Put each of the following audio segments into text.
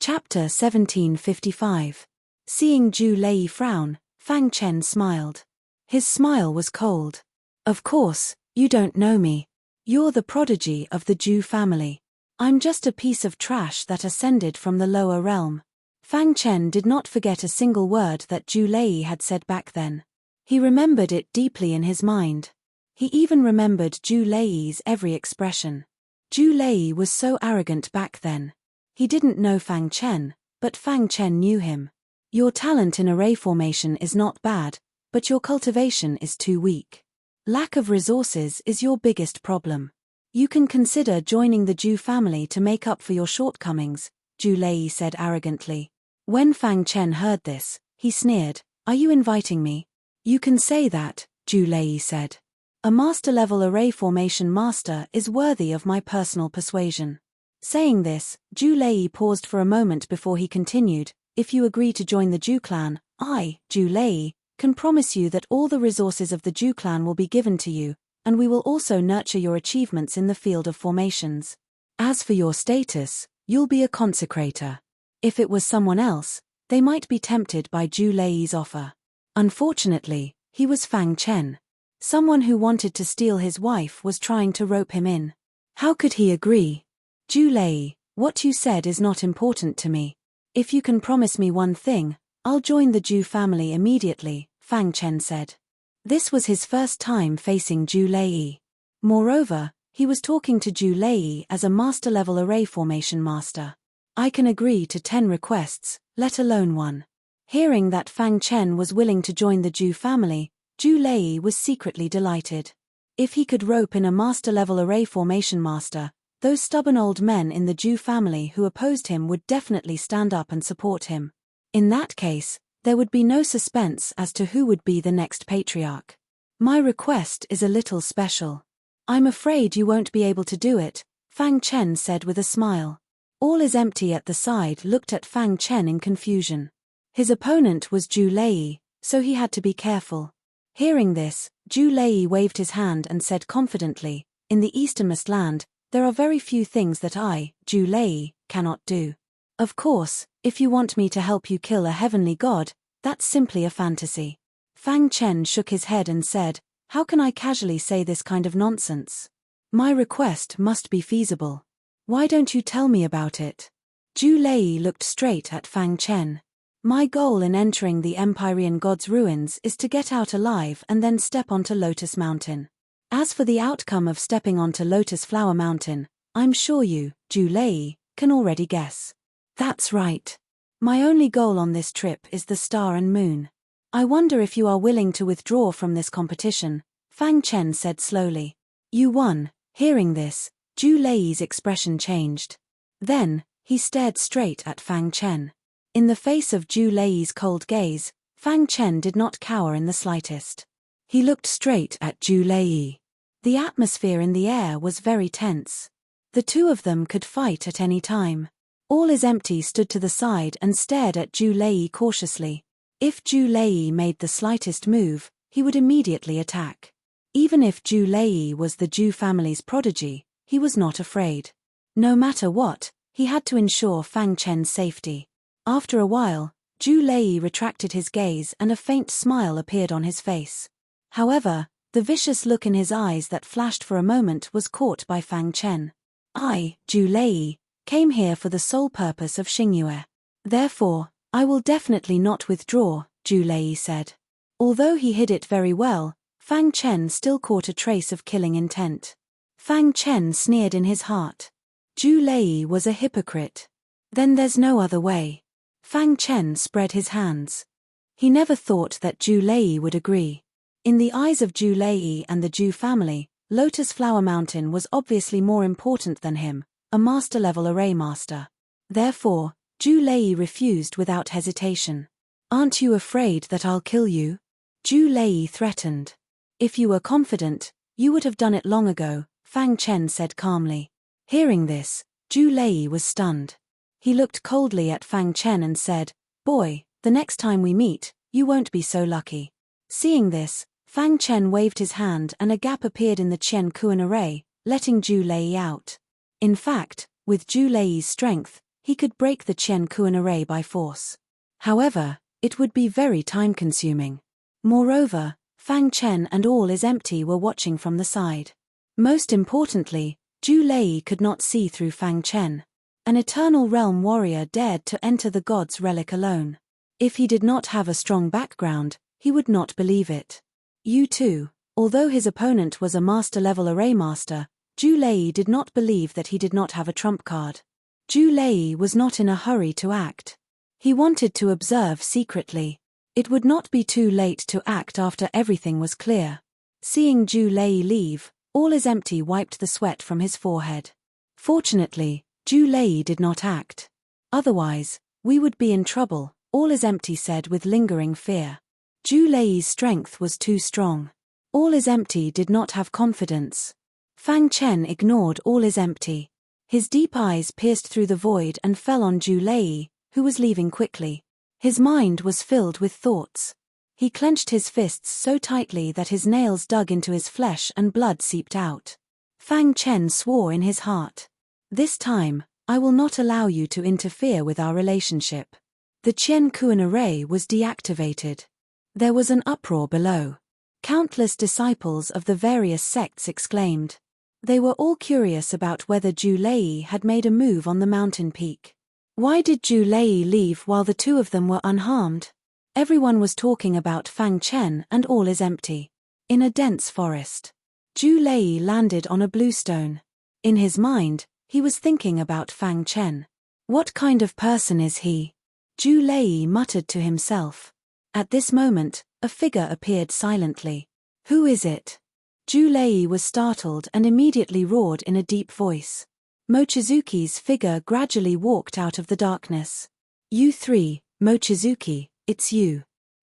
Chapter 1755. Seeing Zhu Lei frown, Fang Chen smiled. His smile was cold. Of course, you don't know me. You're the prodigy of the Zhu family. I'm just a piece of trash that ascended from the lower realm. Fang Chen did not forget a single word that Zhu Lei had said back then. He remembered it deeply in his mind. He even remembered Zhu Lei's every expression. Zhu Lei was so arrogant back then. He didn't know Fang Chen, but Fang Chen knew him. Your talent in array formation is not bad, but your cultivation is too weak. Lack of resources is your biggest problem. You can consider joining the Zhu family to make up for your shortcomings, Zhu Lei said arrogantly. When Fang Chen heard this, he sneered. Are you inviting me? You can say that, Zhu Lei said. A master-level array formation master is worthy of my personal persuasion. Saying this, Zhu Lei paused for a moment before he continued. If you agree to join the Zhu clan, I, Zhu Lei, can promise you that all the resources of the Zhu clan will be given to you, and we will also nurture your achievements in the field of formations. As for your status, you'll be a consecrator. If it was someone else, they might be tempted by Zhu Lei's offer. Unfortunately, he was Fang Chen. Someone who wanted to steal his wife was trying to rope him in. How could he agree? Zhu Lei, what you said is not important to me. If you can promise me one thing, I'll join the Zhu family immediately, Fang Chen said. This was his first time facing Zhu Lei. Moreover, he was talking to Zhu Lei as a master-level array formation master. I can agree to 10 requests, let alone one. Hearing that Fang Chen was willing to join the Zhu family, Zhu Lei was secretly delighted. If he could rope in a master-level array formation master, those stubborn old men in the Zhu family who opposed him would definitely stand up and support him. In that case, there would be no suspense as to who would be the next patriarch. My request is a little special. I'm afraid you won't be able to do it, Fang Chen said with a smile. All is empty at the side looked at Fang Chen in confusion. His opponent was Zhu Lei, so he had to be careful. Hearing this, Zhu Lei waved his hand and said confidently, in the easternmost land, there are very few things that I, Zhu Lei, cannot do. Of course, if you want me to help you kill a heavenly god, that's simply a fantasy. Fang Chen shook his head and said, how can I casually say this kind of nonsense? My request must be feasible. Why don't you tell me about it? Zhu Lei looked straight at Fang Chen. My goal in entering the Empyrean God's ruins is to get out alive and then step onto Lotus Mountain. As for the outcome of stepping onto Lotus Flower Mountain, I'm sure you, Zhu Lei, can already guess. That's right. My only goal on this trip is the star and moon. I wonder if you are willing to withdraw from this competition, Fang Chen said slowly. You won. Hearing this, Zhu Lei's expression changed. Then, he stared straight at Fang Chen. In the face of Zhu Lei's cold gaze, Fang Chen did not cower in the slightest. He looked straight at Zhu Lei. The atmosphere in the air was very tense. The two of them could fight at any time. All is empty stood to the side and stared at Zhu Lei cautiously. If Zhu Lei made the slightest move, he would immediately attack. Even if Zhu Lei was the Zhu family's prodigy, he was not afraid. No matter what, he had to ensure Fang Chen's safety. After a while, Zhu Lei retracted his gaze and a faint smile appeared on his face. However, the vicious look in his eyes that flashed for a moment was caught by Fang Chen. I, Zhu Lei, came here for the sole purpose of Xingyue. Therefore, I will definitely not withdraw, Zhu Lei said. Although he hid it very well, Fang Chen still caught a trace of killing intent. Fang Chen sneered in his heart. Zhu Lei was a hypocrite. Then there's no other way. Fang Chen spread his hands. He never thought that Zhu Lei would agree. In the eyes of Zhu Lei and the Zhu family, Lotus Flower Mountain was obviously more important than him, a master-level array master. Therefore, Zhu Lei refused without hesitation. Aren't you afraid that I'll kill you? Zhu Lei threatened. If you were confident, you would have done it long ago, Fang Chen said calmly. Hearing this, Zhu Lei was stunned. He looked coldly at Fang Chen and said, boy, the next time we meet, you won't be so lucky. Seeing this, Fang Chen waved his hand and a gap appeared in the Qian Kuan array, letting Zhu Lei out. In fact, with Zhu Lei's strength, he could break the Qian Kuan array by force. However, it would be very time-consuming. Moreover, Fang Chen and all is empty were watching from the side. Most importantly, Zhu Lei could not see through Fang Chen. An eternal realm warrior dared to enter the god's relic alone. If he did not have a strong background, he would not believe it. You too, although his opponent was a master-level array master, Zhu Lei did not believe that he did not have a trump card. Zhu Lei was not in a hurry to act. He wanted to observe secretly. It would not be too late to act after everything was clear. Seeing Zhu Lei leave, all is empty wiped the sweat from his forehead. Fortunately, Zhu Lei did not act. Otherwise, we would be in trouble, all is empty said with lingering fear. Zhu Lei's strength was too strong. All is empty did not have confidence. Fang Chen ignored all is empty. His deep eyes pierced through the void and fell on Zhu Lei, who was leaving quickly. His mind was filled with thoughts. He clenched his fists so tightly that his nails dug into his flesh and blood seeped out. Fang Chen swore in his heart. This time, I will not allow you to interfere with our relationship. The Qian Kuan array was deactivated. There was an uproar below. Countless disciples of the various sects exclaimed. They were all curious about whether Zhu Lei had made a move on the mountain peak. Why did Zhu Lei leave while the two of them were unharmed? Everyone was talking about Fang Chen and all is empty. In a dense forest. Zhu Lei landed on a bluestone. In his mind, he was thinking about Fang Chen. What kind of person is he? Zhu Lei muttered to himself. At this moment, a figure appeared silently. Who is it? Zhu Lei was startled and immediately roared in a deep voice. Mochizuki's figure gradually walked out of the darkness. You three, Mochizuki, it's you.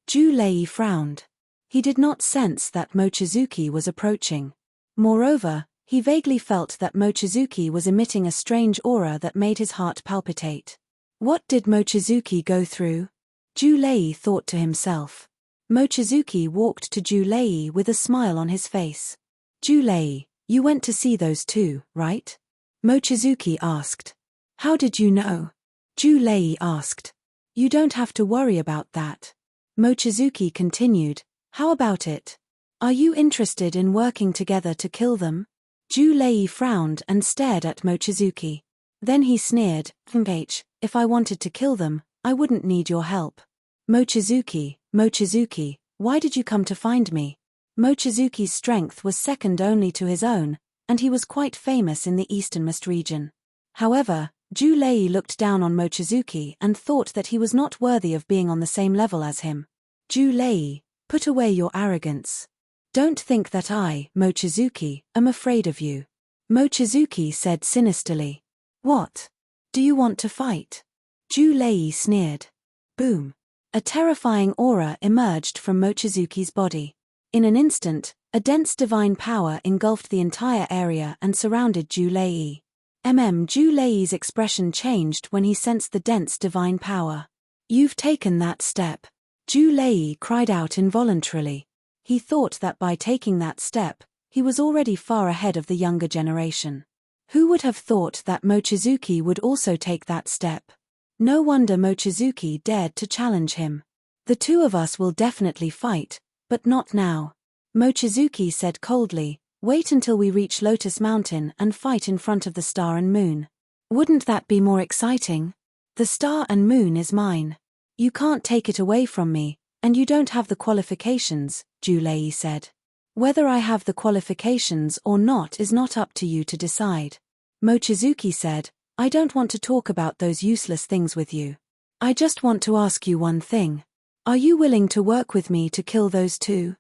Zhu Lei frowned. He did not sense that Mochizuki was approaching. Moreover, he vaguely felt that Mochizuki was emitting a strange aura that made his heart palpitate. What did Mochizuki go through? Zhu Lei thought to himself. Mochizuki walked to Zhu Lei with a smile on his face. Zhu Lei, you went to see those two, right? Mochizuki asked. How did you know? Zhu Lei asked. You don't have to worry about that. Mochizuki continued. How about it? Are you interested in working together to kill them? Zhu Lei frowned and stared at Mochizuki. Then he sneered, if I wanted to kill them, I wouldn't need your help. Mochizuki, why did you come to find me? Mochizuki's strength was second only to his own, and he was quite famous in the easternmost region. However, Zhu Lei looked down on Mochizuki and thought that he was not worthy of being on the same level as him. Zhu Lei, put away your arrogance. Don't think that I, Mochizuki, am afraid of you. Mochizuki said sinisterly. What? Do you want to fight? Zhu Lei sneered. Boom. A terrifying aura emerged from Mochizuki's body. In an instant, a dense divine power engulfed the entire area and surrounded Zhu Lei. Zhu Lei's expression changed when he sensed the dense divine power. You've taken that step. Zhu Lei cried out involuntarily. He thought that by taking that step, he was already far ahead of the younger generation. Who would have thought that Mochizuki would also take that step? No wonder Mochizuki dared to challenge him. The two of us will definitely fight, but not now. Mochizuki said coldly, wait until we reach Lotus Mountain and fight in front of the star and moon. Wouldn't that be more exciting? The star and moon is mine. You can't take it away from me, and you don't have the qualifications, Zhu Lei said. Whether I have the qualifications or not is not up to you to decide. Mochizuki said, I don't want to talk about those useless things with you. I just want to ask you one thing. Are you willing to work with me to kill those two?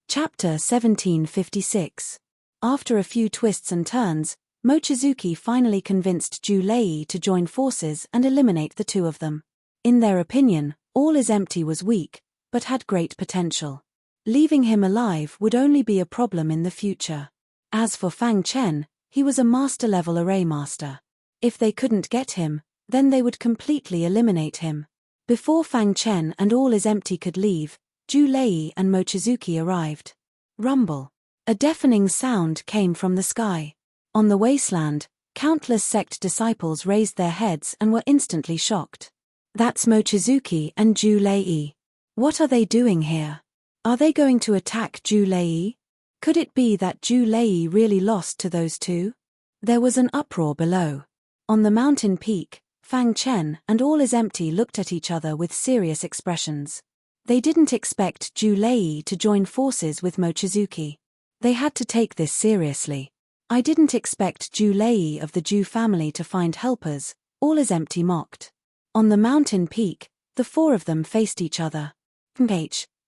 Chapter 1756. After a few twists and turns, Mochizuki finally convinced Zhu Lei to join forces and eliminate the two of them. In their opinion, All is Empty was weak, but had great potential. Leaving him alive would only be a problem in the future. As for Fang Chen, he was a master-level array master. If they couldn't get him, then they would completely eliminate him. Before Fang Chen and All is Empty could leave, Zhu Lei and Mochizuki arrived. Rumble. A deafening sound came from the sky. On the wasteland, Countless sect disciples raised their heads and were instantly shocked. That's Mochizuki and Ju Lei. What are they doing here? Are they going to attack Ju Lei? Could it be that Ju Lei really lost to those two? There was an uproar below. On the mountain peak, Fang Chen and All Is Empty looked at each other with serious expressions. They didn't expect Ju Lei to join forces with Mochizuki. They had to take this seriously. I didn't expect Ju Lei of the Ju family to find helpers, All Is Empty mocked. On the mountain peak, the four of them faced each other.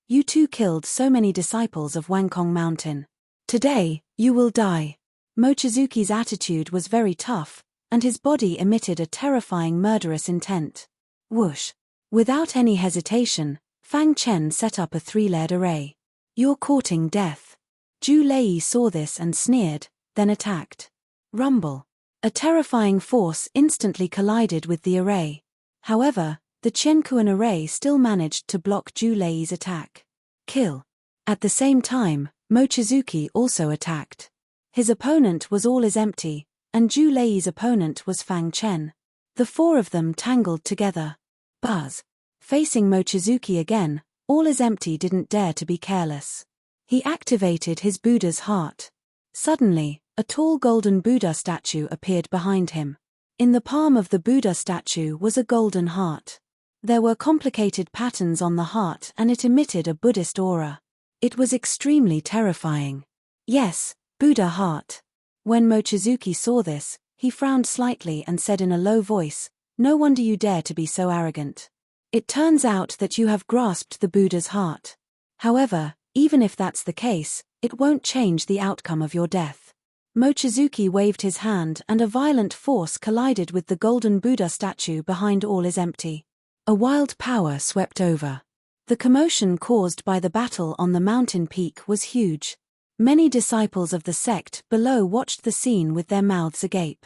You two killed so many disciples of Wangkong Mountain. Today, you will die. Mochizuki's attitude was very tough, and his body emitted a terrifying murderous intent. Whoosh! Without any hesitation, Fang Chen set up a three-layered array. You're courting death. Ju Lei saw this and sneered, then attacked. Rumble. A terrifying force instantly collided with the array. However, the Qianquan array still managed to block Ju Lei's attack. Kill. At the same time, Mochizuki also attacked. His opponent was All Is Empty, and Ju Lei's opponent was Fang Chen. The four of them tangled together. Buzz. Facing Mochizuki again, All Is Empty didn't dare to be careless. He activated his Buddha's heart. Suddenly, a tall golden Buddha statue appeared behind him. In the palm of the Buddha statue was a golden heart. There were complicated patterns on the heart and it emitted a Buddhist aura. It was extremely terrifying. Yes, Buddha heart. When Mochizuki saw this, he frowned slightly and said in a low voice, "No wonder you dare to be so arrogant. It turns out that you have grasped the Buddha's heart. However, even if that's the case, it won't change the outcome of your death." Mochizuki waved his hand and a violent force collided with the golden Buddha statue behind All Is Empty. A wild power swept over. The commotion caused by the battle on the mountain peak was huge. Many disciples of the sect below watched the scene with their mouths agape.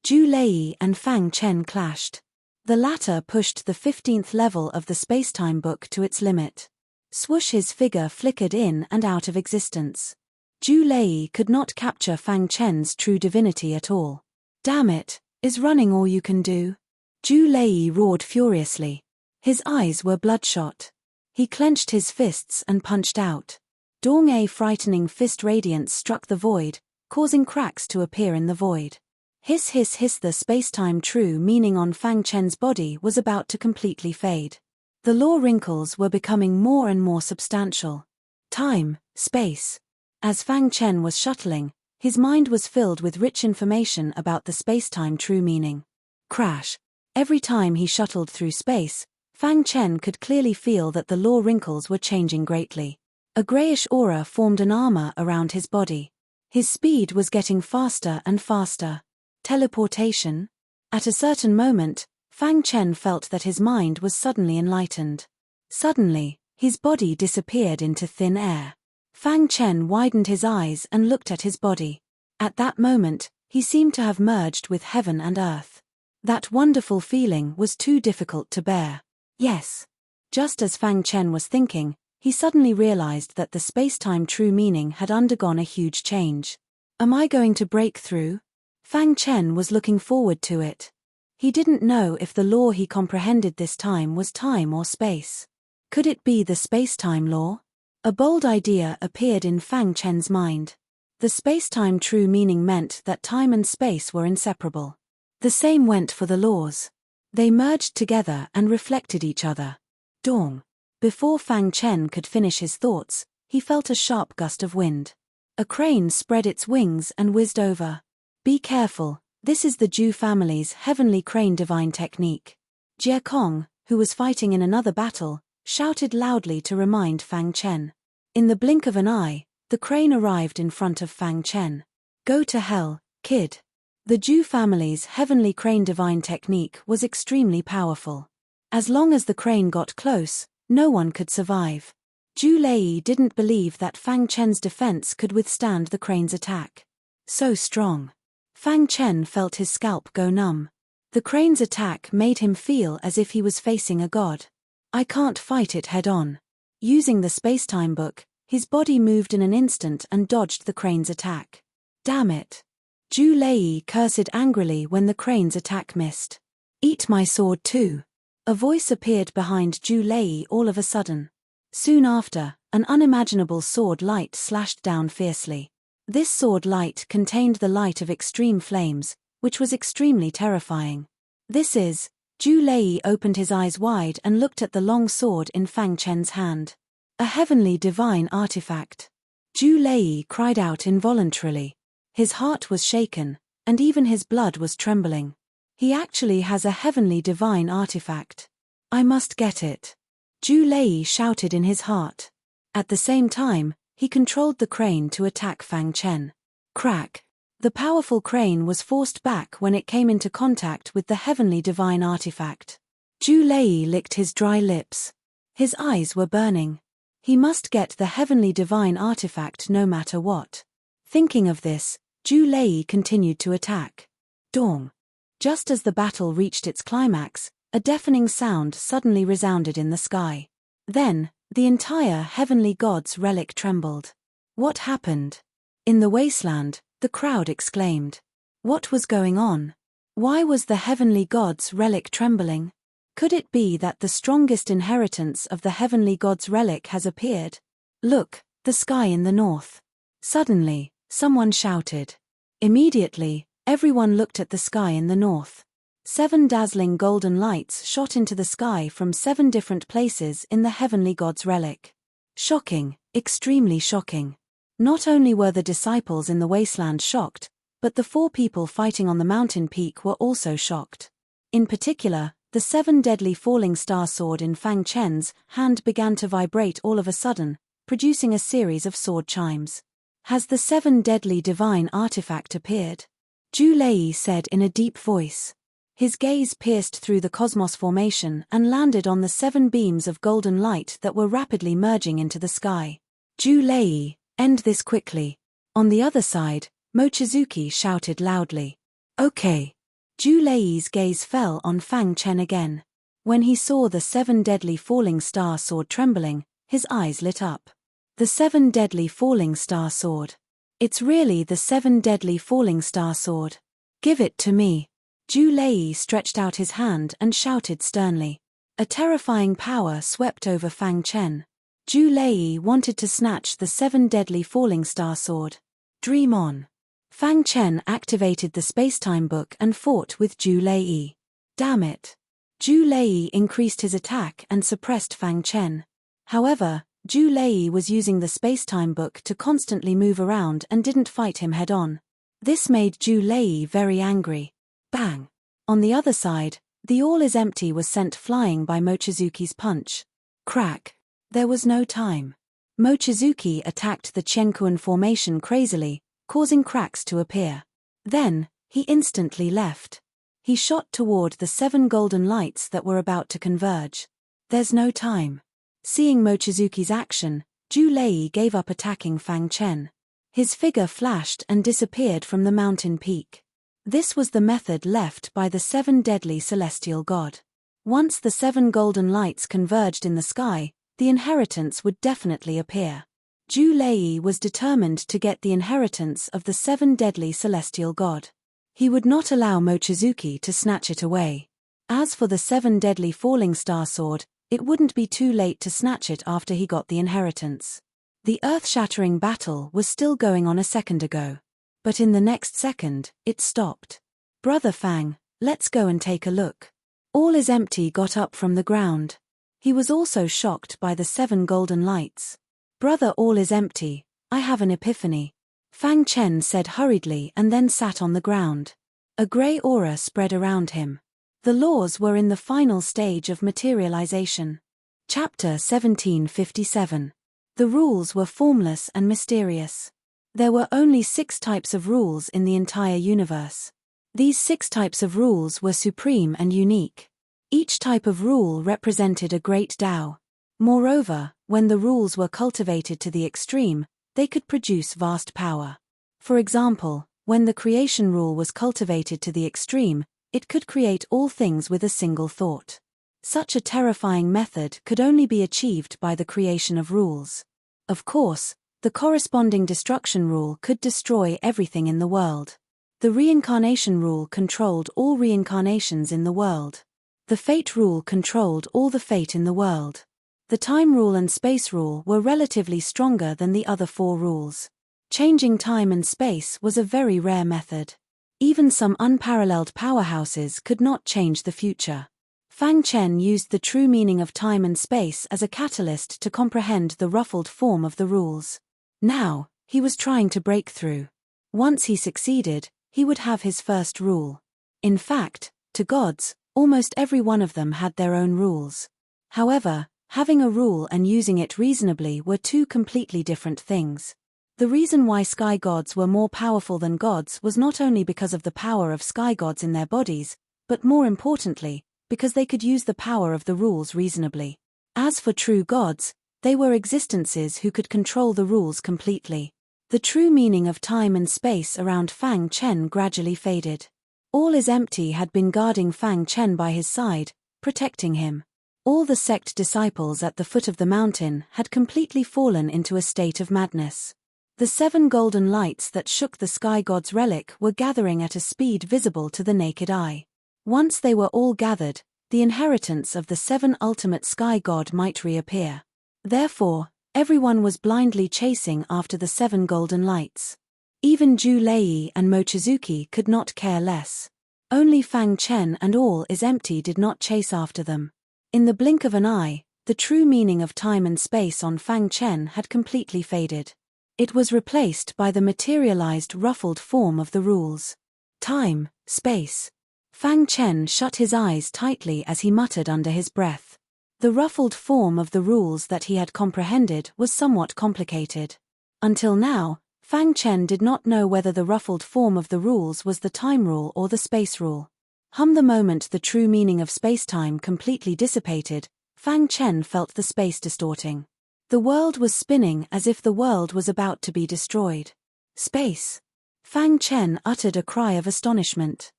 Ju Lei and Fang Chen clashed. The latter pushed the 15th level of the spacetime book to its limit. Swoosh, his figure flickered in and out of existence. Ju Lei could not capture Fang Chen's true divinity at all. Damn it, is running all you can do? Ju Lei roared furiously. His eyes were bloodshot. He clenched his fists and punched out. A frightening fist radiance struck the void, causing cracks to appear in the void. Hiss hiss hiss, the spacetime true meaning on Fang Chen's body was about to completely fade. The law wrinkles were becoming more and more substantial. Time, space. As Fang Chen was shuttling, his mind was filled with rich information about the spacetime true meaning. Crash. Every time he shuttled through space, Fang Chen could clearly feel that the law wrinkles were changing greatly. A grayish aura formed an armor around his body. His speed was getting faster and faster. Teleportation? At a certain moment, Fang Chen felt that his mind was suddenly enlightened. Suddenly, his body disappeared into thin air. Fang Chen widened his eyes and looked at his body. At that moment, he seemed to have merged with heaven and earth. That wonderful feeling was too difficult to bear. Yes. Just as Fang Chen was thinking, he suddenly realized that the spacetime true meaning had undergone a huge change. Am I going to break through? Fang Chen was looking forward to it. He didn't know if the law he comprehended this time was time or space. Could it be the spacetime law? A bold idea appeared in Fang Chen's mind. The spacetime true meaning meant that time and space were inseparable. The same went for the laws. They merged together and reflected each other. Dong. Before Fang Chen could finish his thoughts, he felt a sharp gust of wind. A crane spread its wings and whizzed over. Be careful, this is the Ju family's heavenly crane divine technique. Jie Kong, who was fighting in another battle, shouted loudly to remind Fang Chen. In the blink of an eye, the crane arrived in front of Fang Chen. Go to hell, kid. The Ju family's heavenly crane divine technique was extremely powerful. As long as the crane got close, no one could survive. Ju Lei didn't believe that Fang Chen's defense could withstand the crane's attack. So strong. Fang Chen felt his scalp go numb. The crane's attack made him feel as if he was facing a god. I can't fight it head-on. Using the spacetime book, his body moved in an instant and dodged the crane's attack. Damn it. Zhu Lei cursed angrily when the crane's attack missed. "Eat my sword too." A voice appeared behind Zhu Lei all of a sudden. Soon after, an unimaginable sword light slashed down fiercely. This sword light contained the light of extreme flames, which was extremely terrifying. "This is..." Zhu Lei opened his eyes wide and looked at the long sword in Fang Chen's hand. "A heavenly divine artifact." Zhu Lei cried out involuntarily. His heart was shaken, and even his blood was trembling. He actually has a heavenly divine artifact. "I must get it," Zhu Lei shouted in his heart. At the same time, he controlled the crane to attack Fang Chen. Crack! The powerful crane was forced back when it came into contact with the heavenly divine artifact. Zhu Lei licked his dry lips. His eyes were burning. He must get the heavenly divine artifact no matter what. Thinking of this, Zhu Lei continued to attack. Dong! Just as the battle reached its climax, a deafening sound suddenly resounded in the sky. Then, the entire heavenly god's relic trembled. What happened? In the wasteland, the crowd exclaimed. What was going on? Why was the heavenly god's relic trembling? Could it be that the strongest inheritance of the heavenly god's relic has appeared? Look, the sky in the north. Suddenly, someone shouted. Immediately, everyone looked at the sky in the north. 7 dazzling golden lights shot into the sky from 7 different places in the heavenly god's relic. Shocking, extremely shocking. Not only were the disciples in the wasteland shocked, but the 4 people fighting on the mountain peak were also shocked. In particular, the 7 deadly falling star sword in Fang Chen's hand began to vibrate all of a sudden, producing a series of sword chimes. Has the 7 deadly divine artifact appeared? Zhu Lei said in a deep voice. His gaze pierced through the cosmos formation and landed on the 7 beams of golden light that were rapidly merging into the sky. Zhu Lei, end this quickly. On the other side, Mochizuki shouted loudly. Okay. Zhu Lei's gaze fell on Fang Chen again. When he saw the 7 deadly falling star sword trembling, his eyes lit up. The 7 deadly falling star sword. It's really the 7 deadly falling star sword. Give it to me. Zhu Lei stretched out his hand and shouted sternly. A terrifying power swept over Fang Chen. Zhu Lei wanted to snatch the 7 deadly falling star sword. Dream on. Fang Chen activated the spacetime book and fought with Zhu Lei. Damn it. Zhu Lei increased his attack and suppressed Fang Chen. However, Zhu Lei was using the spacetime book to constantly move around and didn't fight him head-on. This made Zhu Lei very angry. Bang! On the other side, the all is empty was sent flying by Mochizuki's punch. Crack! There was no time. Mochizuki attacked the Qianquan formation crazily, causing cracks to appear. Then, he instantly left. He shot toward the 7 golden lights that were about to converge. There's no time. Seeing Mochizuki's action, Zhu Lei gave up attacking Fang Chen. His figure flashed and disappeared from the mountain peak. This was the method left by the 7 deadly celestial god. Once the 7 golden lights converged in the sky, the inheritance would definitely appear. Zhu Lei was determined to get the inheritance of the 7 deadly celestial god. He would not allow Mochizuki to snatch it away. As for the 7 deadly falling star sword, it wouldn't be too late to snatch it after he got the inheritance. The earth-shattering battle was still going on a second ago. But in the next second, it stopped. Brother Fang, let's go and take a look. All is empty got up from the ground. He was also shocked by the 7 golden lights. Brother All is empty, I have an epiphany. Fang Chen said hurriedly and then sat on the ground. A grey aura spread around him. The laws were in the final stage of materialization. Chapter 1757. The rules were formless and mysterious. There were only 6 types of rules in the entire universe. These 6 types of rules were supreme and unique. Each type of rule represented a great Tao. Moreover, when the rules were cultivated to the extreme, they could produce vast power. For example, when the creation rule was cultivated to the extreme, it could create all things with a single thought. Such a terrifying method could only be achieved by the creation of rules. Of course, the corresponding destruction rule could destroy everything in the world. The reincarnation rule controlled all reincarnations in the world. The fate rule controlled all the fate in the world. The time rule and space rule were relatively stronger than the other four rules. Changing time and space was a very rare method. Even some unparalleled powerhouses could not change the future. Fang Chen used the true meaning of time and space as a catalyst to comprehend the ruffled form of the rules. Now, he was trying to break through. Once he succeeded, he would have his first rule. In fact, to gods, almost every one of them had their own rules. However, having a rule and using it reasonably were two completely different things. The reason why sky gods were more powerful than gods was not only because of the power of sky gods in their bodies, but more importantly, because they could use the power of the rules reasonably. As for true gods, they were existences who could control the rules completely. The true meaning of time and space around Fang Chen gradually faded. All is empty had been guarding Fang Chen by his side, protecting him. All the sect disciples at the foot of the mountain had completely fallen into a state of madness. The 7 golden lights that shook the sky god's relic were gathering at a speed visible to the naked eye. Once they were all gathered, the inheritance of the 7 ultimate sky god might reappear. Therefore, everyone was blindly chasing after the 7 golden lights. Even Zhu Lei and Mochizuki could not care less. Only Fang Chen and all is empty did not chase after them. In the blink of an eye, the true meaning of time and space on Fang Chen had completely faded. It was replaced by the materialized ruffled form of the rules. Time, space. Fang Chen shut his eyes tightly as he muttered under his breath. The ruffled form of the rules that he had comprehended was somewhat complicated. Until now, Fang Chen did not know whether the ruffled form of the rules was the time rule or the space rule. The moment the true meaning of space-time completely dissipated, Fang Chen felt the space distorting. The world was spinning as if the world was about to be destroyed. Space. Fang Chen uttered a cry of astonishment.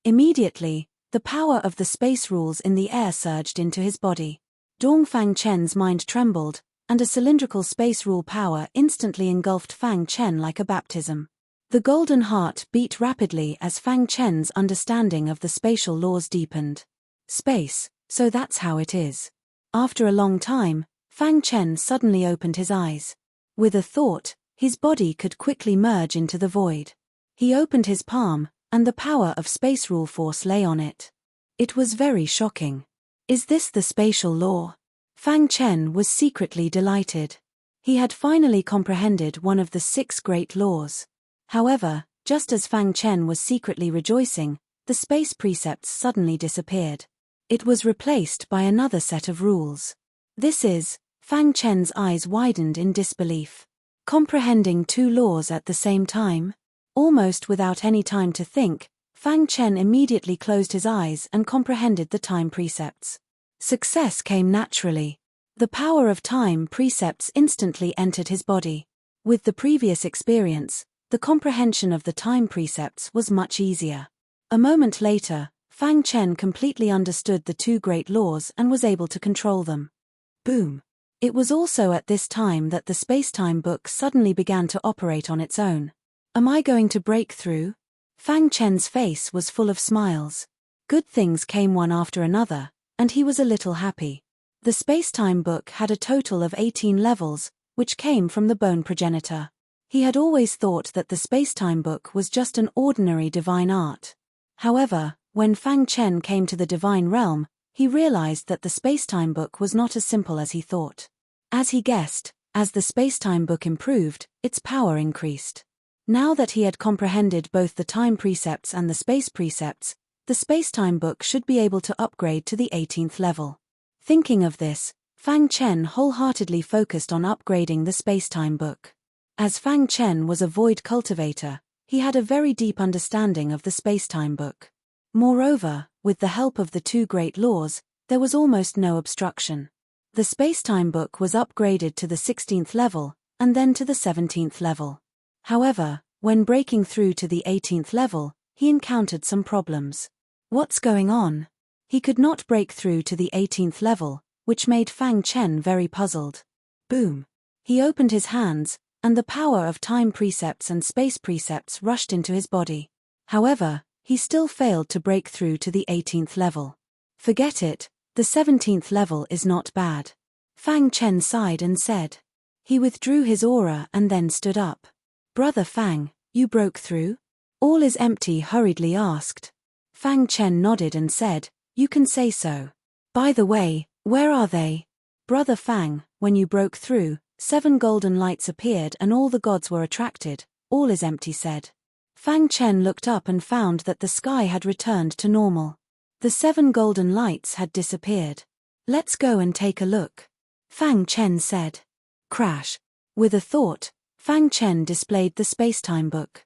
Immediately, the power of the space rules in the air surged into his body. Dong Fang Chen's mind trembled, and a cylindrical space rule power instantly engulfed Fang Chen like a baptism. The golden heart beat rapidly as Fang Chen's understanding of the spatial laws deepened. Space, so that's how it is. After a long time, Fang Chen suddenly opened his eyes. With a thought, his body could quickly merge into the void. He opened his palm, and the power of space rule force lay on it. It was very shocking. Is this the spatial law? Fang Chen was secretly delighted. He had finally comprehended one of the 6 great laws. However, just as Fang Chen was secretly rejoicing, the space precepts suddenly disappeared. It was replaced by another set of rules. This is, Fang Chen's eyes widened in disbelief. Comprehending 2 laws at the same time? Almost without any time to think, Fang Chen immediately closed his eyes and comprehended the time precepts. Success came naturally. The power of time precepts instantly entered his body. With the previous experience, the comprehension of the time precepts was much easier. A moment later, Fang Chen completely understood the 2 great laws and was able to control them. Boom. It was also at this time that the space-time book suddenly began to operate on its own. Am I going to break through? Fang Chen's face was full of smiles. Good things came one after another, and he was a little happy. The space-time book had a total of 18 levels, which came from the bone progenitor. He had always thought that the space-time book was just an ordinary divine art. However, when Fang Chen came to the divine realm, he realized that the space-time book was not as simple as he thought. As he guessed, as the space-time book improved, its power increased. Now that he had comprehended both the time precepts and the space precepts, the space-time book should be able to upgrade to the 18th level. Thinking of this, Fang Chen wholeheartedly focused on upgrading the space-time book. As Fang Chen was a void cultivator, he had a very deep understanding of the space-time book. Moreover, with the help of the 2 great laws, there was almost no obstruction. The space-time book was upgraded to the 16th level, and then to the 17th level. However, when breaking through to the 18th level, he encountered some problems. What's going on? He could not break through to the 18th level, which made Fang Chen very puzzled. Boom. He opened his hands, and the power of time precepts and space precepts rushed into his body. However, he still failed to break through to the 18th level. Forget it, the 17th level is not bad. Fang Chen sighed and said. He withdrew his aura and then stood up. Brother Fang, you broke through? All is empty hurriedly asked. Fang Chen nodded and said, you can say so. By the way, where are they? Brother Fang, when you broke through, 7 golden lights appeared and all the gods were attracted. All is empty said. Fang Chen looked up and found that the sky had returned to normal. The 7 golden lights had disappeared. Let's go and take a look. Fang Chen said. Crash. With a thought, Fang Chen displayed the spacetime book.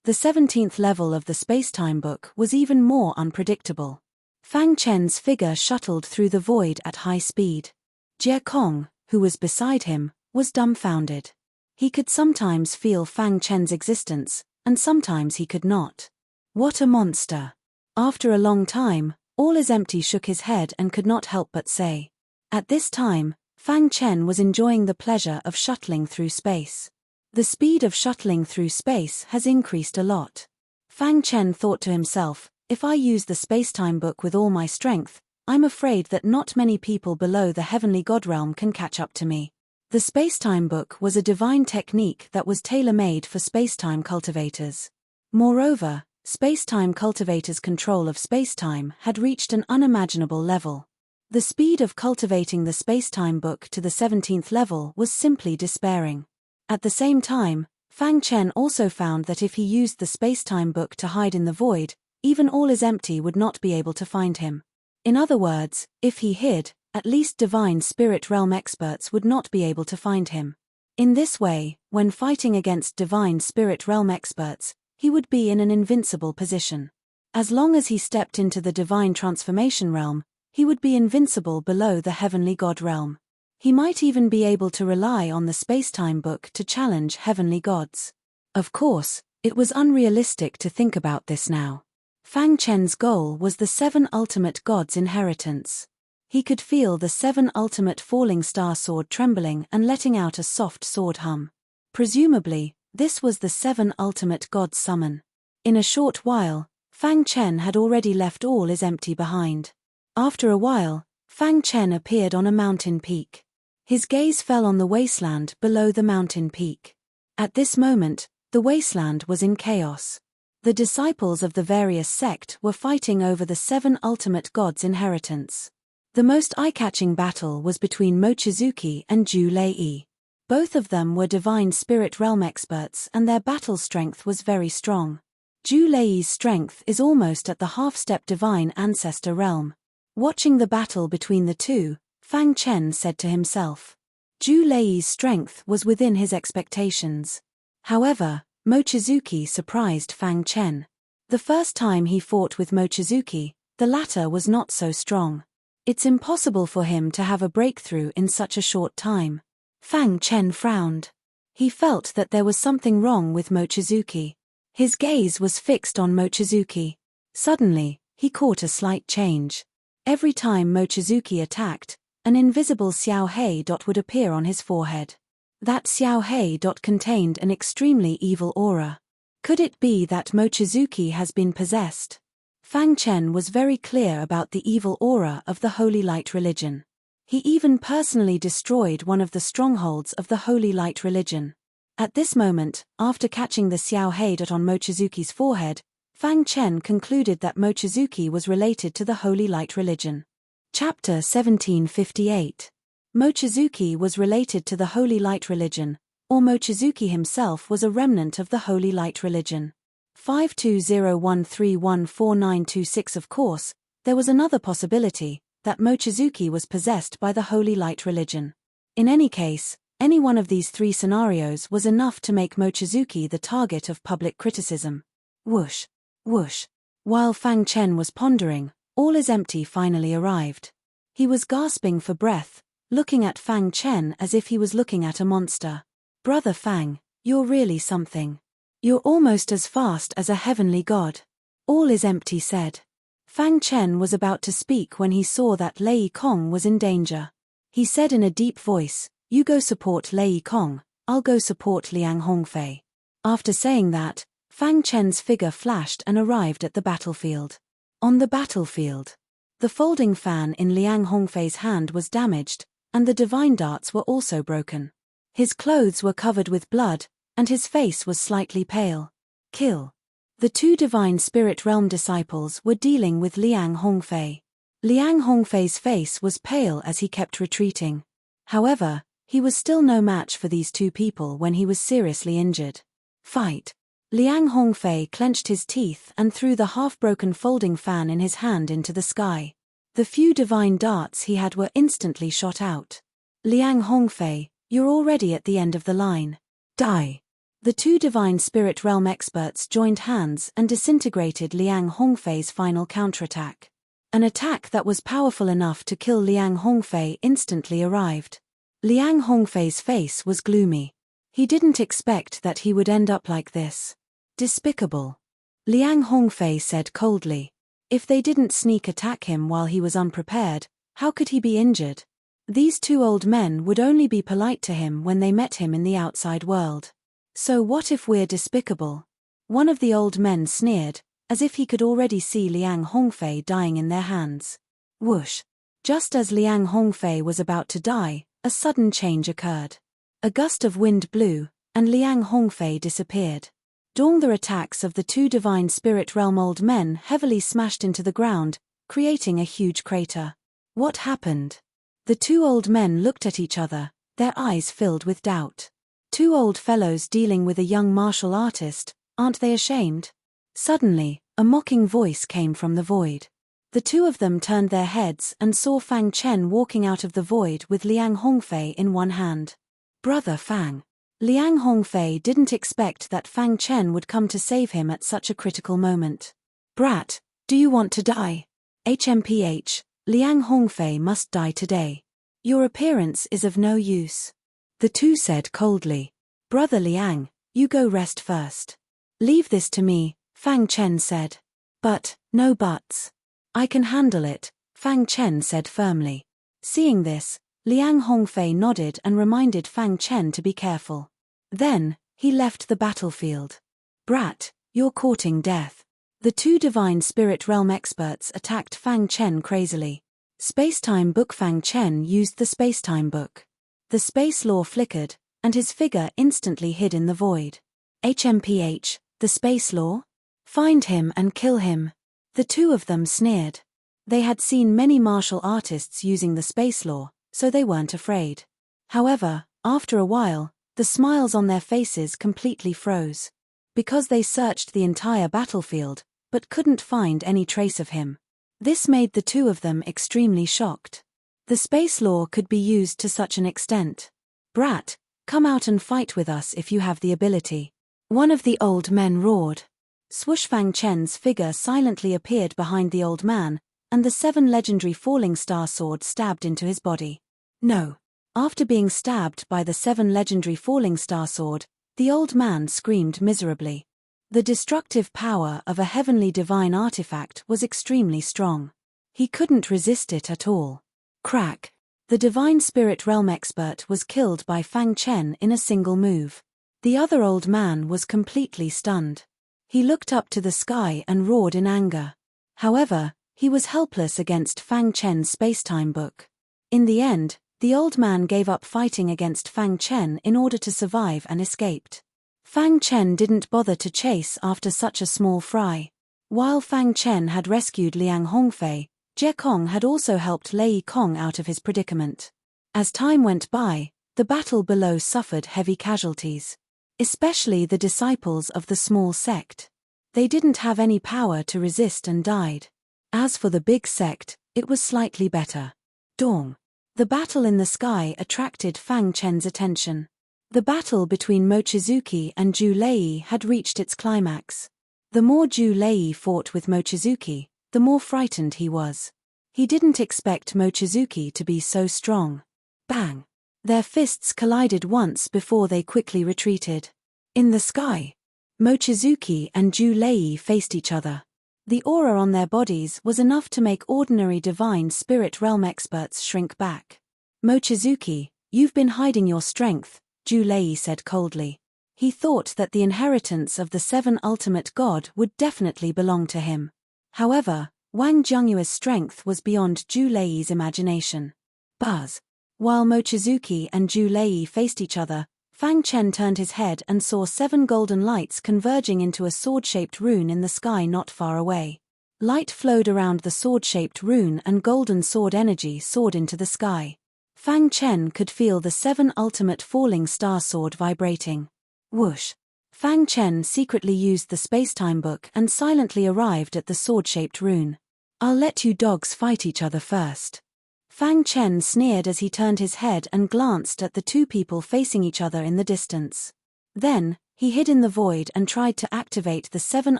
The 17th level of the spacetime book was even more unpredictable. Fang Chen's figure shuttled through the void at high speed. Jie Kong, who was beside him, was dumbfounded. He could sometimes feel Fang Chen's existence, and sometimes he could not. What a monster! After a long time, All is Empty shook his head and could not help but say. At this time, Fang Chen was enjoying the pleasure of shuttling through space. The speed of shuttling through space has increased a lot. Fang Chen thought to himself, if I use the spacetime book with all my strength, I'm afraid that not many people below the heavenly god realm can catch up to me. The spacetime book was a divine technique that was tailor-made for spacetime cultivators. Moreover, spacetime cultivators' control of spacetime had reached an unimaginable level. The speed of cultivating the spacetime book to the 17th level was simply despairing. At the same time, Fang Chen also found that if he used the spacetime book to hide in the void, even All is Empty would not be able to find him. In other words, if he hid, at least divine spirit realm experts would not be able to find him. In this way, when fighting against divine spirit realm experts, he would be in an invincible position. As long as he stepped into the divine transformation realm, he would be invincible below the heavenly god realm. He might even be able to rely on the spacetime book to challenge heavenly gods. Of course, it was unrealistic to think about this now. Fang Chen's goal was the 7 ultimate gods' inheritance. He could feel the 7 ultimate falling star sword trembling and letting out a soft sword hum. Presumably, this was the 7 ultimate gods' summon. In a short while, Fang Chen had already left All is Empty behind. After a while, Fang Chen appeared on a mountain peak. His gaze fell on the wasteland below the mountain peak. At this moment, the wasteland was in chaos. The disciples of the various sect were fighting over the 7 ultimate gods' inheritance. The most eye-catching battle was between Mochizuki and Zhu Lei. Both of them were divine spirit realm experts and their battle strength was very strong. Zhu Lei's strength is almost at the half-step divine ancestor realm. Watching the battle between the two, Fang Chen said to himself. Zhu Lei's strength was within his expectations. However, Mochizuki surprised Fang Chen. The first time he fought with Mochizuki, the latter was not so strong. It's impossible for him to have a breakthrough in such a short time. Fang Chen frowned. He felt that there was something wrong with Mochizuki. His gaze was fixed on Mochizuki. Suddenly, he caught a slight change. Every time Mochizuki attacked, an invisible Xiao Hei dot would appear on his forehead. That Xiao Hei dot contained an extremely evil aura. Could it be that Mochizuki has been possessed? Fang Chen was very clear about the evil aura of the Holy Light religion. He even personally destroyed one of the strongholds of the Holy Light religion. At this moment, after catching the Xiao Hei dot on Mochizuki's forehead, Fang Chen concluded that Mochizuki was related to the Holy Light religion. Chapter 1758. Mochizuki was related to the Holy Light religion, or Mochizuki himself was a remnant of the Holy Light religion. 5201314926. Of course, there was another possibility, that Mochizuki was possessed by the Holy Light religion. In any case, any one of these 3 scenarios was enough to make Mochizuki the target of public criticism. Whoosh, whoosh. While Fang Chen was pondering, All is Empty finally arrived. He was gasping for breath, looking at Fang Chen as if he was looking at a monster. Brother Fang, you're really something. You're almost as fast as a heavenly god. All is Empty said. Fang Chen was about to speak when he saw that Lei Kong was in danger. He said in a deep voice, you go support Lei Kong, I'll go support Liang Hongfei. After saying that, Fang Chen's figure flashed and arrived at the battlefield. On the battlefield, the folding fan in Liang Hongfei's hand was damaged, and the divine darts were also broken. His clothes were covered with blood, and his face was slightly pale. Kill. The two divine spirit realm disciples were dealing with Liang Hongfei. Liang Hongfei's face was pale as he kept retreating. However, he was still no match for these two people when he was seriously injured. Fight. Liang Hongfei clenched his teeth and threw the half-broken folding fan in his hand into the sky. The few divine darts he had were instantly shot out. Liang Hongfei, you're already at the end of the line. Die. The two divine spirit realm experts joined hands and disintegrated Liang Hongfei's final counterattack. An attack that was powerful enough to kill Liang Hongfei instantly arrived. Liang Hongfei's face was gloomy. He didn't expect that he would end up like this. Despicable. Liang Hongfei said coldly. If they didn't sneak attack him while he was unprepared, how could he be injured? These two old men would only be polite to him when they met him in the outside world. So what if we're despicable? One of the old men sneered, as if he could already see Liang Hongfei dying in their hands. Whoosh! Just as Liang Hongfei was about to die, a sudden change occurred. A gust of wind blew, and Liang Hongfei disappeared. The attacks of the two divine spirit realm old men heavily smashed into the ground, creating a huge crater. What happened? The two old men looked at each other, their eyes filled with doubt. Two old fellows dealing with a young martial artist, aren't they ashamed? Suddenly, a mocking voice came from the void. The two of them turned their heads and saw Fang Chen walking out of the void with Liang Hongfei in one hand. Brother Fang. Liang Hongfei didn't expect that Fang Chen would come to save him at such a critical moment. Brat, do you want to die? HMPH, Liang Hongfei must die today. Your appearance is of no use. The two said coldly. Brother Liang, you go rest first. Leave this to me, Fang Chen said. But, no buts. I can handle it, Fang Chen said firmly. Seeing this, Liang Hongfei nodded and reminded Fang Chen to be careful. Then, he left the battlefield. Brat, you're courting death. The two divine spirit realm experts attacked Fang Chen crazily. Spacetime book. Fang Chen used the spacetime book. The space law flickered, and his figure instantly hid in the void. HMPH, the space law? Find him and kill him. The two of them sneered. They had seen many martial artists using the space law, so they weren't afraid. However, after a while, the smiles on their faces completely froze. Because they searched the entire battlefield, but couldn't find any trace of him. This made the two of them extremely shocked. The space law could be used to such an extent. Brat, come out and fight with us if you have the ability. One of the old men roared. Swoosh! Fang Chen's figure silently appeared behind the old man, and the 7 legendary falling star sword stabbed into his body. No. After being stabbed by the 7 legendary falling star sword, the old man screamed miserably. The destructive power of a heavenly divine artifact was extremely strong. He couldn't resist it at all. Crack. The divine spirit realm expert was killed by Fang Chen in a single move. The other old man was completely stunned. He looked up to the sky and roared in anger. However, he was helpless against Fang Chen's spacetime book. In the end, the old man gave up fighting against Fang Chen in order to survive and escaped. Fang Chen didn't bother to chase after such a small fry. While Fang Chen had rescued Liang Hongfei, Jie Kong had also helped Lei Kong out of his predicament. As time went by, the battle below suffered heavy casualties. Especially the disciples of the small sect. They didn't have any power to resist and died. As for the big sect, it was slightly better. Dong. The battle in the sky attracted Fang Chen's attention. The battle between Mochizuki and Zhu Lei had reached its climax. The more Zhu Lei fought with Mochizuki, the more frightened he was. He didn't expect Mochizuki to be so strong. Bang! Their fists collided once before they quickly retreated. In the sky, Mochizuki and Zhu Lei faced each other. The aura on their bodies was enough to make ordinary divine spirit realm experts shrink back. Mochizuki, you've been hiding your strength, Zhu Lei said coldly. He thought that the inheritance of the 7 ultimate god would definitely belong to him. However, Wang Jiangyue's strength was beyond Zhu Lei's imagination. Buzz. While Mochizuki and Zhu Lei faced each other, Fang Chen turned his head and saw 7 golden lights converging into a sword-shaped rune in the sky not far away. Light flowed around the sword-shaped rune and golden sword energy soared into the sky. Fang Chen could feel the 7 ultimate falling star sword vibrating. Whoosh! Fang Chen secretly used the space-time book and silently arrived at the sword-shaped rune. "I'll let you dogs fight each other first." Fang Chen sneered as he turned his head and glanced at the 2 people facing each other in the distance. Then, he hid in the void and tried to activate the 7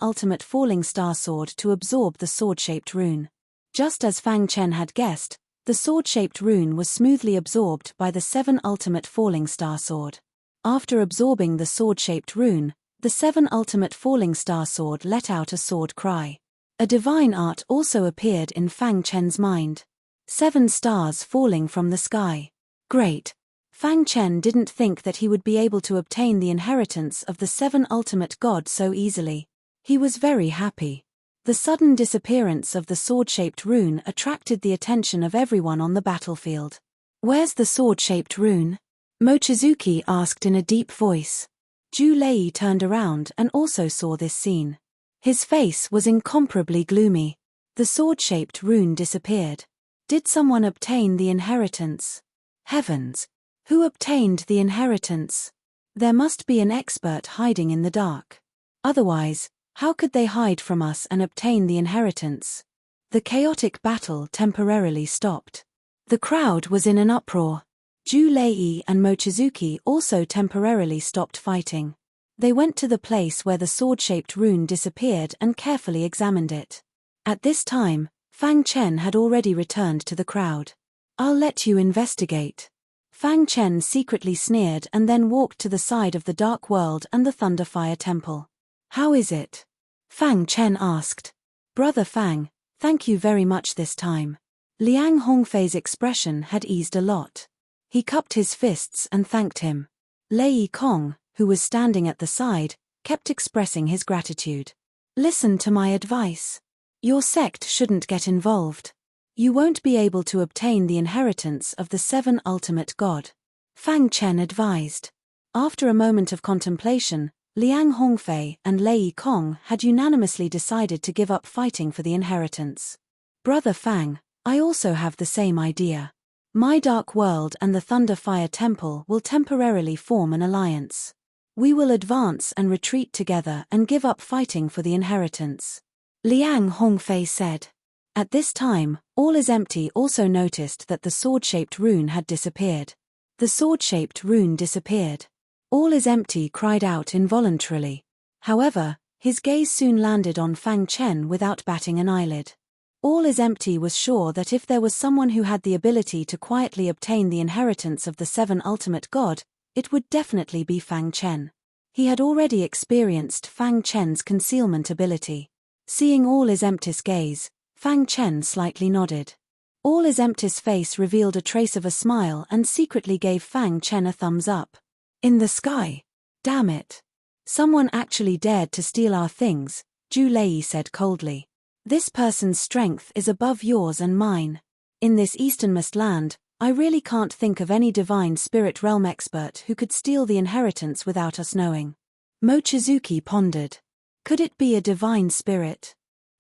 ultimate falling star sword to absorb the sword-shaped rune. Just as Fang Chen had guessed, the sword-shaped rune was smoothly absorbed by the 7 ultimate falling star sword. After absorbing the sword-shaped rune, the 7 ultimate falling star sword let out a sword cry. A divine art also appeared in Fang Chen's mind. 7 stars falling from the sky. Great! Fang Chen didn't think that he would be able to obtain the inheritance of the 7 ultimate god so easily. He was very happy. The sudden disappearance of the sword-shaped rune attracted the attention of everyone on the battlefield. "Where's the sword-shaped rune?" Mochizuki asked in a deep voice. Zhu Lei turned around and also saw this scene. His face was incomparably gloomy. The sword-shaped rune disappeared. Did someone obtain the inheritance? Heavens! Who obtained the inheritance? There must be an expert hiding in the dark. Otherwise, how could they hide from us and obtain the inheritance? The chaotic battle temporarily stopped. The crowd was in an uproar. Zhu Lei and Mochizuki also temporarily stopped fighting. They went to the place where the sword-shaped rune disappeared and carefully examined it. At this time, Fang Chen had already returned to the crowd. "I'll let you investigate." Fang Chen secretly sneered and then walked to the side of the Dark World and the Thunderfire Temple. "How is it?" Fang Chen asked. "Brother Fang, thank you very much this time." Liang Hongfei's expression had eased a lot. He cupped his fists and thanked him. Lei Kong, who was standing at the side, kept expressing his gratitude. "Listen to my advice. Your sect shouldn't get involved. You won't be able to obtain the inheritance of the 7 ultimate god," Fang Chen advised. After a moment of contemplation, Liang Hongfei and Lei Kong had unanimously decided to give up fighting for the inheritance. "Brother Fang, I also have the same idea. My Dark World and the Thunderfire Temple will temporarily form an alliance. We will advance and retreat together and give up fighting for the inheritance," Liang Hongfei said. At this time, All is Empty also noticed that the sword-shaped rune had disappeared. The sword-shaped rune disappeared. All is Empty cried out involuntarily. However, his gaze soon landed on Fang Chen without batting an eyelid. All is Empty was sure that if there was someone who had the ability to quietly obtain the inheritance of the 7 ultimate god, it would definitely be Fang Chen. He had already experienced Fang Chen's concealment ability. Seeing All is Empty's gaze, Fang Chen slightly nodded. All is Empty's face revealed a trace of a smile and secretly gave Fang Chen a thumbs up. "In the sky. Damn it. Someone actually dared to steal our things," Zhu Lei said coldly. "This person's strength is above yours and mine. In this easternmost land, I really can't think of any divine spirit realm expert who could steal the inheritance without us knowing." Mochizuki pondered. Could it be a divine spirit?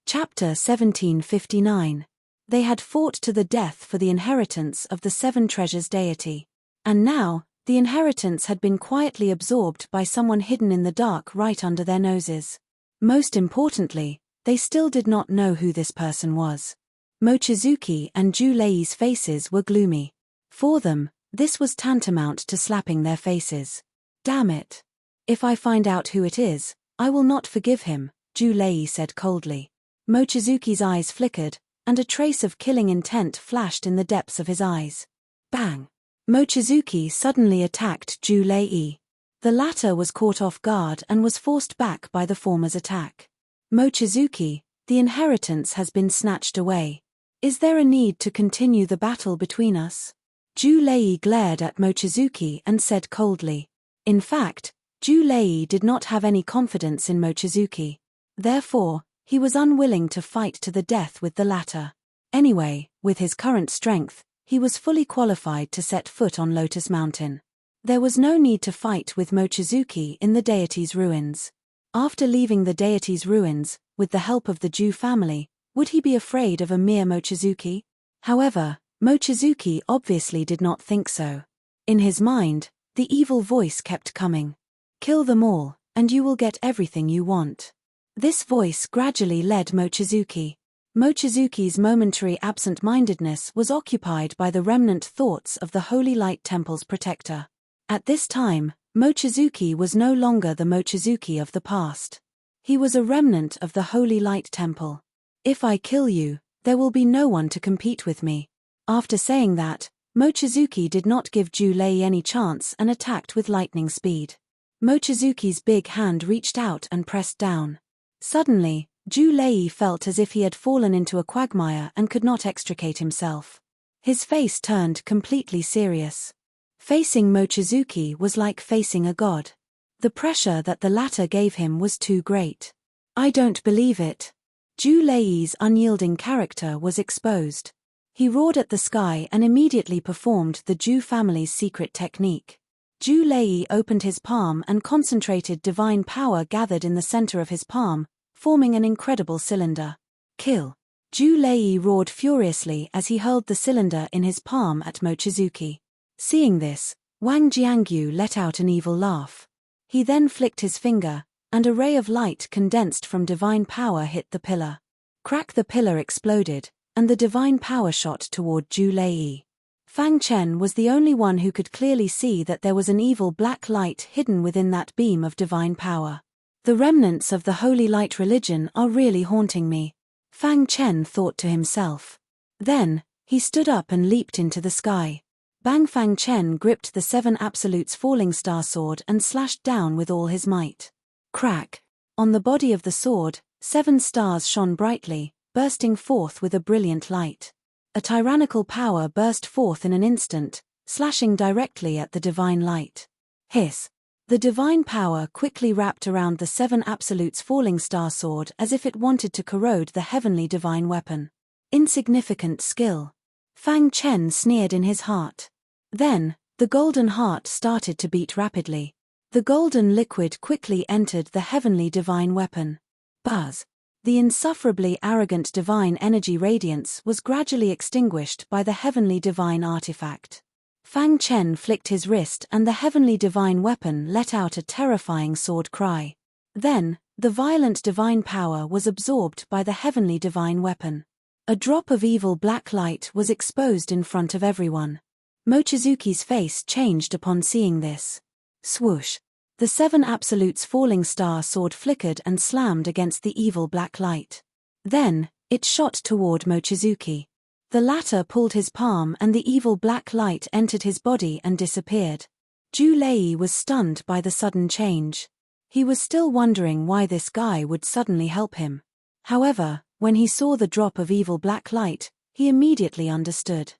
Chapter 1759. They had fought to the death for the inheritance of the 7 treasures deity. And now, the inheritance had been quietly absorbed by someone hidden in the dark right under their noses. Most importantly, they still did not know who this person was. Mochizuki and Zhu Lei's faces were gloomy. For them, this was tantamount to slapping their faces. "Damn it. If I find out who it is, I will not forgive him," Zhu Lei said coldly. Mochizuki's eyes flickered, and a trace of killing intent flashed in the depths of his eyes. Bang! Mochizuki suddenly attacked Zhu Lei. The latter was caught off guard and was forced back by the former's attack. "Mochizuki, the inheritance has been snatched away. Is there a need to continue the battle between us?" Zhu Lei glared at Mochizuki and said coldly. In fact, Zhu Lei did not have any confidence in Mochizuki. Therefore, he was unwilling to fight to the death with the latter. Anyway, with his current strength, he was fully qualified to set foot on Lotus Mountain. There was no need to fight with Mochizuki in the deity's ruins. After leaving the deity's ruins, with the help of the Zhu family, would he be afraid of a mere Mochizuki? However, Mochizuki obviously did not think so. In his mind, the evil voice kept coming. Kill them all, and you will get everything you want. This voice gradually led Mochizuki. Mochizuki's momentary absent-mindedness was occupied by the remnant thoughts of the Holy Light Temple's protector. At this time, Mochizuki was no longer the Mochizuki of the past. He was a remnant of the Holy Light Temple. If I kill you, there will be no one to compete with me. After saying that, Mochizuki did not give Zhu Lei any chance and attacked with lightning speed. Mochizuki's big hand reached out and pressed down. Suddenly, Zhu Lei felt as if he had fallen into a quagmire and could not extricate himself. His face turned completely serious. Facing Mochizuki was like facing a god. The pressure that the latter gave him was too great. I don't believe it. Zhu Lei's unyielding character was exposed. He roared at the sky and immediately performed the Zhu family's secret technique. Zhu Lei opened his palm and concentrated divine power gathered in the center of his palm, forming an incredible cylinder. Kill! Zhu Lei roared furiously as he hurled the cylinder in his palm at Mochizuki. Seeing this, Wang Jiangyu let out an evil laugh. He then flicked his finger, and a ray of light condensed from divine power hit the pillar. Crack! The pillar exploded, and the divine power shot toward Zhu Lei. Fang Chen was the only one who could clearly see that there was an evil black light hidden within that beam of divine power. The remnants of the Holy Light religion are really haunting me, Fang Chen thought to himself. Then, he stood up and leaped into the sky. Bang! Fang Chen gripped the Seven Absolutes Falling Star sword and slashed down with all his might. Crack! On the body of the sword, 7 stars shone brightly, bursting forth with a brilliant light. A tyrannical power burst forth in an instant, slashing directly at the divine light. Hiss! The divine power quickly wrapped around the 7 Absolutes Falling Star sword as if it wanted to corrode the heavenly divine weapon. Insignificant skill. Fang Chen sneered in his heart. Then, the golden heart started to beat rapidly. The golden liquid quickly entered the heavenly divine weapon. Buzz! The insufferably arrogant divine energy radiance was gradually extinguished by the heavenly divine artifact. Fang Chen flicked his wrist and the heavenly divine weapon let out a terrifying sword cry. Then, the violent divine power was absorbed by the heavenly divine weapon. A drop of evil black light was exposed in front of everyone. Mochizuki's face changed upon seeing this. Swoosh! The 7 Absolutes Falling Star sword flickered and slammed against the evil black light. Then, it shot toward Mochizuki. The latter pulled his palm and the evil black light entered his body and disappeared. Zhu Lei was stunned by the sudden change. He was still wondering why this guy would suddenly help him. However, when he saw the drop of evil black light, he immediately understood.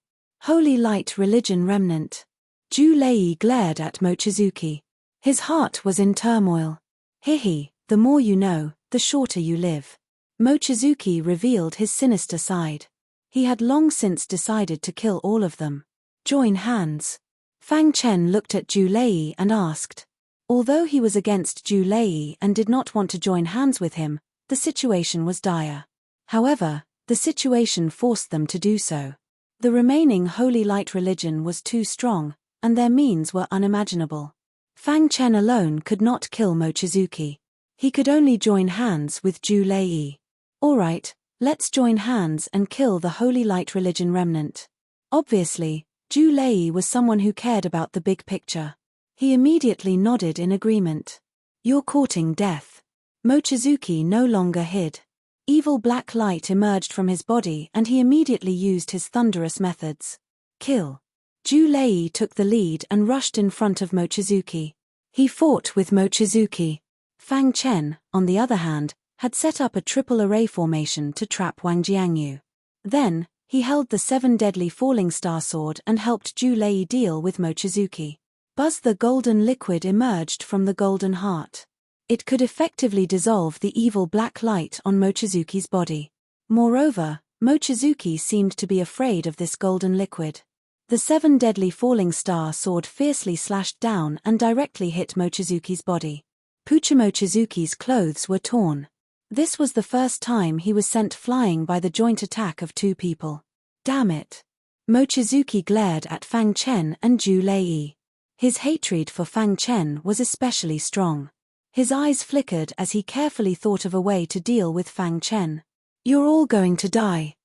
Holy Light Religion Remnant. Zhu Lei glared at Mochizuki. His heart was in turmoil. Hihi, the more you know, the shorter you live. Mochizuki revealed his sinister side. He had long since decided to kill all of them. Join hands. Fang Chen looked at Zhu Lei and asked. Although he was against Zhu Lei and did not want to join hands with him, the situation was dire. However, the situation forced them to do so. The remaining Holy Light religion was too strong, and their means were unimaginable. Fang Chen alone could not kill Mochizuki. He could only join hands with Zhu Lei. Alright, let's join hands and kill the Holy Light religion remnant. Obviously, Zhu Lei was someone who cared about the big picture. He immediately nodded in agreement. You're courting death. Mochizuki no longer hid. Evil black light emerged from his body and he immediately used his thunderous methods. Kill. Zhu Lei took the lead and rushed in front of Mochizuki. He fought with Mochizuki. Fang Chen, on the other hand, had set up a triple array formation to trap Wang Jiangyu. Then, he held the 7 deadly falling star sword and helped Zhu Lei deal with Mochizuki. Buzz, the golden liquid emerged from the golden heart. It could effectively dissolve the evil black light on Mochizuki's body. Moreover, Mochizuki seemed to be afraid of this golden liquid. The 7 deadly falling star sword fiercely slashed down and directly hit Mochizuki's body. Mochizuki's clothes were torn. This was the first time he was sent flying by the joint attack of 2 people. Damn it. Mochizuki glared at Fang Chen and Zhu Lei. His hatred for Fang Chen was especially strong. His eyes flickered as he carefully thought of a way to deal with Fang Chen. You're all going to die.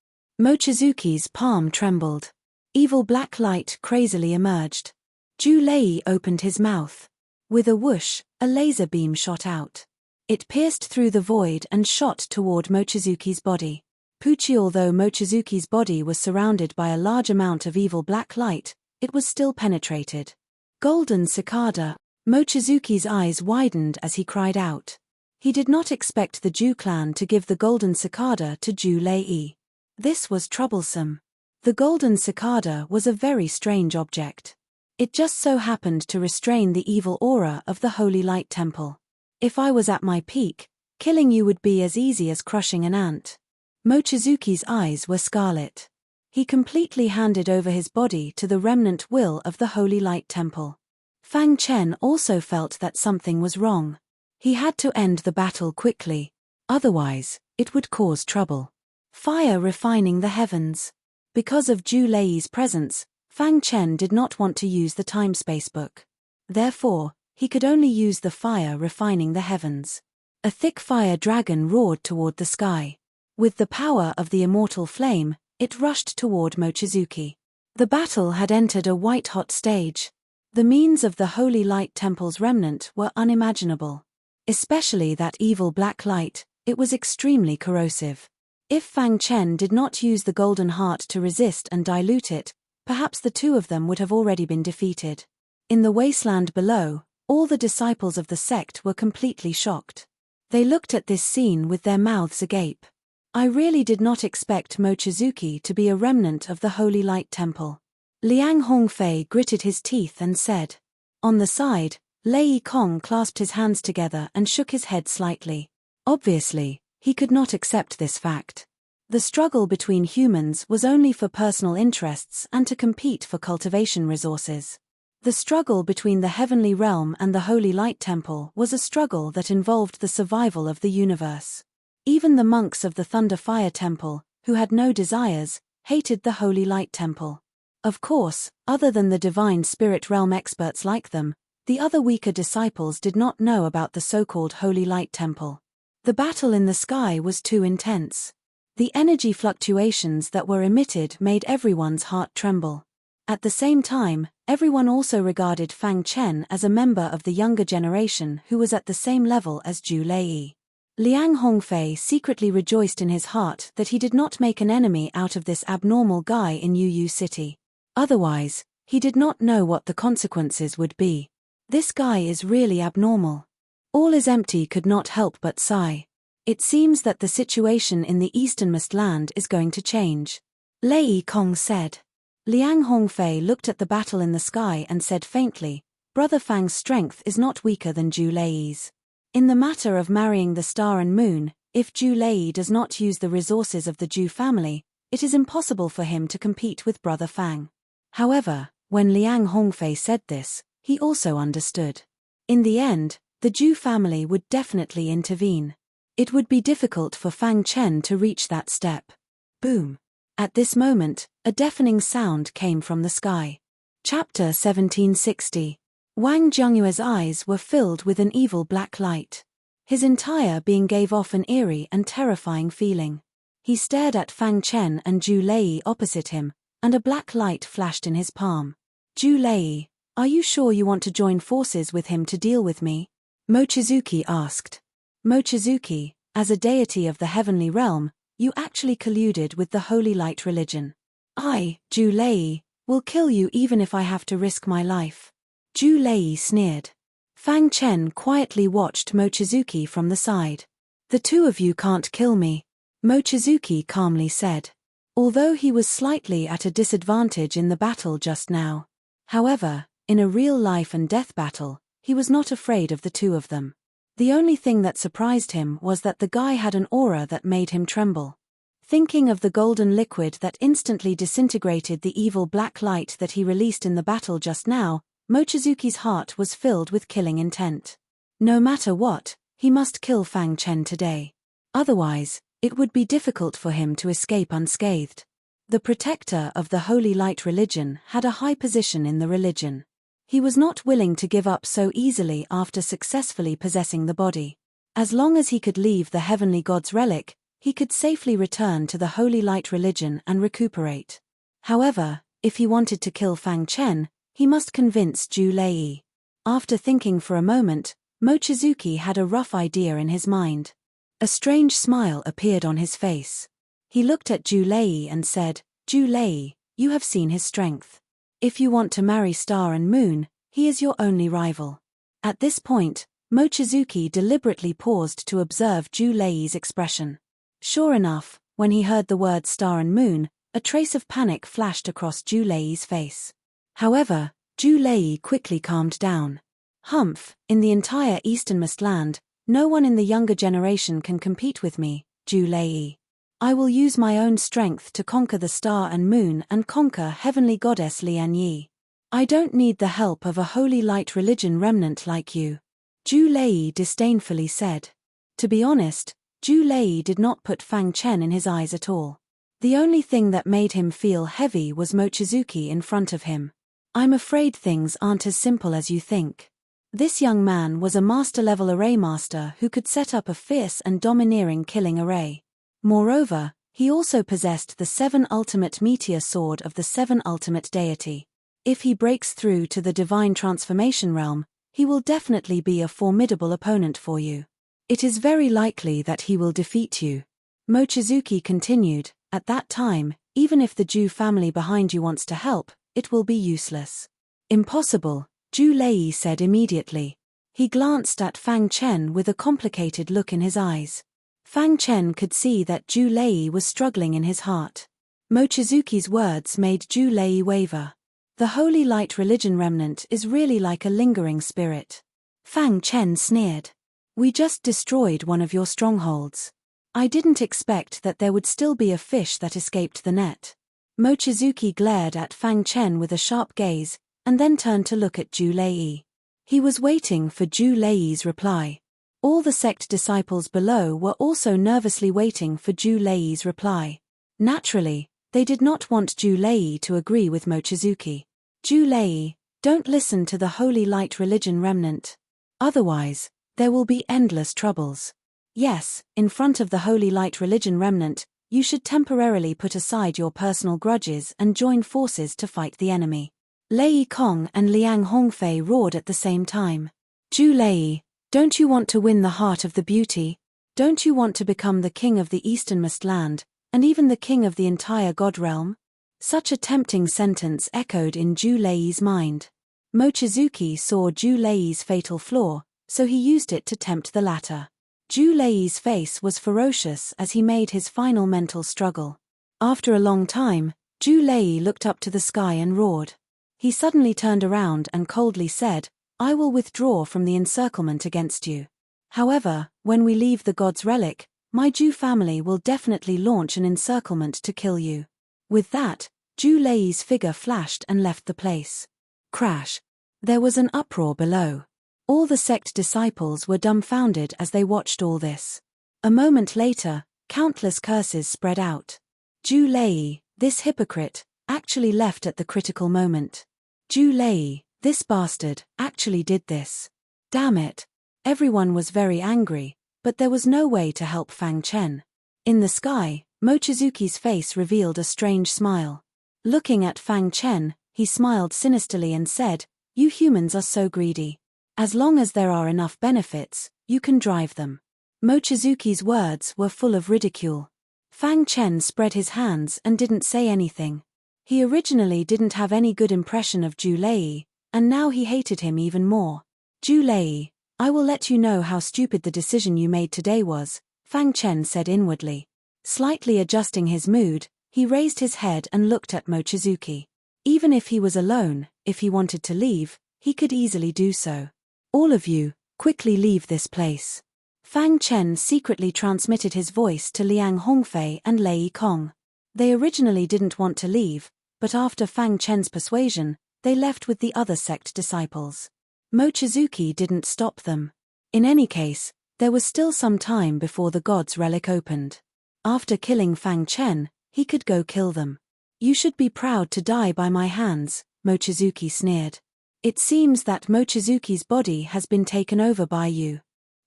Mochizuki's palm trembled. Evil black light crazily emerged. Zhu Lei opened his mouth. With a whoosh, a laser beam shot out. It pierced through the void and shot toward Mochizuki's body. Although Mochizuki's body was surrounded by a large amount of evil black light, it was still penetrated. Golden cicada. Mochizuki's eyes widened as he cried out. He did not expect the Zhu clan to give the golden cicada to Zhu Lei. This was troublesome. The golden cicada was a very strange object. It just so happened to restrain the evil aura of the Holy Light Temple. If I was at my peak, killing you would be as easy as crushing an ant. Mochizuki's eyes were scarlet. He completely handed over his body to the remnant will of the Holy Light Temple. Fang Chen also felt that something was wrong. He had to end the battle quickly. Otherwise, it would cause trouble. Fire refining the heavens. Because of Zhu Lei's presence, Fang Chen did not want to use the time-space book. Therefore, he could only use the fire refining the heavens. A thick fire dragon roared toward the sky. With the power of the immortal flame, it rushed toward Mochizuki. The battle had entered a white-hot stage. The means of the Holy Light Temple's remnant were unimaginable. Especially that evil black light, it was extremely corrosive. If Fang Chen did not use the golden heart to resist and dilute it, perhaps the 2 of them would have already been defeated. In the wasteland below, all the disciples of the sect were completely shocked. They looked at this scene with their mouths agape. I really did not expect Mochizuki to be a remnant of the Holy Light Temple. Liang Hongfei gritted his teeth and said. On the side, Lei Kong clasped his hands together and shook his head slightly. Obviously, he could not accept this fact. The struggle between humans was only for personal interests and to compete for cultivation resources. The struggle between the heavenly realm and the Holy Light Temple was a struggle that involved the survival of the universe. Even the monks of the Thunder Fire Temple, who had no desires, hated the Holy Light Temple. Of course, other than the divine spirit realm experts like them, the other weaker disciples did not know about the so-called Holy Light Temple. The battle in the sky was too intense. The energy fluctuations that were emitted made everyone's heart tremble. At the same time, everyone also regarded Fang Chen as a member of the younger generation who was at the same level as Zhu Lei. Liang Hongfei secretly rejoiced in his heart that he did not make an enemy out of this abnormal guy in Yu City. Otherwise, he did not know what the consequences would be. This guy is really abnormal. All is empty could not help but sigh. It seems that the situation in the easternmost land is going to change. Lei Kong said. Liang Hongfei looked at the battle in the sky and said faintly, Brother Fang's strength is not weaker than Zhu Lei's. In the matter of marrying the star and moon, if Zhu Lei does not use the resources of the Zhu family, it is impossible for him to compete with Brother Fang. However, when Liang Hongfei said this, he also understood. In the end, the Zhu family would definitely intervene. It would be difficult for Fang Chen to reach that step. Boom. At this moment, a deafening sound came from the sky. Chapter 1760. Wang Zhongyue's eyes were filled with an evil black light. His entire being gave off an eerie and terrifying feeling. He stared at Fang Chen and Zhu Lei opposite him, and a black light flashed in his palm. Zhu Lei, are you sure you want to join forces with him to deal with me? Mochizuki asked. Mochizuki, as a deity of the heavenly realm, you actually colluded with the Holy Light religion. I, Zhu Lei, will kill you even if I have to risk my life. Zhu Lei sneered. Fang Chen quietly watched Mochizuki from the side. The 2 of you can't kill me, Mochizuki calmly said. Although he was slightly at a disadvantage in the battle just now. However, In a real life and death battle, he was not afraid of the two of them. The only thing that surprised him was that the guy had an aura that made him tremble. Thinking of the golden liquid that instantly disintegrated the evil black light that he released in the battle just now, Mochizuki's heart was filled with killing intent. No matter what, he must kill Fang Chen today. Otherwise, it would be difficult for him to escape unscathed. The protector of the Holy Light religion had a high position in the religion. He was not willing to give up so easily after successfully possessing the body. As long as he could leave the heavenly god's relic, he could safely return to the Holy Light religion and recuperate. However, if he wanted to kill Fang Chen, he must convince Zhu Lei. After thinking for a moment, Mochizuki had a rough idea in his mind. A strange smile appeared on his face. He looked at Zhu Lei and said, "Zhu Lei, you have seen his strength. If you want to marry Star and Moon, he is your only rival." At this point, Mochizuki deliberately paused to observe Zhu Lei's expression. Sure enough, when he heard the words Star and Moon, a trace of panic flashed across Zhu Lei's face. However, Zhu Lei quickly calmed down. "Humph, in the entire easternmost land, no one in the younger generation can compete with me, Zhu Lei. I will use my own strength to conquer the Star and Moon and conquer Heavenly Goddess Lian Yi. I don't need the help of a Holy Light religion remnant like you," Zhu Lei disdainfully said. To be honest, Zhu Lei did not put Fang Chen in his eyes at all. The only thing that made him feel heavy was Mochizuki in front of him. "I'm afraid things aren't as simple as you think." This young man was a master-level array master who could set up a fierce and domineering killing array. Moreover, he also possessed the 7 ultimate meteor sword of the 7 ultimate deity. If he breaks through to the divine transformation realm, he will definitely be a formidable opponent for you. It is very likely that he will defeat you. Mochizuki continued, "At that time, even if the Zhu family behind you wants to help, it will be useless." "Impossible," Zhu Lei said immediately. He glanced at Fang Chen with a complicated look in his eyes. Fang Chen could see that Zhu Lei was struggling in his heart. Mochizuki's words made Zhu Lei waver. The Holy Light religion remnant is really like a lingering spirit. Fang Chen sneered. "We just destroyed one of your strongholds. I didn't expect that there would still be a fish that escaped the net." Mochizuki glared at Fang Chen with a sharp gaze, and then turned to look at Zhu Lei. He was waiting for Zhu Lei's reply. All the sect disciples below were also nervously waiting for Zhu Lei's reply. Naturally, they did not want Zhu Lei to agree with Mochizuki. "Zhu Lei, don't listen to the Holy Light religion remnant. Otherwise, there will be endless troubles. Yes, in front of the Holy Light religion remnant, you should temporarily put aside your personal grudges and join forces to fight the enemy." Lei Kong and Liang Hongfei roared at the same time. "Zhu Lei, don't you want to win the heart of the beauty? Don't you want to become the king of the easternmost land, and even the king of the entire god realm?" Such a tempting sentence echoed in Zhu Lei's mind. Mochizuki saw Zhu Lei's fatal flaw, so he used it to tempt the latter. Zhu Lei's face was ferocious as he made his final mental struggle. After a long time, Zhu Lei looked up to the sky and roared. He suddenly turned around and coldly said, "I will withdraw from the encirclement against you. However, when we leave the god's relic, my Zhu family will definitely launch an encirclement to kill you." With that, Zhu Lei's figure flashed and left the place. Crash! There was an uproar below. All the sect disciples were dumbfounded as they watched all this. A moment later, countless curses spread out. Zhu Lei, this hypocrite, actually left at the critical moment. Zhu Lei, this bastard, actually did this. Damn it. Everyone was very angry, but there was no way to help Fang Chen. In the sky, Mochizuki's face revealed a strange smile. Looking at Fang Chen, he smiled sinisterly and said, "You humans are so greedy. As long as there are enough benefits, you can drive them." Mochizuki's words were full of ridicule. Fang Chen spread his hands and didn't say anything. He originally didn't have any good impression of Zhu Lei, and now he hated him even more. "Zhu Lei, I will let you know how stupid the decision you made today was," Fang Chen said inwardly. Slightly adjusting his mood, he raised his head and looked at Mochizuki. Even if he was alone, if he wanted to leave, he could easily do so. All of you, quickly leave this place. Fang Chen secretly transmitted his voice to Liang Hongfei and Lei Kong. They originally didn't want to leave, but after Fang Chen's persuasion, they left with the other sect disciples. Mochizuki didn't stop them. In any case, there was still some time before the god's relic opened. After killing Fang Chen, he could go kill them. You should be proud to die by my hands, Mochizuki sneered. It seems that Mochizuki's body has been taken over by you.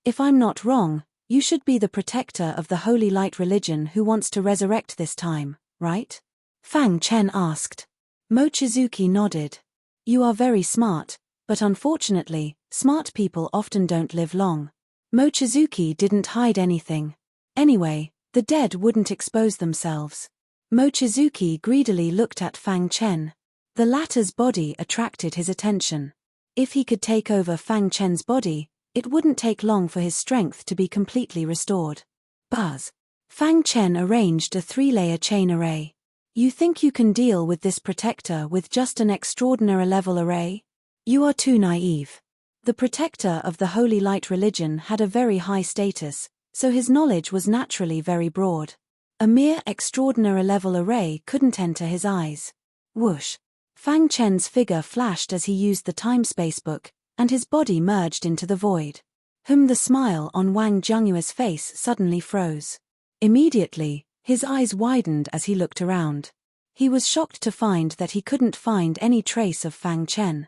If I'm not wrong, you should be the protector of the Holy Light religion who wants to resurrect this time, right? Fang Chen asked. Mochizuki nodded. You are very smart, but unfortunately, smart people often don't live long. Mochizuki didn't hide anything. Anyway, the dead wouldn't expose themselves. Mochizuki greedily looked at Fang Chen. The latter's body attracted his attention. If he could take over Fang Chen's body, it wouldn't take long for his strength to be completely restored. Buzz. Fang Chen arranged a 3-layer chain array. You think you can deal with this protector with just an extraordinary level array? You are too naive. The protector of the Holy Light religion had a very high status, so his knowledge was naturally very broad. A mere extraordinary level array couldn't enter his eyes. Whoosh. Fang Chen's figure flashed as he used the time-space book, and his body merged into the void. The smile on Wang Jiangyue's face suddenly froze. Immediately, his eyes widened as he looked around. He was shocked to find that he couldn't find any trace of Fang Chen.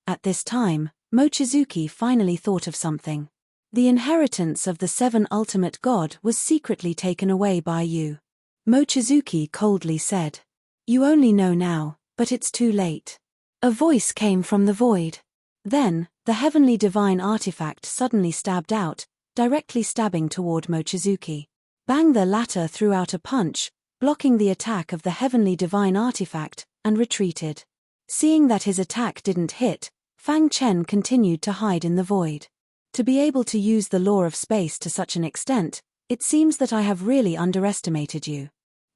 At this time, Mochizuki finally thought of something. The inheritance of the 7 ultimate god was secretly taken away by you. Mochizuki coldly said. You only know now, but it's too late. A voice came from the void. Then, the heavenly divine artifact suddenly stabbed out, directly stabbing toward Mochizuki. Bang! The latter threw out a punch, blocking the attack of the heavenly divine artifact, and retreated. Seeing that his attack didn't hit, Fang Chen continued to hide in the void. To be able to use the law of space to such an extent, it seems that I have really underestimated you.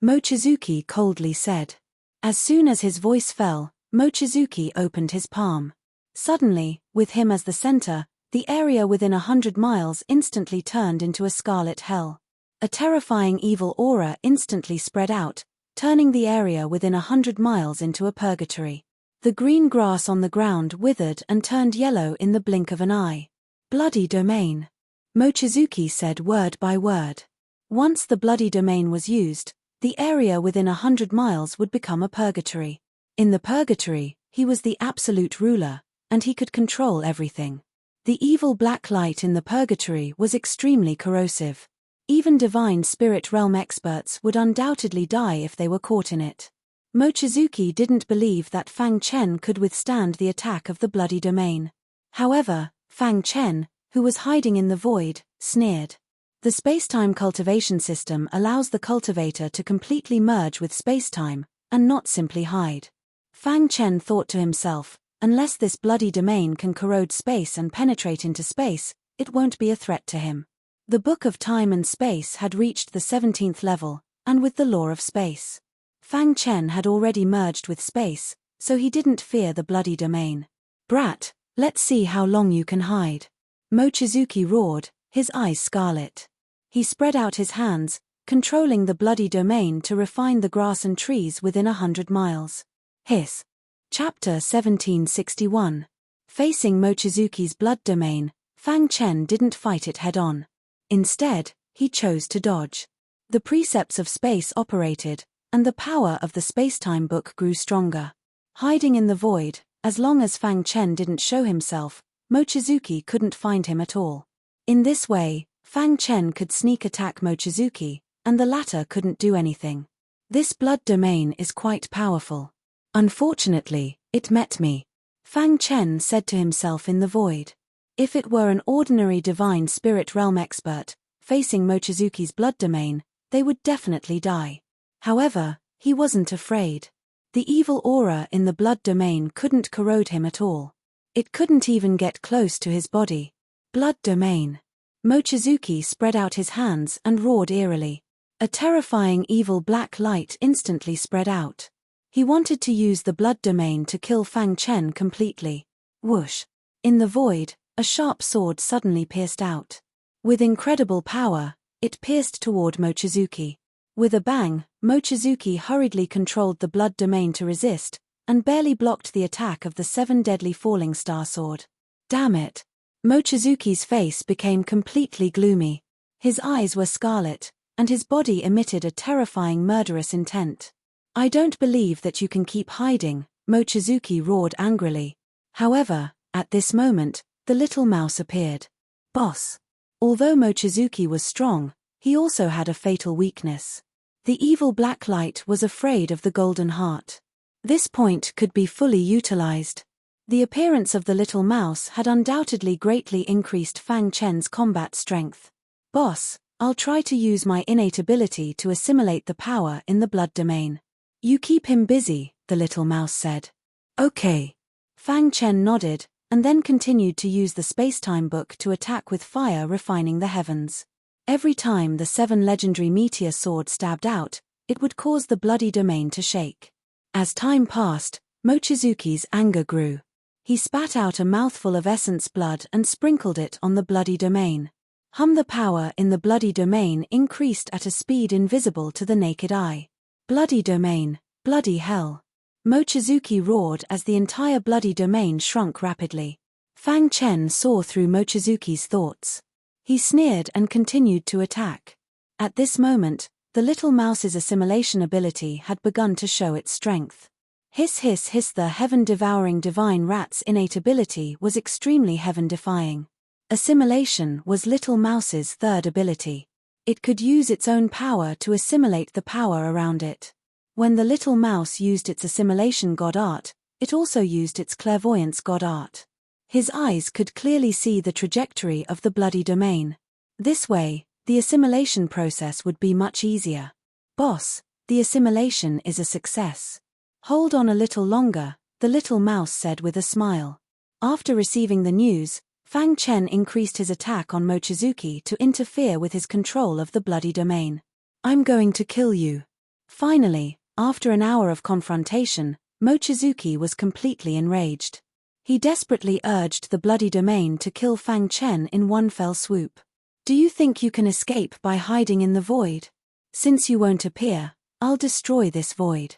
Mochizuki coldly said. As soon as his voice fell, Mochizuki opened his palm. Suddenly, with him as the center, the area within 100 miles instantly turned into a scarlet hell. A terrifying evil aura instantly spread out, turning the area within 100 miles into a purgatory. The green grass on the ground withered and turned yellow in the blink of an eye. Bloody domain. Mochizuki said word by word. Once the bloody domain was used, the area within 100 miles would become a purgatory. In the purgatory, he was the absolute ruler, and he could control everything. The evil black light in the purgatory was extremely corrosive. Even divine spirit realm experts would undoubtedly die if they were caught in it. Mochizuki didn't believe that Fang Chen could withstand the attack of the bloody domain. However, Fang Chen, who was hiding in the void, sneered. The spacetime cultivation system allows the cultivator to completely merge with spacetime, and not simply hide. Fang Chen thought to himself, unless this bloody domain can corrode space and penetrate into space, it won't be a threat to him. The Book of Time and Space had reached the 17th level, and with the law of space. Fang Chen had already merged with space, so he didn't fear the bloody domain. Brat, let's see how long you can hide. Mochizuki roared, his eyes scarlet. He spread out his hands, controlling the bloody domain to refine the grass and trees within 100 miles. Hiss. Chapter 1761. Facing Mochizuki's blood domain, Fang Chen didn't fight it head-on. Instead, he chose to dodge. The precepts of space operated, and the power of the spacetime book grew stronger. Hiding in the void, as long as Fang Chen didn't show himself, Mochizuki couldn't find him at all. In this way, Fang Chen could sneak attack Mochizuki, and the latter couldn't do anything. This blood domain is quite powerful. Unfortunately, it met me. Fang Chen said to himself in the void. If it were an ordinary divine spirit realm expert, facing Mochizuki's blood domain, they would definitely die. However, he wasn't afraid. The evil aura in the blood domain couldn't corrode him at all. It couldn't even get close to his body. Blood domain. Mochizuki spread out his hands and roared eerily. A terrifying evil black light instantly spread out. He wanted to use the blood domain to kill Fang Chen completely. Whoosh! In the void, a sharp sword suddenly pierced out. With incredible power, it pierced toward Mochizuki. With a bang, Mochizuki hurriedly controlled the blood domain to resist, and barely blocked the attack of the 7 deadly falling star sword. Damn it! Mochizuki's face became completely gloomy. His eyes were scarlet, and his body emitted a terrifying murderous intent. I don't believe that you can keep hiding, Mochizuki roared angrily. However, at this moment, the little mouse appeared. Boss! Although Mochizuki was strong, he also had a fatal weakness. The evil black light was afraid of the golden heart. This point could be fully utilized. The appearance of the little mouse had undoubtedly greatly increased Fang Chen's combat strength. Boss, I'll try to use my innate ability to assimilate the power in the blood domain. You keep him busy, the little mouse said. Okay. Fang Chen nodded, and then continued to use the space-time book to attack with fire refining the heavens. Every time the 7 legendary meteor sword stabbed out, it would cause the bloody domain to shake. As time passed, Mochizuki's anger grew. He spat out a mouthful of essence blood and sprinkled it on the bloody domain. The power in the bloody domain increased at a speed invisible to the naked eye. Bloody domain, bloody hell. Mochizuki roared as the entire bloody domain shrunk rapidly. Fang Chen saw through Mochizuki's thoughts. He sneered and continued to attack. At this moment, the little mouse's assimilation ability had begun to show its strength. Hiss hiss hiss, the heaven-devouring divine rat's innate ability was extremely heaven-defying. Assimilation was little mouse's third ability. It could use its own power to assimilate the power around it. When the little mouse used its assimilation god art, it also used its clairvoyance god art. His eyes could clearly see the trajectory of the bloody domain. This way, the assimilation process would be much easier. Boss, the assimilation is a success. Hold on a little longer, the little mouse said with a smile. After receiving the news, Fang Chen increased his attack on Mochizuki to interfere with his control of the bloody domain. I'm going to kill you. Finally, after an hour of confrontation, Mochizuki was completely enraged. He desperately urged the bloody domain to kill Fang Chen in one fell swoop. Do you think you can escape by hiding in the void? Since you won't appear, I'll destroy this void.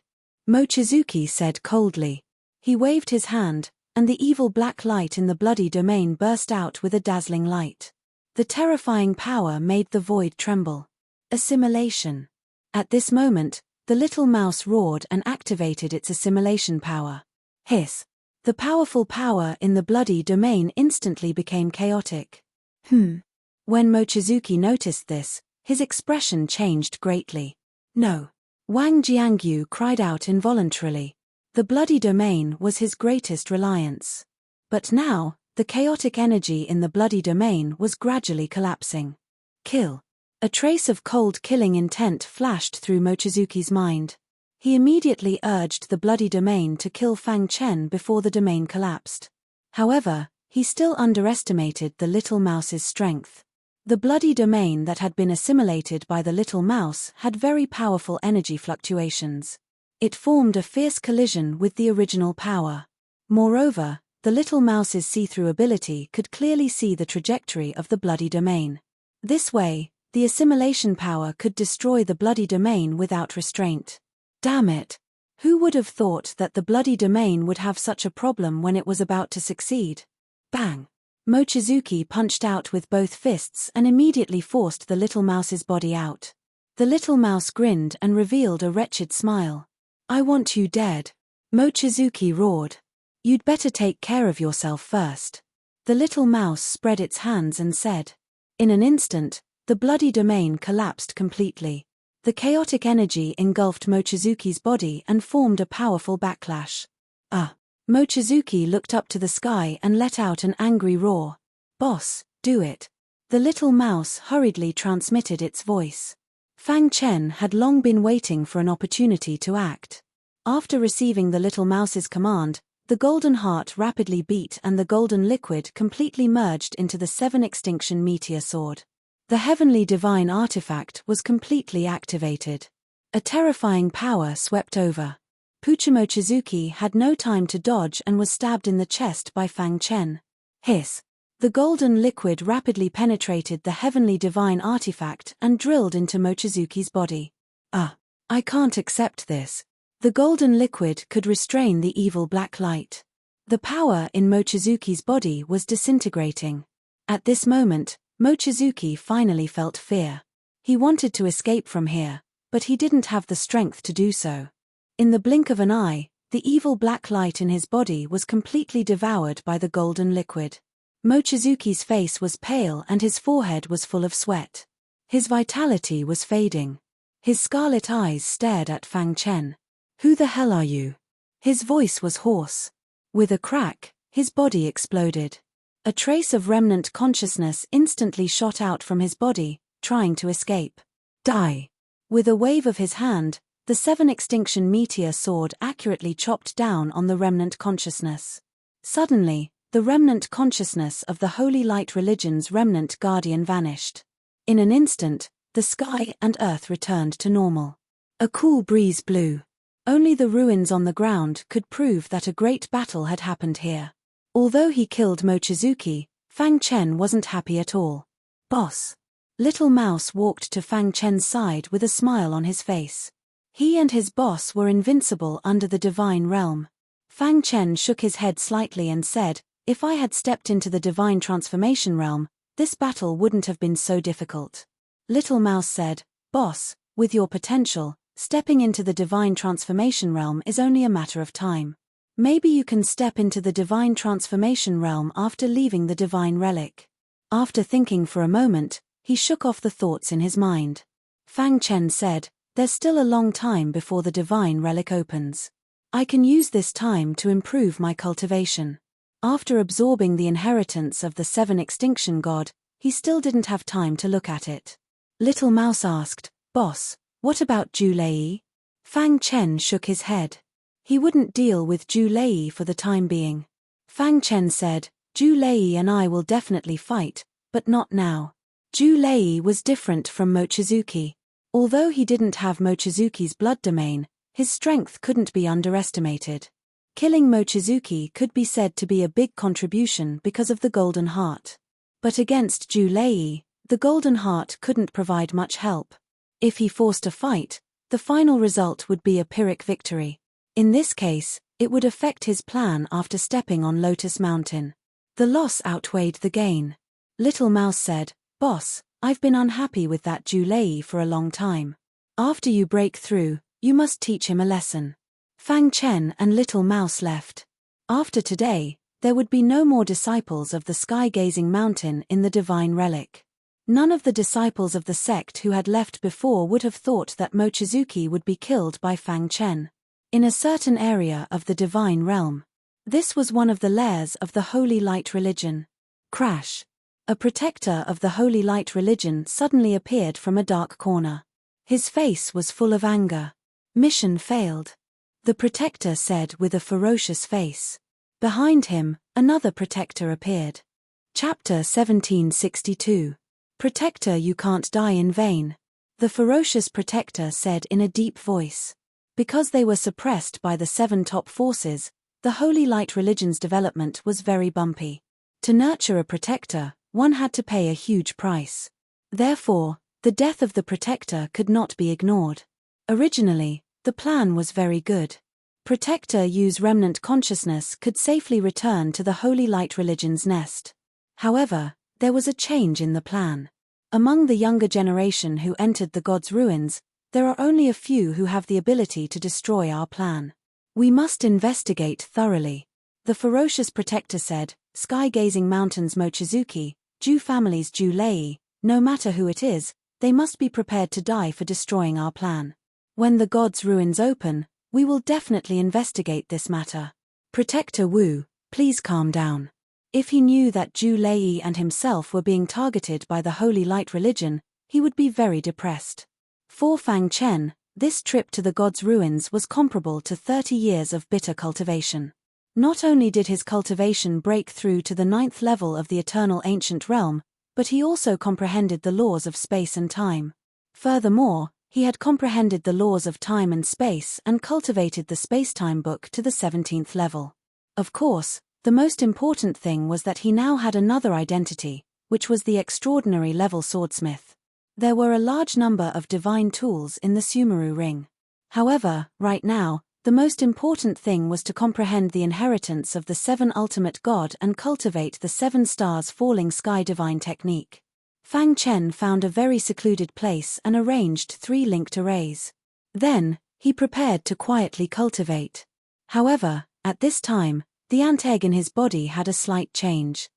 Mochizuki said coldly. He waved his hand, and the evil black light in the bloody domain burst out with a dazzling light. The terrifying power made the void tremble. Assimilation. At this moment, the little mouse roared and activated its assimilation power. Hiss. The powerful power in the bloody domain instantly became chaotic. When Mochizuki noticed this, his expression changed greatly. No. Wang Jiangyu cried out involuntarily. The bloody domain was his greatest reliance. But now, the chaotic energy in the bloody domain was gradually collapsing. Kill. A trace of cold killing intent flashed through Mochizuki's mind. He immediately urged the bloody domain to kill Fang Chen before the domain collapsed. However, he still underestimated the little mouse's strength. The bloody domain that had been assimilated by the little mouse had very powerful energy fluctuations. It formed a fierce collision with the original power. Moreover, the little mouse's see-through ability could clearly see the trajectory of the bloody domain. This way, the assimilation power could destroy the bloody domain without restraint. Damn it! Who would have thought that the bloody domain would have such a problem when it was about to succeed? Bang! Mochizuki punched out with both fists and immediately forced the little mouse's body out. The little mouse grinned and revealed a wretched smile. I want you dead. Mochizuki roared. You'd better take care of yourself first. The little mouse spread its hands and said. In an instant, the bloody domain collapsed completely. The chaotic energy engulfed Mochizuki's body and formed a powerful backlash. Mochizuki looked up to the sky and let out an angry roar. Boss, do it. The little mouse hurriedly transmitted its voice. Fang Chen had long been waiting for an opportunity to act. After receiving the little mouse's command, the golden heart rapidly beat and the golden liquid completely merged into the 7 extinction meteor sword. The heavenly divine artifact was completely activated. A terrifying power swept over. Mochizuki had no time to dodge and was stabbed in the chest by Fang Chen. Hiss! The golden liquid rapidly penetrated the heavenly divine artifact and drilled into Mochizuki's body. I can't accept this. The golden liquid could restrain the evil black light. The power in Mochizuki's body was disintegrating. At this moment, Mochizuki finally felt fear. He wanted to escape from here, but he didn't have the strength to do so. In the blink of an eye, the evil black light in his body was completely devoured by the golden liquid. Mochizuki's face was pale and his forehead was full of sweat. His vitality was fading. His scarlet eyes stared at Fang Chen. "Who the hell are you?" His voice was hoarse. With a crack, his body exploded. A trace of remnant consciousness instantly shot out from his body, trying to escape. "Die!" With a wave of his hand, the 7 extinction meteor sword accurately chopped down on the remnant consciousness. Suddenly, the remnant consciousness of the Holy Light Religion's remnant guardian vanished. In an instant, the sky and earth returned to normal. A cool breeze blew. Only the ruins on the ground could prove that a great battle had happened here. Although he killed Mochizuki, Fang Chen wasn't happy at all. "Boss." Little Mouse walked to Fang Chen's side with a smile on his face. He and his boss were invincible under the divine realm. Fang Chen shook his head slightly and said, "If I had stepped into the divine transformation realm, this battle wouldn't have been so difficult." Little Mouse said, "Boss, with your potential, stepping into the divine transformation realm is only a matter of time. Maybe you can step into the divine transformation realm after leaving the divine relic." After thinking for a moment, he shook off the thoughts in his mind. Fang Chen said, "There's still a long time before the divine relic opens. I can use this time to improve my cultivation." After absorbing the inheritance of the 7 extinction god, he still didn't have time to look at it. Little Mouse asked, "Boss, what about Zhu Lei?" Fang Chen shook his head. He wouldn't deal with Zhu Lei for the time being. Fang Chen said, "Zhu Lei and I will definitely fight, but not now." Zhu Lei was different from Mochizuki. Although he didn't have Mochizuki's blood domain, his strength couldn't be underestimated. Killing Mochizuki could be said to be a big contribution because of the Golden Heart. But against Zhu Lei, the Golden Heart couldn't provide much help. If he forced a fight, the final result would be a Pyrrhic victory. In this case, it would affect his plan after stepping on Lotus Mountain. The loss outweighed the gain. Little Mouse said, "Boss, I've been unhappy with that Zhu Lei for a long time. After you break through, you must teach him a lesson." Fang Chen and Little Mouse left. After today, there would be no more disciples of the sky-gazing mountain in the divine relic. None of the disciples of the sect who had left before would have thought that Mochizuki would be killed by Fang Chen. In a certain area of the divine realm. This was one of the lairs of the Holy Light Religion. Crash! A protector of the Holy Light Religion suddenly appeared from a dark corner. His face was full of anger. "Mission failed," the protector said with a ferocious face. Behind him, another protector appeared. Chapter 1762. "Protector, you can't die in vain," the ferocious protector said in a deep voice. Because they were suppressed by the 7 top forces, the Holy Light Religion's development was very bumpy. To nurture a protector, one had to pay a huge price. Therefore, the death of the protector could not be ignored. Originally, the plan was very good. Protector use remnant consciousness could safely return to the Holy Light Religion's nest. However, there was a change in the plan. Among the younger generation who entered the god's ruins, there are only a few who have the ability to destroy our plan. We must investigate thoroughly. The ferocious protector said, "Sky-gazing mountains Mochizuki, Zhu family's Zhu Lei, no matter who it is, they must be prepared to die for destroying our plan. When the god's ruins open, we will definitely investigate this matter. Protector Wu, please calm down." If he knew that Zhu Lei and himself were being targeted by the Holy Light Religion, he would be very depressed. For Fang Chen, this trip to the god's ruins was comparable to 30 years of bitter cultivation. Not only did his cultivation break through to the 9th level of the eternal ancient realm, but he also comprehended the laws of space and time. Furthermore, He had comprehended the laws of time and space and cultivated the space-time book to the 17th level. Of course, the most important thing was that he now had another identity, which was the extraordinary level swordsmith. There were a large number of divine tools in the Sumeru ring. However, right now, the most important thing was to comprehend the inheritance of the 7 ultimate god and cultivate the 7 stars falling sky divine technique. Fang Chen found a very secluded place and arranged 3 linked arrays. Then, he prepared to quietly cultivate. However, at this time, the ant egg in his body had a slight change.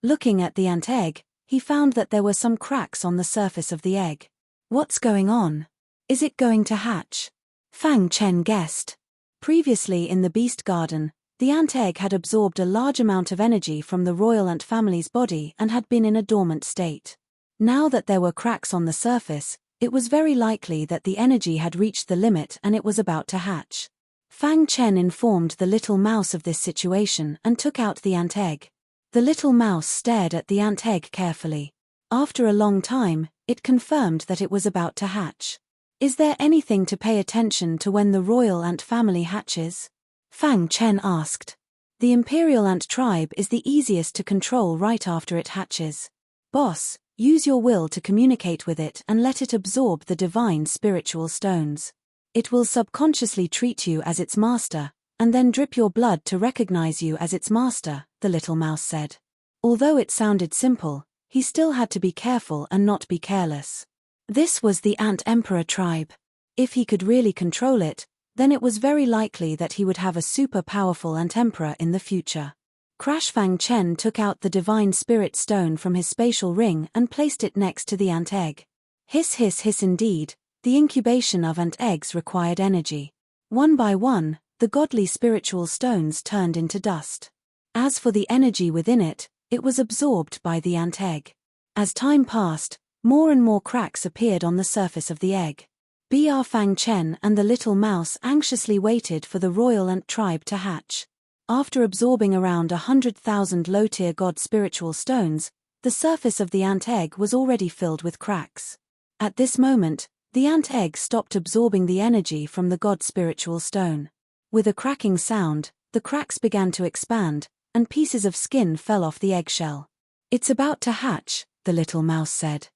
Looking at the ant egg, he found that there were some cracks on the surface of the egg. What's going on? Is it going to hatch? Fang Chen guessed. Previously in the beast garden, the ant egg had absorbed a large amount of energy from the royal ant family's body and had been in a dormant state. Now that there were cracks on the surface, it was very likely that the energy had reached the limit and it was about to hatch. Fang Chen informed the little mouse of this situation and took out the ant egg. The little mouse stared at the ant egg carefully. After a long time, it confirmed that it was about to hatch. Is there anything to pay attention to when the royal ant family hatches? Fang Chen asked. The imperial ant tribe is the easiest to control right after it hatches. Boss, use your will to communicate with it and let it absorb the divine spiritual stones. It will subconsciously treat you as its master, and then drip your blood to recognize you as its master, the little mouse said. Although it sounded simple, he still had to be careful and not be careless. This was the Ant Emperor tribe. If he could really control it, then it was very likely that he would have a super powerful Ant Emperor in the future. Crash Fang Chen took out the divine spirit stone from his spatial ring and placed it next to the ant egg. Hiss hiss hiss indeed, the incubation of ant eggs required energy. One by one, the godly spiritual stones turned into dust. As for the energy within it, it was absorbed by the ant egg. As time passed, more and more cracks appeared on the surface of the egg. Br Fang Chen and the little mouse anxiously waited for the royal ant tribe to hatch. After absorbing around 100,000 low-tier god spiritual stones, the surface of the ant egg was already filled with cracks. At this moment, the ant egg stopped absorbing the energy from the god spiritual stone. With a cracking sound, the cracks began to expand, and pieces of skin fell off the eggshell. It's about to hatch, the little mouse said.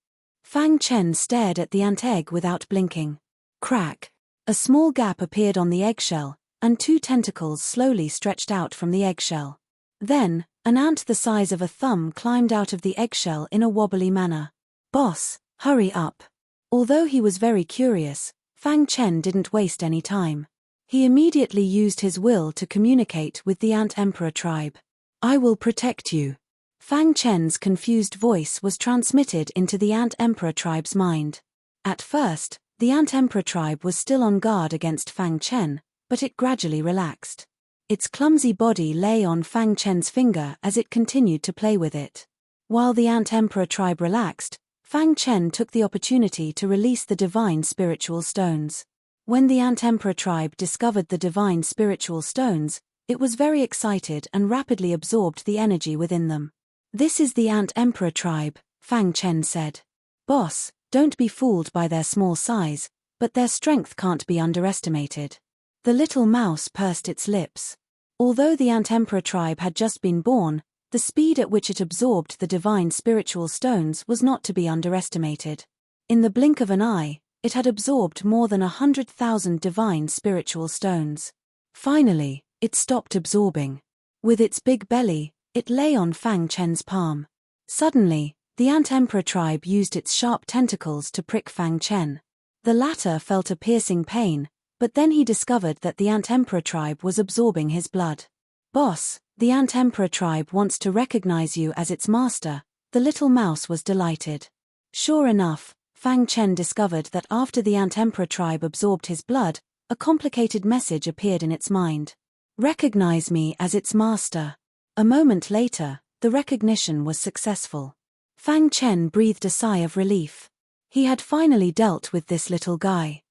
Fang Chen stared at the ant egg without blinking. Crack! A small gap appeared on the eggshell, and 2 tentacles slowly stretched out from the eggshell. Then, an ant the size of a thumb climbed out of the eggshell in a wobbly manner. Boss, hurry up! Although he was very curious, Fang Chen didn't waste any time. He immediately used his will to communicate with the Ant Emperor tribe. I will protect you. Fang Chen's confused voice was transmitted into the Ant Emperor tribe's mind. At first, the Ant Emperor tribe was still on guard against Fang Chen, but it gradually relaxed. Its clumsy body lay on Fang Chen's finger as it continued to play with it. While the Ant Emperor tribe relaxed, Fang Chen took the opportunity to release the divine spiritual stones. When the Ant Emperor tribe discovered the divine spiritual stones, it was very excited and rapidly absorbed the energy within them. This is the Ant Emperor tribe, Fang Chen said. Boss, don't be fooled by their small size, but their strength can't be underestimated. The little mouse pursed its lips. Although the Ant Emperor tribe had just been born, the speed at which it absorbed the divine spiritual stones was not to be underestimated. In the blink of an eye, it had absorbed more than 100,000 divine spiritual stones. Finally, it stopped absorbing. With its big belly, it lay on Fang Chen's palm. Suddenly, the Ant Emperor tribe used its sharp tentacles to prick Fang Chen. The latter felt a piercing pain, but then he discovered that the Ant Emperor tribe was absorbing his blood. Boss, the Ant Emperor tribe wants to recognize you as its master, the little mouse was delighted. Sure enough, Fang Chen discovered that after the Ant Emperor tribe absorbed his blood, a complicated message appeared in its mind. Recognize me as its master. A moment later, the recognition was successful. Fang Chen breathed a sigh of relief. He had finally dealt with this little guy.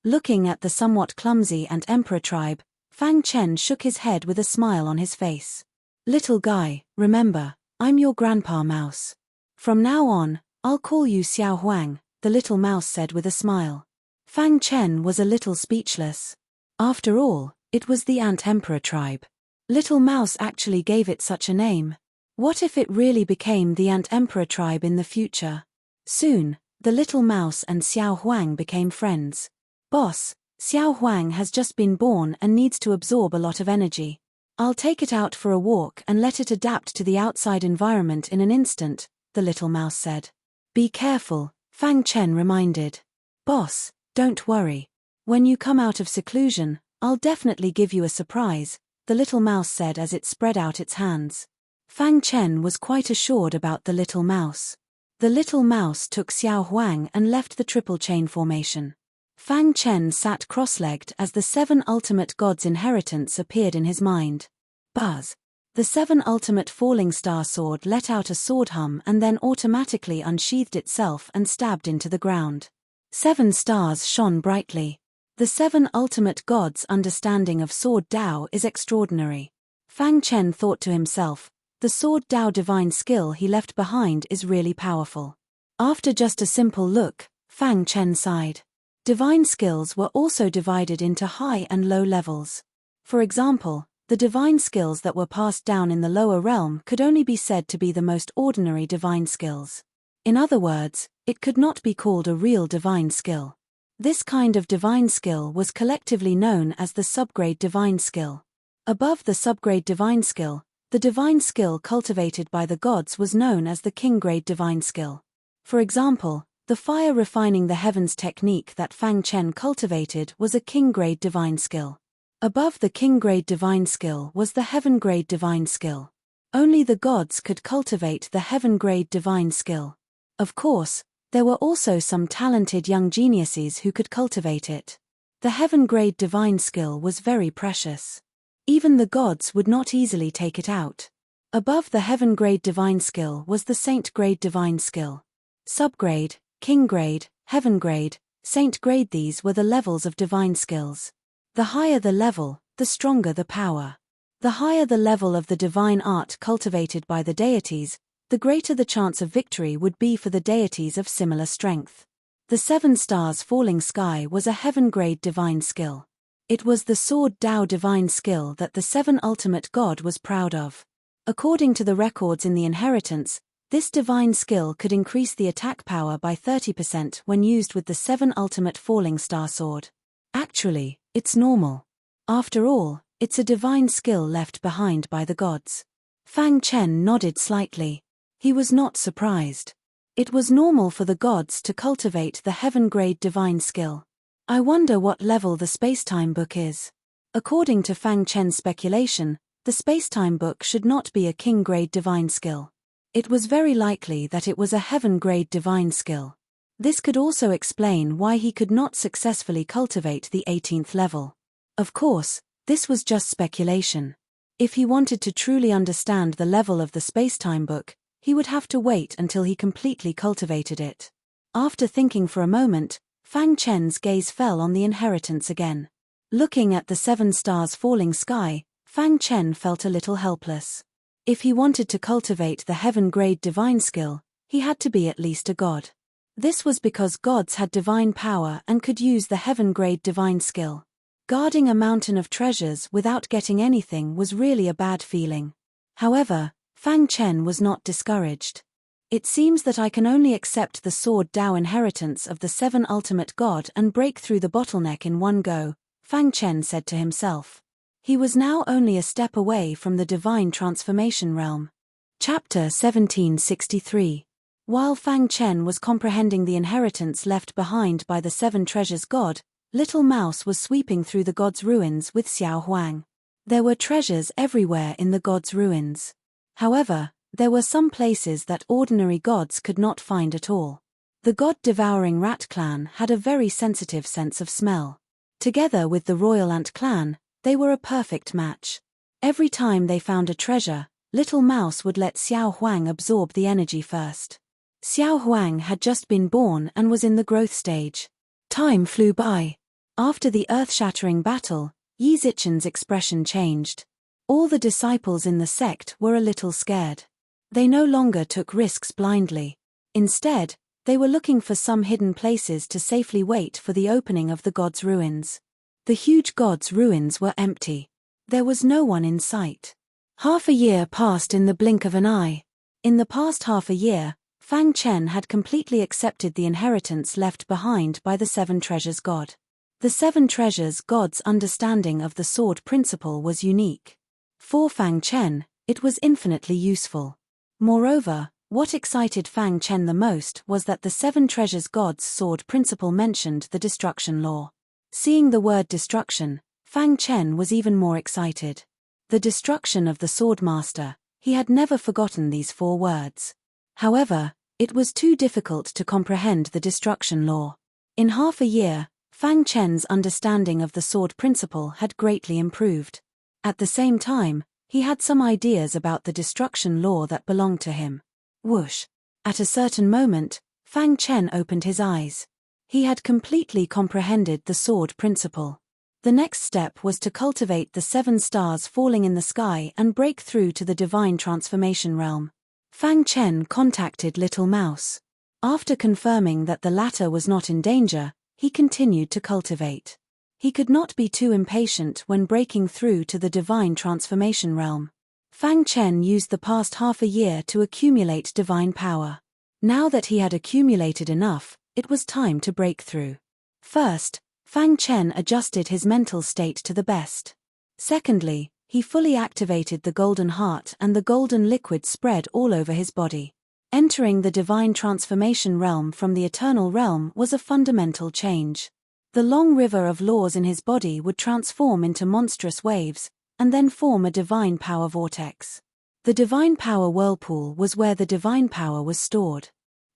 Looking at the somewhat clumsy Ant Emperor tribe, Fang Chen shook his head with a smile on his face. Little guy, remember, I'm your grandpa mouse. From now on, I'll call you Xiao Huang, the little mouse said with a smile. Fang Chen was a little speechless. After all, it was the Ant Emperor tribe. Little Mouse actually gave it such a name. What if it really became the Ant Emperor tribe in the future? Soon, the little mouse and Xiao Huang became friends. Boss, Xiao Huang has just been born and needs to absorb a lot of energy. I'll take it out for a walk and let it adapt to the outside environment in an instant, the little mouse said. Be careful, Fang Chen reminded. Boss, don't worry. When you come out of seclusion, I'll definitely give you a surprise, the little mouse said as it spread out its hands. Fang Chen was quite assured about the little mouse. The little mouse took Xiao Huang and left the triple chain formation. Fang Chen sat cross-legged as the 7 ultimate gods' inheritance appeared in his mind. Buzz. The 7 ultimate falling star sword let out a sword hum and then automatically unsheathed itself and stabbed into the ground. 7 stars shone brightly. The 7 ultimate gods' understanding of sword Dao is extraordinary. Fang Chen thought to himself, the sword Dao divine skill he left behind is really powerful. After just a simple look, Fang Chen sighed. Divine skills were also divided into high and low levels. For example, the divine skills that were passed down in the lower realm could only be said to be the most ordinary divine skills. In other words, it could not be called a real divine skill. This kind of divine skill was collectively known as the subgrade divine skill. Above the subgrade divine skill, the divine skill cultivated by the gods was known as the king-grade divine skill. For example, the fire refining the heavens technique that Fang Chen cultivated was a king-grade divine skill. Above the king-grade divine skill was the heaven-grade divine skill. Only the gods could cultivate the heaven-grade divine skill. Of course, there were also some talented young geniuses who could cultivate it. The heaven-grade divine skill was very precious. Even the gods would not easily take it out. Above the heaven-grade divine skill was the saint-grade divine skill. Subgrade, king-grade, heaven-grade, saint-grade, these were the levels of divine skills. The higher the level, the stronger the power. The higher the level of the divine art cultivated by the deities, the greater the chance of victory would be for the deities of similar strength. The 7 stars falling sky was a heaven-grade divine skill. It was the sword Dao divine skill that the 7 ultimate god was proud of. According to the records in the inheritance, this divine skill could increase the attack power by 30% when used with the 7 ultimate falling star sword. Actually, it's normal. After all, it's a divine skill left behind by the gods. Fang Chen nodded slightly. He was not surprised. It was normal for the gods to cultivate the heaven-grade divine skill. I wonder what level the spacetime book is. According to Fang Chen's speculation, the spacetime book should not be a king-grade divine skill. It was very likely that it was a heaven-grade divine skill. This could also explain why he could not successfully cultivate the 18th level. Of course, this was just speculation. If he wanted to truly understand the level of the spacetime book, he would have to wait until he completely cultivated it. After thinking for a moment, Fang Chen's gaze fell on the inheritance again. Looking at the 7 stars falling sky, Fang Chen felt a little helpless. If he wanted to cultivate the heaven-grade divine skill, he had to be at least a god. This was because gods had divine power and could use the heaven-grade divine skill. Guarding a mountain of treasures without getting anything was really a bad feeling. However, Fang Chen was not discouraged. It seems that I can only accept the sword Dao inheritance of the 7 ultimate god and break through the bottleneck in one go, Fang Chen said to himself. He was now only a step away from the divine transformation realm. Chapter 1763. While Fang Chen was comprehending the inheritance left behind by the 7 treasures god, Little Mouse was sweeping through the god's ruins with Xiao Huang. There were treasures everywhere in the god's ruins. However, there were some places that ordinary gods could not find at all. The god-devouring rat clan had a very sensitive sense of smell. Together with the royal ant clan, they were a perfect match. Every time they found a treasure, Little Mouse would let Xiao Huang absorb the energy first. Xiao Huang had just been born and was in the growth stage. Time flew by. After the earth-shattering battle, Yi Zichen's expression changed. All the disciples in the sect were a little scared. They no longer took risks blindly. Instead, They were looking for some hidden places to safely wait for the opening of the god's ruins. The huge god's ruins were empty. There was no one in sight. Half a year passed in the blink of an eye. In the past half a year, Fang Chen had completely accepted the inheritance left behind by the Seven Treasures God. The Seven Treasures God's understanding of the sword principle was unique. For Fang Chen, it was infinitely useful. Moreover, what excited Fang Chen the most was that the Seven Treasures God's sword principle mentioned the destruction law. Seeing the word destruction, Fang Chen was even more excited. The destruction of the sword master, he had never forgotten these 4 words. However, it was too difficult to comprehend the destruction law. In half a year, Fang Chen's understanding of the sword principle had greatly improved. At the same time, he had some ideas about the destruction law that belonged to him. Whoosh! At a certain moment, Fang Chen opened his eyes. He had completely comprehended the sword principle. The next step was to cultivate the 7 stars falling in the sky and break through to the divine transformation realm. Fang Chen contacted Little Mouse. After confirming that the latter was not in danger, he continued to cultivate. He could not be too impatient when breaking through to the divine transformation realm. Fang Chen used the past half a year to accumulate divine power. Now that he had accumulated enough, it was time to break through. First, Fang Chen adjusted his mental state to the best. Secondly, he fully activated the golden heart and the golden liquid spread all over his body. Entering the divine transformation realm from the eternal realm was a fundamental change. The long river of laws in his body would transform into monstrous waves, and then form a divine power vortex. The divine power whirlpool was where the divine power was stored.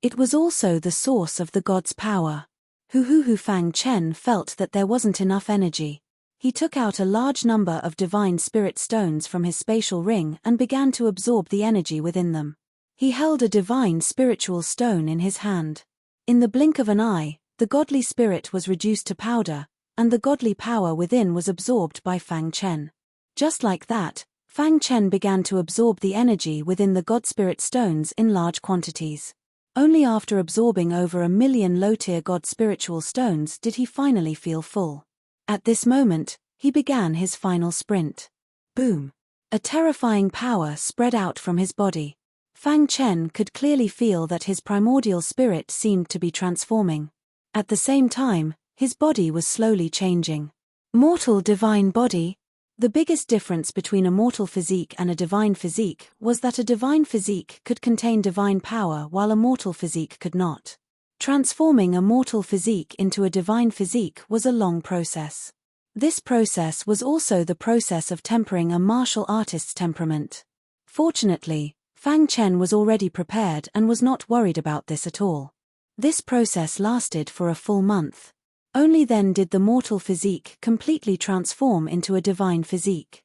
It was also the source of the god's power. Fang Chen felt that there wasn't enough energy. He took out a large number of divine spirit stones from his spatial ring and began to absorb the energy within them. He held a divine spiritual stone in his hand. In the blink of an eye, the godly spirit was reduced to powder, and the godly power within was absorbed by Fang Chen. Just like that, Fang Chen began to absorb the energy within the god spirit stones in large quantities. Only after absorbing over 1 million low-tier god spiritual stones did he finally feel full. At this moment, he began his final sprint. Boom! A terrifying power spread out from his body. Fang Chen could clearly feel that his primordial spirit seemed to be transforming. At the same time, his body was slowly changing. Mortal divine body? The biggest difference between a mortal physique and a divine physique was that a divine physique could contain divine power while a mortal physique could not. Transforming a mortal physique into a divine physique was a long process. This process was also the process of tempering a martial artist's temperament. Fortunately, Fang Chen was already prepared and was not worried about this at all. This process lasted for a full month. Only then did the mortal physique completely transform into a divine physique.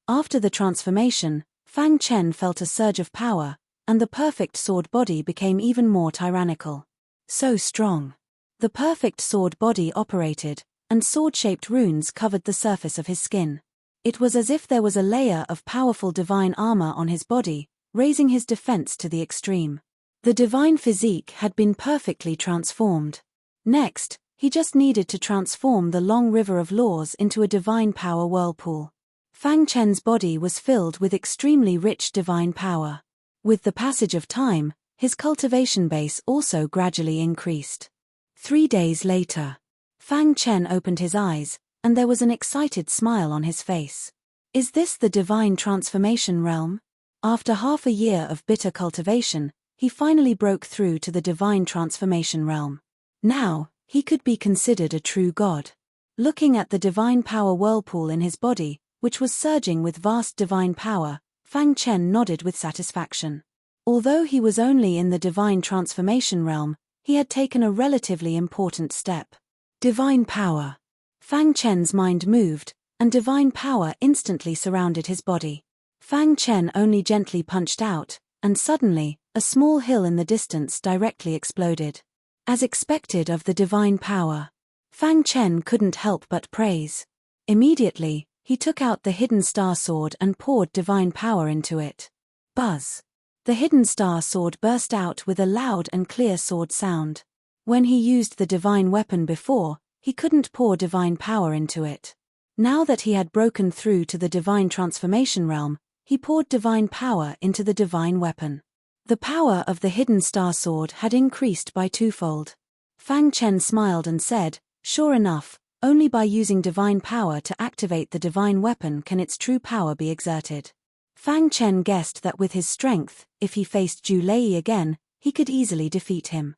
After the transformation, Fang Chen felt a surge of power, and the perfect sword body became even more tyrannical. So strong. The perfect sword body operated, and sword-shaped runes covered the surface of his skin. It was as if there was a layer of powerful divine armor on his body, raising his defense to the extreme. The divine physique had been perfectly transformed. Next, he just needed to transform the long river of laws into a divine power whirlpool. Fang Chen's body was filled with extremely rich divine power. With the passage of time, his cultivation base also gradually increased. 3 days later, Fang Chen opened his eyes, and there was an excited smile on his face. Is this the divine transformation realm? After half a year of bitter cultivation, he finally broke through to the divine transformation realm. Now, he could be considered a true god. Looking at the divine power whirlpool in his body, which was surging with vast divine power, Fang Chen nodded with satisfaction. Although he was only in the divine transformation realm, he had taken a relatively important step. Divine power. Fang Chen's mind moved, and divine power instantly surrounded his body. Fang Chen only gently punched out, and suddenly, a small hill in the distance directly exploded. As expected of the divine power, Fang Chen couldn't help but praise. Immediately, he took out the hidden star sword and poured divine power into it. Buzz! The hidden star sword burst out with a loud and clear sword sound. When he used the divine weapon before, he couldn't pour divine power into it. Now that he had broken through to the divine transformation realm, he poured divine power into the divine weapon. The power of the hidden star sword had increased by twofold. Fang Chen smiled and said, "Sure enough, only by using divine power to activate the divine weapon can its true power be exerted." Fang Chen guessed that with his strength, if he faced Zhu Lei again, he could easily defeat him.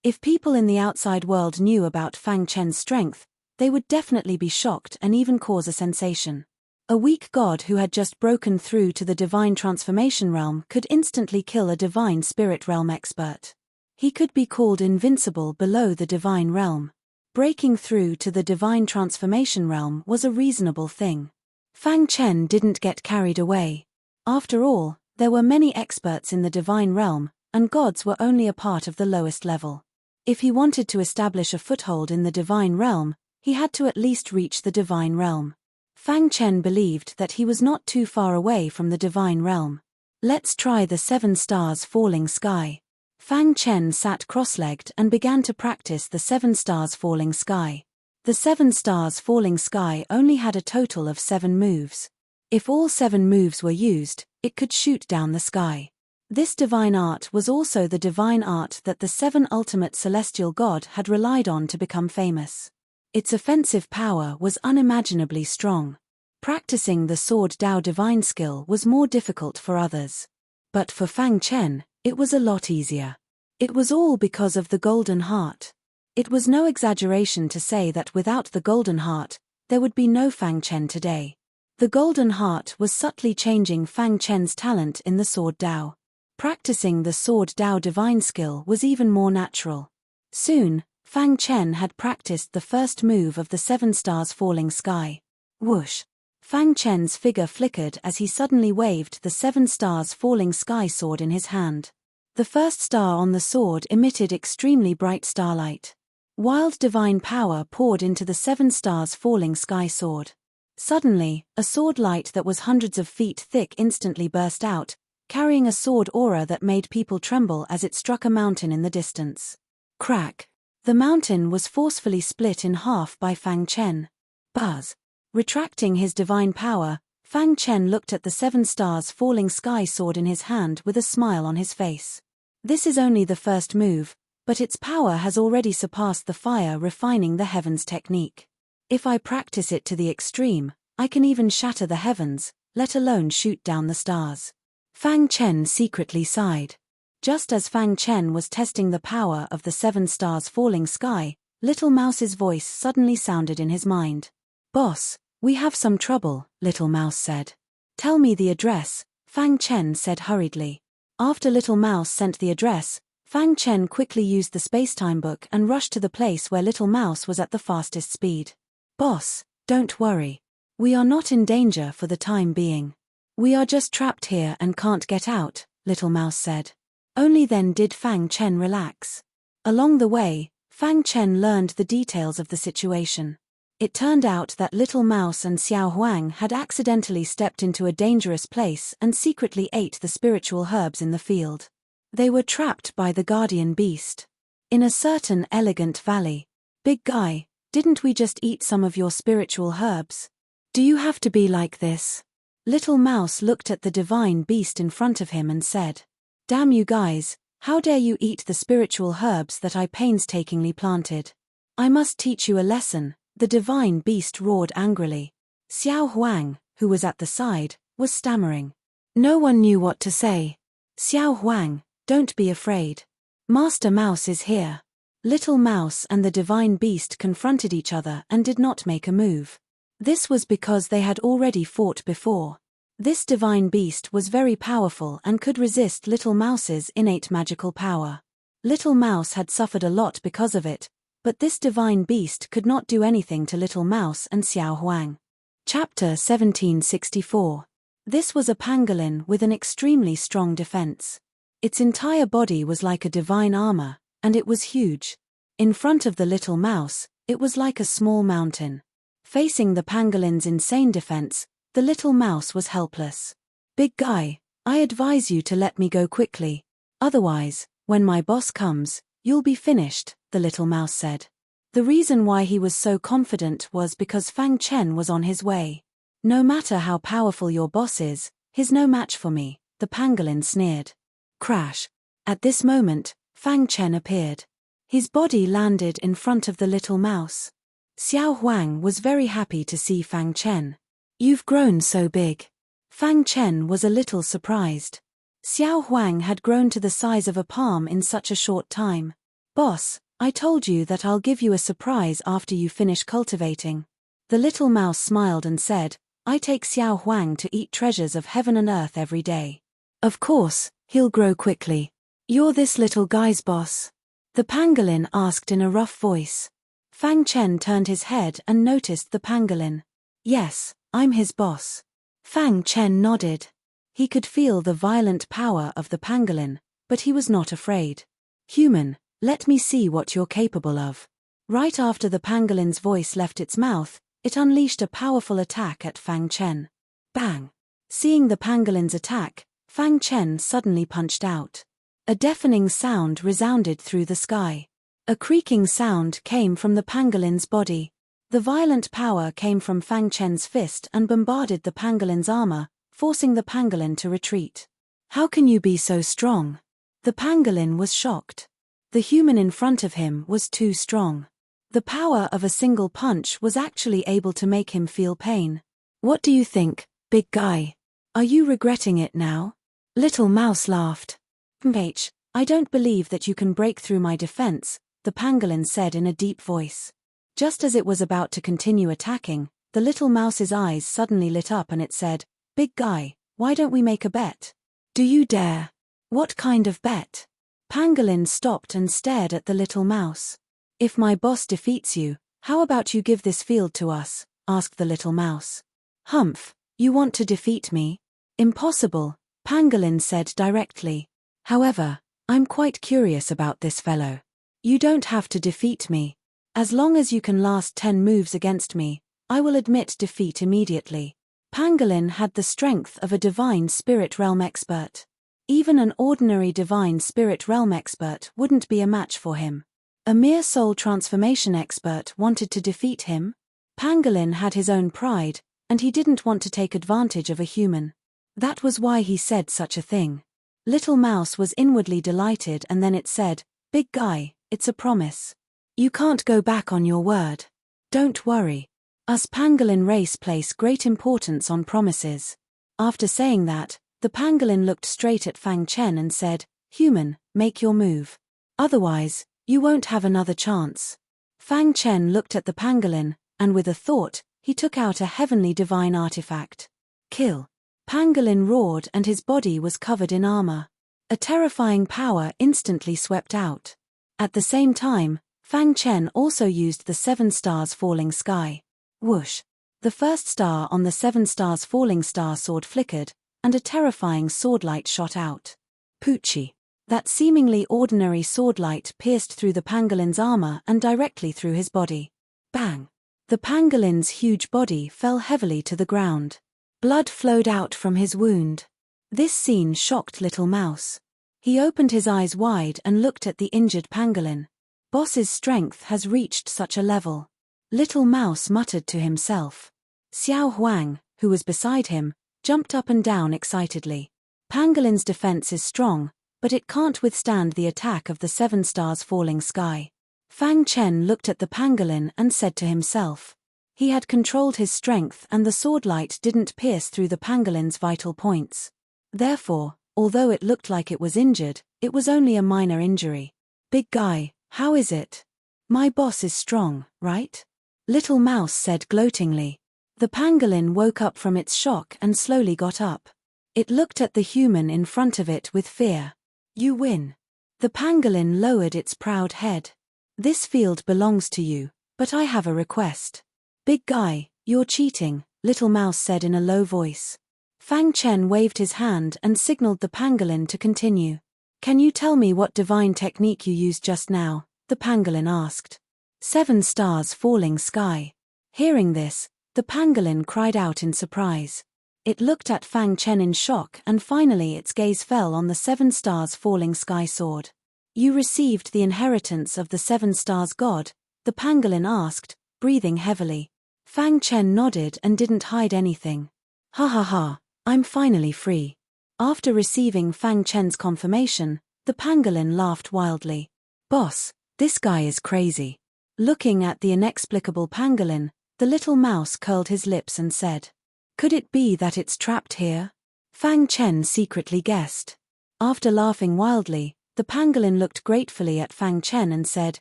If people in the outside world knew about Fang Chen's strength, they would definitely be shocked and even cause a sensation. A weak god who had just broken through to the divine transformation realm could instantly kill a divine spirit realm expert. He could be called invincible below the divine realm. Breaking through to the divine transformation realm was a reasonable thing. Fang Chen didn't get carried away. After all, there were many experts in the divine realm, and gods were only a part of the lowest level. If he wanted to establish a foothold in the divine realm, he had to at least reach the divine realm. Fang Chen believed that he was not too far away from the divine realm. Let's try the 7 stars falling sky. Fang Chen sat cross-legged and began to practice the 7 stars falling sky. The 7 stars falling sky only had a total of 7 moves. If all 7 moves were used, it could shoot down the sky. This divine art was also the divine art that the 7 ultimate celestial god had relied on to become famous. Its offensive power was unimaginably strong. Practicing the sword Dao divine skill was more difficult for others. But for Fang Chen, it was a lot easier. It was all because of the golden heart. It was no exaggeration to say that without the golden heart, there would be no Fang Chen today. The golden heart was subtly changing Fang Chen's talent in the sword Dao. Practicing the sword Dao divine skill was even more natural. Soon, Fang Chen had practiced the first move of the 7 stars falling sky. Whoosh! Fang Chen's figure flickered as he suddenly waved the 7 stars falling sky sword in his hand. The first star on the sword emitted extremely bright starlight. Wild divine power poured into the 7 stars falling sky sword. Suddenly, a sword light that was hundreds of feet thick instantly burst out, carrying a sword aura that made people tremble as it struck a mountain in the distance. Crack! The mountain was forcefully split in half by Fang Chen. Buzz! Retracting his divine power, Fang Chen looked at the 7 stars falling sky sword in his hand with a smile on his face. This is only the first move, but its power has already surpassed the fire refining the heavens technique. If I practice it to the extreme, I can even shatter the heavens, let alone shoot down the stars. Fang Chen secretly sighed. Just as Fang Chen was testing the power of the 7 stars falling sky, Little Mouse's voice suddenly sounded in his mind. "Boss, we have some trouble," Little Mouse said. "Tell me the address," Fang Chen said hurriedly. After Little Mouse sent the address, Fang Chen quickly used the spacetime book and rushed to the place where Little Mouse was at the fastest speed. "Boss, don't worry. We are not in danger for the time being. We are just trapped here and can't get out," Little Mouse said. Only then did Fang Chen relax. Along the way, Fang Chen learned the details of the situation. It turned out that Little Mouse and Xiao Huang had accidentally stepped into a dangerous place and secretly ate the spiritual herbs in the field. They were trapped by the guardian beast. In a certain elegant valley. "Big guy, didn't we just eat some of your spiritual herbs? Do you have to be like this?" Little Mouse looked at the divine beast in front of him and said, "Damn you guys, how dare you eat the spiritual herbs that I painstakingly planted? I must teach you a lesson," the divine beast roared angrily. Xiao Huang, who was at the side, was stammering. No one knew what to say. "Xiao Huang, don't be afraid. Master Mouse is here." Little Mouse and the divine beast confronted each other and did not make a move. This was because they had already fought before. This divine beast was very powerful and could resist Little Mouse's innate magical power. Little Mouse had suffered a lot because of it, but this divine beast could not do anything to Little Mouse and Xiao Huang. Chapter 1764. This was a pangolin with an extremely strong defense. Its entire body was like a divine armor, and it was huge. In front of the Little Mouse, it was like a small mountain. Facing the pangolin's insane defense, the Little Mouse was helpless. "Big guy, I advise you to let me go quickly. Otherwise, when my boss comes, you'll be finished, the little mouse said. The reason why he was so confident was because Fang Chen was on his way. No matter how powerful your boss is, he's no match for me, the pangolin sneered. Crash. At this moment, Fang Chen appeared. His body landed in front of the little mouse. Xiao Huang was very happy to see Fang Chen. You've grown so big. Fang Chen was a little surprised. Xiao Huang had grown to the size of a palm in such a short time. Boss, I told you that I'll give you a surprise after you finish cultivating. The little mouse smiled and said, I take Xiao Huang to eat treasures of heaven and earth every day. Of course, he'll grow quickly. You're this little guy's boss? The pangolin asked in a rough voice. Fang Chen turned his head and noticed the pangolin. Yes, I'm his boss. Fang Chen nodded. He could feel the violent power of the pangolin, but he was not afraid. Human, let me see what you're capable of. Right after the pangolin's voice left its mouth, it unleashed a powerful attack at Fang Chen. Bang! Seeing the pangolin's attack, Fang Chen suddenly punched out. A deafening sound resounded through the sky. A creaking sound came from the pangolin's body. The violent power came from Fang Chen's fist and bombarded the pangolin's armor, forcing the pangolin to retreat. How can you be so strong? The pangolin was shocked. The human in front of him was too strong. The power of a single punch was actually able to make him feel pain. What do you think, big guy? Are you regretting it now? Little Mouse laughed. I don't believe that you can break through my defense, the pangolin said in a deep voice. Just as it was about to continue attacking, the little mouse's eyes suddenly lit up and it said, Big guy, why don't we make a bet? Do you dare? What kind of bet? Pangolin stopped and stared at the little mouse. If my boss defeats you, how about you give this field to us? Asked the little mouse. Humph, you want to defeat me? Impossible, Pangolin said directly. However, I'm quite curious about this fellow. You don't have to defeat me. As long as you can last 10 moves against me, I will admit defeat immediately. Pangolin had the strength of a divine spirit realm expert. Even an ordinary divine spirit realm expert wouldn't be a match for him. A mere soul transformation expert wanted to defeat him? Pangolin had his own pride, and he didn't want to take advantage of a human. That was why he said such a thing. Little Mouse was inwardly delighted and then it said, Big guy, it's a promise. You can't go back on your word. Don't worry. Us pangolin race place great importance on promises. After saying that, the pangolin looked straight at Fang Chen and said, Human, make your move. Otherwise, you won't have another chance. Fang Chen looked at the pangolin, and with a thought, he took out a heavenly divine artifact. Kill. Pangolin roared and his body was covered in armor. A terrifying power instantly swept out. At the same time, Fang Chen also used the 7 stars falling sky. Whoosh. The first star on the 7 stars falling star sword flickered, and a terrifying swordlight shot out. Poochie. That seemingly ordinary swordlight pierced through the pangolin's armor and directly through his body. Bang. The pangolin's huge body fell heavily to the ground. Blood flowed out from his wound. This scene shocked Little Mouse. He opened his eyes wide and looked at the injured pangolin. Boss's strength has reached such a level. Little Mouse muttered to himself. Xiao Huang, who was beside him, jumped up and down excitedly. Pangolin's defense is strong, but it can't withstand the attack of the 7 stars falling sky. Fang Chen looked at the pangolin and said to himself. He had controlled his strength and the swordlight didn't pierce through the pangolin's vital points. Therefore, although it looked like it was injured, it was only a minor injury. Big guy, how is it? My boss is strong, right? Little Mouse said gloatingly. The pangolin woke up from its shock and slowly got up. It looked at the human in front of it with fear. You win. The pangolin lowered its proud head. This field belongs to you, but I have a request. Big guy, you're cheating, Little Mouse said in a low voice. Fang Chen waved his hand and signaled the pangolin to continue. Can you tell me what divine technique you used just now? The pangolin asked. 7 stars falling sky. Hearing this, the pangolin cried out in surprise. It looked at Fang Chen in shock, and finally its gaze fell on the 7 stars falling sky sword. You received the inheritance of the 7 stars god? The pangolin asked, breathing heavily. Fang Chen nodded and didn't hide anything. Ha ha ha, I'm finally free. After receiving Fang Chen's confirmation, the pangolin laughed wildly. Boss, this guy is crazy. Looking at the inexplicable pangolin, the little mouse curled his lips and said, could it be that it's trapped here? Fang Chen secretly guessed. After laughing wildly, the pangolin looked gratefully at Fang Chen and said,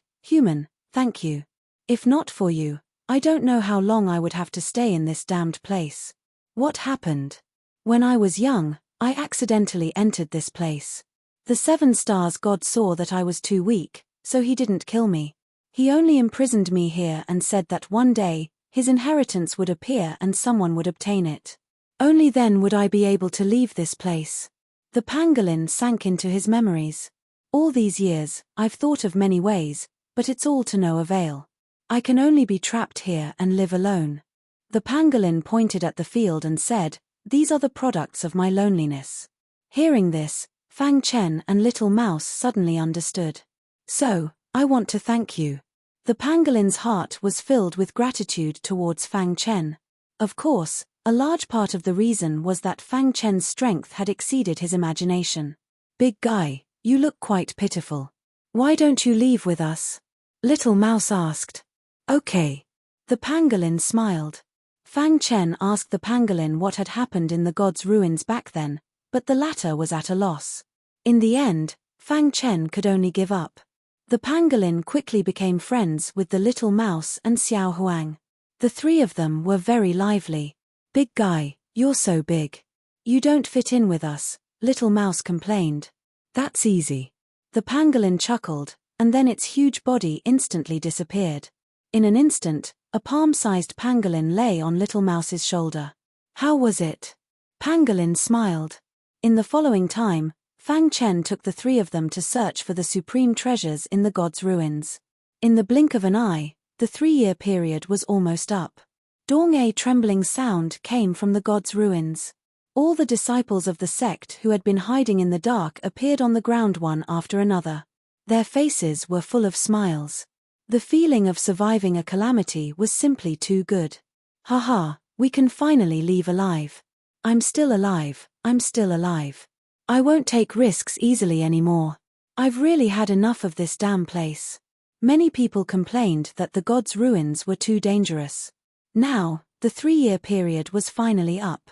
human, thank you. If not for you, I don't know how long I would have to stay in this damned place. What happened? When I was young, I accidentally entered this place. The 7 stars god saw that I was too weak, so he didn't kill me. He only imprisoned me here and said that one day, his inheritance would appear and someone would obtain it. Only then would I be able to leave this place. The pangolin sank into his memories. All these years, I've thought of many ways, but it's all to no avail. I can only be trapped here and live alone. The pangolin pointed at the field and said, these are the products of my loneliness. Hearing this, Fang Chen and Little Mouse suddenly understood. So, I want to thank you. The pangolin's heart was filled with gratitude towards Fang Chen. Of course, a large part of the reason was that Fang Chen's strength had exceeded his imagination. Big guy, you look quite pitiful. Why don't you leave with us? Little Mouse asked. Okay. The pangolin smiled. Fang Chen asked the pangolin what had happened in the god's ruins back then, but the latter was at a loss. In the end, Fang Chen could only give up. The pangolin quickly became friends with the little mouse and Xiao Huang. The 3 of them were very lively. Big guy, you're so big. You don't fit in with us, Little Mouse complained. That's easy. The pangolin chuckled, and then its huge body instantly disappeared. In an instant, a palm-sized pangolin lay on Little Mouse's shoulder. How was it? Pangolin smiled. In the following time, Fang Chen took the 3 of them to search for the supreme treasures in the god's ruins. In the blink of an eye, the 3-year period was almost up. Dong a trembling sound came from the god's ruins. All the disciples of the sect who had been hiding in the dark appeared on the ground one after another. Their faces were full of smiles. The feeling of surviving a calamity was simply too good. Haha, we can finally leave alive. I'm still alive, I'm still alive. I won't take risks easily anymore. I've really had enough of this damn place. Many people complained that the god's ruins were too dangerous. Now, the 3-year period was finally up.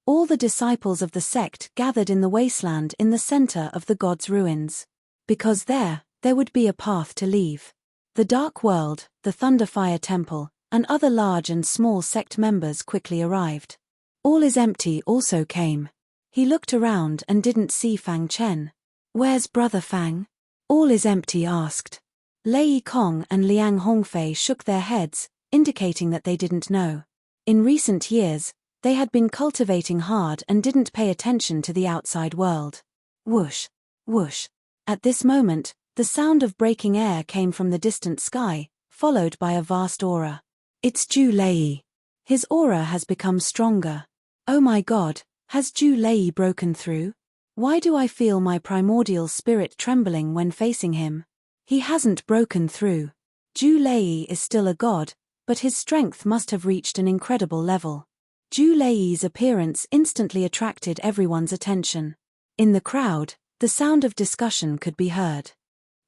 All the disciples of the sect gathered in the wasteland in the center of the god's ruins. Because there would be a path to leave. The Dark World, the Thunderfire Temple, and other large and small sect members quickly arrived. All is Empty also came. He looked around and didn't see Fang Chen. Where's Brother Fang? All is Empty asked. Lei Kong and Liang Hongfei shook their heads, indicating that they didn't know. In recent years, they had been cultivating hard and didn't pay attention to the outside world. Whoosh, whoosh. At this moment, the sound of breaking air came from the distant sky, followed by a vast aura. It's Zhu Lei. His aura has become stronger. Oh my god, has Zhu Lei broken through? Why do I feel my primordial spirit trembling when facing him? He hasn't broken through. Zhu Lei is still a god, but his strength must have reached an incredible level. Zhu Lei's appearance instantly attracted everyone's attention. In the crowd, the sound of discussion could be heard.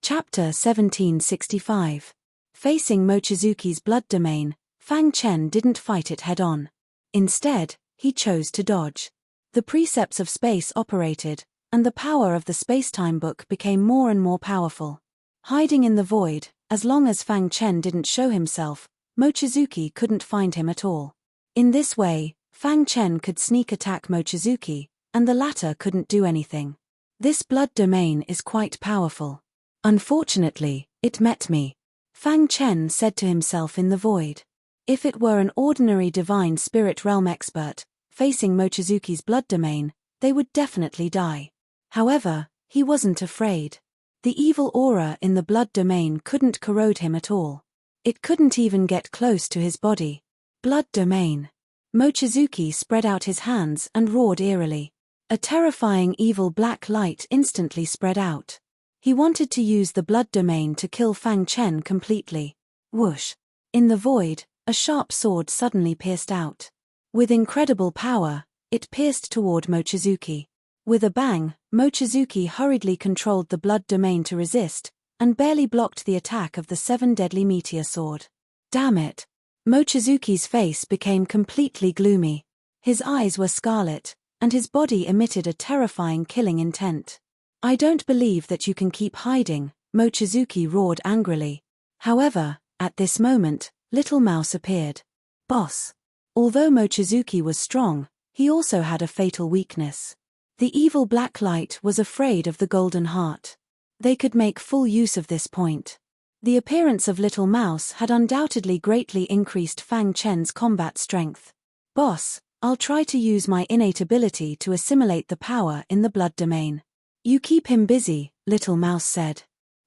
Chapter 1765. Facing Mochizuki's blood domain, Fang Chen didn't fight it head-on. Instead, he chose to dodge. The precepts of space operated, and the power of the space-time book became more and more powerful. Hiding in the void, as long as Fang Chen didn't show himself, Mochizuki couldn't find him at all. In this way, Fang Chen could sneak attack Mochizuki, and the latter couldn't do anything. This blood domain is quite powerful. Unfortunately, it met me. Fang Chen said to himself in the void. If it were an ordinary divine spirit realm expert, facing Mochizuki's blood domain, they would definitely die. However, he wasn't afraid. The evil aura in the blood domain couldn't corrode him at all. It couldn't even get close to his body. Blood domain. Mochizuki spread out his hands and roared eerily. A terrifying evil black light instantly spread out. He wanted to use the blood domain to kill Fang Chen completely. Whoosh! In the void, a sharp sword suddenly pierced out. With incredible power, it pierced toward Mochizuki. With a bang, Mochizuki hurriedly controlled the blood domain to resist, and barely blocked the attack of the 7 deadly meteor sword. Damn it! Mochizuki's face became completely gloomy. His eyes were scarlet, and his body emitted a terrifying killing intent. I don't believe that you can keep hiding, Mochizuki roared angrily. However, at this moment, Little Mouse appeared. Boss! Although Mochizuki was strong, he also had a fatal weakness. The evil black light was afraid of the golden heart. They could make full use of this point. The appearance of Little Mouse had undoubtedly greatly increased Fang Chen's combat strength. Boss, I'll try to use my innate ability to assimilate the power in the blood domain. You keep him busy, Little Mouse said.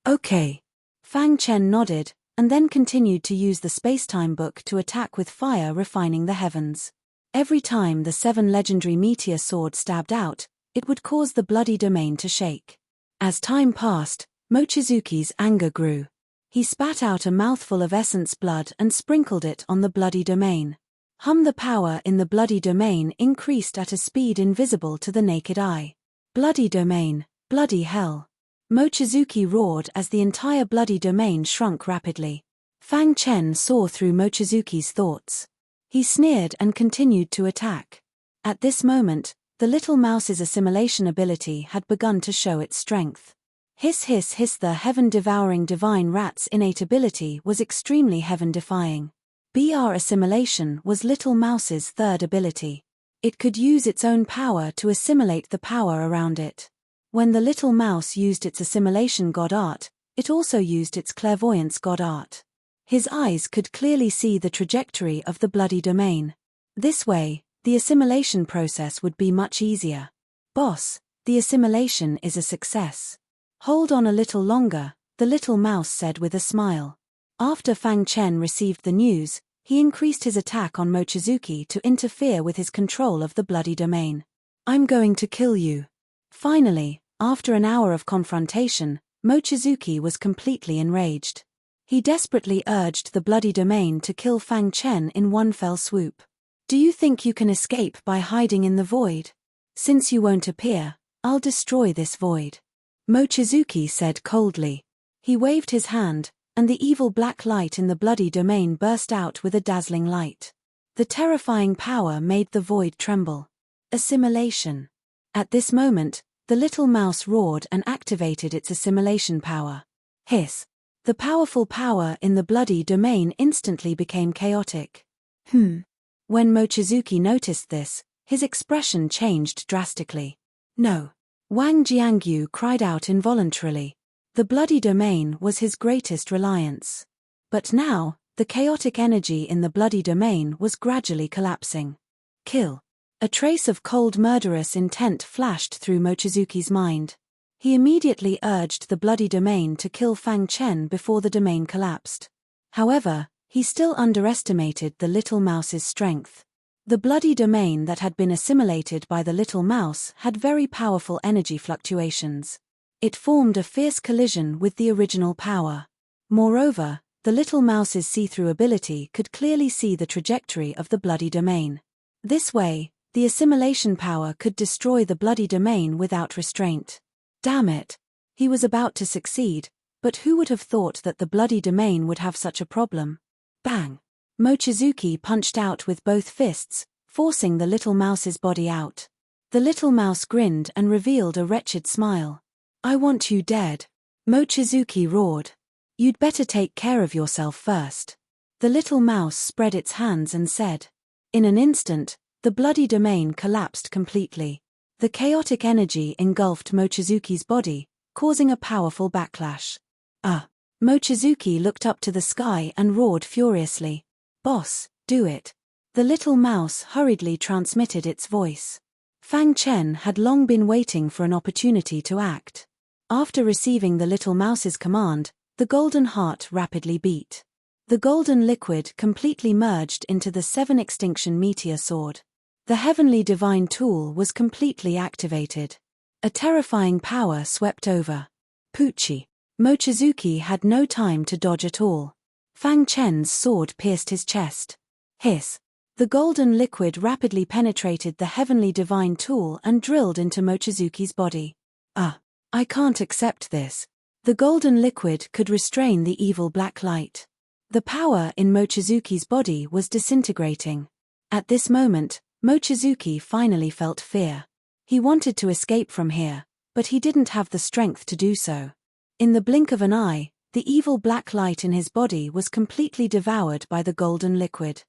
Okay. Fang Chen nodded, and then continued to use the spacetime book to attack with fire refining the heavens. Every time the 7 legendary meteor sword stabbed out, it would cause the bloody domain to shake. As time passed, Mochizuki's anger grew. He spat out a mouthful of essence blood and sprinkled it on the bloody domain. The power in the bloody domain increased at a speed invisible to the naked eye. Bloody domain, bloody hell. Mochizuki roared as the entire bloody domain shrunk rapidly. Fang Chen saw through Mochizuki's thoughts. He sneered and continued to attack. At this moment, the Little Mouse's assimilation ability had begun to show its strength. Hiss hiss hiss, the heaven-devouring divine rat's innate ability was extremely heaven-defying. BR assimilation was Little Mouse's third ability. It could use its own power to assimilate the power around it. When the Little Mouse used its assimilation god art, it also used its clairvoyance god art. His eyes could clearly see the trajectory of the bloody domain. This way, the assimilation process would be much easier. Boss, the assimilation is a success. Hold on a little longer, the Little Mouse said with a smile. After Fang Chen received the news, he increased his attack on Mochizuki to interfere with his control of the bloody domain. I'm going to kill you. Finally, after an hour of confrontation, Mochizuki was completely enraged. He desperately urged the bloody domain to kill Fang Chen in one fell swoop. Do you think you can escape by hiding in the void? Since you won't appear, I'll destroy this void. Mochizuki said coldly. He waved his hand, and the evil black light in the bloody domain burst out with a dazzling light. The terrifying power made the void tremble. Assimilation. At this moment, the Little Mouse roared and activated its assimilation power. Hiss. The powerful power in the bloody domain instantly became chaotic. When Mochizuki noticed this, his expression changed drastically. No. Wang Jiangyu cried out involuntarily. The bloody domain was his greatest reliance. But now, the chaotic energy in the bloody domain was gradually collapsing. Kill. A trace of cold murderous intent flashed through Mochizuki's mind. He immediately urged the bloody domain to kill Fang Chen before the domain collapsed. However, he still underestimated the Little Mouse's strength. The bloody domain that had been assimilated by the Little Mouse had very powerful energy fluctuations. It formed a fierce collision with the original power. Moreover, the Little Mouse's see-through ability could clearly see the trajectory of the bloody domain. This way, the assimilation power could destroy the bloody domain without restraint. Damn it! He was about to succeed, but who would have thought that the bloody domain would have such a problem? Bang! Mochizuki punched out with both fists, forcing the Little Mouse's body out. The Little Mouse grinned and revealed a wretched smile. I want you dead. Mochizuki roared. You'd better take care of yourself first. The Little Mouse spread its hands and said. In an instant, the bloody domain collapsed completely. The chaotic energy engulfed Mochizuki's body, causing a powerful backlash. Mochizuki looked up to the sky and roared furiously. Boss, do it. The Little Mouse hurriedly transmitted its voice. Fang Chen had long been waiting for an opportunity to act. After receiving the Little Mouse's command, the golden heart rapidly beat. The golden liquid completely merged into the 7 extinction meteor sword. The heavenly divine tool was completely activated. A terrifying power swept over Pucci. Mochizuki had no time to dodge at all. Fang Chen's sword pierced his chest. Hiss. The golden liquid rapidly penetrated the heavenly divine tool and drilled into Mochizuki's body. I can't accept this. The golden liquid could restrain the evil black light. The power in Mochizuki's body was disintegrating. At this moment, Mochizuki finally felt fear. He wanted to escape from here, but he didn't have the strength to do so. In the blink of an eye, the evil black light in his body was completely devoured by the golden liquid.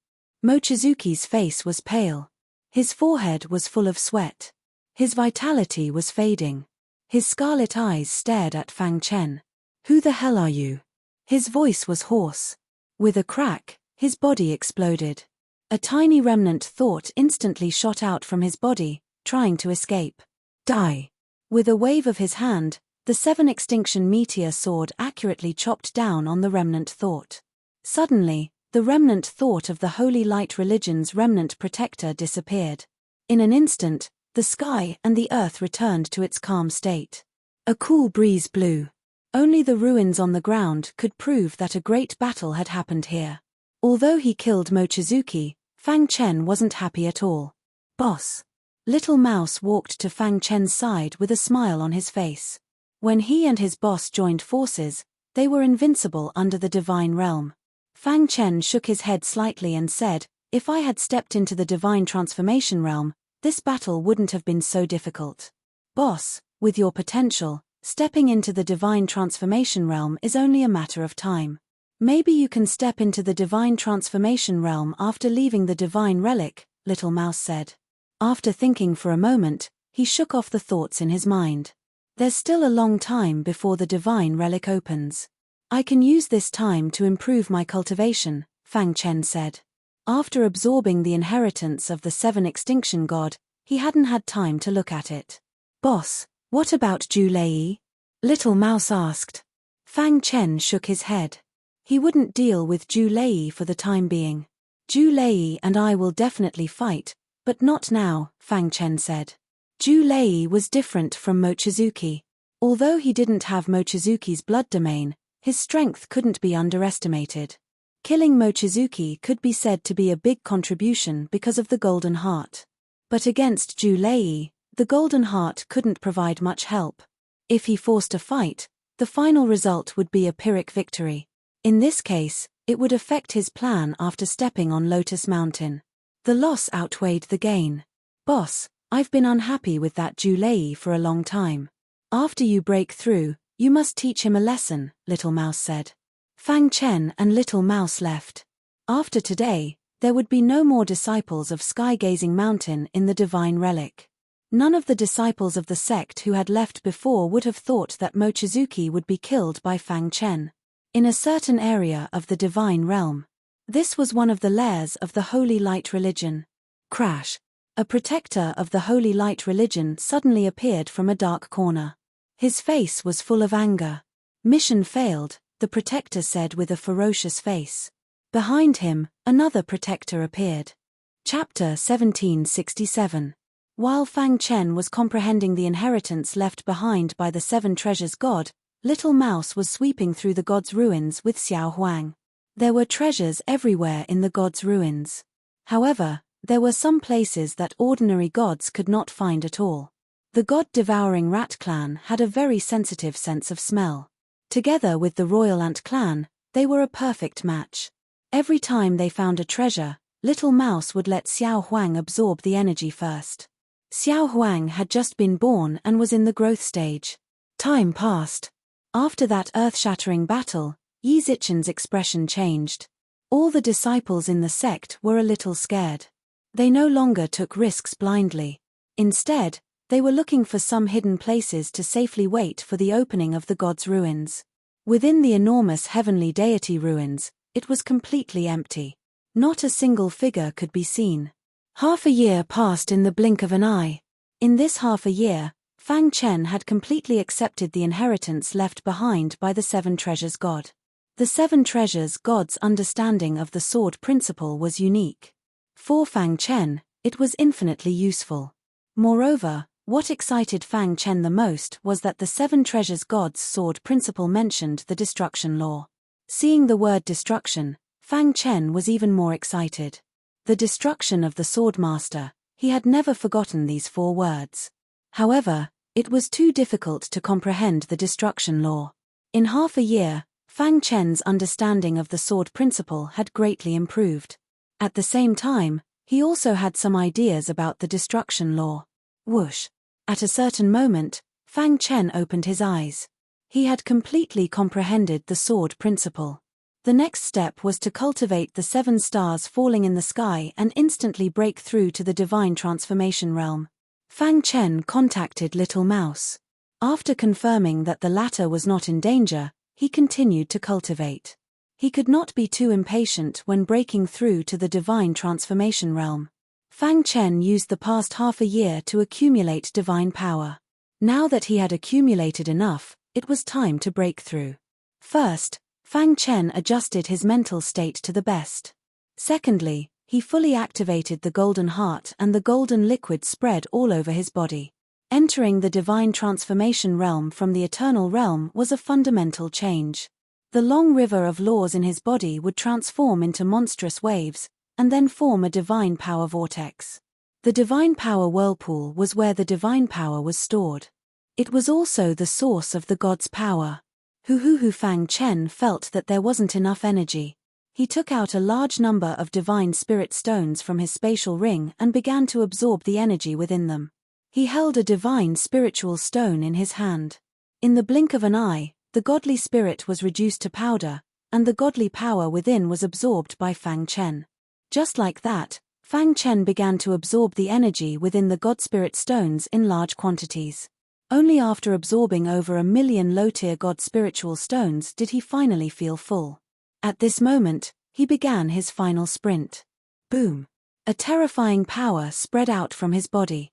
Mochizuki's face was pale. His forehead was full of sweat. His vitality was fading. His scarlet eyes stared at Fang Chen. "Who the hell are you?" His voice was hoarse. With a crack, his body exploded. A tiny remnant thought instantly shot out from his body, trying to escape. "Die!" With a wave of his hand, the 7 extinction meteor sword accurately chopped down on the remnant thought. Suddenly, the remnant thought of the Holy Light Religion's remnant protector disappeared. In an instant, the sky and the earth returned to its calm state. A cool breeze blew. Only the ruins on the ground could prove that a great battle had happened here. Although he killed Mochizuki, Fang Chen wasn't happy at all. "Boss." Little Mouse walked to Fang Chen's side with a smile on his face. When he and his boss joined forces, they were invincible under the divine realm. Fang Chen shook his head slightly and said, "If I had stepped into the divine transformation realm, this battle wouldn't have been so difficult. Boss, with your potential, stepping into the divine transformation realm is only a matter of time. Maybe you can step into the divine transformation realm after leaving the divine relic," Little Mouse said. After thinking for a moment, he shook off the thoughts in his mind. "There's still a long time before the divine relic opens. I can use this time to improve my cultivation," Fang Chen said. After absorbing the inheritance of the 7 extinction god, he hadn't had time to look at it. "Boss, what about Zhu Lei?" Little Mouse asked. Fang Chen shook his head. He wouldn't deal with Zhu Lei for the time being. "Zhu Lei and I will definitely fight, but not now," Fang Chen said. Zhu Lei was different from Mochizuki. Although he didn't have Mochizuki's blood domain, his strength couldn't be underestimated. Killing Mochizuki could be said to be a big contribution because of the Golden Heart. But against Zhu Lei, the Golden Heart couldn't provide much help. If he forced a fight, the final result would be a Pyrrhic victory. In this case, it would affect his plan after stepping on Lotus Mountain. The loss outweighed the gain. "Boss, I've been unhappy with that Zhu Lei for a long time. After you break through, you must teach him a lesson," Little Mouse said. Fang Chen and Little Mouse left. After today, there would be no more disciples of Sky-Gazing Mountain in the divine relic. None of the disciples of the sect who had left before would have thought that Mochizuki would be killed by Fang Chen. In a certain area of the divine realm. This was one of the lairs of the Holy Light Religion. Crash. A protector of the Holy Light Religion suddenly appeared from a dark corner. His face was full of anger. "Mission failed," the protector said with a ferocious face. Behind him, another protector appeared. Chapter 1767. While Fang Chen was comprehending the inheritance left behind by the 7 treasures god, Little Mouse was sweeping through the god's ruins with Xiao Huang. There were treasures everywhere in the god's ruins. However, there were some places that ordinary gods could not find at all. The god-devouring rat clan had a very sensitive sense of smell. Together with the royal ant clan, they were a perfect match. Every time they found a treasure, Little Mouse would let Xiao Huang absorb the energy first. Xiao Huang had just been born and was in the growth stage. Time passed. After that earth-shattering battle, Yi Zichen's expression changed. All the disciples in the sect were a little scared. They no longer took risks blindly. Instead, they were looking for some hidden places to safely wait for the opening of the god's ruins. Within the enormous heavenly deity ruins, it was completely empty. Not a single figure could be seen. Half a year passed in the blink of an eye. In this half a year, Fang Chen had completely accepted the inheritance left behind by the 7 treasures god. The 7 treasures God's understanding of the sword principle was unique. For Fang Chen, it was infinitely useful. Moreover, what excited Fang Chen the most was that the 7 treasures God's sword principle mentioned the destruction law. Seeing the word destruction, Fang Chen was even more excited. The destruction of the swordmaster, he had never forgotten these 4 words. However, it was too difficult to comprehend the destruction law. In half a year, Fang Chen's understanding of the sword principle had greatly improved. At the same time, he also had some ideas about the destruction law. Whoosh! At a certain moment, Fang Chen opened his eyes. He had completely comprehended the sword principle. The next step was to cultivate the 7 stars falling in the sky and instantly break through to the divine transformation realm. Fang Chen contacted Little Mouse. After confirming that the latter was not in danger, he continued to cultivate. He could not be too impatient when breaking through to the divine transformation realm. Fang Chen used the past half a year to accumulate divine power. Now that he had accumulated enough, it was time to break through. First, Fang Chen adjusted his mental state to the best. Secondly, he fully activated the golden heart and the golden liquid spread all over his body. Entering the divine transformation realm from the eternal realm was a fundamental change. The long river of laws in his body would transform into monstrous waves, and then form a divine power vortex. The divine power whirlpool was where the divine power was stored. It was also the source of the God's power. Fang Chen felt that there wasn't enough energy. He took out a large number of divine spirit stones from his spatial ring and began to absorb the energy within them. He held a divine spiritual stone in his hand. In the blink of an eye, the godly spirit was reduced to powder, and the godly power within was absorbed by Fang Chen. Just like that, Fang Chen began to absorb the energy within the God Spirit stones in large quantities. Only after absorbing over 1 million low-tier God spiritual stones did he finally feel full. At this moment, he began his final sprint. Boom! A terrifying power spread out from his body.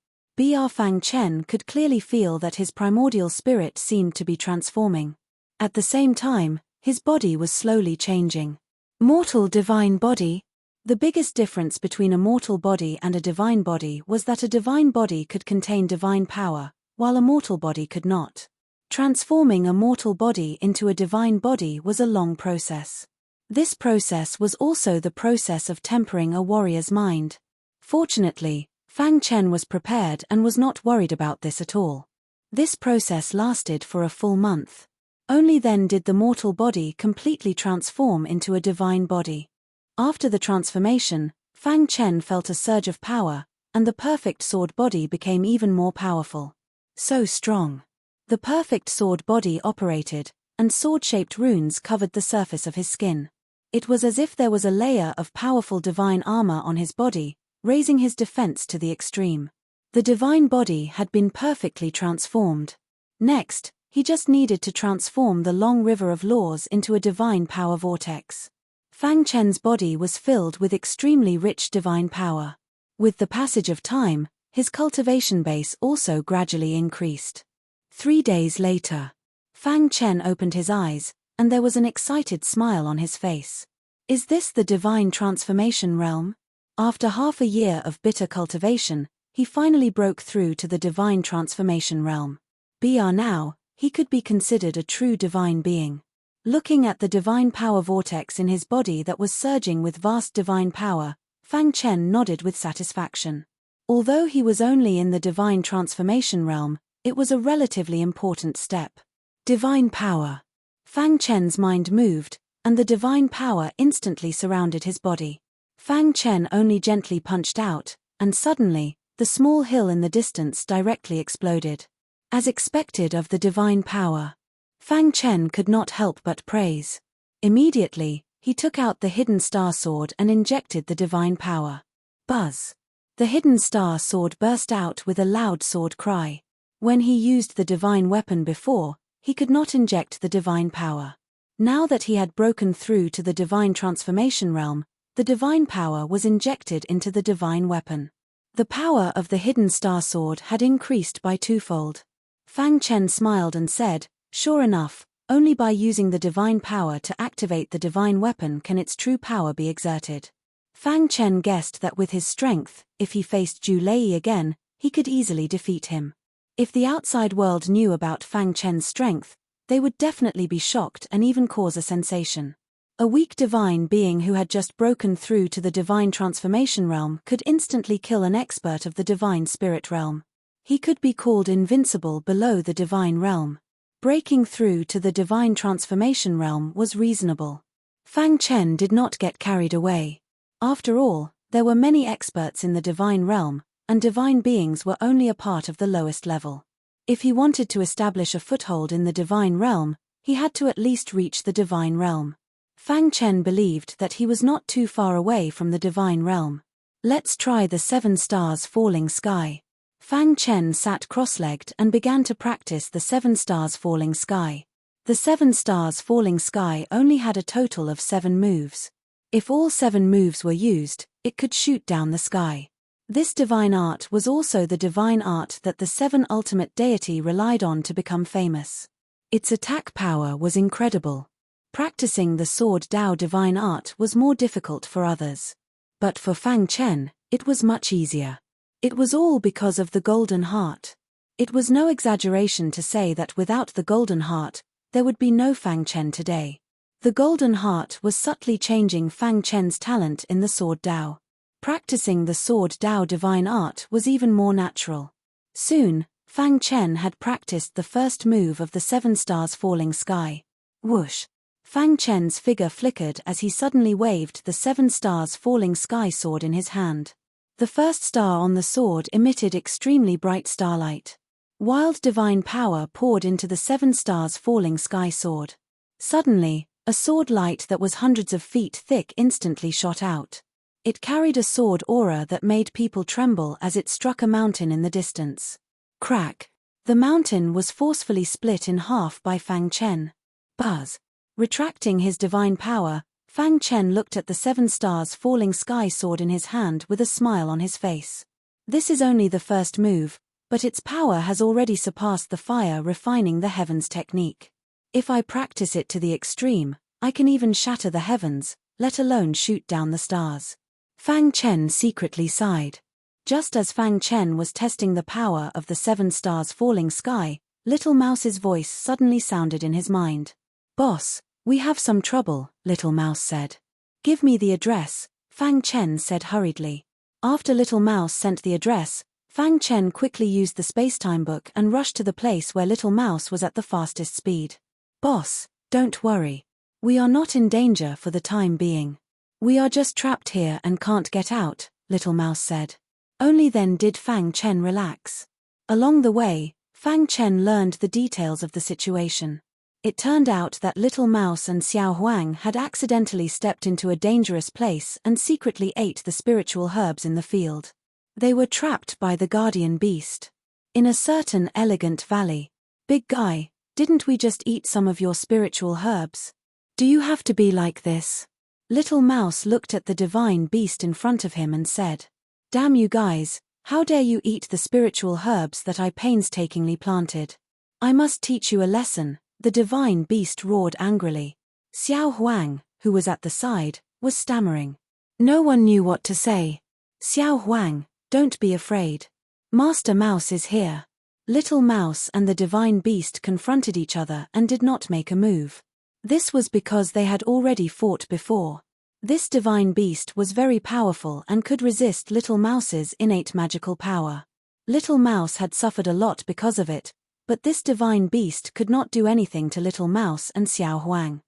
Fang Chen could clearly feel that his primordial spirit seemed to be transforming. At the same time, his body was slowly changing. Mortal divine body? The biggest difference between a mortal body and a divine body was that a divine body could contain divine power, while a mortal body could not. Transforming a mortal body into a divine body was a long process. This process was also the process of tempering a warrior's mind. Fortunately, Fang Chen was prepared and was not worried about this at all. This process lasted for a full month. Only then did the mortal body completely transform into a divine body. After the transformation, Fang Chen felt a surge of power, and the perfect sword body became even more powerful. So strong. The perfect sword body operated, and sword-shaped runes covered the surface of his skin. It was as if there was a layer of powerful divine armor on his body, raising his defense to the extreme. The divine body had been perfectly transformed. Next, he just needed to transform the long river of laws into a divine power vortex. Fang Chen's body was filled with extremely rich divine power. With the passage of time, his cultivation base also gradually increased. 3 days later, Fang Chen opened his eyes, and there was an excited smile on his face. Is this the divine transformation realm? After half a year of bitter cultivation, he finally broke through to the divine transformation realm. Now, he could be considered a true divine being. Looking at the divine power vortex in his body that was surging with vast divine power, Fang Chen nodded with satisfaction. Although he was only in the divine transformation realm, it was a relatively important step. Divine power. Fang Chen's mind moved, and the divine power instantly surrounded his body. Fang Chen only gently punched out, and suddenly, the small hill in the distance directly exploded. As expected of the divine power, Fang Chen could not help but praise. Immediately, he took out the hidden star sword and injected the divine power. Buzz! The hidden star sword burst out with a loud sword cry. When he used the divine weapon before, he could not inject the divine power. Now that he had broken through to the divine transformation realm, the divine power was injected into the divine weapon. The power of the hidden star sword had increased by 2-fold. Fang Chen smiled and said, "Sure enough, Only by using the divine power to activate the divine weapon can its true power be exerted. Fang Chen guessed that with his strength, if he faced Zhu Lei again, he could easily defeat him. If the outside world knew about Fang Chen's strength, they would definitely be shocked and even cause a sensation. A weak divine being who had just broken through to the divine transformation realm could instantly kill an expert of the divine spirit realm. He could be called invincible below the divine realm. Breaking through to the divine transformation realm was reasonable. Fang Chen did not get carried away. After all, there were many experts in the divine realm, and divine beings were only a part of the lowest level. If he wanted to establish a foothold in the divine realm, he had to at least reach the divine realm. Fang Chen believed that he was not too far away from the divine realm. Let's try the 7 stars falling sky. Fang Chen sat cross-legged and began to practice the 7 stars falling sky. The 7 stars falling sky only had a total of 7 moves. If all 7 moves were used, it could shoot down the sky. This divine art was also the divine art that the 7 ultimate deity relied on to become famous. Its attack power was incredible. Practicing the Sword Dao divine art was more difficult for others. But for Fang Chen, it was much easier. It was all because of the Golden Heart. It was no exaggeration to say that without the Golden Heart, there would be no Fang Chen today. The Golden Heart was subtly changing Fang Chen's talent in the Sword Dao. Practicing the Sword Dao divine art was even more natural. Soon, Fang Chen had practiced the first move of the 7 stars falling sky. Whoosh! Fang Chen's figure flickered as he suddenly waved the 7 stars falling sky sword in his hand. The first star on the sword emitted extremely bright starlight. Wild divine power poured into the 7 stars falling sky sword. Suddenly, a sword light that was hundreds of feet thick instantly shot out. It carried a sword aura that made people tremble as it struck a mountain in the distance. Crack! The mountain was forcefully split in half by Fang Chen. Buzz! Retracting his divine power, Fang Chen looked at the 7 stars falling sky sword in his hand with a smile on his face. This is only the first move, but its power has already surpassed the fire refining the heavens technique. If I practice it to the extreme, I can even shatter the heavens, let alone shoot down the stars. Fang Chen secretly sighed. Just as Fang Chen was testing the power of the 7 stars falling sky, Little Mouse's voice suddenly sounded in his mind. "Boss, we have some trouble," Little Mouse said. "Give me the address," Fang Chen said hurriedly. After Little Mouse sent the address, Fang Chen quickly used the spacetime book and rushed to the place where Little Mouse was at the fastest speed. "Boss, don't worry. We are not in danger for the time being. We are just trapped here and can't get out," Little Mouse said. Only then did Fang Chen relax. Along the way, Fang Chen learned the details of the situation. It turned out that Little Mouse and Xiao Huang had accidentally stepped into a dangerous place and secretly ate the spiritual herbs in the field. They were trapped by the guardian beast. In a certain elegant valley. "Big guy, didn't we just eat some of your spiritual herbs? Do you have to be like this?" Little Mouse looked at the divine beast in front of him and said, "Damn you guys, how dare you eat the spiritual herbs that I painstakingly planted? I must teach you a lesson," the divine beast roared angrily. Xiao Huang, who was at the side, was stammering. No one knew what to say. "Xiao Huang, don't be afraid. Master Mouse is here." Little Mouse and the divine beast confronted each other and did not make a move. This was because they had already fought before. This divine beast was very powerful and could resist Little Mouse's innate magical power. Little Mouse had suffered a lot because of it, but this divine beast could not do anything to Little Mouse and Xiao Huang.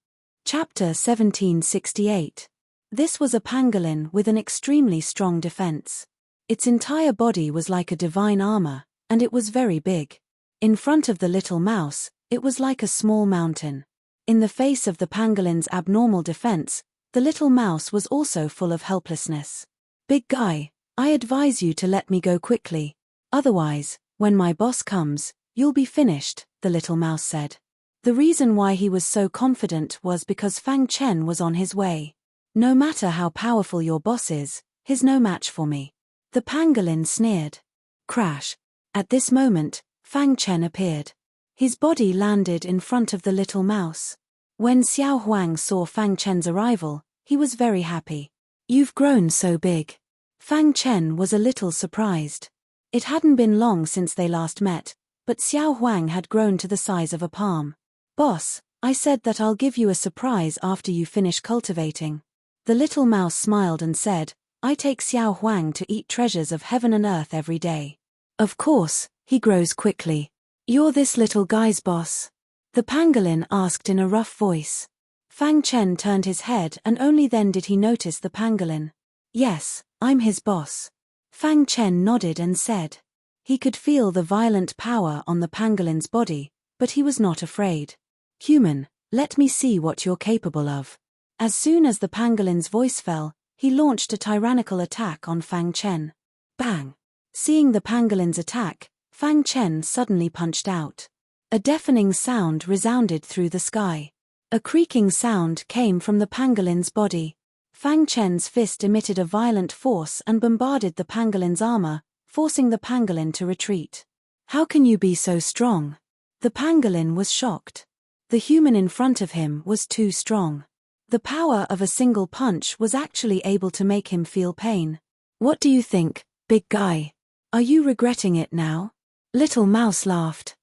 Chapter 1768. This was a pangolin with an extremely strong defense. Its entire body was like a divine armor, and it was very big. In front of the Little Mouse, it was like a small mountain. In the face of the pangolin's abnormal defense, the Little Mouse was also full of helplessness. "Big guy, I advise you to let me go quickly. Otherwise, when my boss comes, you'll be finished," the Little Mouse said. The reason why he was so confident was because Fang Chen was on his way. "No matter how powerful your boss is, he's no match for me." The pangolin sneered. Crash. At this moment, Fang Chen appeared. His body landed in front of the little mouse. When Xiao Huang saw Fang Chen's arrival, he was very happy. "You've grown so big." Fang Chen was a little surprised. It hadn't been long since they last met, but Xiao Huang had grown to the size of a palm. "Boss, I said that I'll give you a surprise after you finish cultivating." The little mouse smiled and said, "I take Xiao Huang to eat treasures of heaven and earth every day. Of course, he grows quickly." "You're this little guy's boss?" the pangolin asked in a rough voice. Fang Chen turned his head and only then did he notice the pangolin. "Yes, I'm his boss." Fang Chen nodded and said. He could feel the violent power on the pangolin's body, but he was not afraid. "Human, let me see what you're capable of." As soon as the pangolin's voice fell, he launched a tyrannical attack on Fang Chen. Bang! Seeing the pangolin's attack, Fang Chen suddenly punched out. A deafening sound resounded through the sky. A creaking sound came from the pangolin's body. Fang Chen's fist emitted a violent force and bombarded the pangolin's armor, forcing the pangolin to retreat. "How can you be so strong?" The pangolin was shocked. The human in front of him was too strong. The power of a single punch was actually able to make him feel pain. "What do you think, big guy? Are you regretting it now?" Little Mouse laughed.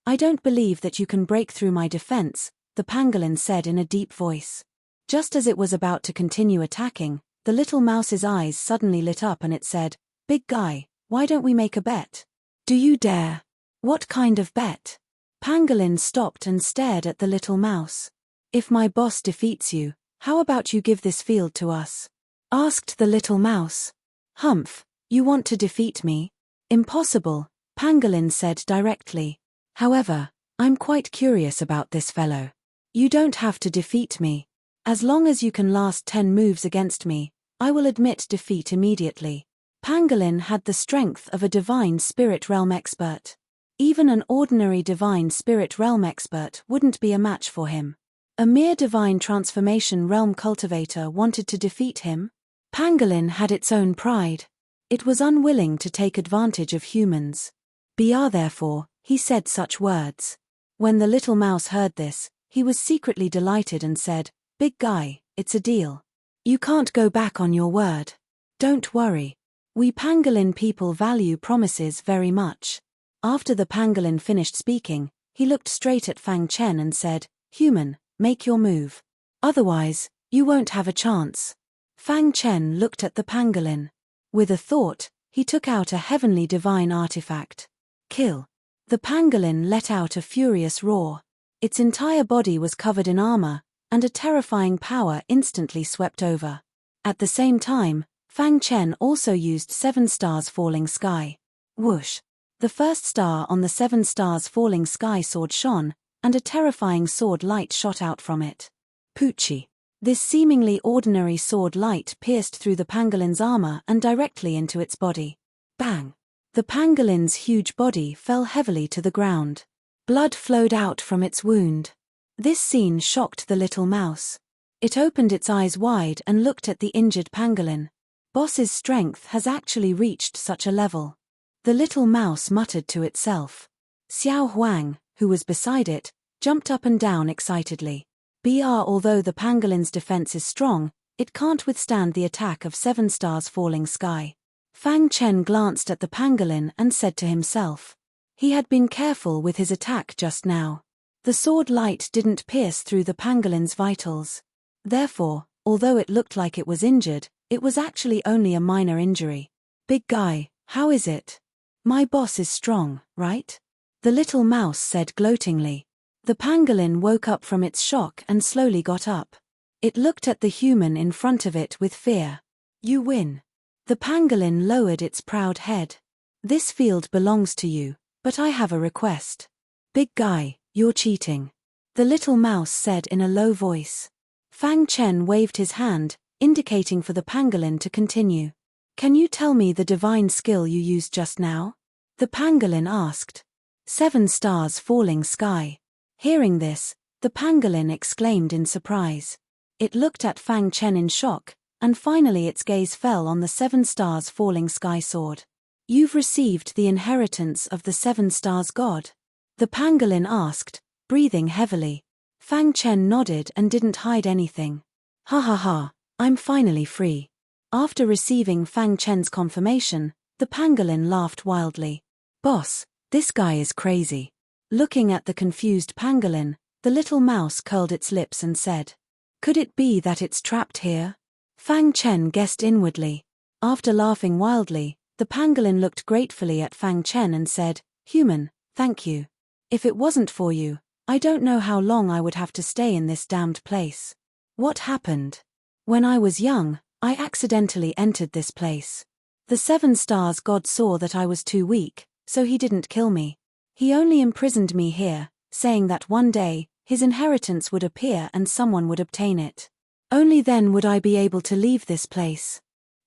I don't believe that you can break through my defense," the pangolin said in a deep voice. Just as it was about to continue attacking, the little mouse's eyes suddenly lit up and it said, "Big guy, why don't we make a bet?" "Do you dare?" "What kind of bet?" Pangolin stopped and stared at the little mouse. "If my boss defeats you, how about you give this field to us?" asked the little mouse. "Humph, you want to defeat me?" "Impossible," Pangolin said directly. "However, I'm quite curious about this fellow. You don't have to defeat me. As long as you can last 10 moves against me, I will admit defeat immediately." Pangolin had the strength of a divine spirit realm expert. Even an ordinary divine spirit realm expert wouldn't be a match for him. A mere divine transformation realm cultivator wanted to defeat him? Pangolin had its own pride. It was unwilling to take advantage of humans. Therefore, he said such words. When the little mouse heard this, he was secretly delighted and said, "Big guy, it's a deal. You can't go back on your word. Don't worry. We pangolin people value promises very much." After the pangolin finished speaking, he looked straight at Fang Chen and said, "Human, make your move. Otherwise, you won't have a chance." Fang Chen looked at the pangolin. With a thought, he took out a heavenly divine artifact. "Kill." The pangolin let out a furious roar. Its entire body was covered in armor, and a terrifying power instantly swept over. At the same time, Fang Chen also used 7 stars falling sky. Whoosh! The first star on the 7 stars falling sky sword shone, and a terrifying sword light shot out from it. Poochie! This seemingly ordinary sword light pierced through the pangolin's armor and directly into its body. Bang! The pangolin's huge body fell heavily to the ground. Blood flowed out from its wound. This scene shocked the little mouse. It opened its eyes wide and looked at the injured pangolin. Boss's strength has actually reached such a level. The little mouse muttered to itself. Xiao Huang, who was beside it, jumped up and down excitedly. Although the pangolin's defense is strong, it can't withstand the attack of 7 stars falling sky. Fang Chen glanced at the pangolin and said to himself. He had been careful with his attack just now. The sword light didn't pierce through the pangolin's vitals. Therefore, although it looked like it was injured, it was actually only a minor injury. "Big guy, how is it?" "My boss is strong, right?" the little mouse said gloatingly. The pangolin woke up from its shock and slowly got up. It looked at the human in front of it with fear. "You win." The pangolin lowered its proud head. "This field belongs to you, but I have a request." "Big guy, you're cheating," the little mouse said in a low voice. Fang Chen waved his hand, indicating for the pangolin to continue. "Can you tell me the divine skill you used just now?" the pangolin asked. 7 stars falling sky. Hearing this, the pangolin exclaimed in surprise. It looked at Fang Chen in shock, and finally its gaze fell on the 7 stars falling sky sword. "You've received the inheritance of the 7 stars god." The pangolin asked, breathing heavily. Fang Chen nodded and didn't hide anything. Ha ha ha, I'm finally free. After receiving Fang Chen's confirmation, the pangolin laughed wildly. Boss, this guy is crazy. Looking at the confused pangolin, the little mouse curled its lips and said, could it be that it's trapped here? Fang Chen guessed inwardly. After laughing wildly, the pangolin looked gratefully at Fang Chen and said, human, thank you. If it wasn't for you, I don't know how long I would have to stay in this damned place. What happened? When I was young, I accidentally entered this place. The 7 stars god saw that I was too weak, so he didn't kill me. He only imprisoned me here, saying that one day, his inheritance would appear and someone would obtain it. Only then would I be able to leave this place.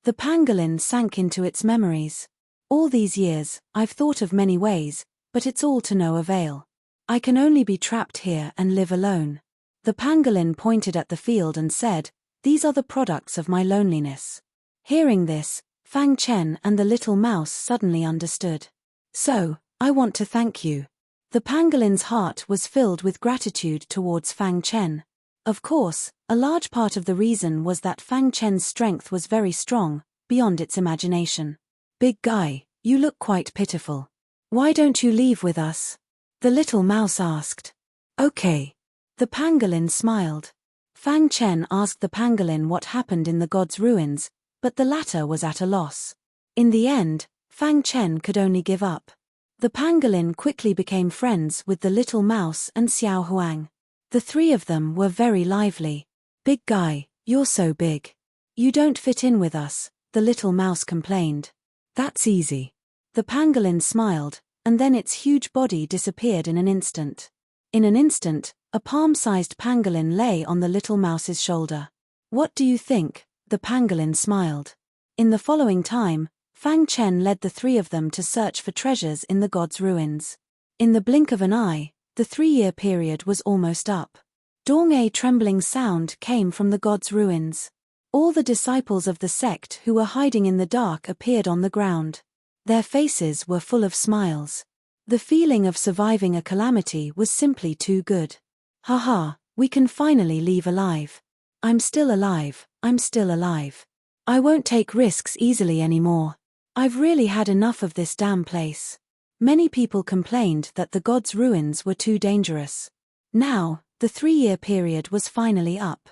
The pangolin sank into its memories. All these years, I've thought of many ways, but it's all to no avail. I can only be trapped here and live alone. The pangolin pointed at the field and said, these are the products of my loneliness. Hearing this, Fang Chen and the little mouse suddenly understood. So, I want to thank you. The pangolin's heart was filled with gratitude towards Fang Chen. Of course, a large part of the reason was that Fang Chen's strength was very strong, beyond its imagination. Big guy, you look quite pitiful. Why don't you leave with us? The little mouse asked. Okay. The pangolin smiled. Fang Chen asked the pangolin what happened in the god's ruins, but the latter was at a loss. In the end, Fang Chen could only give up. The pangolin quickly became friends with the little mouse and Xiao Huang. The 3 of them were very lively. Big guy, you're so big. You don't fit in with us, the little mouse complained. That's easy. The pangolin smiled, and then its huge body disappeared in an instant. In an instant, a palm-sized pangolin lay on the little mouse's shoulder. What do you think? The pangolin smiled. In the following time, Fang Chen led the 3 of them to search for treasures in the god's ruins. In the blink of an eye, the 3-year period was almost up. Dong a trembling sound came from the god's ruins. All the disciples of the sect who were hiding in the dark appeared on the ground. Their faces were full of smiles. The feeling of surviving a calamity was simply too good. Haha, we can finally leave alive. I'm still alive, I'm still alive. I won't take risks easily anymore. I've really had enough of this damn place. Many people complained that the god's ruins were too dangerous. Now, the 3-year period was finally up.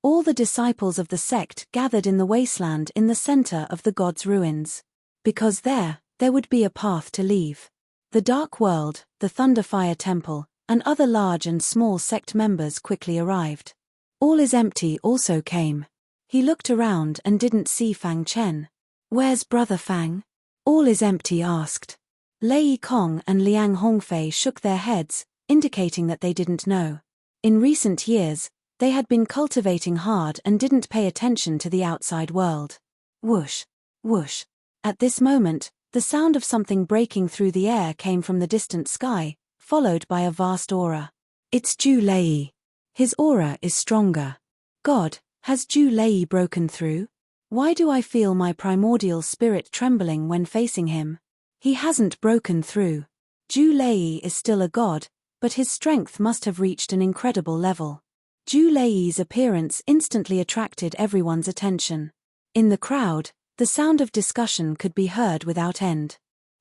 All the disciples of the sect gathered in the wasteland in the center of the god's ruins. Because there would be a path to leave. The Dark World, the Thunderfire Temple, and other large and small sect members quickly arrived. All is empty also came. He looked around and didn't see Fang Chen. Where's Brother Fang? All is empty asked. Lei Kong and Liang Hongfei shook their heads, indicating that they didn't know. In recent years, they had been cultivating hard and didn't pay attention to the outside world. Whoosh, whoosh. At this moment, the sound of something breaking through the air came from the distant sky, followed by a vast aura. It's Zhu Lei. His aura is stronger. God, has Zhu Lei broken through? Why do I feel my primordial spirit trembling when facing him? He hasn't broken through. Zhu Lei is still a god, but his strength must have reached an incredible level. Zhu Lei's appearance instantly attracted everyone's attention. In the crowd, the sound of discussion could be heard without end.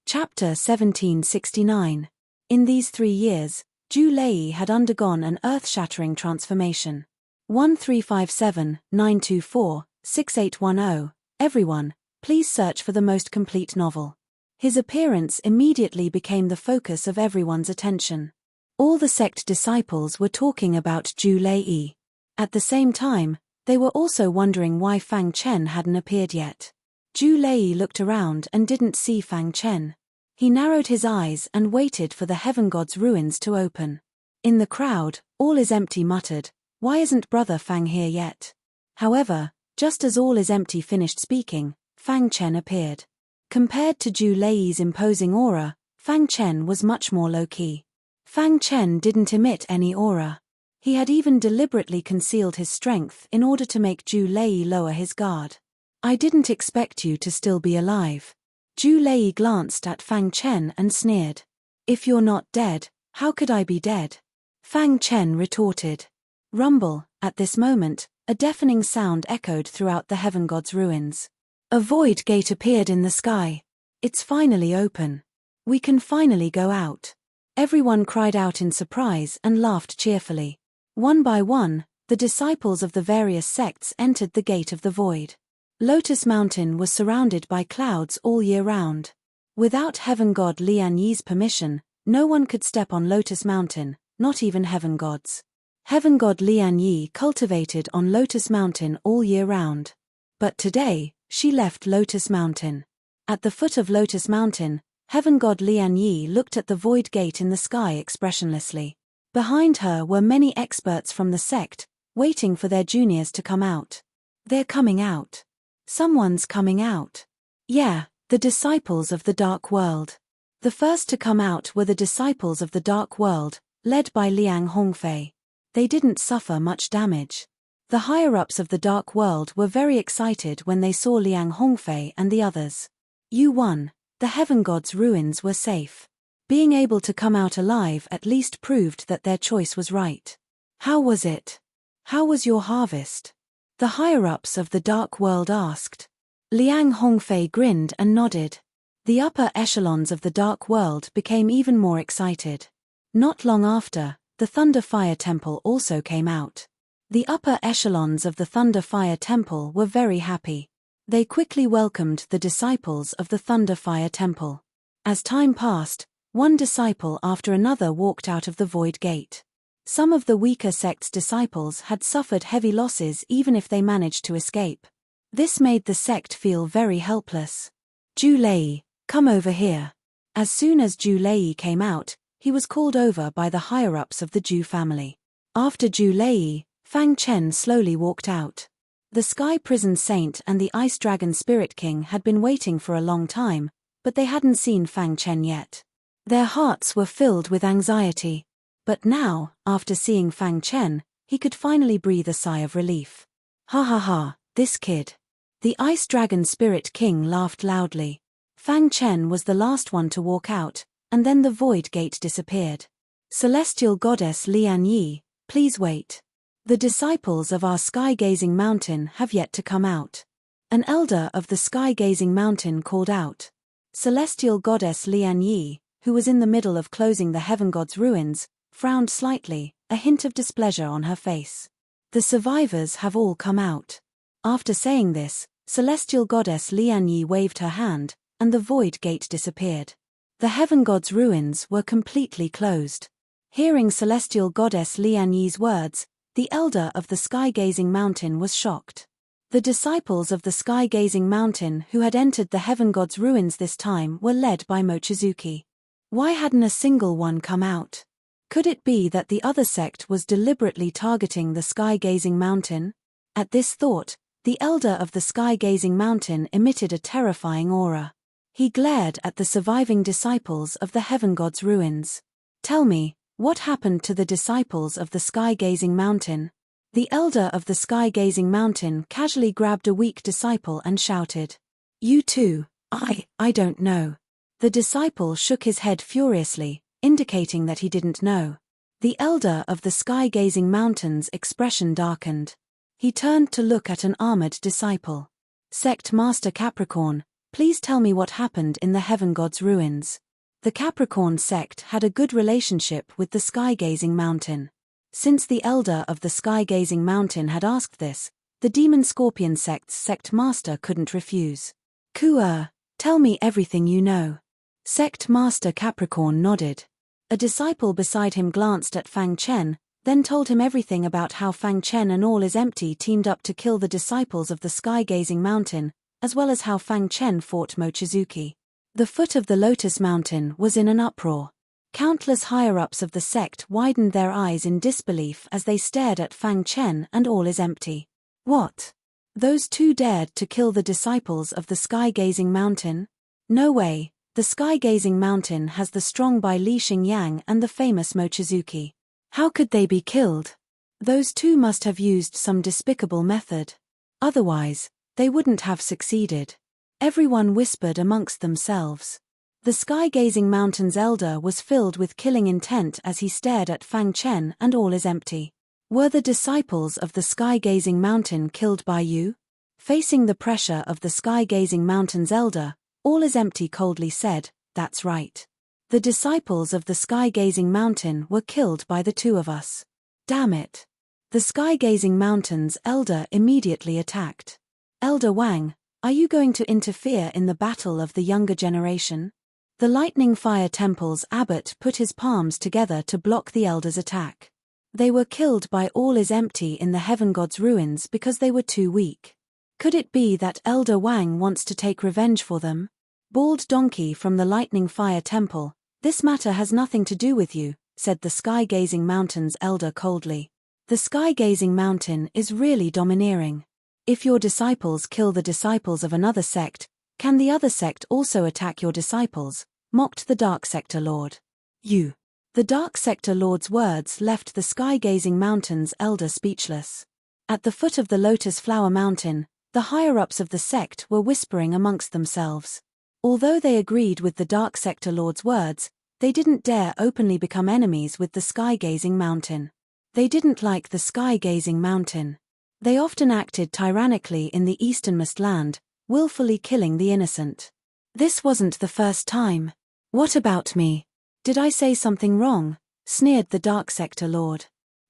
Chapter 1769. In these 3 years, Zhu Lei had undergone an earth-shattering transformation. 1357-924-6810. Everyone, please search for the most complete novel. His appearance immediately became the focus of everyone's attention. All the sect disciples were talking about Zhu Lei. At the same time, they were also wondering why Fang Chen hadn't appeared yet. Zhu Lei looked around and didn't see Fang Chen. He narrowed his eyes and waited for the heaven god's ruins to open. In the crowd, All is Empty muttered, "Why isn't Brother Fang here yet?" However, just as All is Empty finished speaking, Fang Chen appeared. Compared to Zhu Lei's imposing aura, Fang Chen was much more low-key. Fang Chen didn't emit any aura. He had even deliberately concealed his strength in order to make Zhu Lei lower his guard. "I didn't expect you to still be alive." Zhu Lei glanced at Fang Chen and sneered. "If you're not dead, How could I be dead? Fang Chen retorted. Rumble. At this moment, a deafening sound echoed throughout the heaven god's ruins. A void gate appeared in the sky. It's finally open. We can finally go out. Everyone cried out in surprise and laughed cheerfully. One by one, the disciples of the various sects entered the gate of the void. Lotus Mountain was surrounded by clouds all year round. Without heaven god Lian Yi's permission, no one could step on Lotus Mountain, not even heaven gods. Heaven god Lian Yi cultivated on Lotus Mountain all year round. But today, she left Lotus Mountain. At the foot of Lotus Mountain, heaven god Lian Yi looked at the void gate in the sky expressionlessly. Behind her were many experts from the sect, waiting for their juniors to come out. They're coming out. Someone's coming out. Yeah, the disciples of the dark world. The first to come out were the disciples of the dark world, led by Liang Hongfei. They didn't suffer much damage. The higher-ups of the dark world were very excited when they saw Liang Hongfei and the others. You won. The heaven god's ruins were safe. Being able to come out alive at least proved that their choice was right. How was it? How was your harvest? The higher-ups of the dark world asked. Liang Hongfei grinned and nodded. The upper echelons of the dark world became even more excited. Not long after, the Thunder Fire Temple also came out. The upper echelons of the Thunder Fire Temple were very happy. They quickly welcomed the disciples of the Thunder Fire Temple. As time passed, one disciple after another walked out of the void gate. Some of the weaker sect's disciples had suffered heavy losses even if they managed to escape. This made the sect feel very helpless. Zhu Lei, come over here. As soon as Zhu Lei came out, he was called over by the higher-ups of the Zhu family. After Zhu Lei, Fang Chen slowly walked out. The Sky Prison Saint and the Ice Dragon Spirit King had been waiting for a long time, but they hadn't seen Fang Chen yet. Their hearts were filled with anxiety. But now, after seeing Fang Chen, he could finally breathe a sigh of relief. Ha ha ha, this kid. The Ice Dragon Spirit King laughed loudly. Fang Chen was the last one to walk out, and then the void gate disappeared. Celestial Goddess Lian Yi, please wait. The disciples of our sky-gazing mountain have yet to come out. An elder of the sky-gazing mountain called out. Celestial Goddess Lian Yi, who was in the middle of closing the heaven god's ruins, frowned slightly, a hint of displeasure on her face. The survivors have all come out. After saying this, Celestial Goddess Lian Yi waved her hand, and the void gate disappeared. The heaven god's ruins were completely closed. Hearing Celestial Goddess Lian Yi's words, the elder of the sky-gazing mountain was shocked. The disciples of the sky-gazing mountain who had entered the heaven god's ruins this time were led by Mochizuki. Why hadn't a single one come out? Could it be that the other sect was deliberately targeting the sky-gazing mountain? At this thought, the elder of the sky-gazing mountain emitted a terrifying aura. He glared at the surviving disciples of the heaven god's ruins. Tell me, what happened to the disciples of the sky-gazing mountain? The elder of the sky-gazing mountain casually grabbed a weak disciple and shouted. You too. I don't know. The disciple shook his head furiously, indicating that he didn't know. The elder of the sky-gazing mountain's expression darkened. He turned to look at an armored disciple. Sect Master Capricorn, please tell me what happened in the heaven god's ruins. The Capricorn sect had a good relationship with the sky-gazing mountain. Since the elder of the sky-gazing mountain had asked this, the Demon Scorpion sect's sect master couldn't refuse. Tell me everything you know. Sect Master Capricorn nodded. A disciple beside him glanced at Fang Chen, then told him everything about how Fang Chen and all is empty teamed up to kill the disciples of the sky-gazing mountain, as well as how Fang Chen fought Mochizuki. The foot of the Lotus Mountain was in an uproar. Countless higher-ups of the sect widened their eyes in disbelief as they stared at Fang Chen and all is empty. What? Those two dared to kill the disciples of the sky-gazing mountain? No way. The sky-gazing mountain has the strong Bai Li Xingyang and the famous Mochizuki. How could they be killed? Those two must have used some despicable method. Otherwise, they wouldn't have succeeded. Everyone whispered amongst themselves. The sky-gazing mountain's elder was filled with killing intent as he stared at Fang Chen, and all is empty. Were the disciples of the sky-gazing mountain killed by you? Facing the pressure of the sky-gazing mountain's elder, all is empty coldly said, that's right. The disciples of the sky-gazing mountain were killed by the two of us. Damn it. The sky-gazing mountain's elder immediately attacked. Elder Wang, are you going to interfere in the battle of the younger generation? The Lightning Fire Temple's abbot put his palms together to block the elder's attack. They were killed by all is empty in the Heaven God's ruins because they were too weak. Could it be that Elder Wang wants to take revenge for them? Bald Donkey from the Lightning Fire Temple, this matter has nothing to do with you, said the sky-gazing mountain's elder coldly. The sky-gazing mountain is really domineering. If your disciples kill the disciples of another sect, can the other sect also attack your disciples? Mocked the Dark Sector Lord. You. The Dark Sector Lord's words left the sky-gazing mountain's elder speechless. At the foot of the Lotus Flower Mountain, the higher-ups of the sect were whispering amongst themselves. Although they agreed with the Dark Sector Lord's words, they didn't dare openly become enemies with the sky-gazing mountain. They didn't like the sky-gazing mountain. They often acted tyrannically in the easternmost land, willfully killing the innocent. This wasn't the first time. What about me? Did I say something wrong? Sneered the Dark Sector Lord.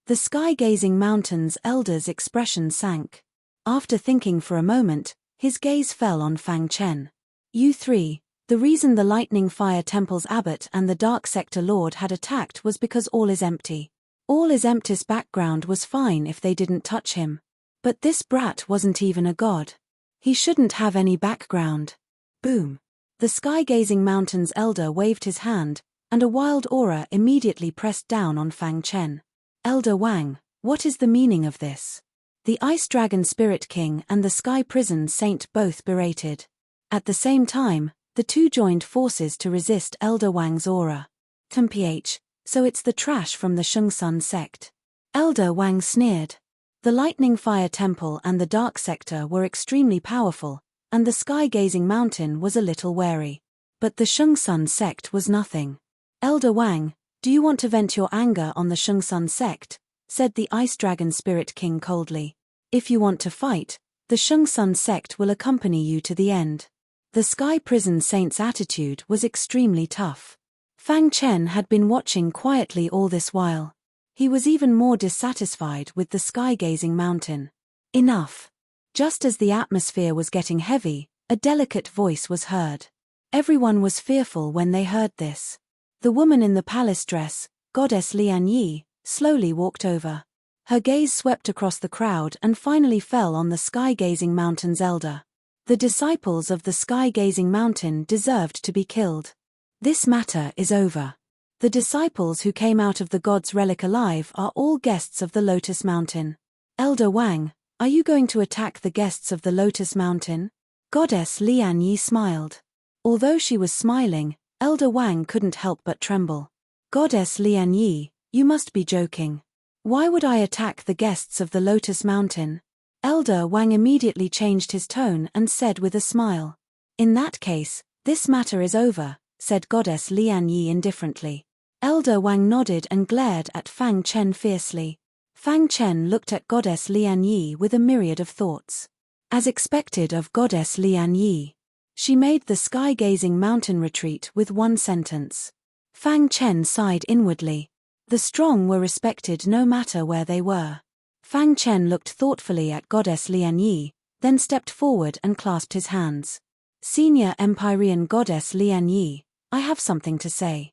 The sky-gazing mountain's elder's expression sank. After thinking for a moment, his gaze fell on Fang Chen. You three, the reason the Lightning Fire Temple's abbot and the Dark Sector Lord had attacked was because all is empty. All is empty's background was fine if they didn't touch him. But this brat wasn't even a god. He shouldn't have any background. Boom. The sky-gazing mountain's elder waved his hand, and a wild aura immediately pressed down on Fang Chen. Elder Wang, what is the meaning of this? The Ice Dragon Spirit King and the Sky Prison Saint both berated. At the same time, the two joined forces to resist Elder Wang's aura. TMPH, so it's the trash from the Shungsun sect. Elder Wang sneered. The Lightning Fire Temple and the Dark Sector were extremely powerful, and the sky-gazing mountain was a little wary. But the Shungsun sect was nothing. Elder Wang, do you want to vent your anger on the Shungsun sect? Said the Ice Dragon Spirit King coldly. If you want to fight, the Shungsun sect will accompany you to the end. The Sky Prison Saint's attitude was extremely tough. Fang Chen had been watching quietly all this while. He was even more dissatisfied with the sky-gazing mountain. Enough. Just as the atmosphere was getting heavy, a delicate voice was heard. Everyone was fearful when they heard this. The woman in the palace dress, Goddess Lian Yi, slowly walked over. Her gaze swept across the crowd and finally fell on the sky-gazing mountain's elder. The disciples of the sky-gazing mountain deserved to be killed. This matter is over. The disciples who came out of the god's relic alive are all guests of the Lotus Mountain. Elder Wang, are you going to attack the guests of the Lotus Mountain? Goddess Lian Yi smiled. Although she was smiling, Elder Wang couldn't help but tremble. Goddess Lian Yi, you must be joking. Why would I attack the guests of the Lotus Mountain? Elder Wang immediately changed his tone and said with a smile. In that case, this matter is over, said Goddess Lian Yi indifferently. Elder Wang nodded and glared at Fang Chen fiercely. Fang Chen looked at Goddess Lian Yi with a myriad of thoughts. As expected of Goddess Lian Yi, she made the sky-gazing mountain retreat with one sentence. Fang Chen sighed inwardly. The strong were respected no matter where they were. Fang Chen looked thoughtfully at Goddess Lian Yi, then stepped forward and clasped his hands. Senior Empyrean Goddess Lian Yi, I have something to say.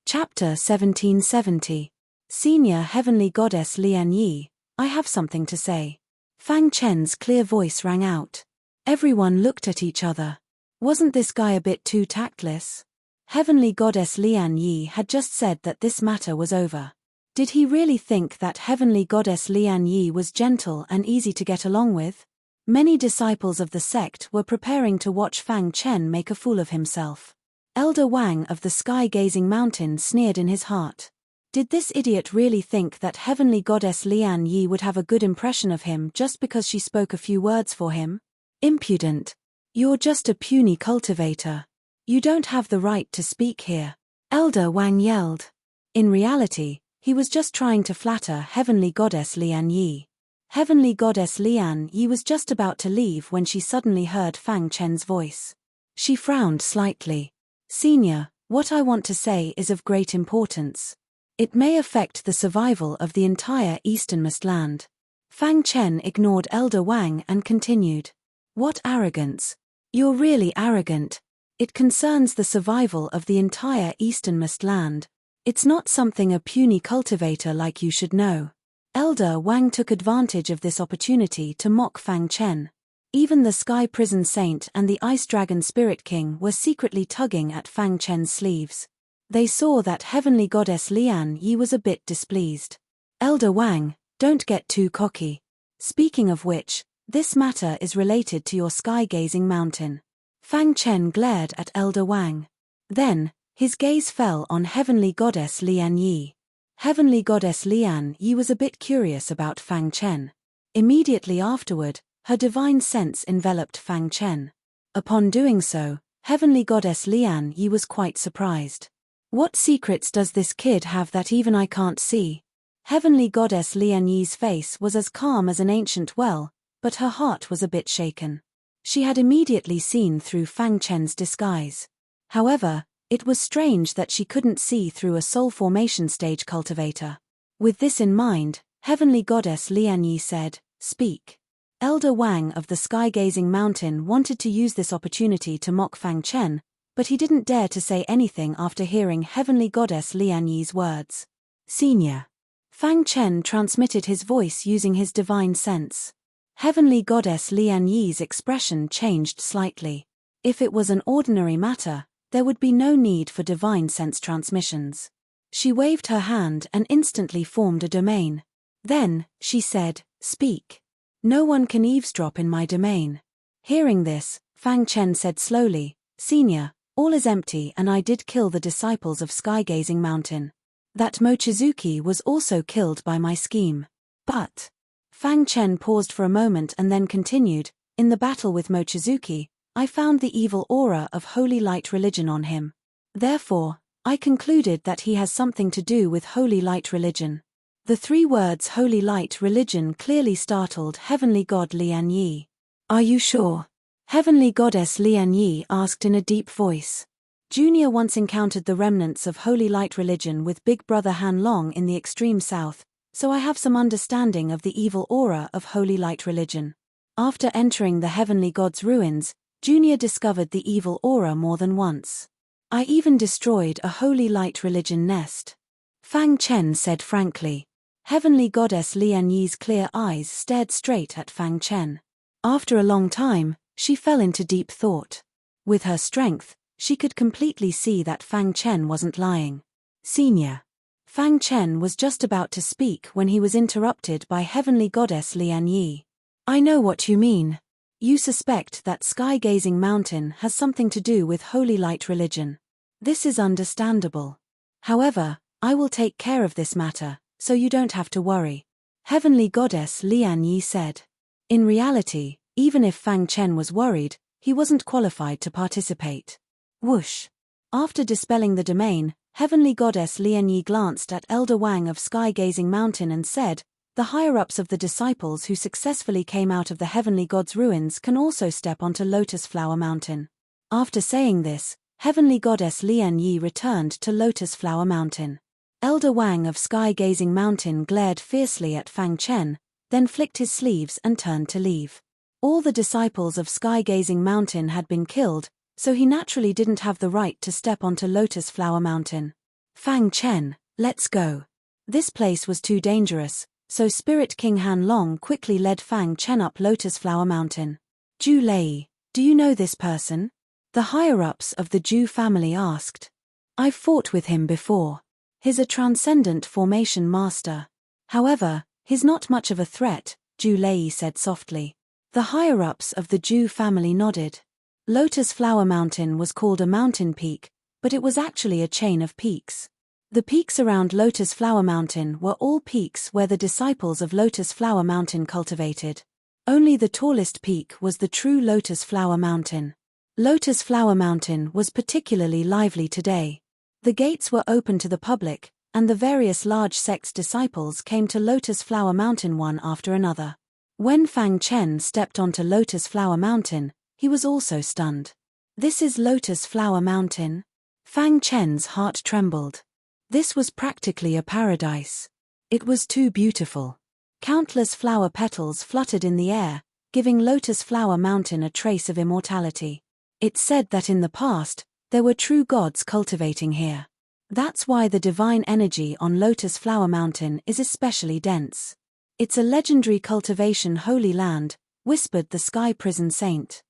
Chapter 1770. Senior Heavenly Goddess Lian Yi, I have something to say. Fang Chen's clear voice rang out. Everyone looked at each other. Wasn't this guy a bit too tactless? Heavenly Goddess Lian Yi had just said that this matter was over. Did he really think that Heavenly Goddess Lian Yi was gentle and easy to get along with? Many disciples of the sect were preparing to watch Fang Chen make a fool of himself. Elder Wang of the sky-gazing mountain sneered in his heart. Did this idiot really think that Heavenly Goddess Lian Yi would have a good impression of him just because she spoke a few words for him? Impudent. You're just a puny cultivator. You don't have the right to speak here, Elder Wang yelled. In reality, he was just trying to flatter Heavenly Goddess Lian Yi. Heavenly Goddess Lian Yi was just about to leave when she suddenly heard Fang Chen's voice. She frowned slightly. Senior, what I want to say is of great importance. It may affect the survival of the entire easternmost land. Fang Chen ignored Elder Wang and continued. What arrogance. You're really arrogant. It concerns the survival of the entire easternmost land. It's not something a puny cultivator like you should know. Elder Wang took advantage of this opportunity to mock Fang Chen. Even the Sky Prison Saint and the Ice Dragon Spirit King were secretly tugging at Fang Chen's sleeves. They saw that Heavenly Goddess Lian Yi was a bit displeased. Elder Wang, don't get too cocky. Speaking of which, this matter is related to your sky-gazing mountain. Fang Chen glared at Elder Wang. Then, his gaze fell on Heavenly Goddess Lian Yi. Heavenly Goddess Lian Yi was a bit curious about Fang Chen. Immediately afterward, her divine sense enveloped Fang Chen. Upon doing so, Heavenly Goddess Lian Yi was quite surprised. What secrets does this kid have that even I can't see? Heavenly Goddess Lian Yi's face was as calm as an ancient well, but her heart was a bit shaken. She had immediately seen through Fang Chen's disguise. However, it was strange that she couldn't see through a soul formation stage cultivator. With this in mind, Heavenly Goddess Lian Yi said, "Speak." Elder Wang of the Sky-Gazing Mountain wanted to use this opportunity to mock Fang Chen, but he didn't dare to say anything after hearing Heavenly Goddess Lian Yi's words. Senior. Fang Chen transmitted his voice using his divine sense. Heavenly Goddess Lian Yi's expression changed slightly. If it was an ordinary matter, there would be no need for divine sense transmissions. She waved her hand and instantly formed a domain. Then, she said, "Speak. No one can eavesdrop in my domain." Hearing this, Fang Chen said slowly, "Senior, all is empty and I did kill the disciples of Sky-Gazing Mountain. That Mochizuki was also killed by my scheme. But..." Fang Chen paused for a moment and then continued, "In the battle with Mochizuki, I found the evil aura of Holy Light Religion on him. Therefore, I concluded that he has something to do with Holy Light Religion." The three words Holy Light Religion clearly startled Heavenly God Lian Yi. "Are you sure?" Heavenly Goddess Lian Yi asked in a deep voice. Junior once encountered the remnants of Holy Light Religion with Big Brother Han Long in the extreme south, so I have some understanding of the evil aura of Holy Light Religion. After entering the Heavenly God's ruins, Junior discovered the evil aura more than once. I even destroyed a Holy Light Religion nest. Fang Chen said frankly. Heavenly Goddess Lian Yi's clear eyes stared straight at Fang Chen. After a long time, she fell into deep thought. With her strength, she could completely see that Fang Chen wasn't lying. Senior. Fang Chen was just about to speak when he was interrupted by Heavenly Goddess Lian Yi. "I know what you mean. You suspect that Sky-Gazing Mountain has something to do with Holy Light Religion. This is understandable. However, I will take care of this matter, so you don't have to worry," Heavenly Goddess Lian Yi said. In reality, even if Fang Chen was worried, he wasn't qualified to participate. Whoosh. After dispelling the domain, Heavenly Goddess Lian Yi glanced at Elder Wang of Sky-Gazing Mountain and said, "The higher-ups of the disciples who successfully came out of the Heavenly God's ruins can also step onto Lotus Flower Mountain." After saying this, Heavenly Goddess Lian Yi returned to Lotus Flower Mountain. Elder Wang of Sky-Gazing Mountain glared fiercely at Fang Chen, then flicked his sleeves and turned to leave. All the disciples of Sky-Gazing Mountain had been killed, so he naturally didn't have the right to step onto Lotus Flower Mountain. "Fang Chen, let's go." This place was too dangerous, so Spirit King Han Long quickly led Fang Chen up Lotus Flower Mountain. "Zhu Lei, do you know this person?" the higher-ups of the Zhu family asked. "I've fought with him before. He's a transcendent formation master. However, he's not much of a threat," Zhu Lei said softly. The higher-ups of the Zhu family nodded. Lotus Flower Mountain was called a mountain peak, but it was actually a chain of peaks. The peaks around Lotus Flower Mountain were all peaks where the disciples of Lotus Flower Mountain cultivated. Only the tallest peak was the true Lotus Flower Mountain. Lotus Flower Mountain was particularly lively today. The gates were open to the public, and the various large sect's disciples came to Lotus Flower Mountain one after another. When Fang Chen stepped onto Lotus Flower Mountain, he was also stunned. "This is Lotus Flower Mountain?" Fang Chen's heart trembled. This was practically a paradise. It was too beautiful. Countless flower petals fluttered in the air, giving Lotus Flower Mountain a trace of immortality. It said that in the past, there were true gods cultivating here. That's why the divine energy on Lotus Flower Mountain is especially dense. "It's a legendary cultivation holy land," whispered the Sky Prison Saint.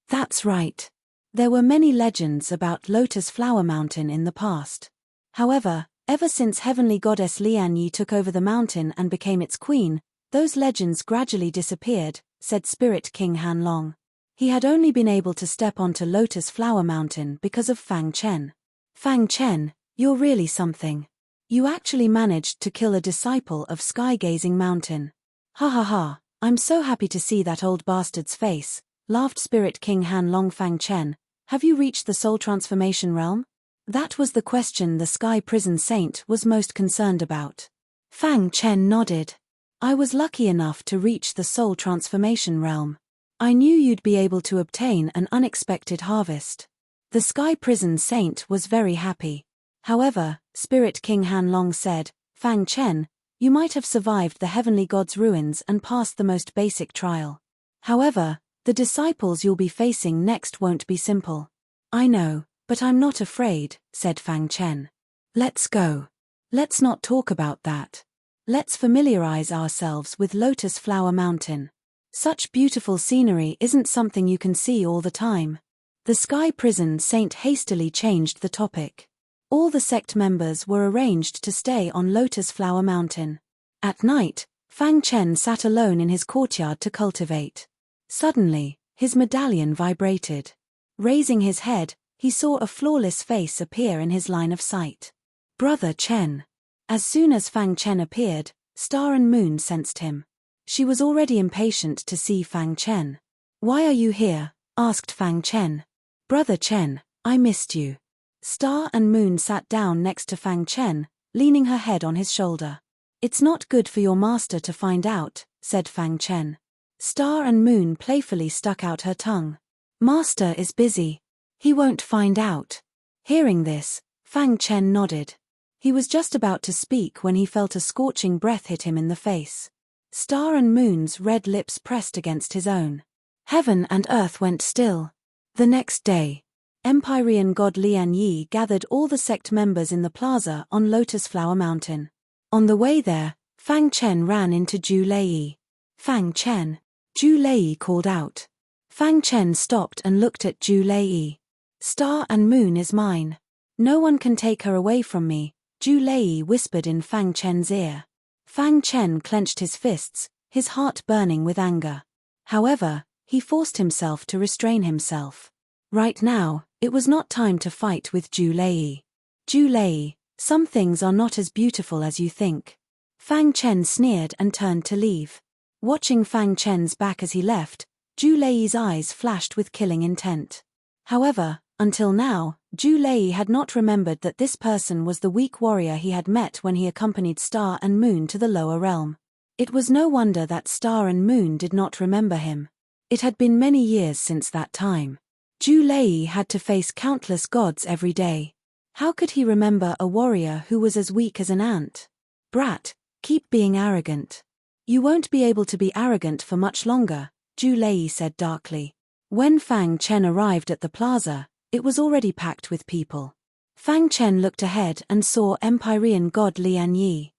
That's right. There were many legends about Lotus Flower Mountain in the past. However, ever since heavenly goddess Lian Yi took over the mountain and became its queen, those legends gradually disappeared, said Spirit King Han Long. He had only been able to step onto Lotus Flower Mountain because of Fang Chen. "Fang Chen, you're really something. You actually managed to kill a disciple of Sky-Gazing Mountain." "Ha ha ha, I'm so happy to see that old bastard's face," laughed Spirit King Han Long. "Fang Chen, have you reached the soul transformation realm?" That was the question the Sky Prison Saint was most concerned about. Fang Chen nodded. "I was lucky enough to reach the soul transformation realm. I knew you'd be able to obtain an unexpected harvest." The Sky Prison Saint was very happy. However, Spirit King Han Long said, "Fang Chen, you might have survived the heavenly god's ruins and passed the most basic trial. However, the disciples you'll be facing next won't be simple." "I know, but I'm not afraid," said Fang Chen. "Let's go. Let's not talk about that. Let's familiarize ourselves with Lotus Flower Mountain. Such beautiful scenery isn't something you can see all the time." The Sky Prison Saint hastily changed the topic. All the sect members were arranged to stay on Lotus Flower Mountain. At night, Fang Chen sat alone in his courtyard to cultivate. Suddenly, his medallion vibrated. Raising his head, he saw a flawless face appear in his line of sight. "Brother Chen." As soon as Fang Chen appeared, Star and Moon sensed him. She was already impatient to see Fang Chen. "Why are you here?" asked Fang Chen. "Brother Chen, I missed you." Star and Moon sat down next to Fang Chen, leaning her head on his shoulder. "It's not good for your master to find out," said Fang Chen. Star and Moon playfully stuck out her tongue. "Master is busy. He won't find out." Hearing this, Fang Chen nodded. He was just about to speak when he felt a scorching breath hit him in the face. Star and Moon's red lips pressed against his own. Heaven and earth went still. The next day, Empyrean god Lian Yi gathered all the sect members in the plaza on Lotus Flower Mountain. On the way there, Fang Chen ran into Zhu Lei. "Fang Chen," Zhu Lei called out. Fang Chen stopped and looked at Zhu Lei. "Star and Moon is mine. No one can take her away from me," Zhu Lei whispered in Fang Chen's ear. Fang Chen clenched his fists, his heart burning with anger. However, he forced himself to restrain himself. Right now, it was not time to fight with Zhu Lei. "Zhu Lei, some things are not as beautiful as you think." Fang Chen sneered and turned to leave. Watching Fang Chen's back as he left, Zhu Lei's eyes flashed with killing intent. However, until now, Zhu Lei had not remembered that this person was the weak warrior he had met when he accompanied Star and Moon to the lower realm. It was no wonder that Star and Moon did not remember him. It had been many years since that time. Zhu Lei had to face countless gods every day. How could he remember a warrior who was as weak as an ant? "Brat, keep being arrogant. You won't be able to be arrogant for much longer," Zhu Lei said darkly. When Fang Chen arrived at the plaza, it was already packed with people. Fang Chen looked ahead and saw Empyrean god Lian Yi.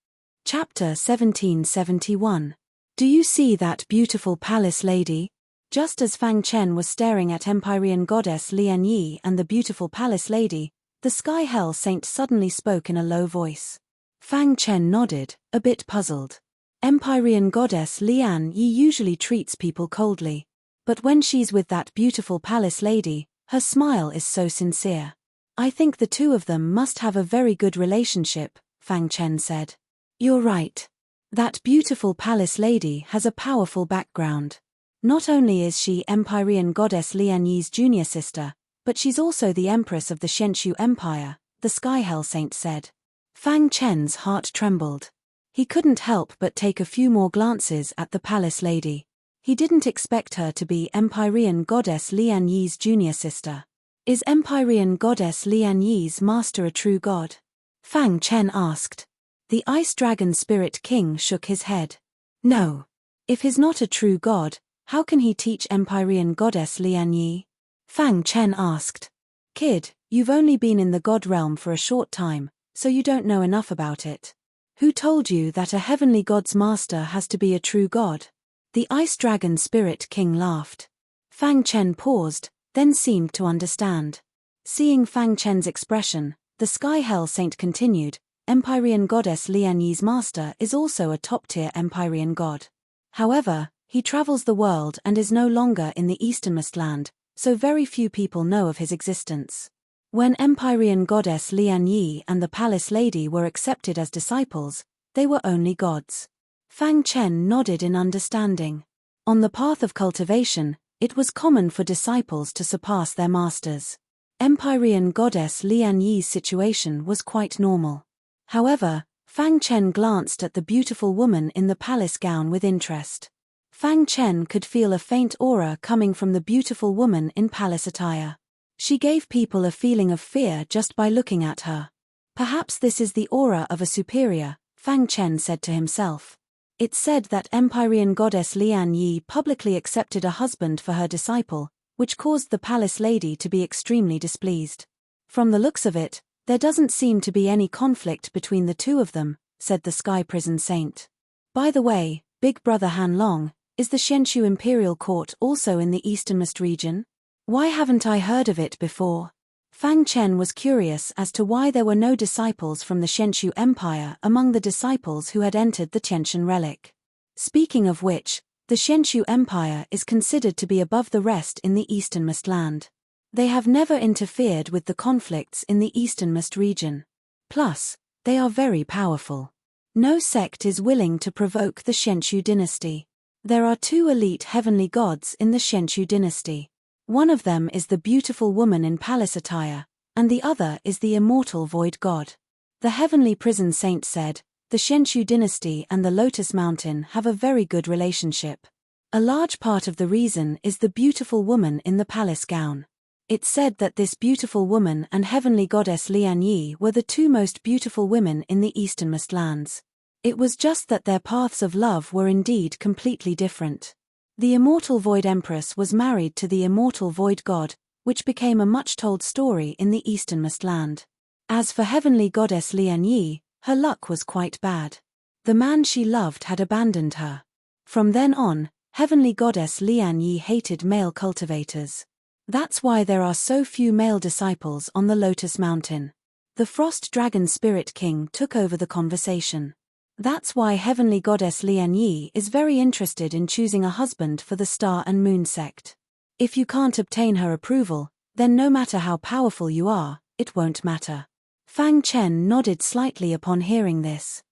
Chapter 1771. "Do you see that beautiful palace lady?" Just as Fang Chen was staring at Empyrean goddess Lian Yi and the beautiful palace lady, the Sky Hell Saint suddenly spoke in a low voice. Fang Chen nodded, a bit puzzled. Empyrean goddess Lian Yi usually treats people coldly. But when she's with that beautiful palace lady, her smile is so sincere. "I think the two of them must have a very good relationship," Fang Chen said. "You're right. That beautiful palace lady has a powerful background. Not only is she Empyrean goddess Lian Yi's junior sister, But she's also the empress of the Xianxu Empire, the Sky Hell Saint said. Fang Chen's heart trembled. He couldn't help but take a few more glances at the palace lady. He didn't expect her to be Empyrean goddess Lian Yi's junior sister. Is Empyrean goddess Lian Yi's master a true god? Fang Chen asked. The Ice Dragon Spirit King shook his head. No. If he's not a true god, how can he teach Empyrean goddess Lian Yi? Fang Chen asked. Kid, you've only been in the god realm for a short time, so you don't know enough about it. Who told you that a heavenly god's master has to be a true god? The Ice Dragon Spirit King laughed. Fang Chen paused, then seemed to understand. Seeing Fang Chen's expression, the Sky Hell Saint continued, Empyrean goddess Lian Yi's master is also a top-tier Empyrean god. However, he travels the world and is no longer in the easternmost land, so very few people know of his existence. When Empyrean goddess Lian Yi and the palace lady were accepted as disciples, they were only gods. Fang Chen nodded in understanding. On the path of cultivation, it was common for disciples to surpass their masters. Empyrean goddess Lian Yi's situation was quite normal. However, Fang Chen glanced at the beautiful woman in the palace gown with interest. Fang Chen could feel a faint aura coming from the beautiful woman in palace attire. She gave people a feeling of fear just by looking at her. Perhaps this is the aura of a superior, Fang Chen said to himself. It said that Empyrean goddess Lian Yi publicly accepted a husband for her disciple, which caused the palace lady to be extremely displeased. From the looks of it, there doesn't seem to be any conflict between the two of them, said the Sky Prison Saint. By the way, Big Brother Han Long, is the Xianxu Imperial Court also in the easternmost region? Why haven't I heard of it before? Fang Chen was curious as to why there were no disciples from the Xianxu Empire among the disciples who had entered the Tiantian relic. Speaking of which, the Xianxu Empire is considered to be above the rest in the easternmost land. They have never interfered with the conflicts in the easternmost region. Plus, they are very powerful. No sect is willing to provoke the Xianxu dynasty. There are two elite heavenly gods in the Xianxu dynasty. One of them is the beautiful woman in palace attire, and the other is the immortal void god. The heavenly prison saint said, the Xianxu dynasty and the Lotus Mountain have a very good relationship. A large part of the reason is the beautiful woman in the palace gown. It said that this beautiful woman and heavenly goddess Lian Yi were the two most beautiful women in the easternmost lands. It was just that their paths of love were indeed completely different. The immortal Void Empress was married to the immortal Void God, which became a much-told story in the easternmost land. As for heavenly goddess Lian Yi, her luck was quite bad. The man she loved had abandoned her. From then on, heavenly goddess Lian Yi hated male cultivators. That's why there are so few male disciples on the Lotus Mountain. The Frost Dragon Spirit King took over the conversation. That's why heavenly goddess Lian Yi is very interested in choosing a husband for the Star and Moon sect. If you can't obtain her approval, then no matter how powerful you are, it won't matter. Fang Chen nodded slightly upon hearing this.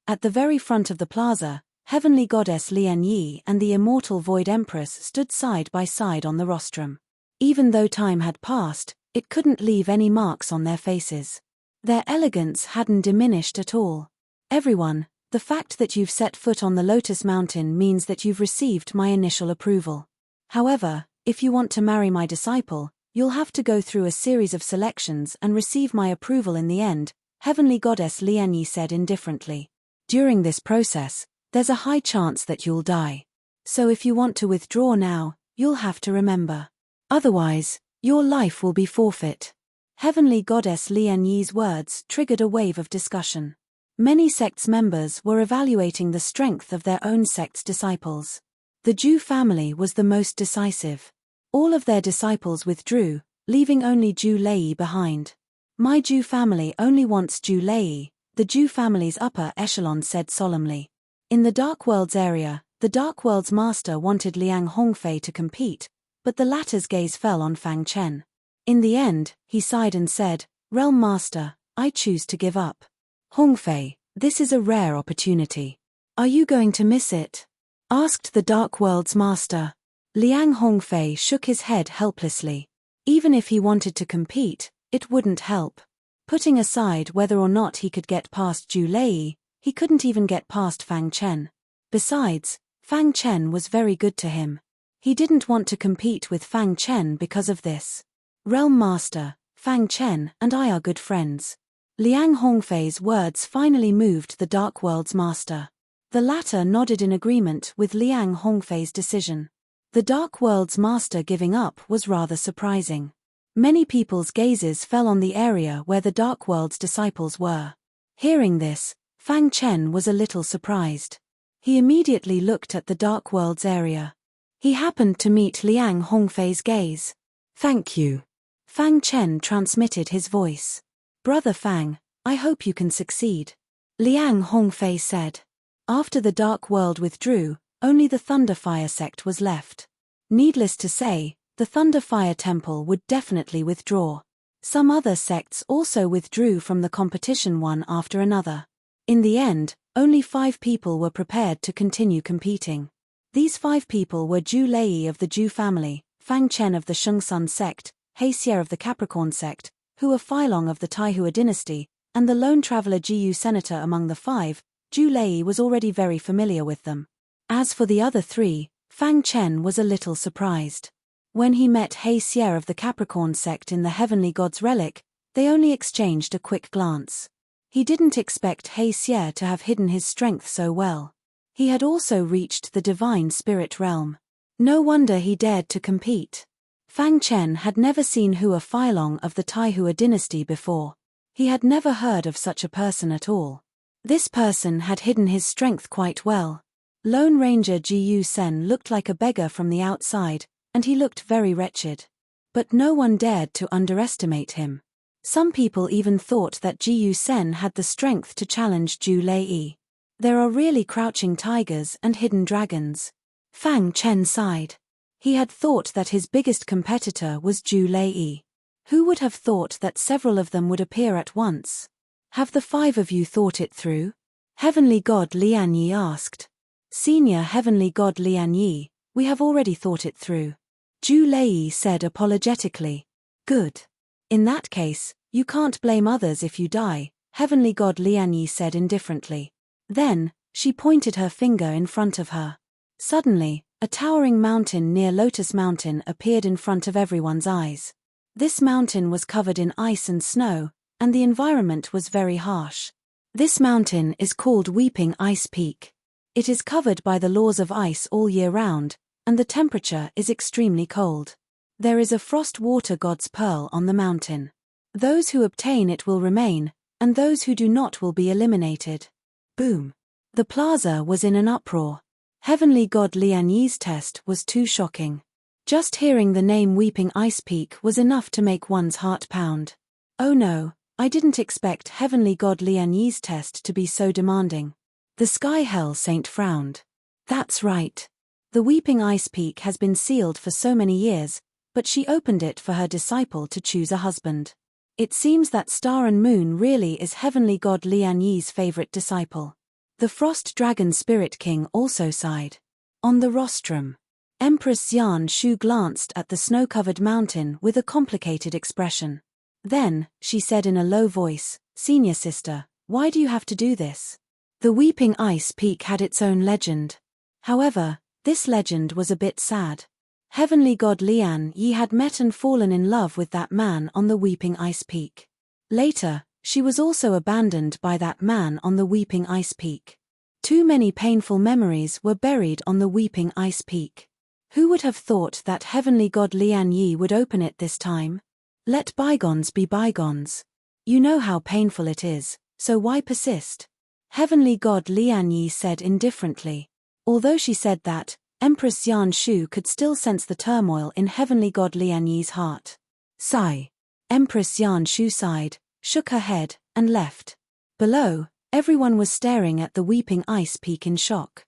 At the very front of the plaza, heavenly goddess Lian Yi and the immortal Void Empress stood side by side on the rostrum. Even though time had passed, it couldn't leave any marks on their faces. Their elegance hadn't diminished at all. Everyone, the fact that you've set foot on the Lotus Mountain means that you've received my initial approval. However, if you want to marry my disciple, you'll have to go through a series of selections and receive my approval in the end, heavenly goddess Lian Yi said indifferently. During this process, there's a high chance that you'll die. So if you want to withdraw now, you'll have to remember. Otherwise, your life will be forfeit. Heavenly goddess Lian Yi's words triggered a wave of discussion. Many sects' members were evaluating the strength of their own sect's disciples. The Zhu family was the most decisive. All of their disciples withdrew, leaving only Zhu Lei behind. My Zhu family only wants Zhu Lei, the Zhu family's upper echelon said solemnly. In the Dark Worlds area, the Dark Worlds master wanted Liang Hongfei to compete, but the latter's gaze fell on Fang Chen. In the end, he sighed and said, Realm Master, I choose to give up. Hongfei, this is a rare opportunity. Are you going to miss it? Asked the Dark World's master. Liang Hongfei shook his head helplessly. Even if he wanted to compete, it wouldn't help. Putting aside whether or not he could get past Zhu Lei, he couldn't even get past Fang Chen. Besides, Fang Chen was very good to him. He didn't want to compete with Fang Chen because of this. Realm Master, Fang Chen and I are good friends. Liang Hongfei's words finally moved the Dark World's master. The latter nodded in agreement with Liang Hongfei's decision. The Dark World's master giving up was rather surprising. Many people's gazes fell on the area where the Dark World's disciples were. Hearing this, Fang Chen was a little surprised. He immediately looked at the Dark World's area. He happened to meet Liang Hongfei's gaze. "Thank you." Fang Chen transmitted his voice. "Brother Fang, I hope you can succeed," Liang Hongfei said. After the Dark World withdrew, only the Thunder Fire sect was left. Needless to say, the Thunder Fire Temple would definitely withdraw. Some other sects also withdrew from the competition one after another. In the end, only 5 people were prepared to continue competing. These 5 people were Zhu Lei of the Zhu family, Fang Chen of the Shengsun sect, He Xie of the Capricorn sect, Hua Feilong of the Taihua dynasty, and the lone traveler Jiyu senator. Among the 5, Zhu Lei was already very familiar with them. As for the other 3, Fang Chen was a little surprised. When he met He Xie of the Capricorn sect in the Heavenly God's relic, they only exchanged a quick glance. He didn't expect He Xie to have hidden his strength so well. He had also reached the divine spirit realm. No wonder he dared to compete. Fang Chen had never seen Hua Feilong of the Taihua dynasty before. He had never heard of such a person at all. This person had hidden his strength quite well. Lone Ranger Jiyu Sen looked like a beggar from the outside, and he looked very wretched. But no one dared to underestimate him. Some people even thought that Jiyu Sen had the strength to challenge Zhu Lei. There are really crouching tigers and hidden dragons. Fang Chen sighed. He had thought that his biggest competitor was Zhu Lei. Who would have thought that several of them would appear at once? Have the 5 of you thought it through? Heavenly God Lian Yi asked. Senior Heavenly God Lian Yi, we have already thought it through. Zhu Lei said apologetically. Good. In that case, you can't blame others if you die, Heavenly God Lian Yi said indifferently. Then, she pointed her finger in front of her. Suddenly, a towering mountain near Lotus Mountain appeared in front of everyone's eyes. This mountain was covered in ice and snow, and the environment was very harsh. This mountain is called Weeping Ice Peak. It is covered by the laws of ice all year round, and the temperature is extremely cold. There is a frost water god's pearl on the mountain. Those who obtain it will remain, and those who do not will be eliminated. Boom. The plaza was in an uproar. Heavenly God Lian Yi's test was too shocking. Just hearing the name Weeping Ice Peak was enough to make one's heart pound. Oh no, I didn't expect Heavenly God Lian Yi's test to be so demanding. The Sky Hell Saint frowned. That's right. The Weeping Ice Peak has been sealed for so many years, but she opened it for her disciple to choose a husband. It seems that Star and Moon really is Heavenly God Lian Yi's favorite disciple. The Frost Dragon Spirit King also sighed. On the rostrum, Empress Xian Shu glanced at the snow-covered mountain with a complicated expression. Then, she said in a low voice, Senior sister, why do you have to do this? The Weeping Ice Peak had its own legend. However, this legend was a bit sad. Heavenly God Lian Yi had met and fallen in love with that man on the Weeping Ice Peak. Later, she was also abandoned by that man on the Weeping Ice Peak. Too many painful memories were buried on the Weeping Ice Peak. Who would have thought that Heavenly God Lian Yi would open it this time? Let bygones be bygones. You know how painful it is, so why persist? Heavenly God Lian Yi said indifferently. Although she said that, Empress Yan Shu could still sense the turmoil in Heavenly God Lian Yi's heart. Sigh. Empress Yan Shu sighed, shook her head, and left. Below, everyone was staring at the Weeping Ice Peak in shock.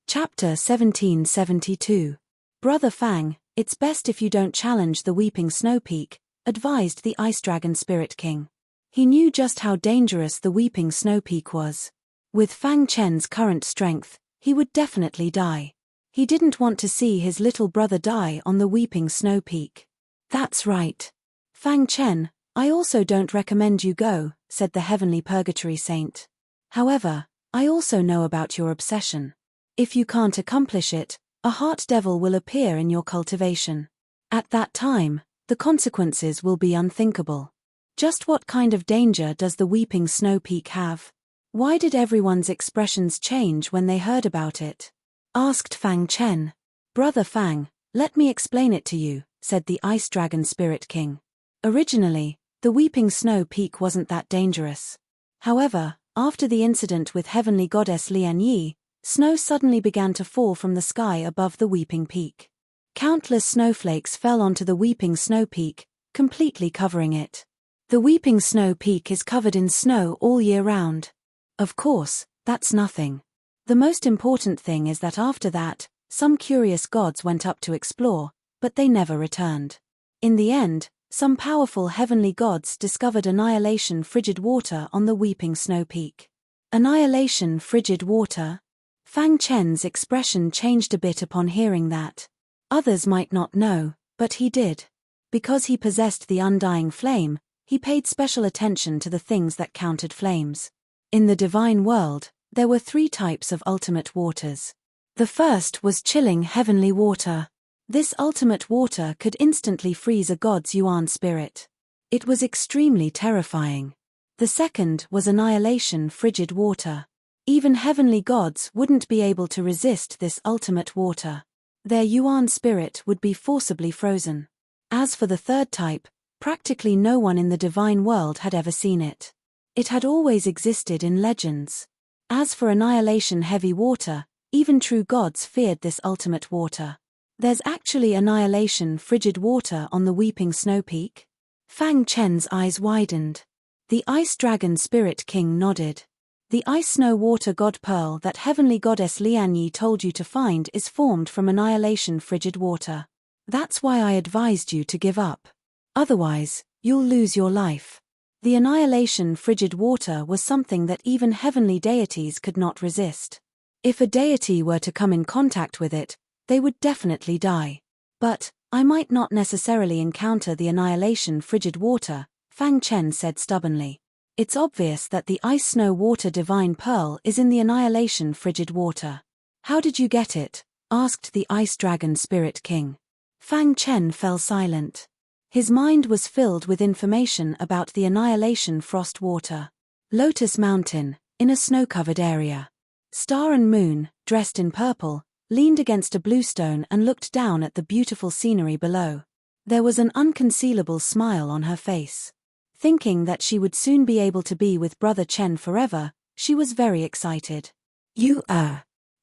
Chapter 1772. Brother Fang, it's best if you don't challenge the Weeping Snow Peak, advised the Ice Dragon Spirit King. He knew just how dangerous the Weeping Snow Peak was. With Fang Chen's current strength, he would definitely die. He didn't want to see his little brother die on the Weeping Snow Peak. That's right. Fang Chen, I also don't recommend you go, said the heavenly purgatory saint. However, I also know about your obsession. If you can't accomplish it, a heart devil will appear in your cultivation. At that time, the consequences will be unthinkable. Just what kind of danger does the weeping snow peak have? Why did everyone's expressions change when they heard about it? Asked Fang Chen. Brother Fang, let me explain it to you, said the Ice Dragon Spirit King. Originally, the weeping snow peak wasn't that dangerous. However, after the incident with heavenly goddess Lian Yi, snow suddenly began to fall from the sky above the weeping peak. Countless snowflakes fell onto the weeping snow peak, completely covering it. The weeping snow peak is covered in snow all year round. Of course, that's nothing. The most important thing is that after that, some curious gods went up to explore, but they never returned. In the end, some powerful heavenly gods discovered annihilation frigid water on the weeping snow peak. Annihilation frigid water? Fang Chen's expression changed a bit upon hearing that. Others might not know, but he did. Because he possessed the undying flame, he paid special attention to the things that countered flames. In the divine world, there were 3 types of ultimate waters. The first was chilling heavenly water. This ultimate water could instantly freeze a god's yuan spirit. It was extremely terrifying. The second was annihilation frigid water. Even heavenly gods wouldn't be able to resist this ultimate water. Their yuan spirit would be forcibly frozen. As for the third type, practically no one in the divine world had ever seen it. It had always existed in legends. As for annihilation heavy water, even true gods feared this ultimate water. There's actually annihilation frigid water on the weeping snow peak? Fang Chen's eyes widened. The Ice Dragon Spirit King nodded. The ice snow water god pearl that heavenly goddess Lian Yi told you to find is formed from annihilation frigid water. That's why I advised you to give up. Otherwise, you'll lose your life. The annihilation frigid water was something that even heavenly deities could not resist. If a deity were to come in contact with it, they would definitely die. But, I might not necessarily encounter the annihilation frigid water, Fang Chen said stubbornly. It's obvious that the ice snow water divine pearl is in the annihilation frigid water. How did you get it? Asked the Ice Dragon Spirit King. Fang Chen fell silent. His mind was filled with information about the annihilation frost water. Lotus Mountain, in a snow-covered area. Star and Moon, dressed in purple, leaned against a bluestone and looked down at the beautiful scenery below. There was an unconcealable smile on her face. Thinking that she would soon be able to be with Brother Chen forever, she was very excited.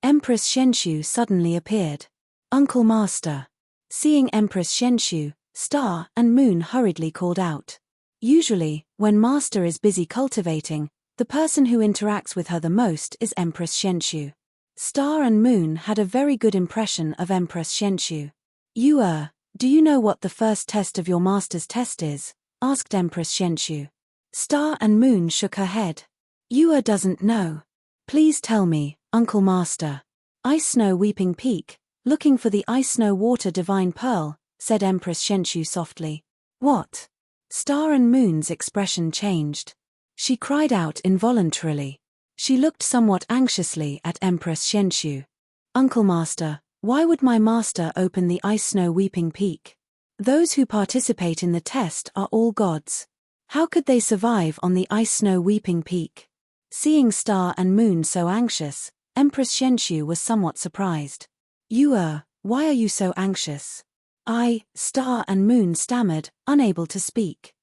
Empress Shenshu suddenly appeared. Uncle Master. Seeing Empress Shenshu, Star and Moon hurriedly called out. Usually, when Master is busy cultivating, the person who interacts with her the most is Empress Shenshu. Star and Moon had a very good impression of Empress Shenshu. Do you know what the first test of your master's test is? Asked Empress Shenshu. Star and Moon shook her head. Doesn't know. Please tell me, Uncle Master. Ice Snow Weeping Peak, looking for the Ice Snow Water Divine Pearl, said Empress Shenshu softly. What? Star and Moon's expression changed. She cried out involuntarily. She looked somewhat anxiously at Empress Shenshu. Uncle Master, why would my master open the Ice Snow Weeping Peak? Those who participate in the test are all gods. How could they survive on the Ice Snow Weeping Peak? Seeing Star and Moon so anxious, Empress Shenshu was somewhat surprised. Why are you so anxious? Star and Moon stammered, unable to speak.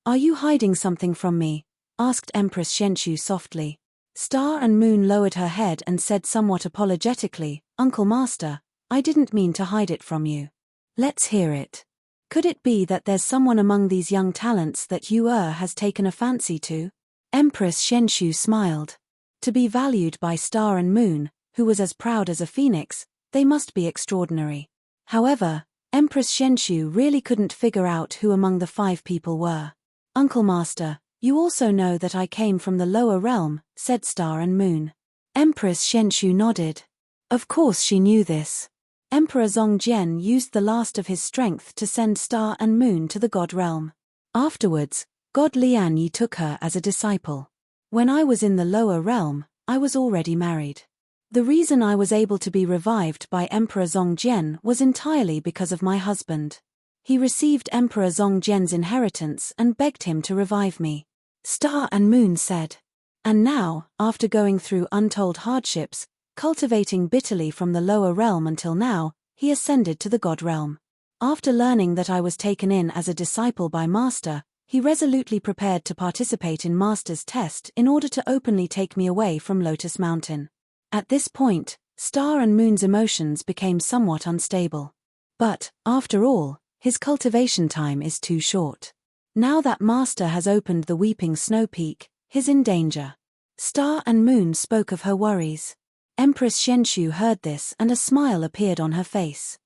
Are you hiding something from me? Asked Empress Shenshu softly. Star and Moon lowered her head and said somewhat apologetically, Uncle Master, I didn't mean to hide it from you. Let's hear it. Could it be that there's someone among these young talents that has taken a fancy to? Empress Shenshu smiled. To be valued by Star and Moon, who was as proud as a phoenix, they must be extraordinary. However, Empress Shenshu really couldn't figure out who among the 5 people were. Uncle Master, you also know that I came from the lower realm, said Star and Moon. Empress Shenshu nodded. Of course she knew this. Emperor Zongjian used the last of his strength to send Star and Moon to the God realm. Afterwards, God Lian Yi took her as a disciple. When I was in the lower realm, I was already married. The reason I was able to be revived by Emperor Zongjian was entirely because of my husband. He received Emperor Zongjian's inheritance and begged him to revive me. Star and Moon said. And now, after going through untold hardships, cultivating bitterly from the lower realm until now, he ascended to the God realm. After learning that I was taken in as a disciple by Master, he resolutely prepared to participate in Master's test in order to openly take me away from Lotus Mountain. At this point, Star and Moon's emotions became somewhat unstable. But, after all, his cultivation time is too short. Now that Master has opened the Weeping Snow Peak, he's in danger. Star and Moon spoke of her worries. Empress Xianshu heard this and a smile appeared on her face.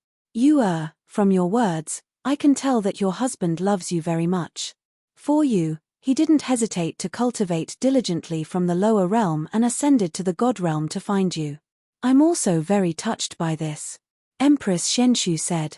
From your words, I can tell that your husband loves you very much. For you, he didn't hesitate to cultivate diligently from the lower realm and ascended to the God realm to find you. I'm also very touched by this. Empress Xianshu said.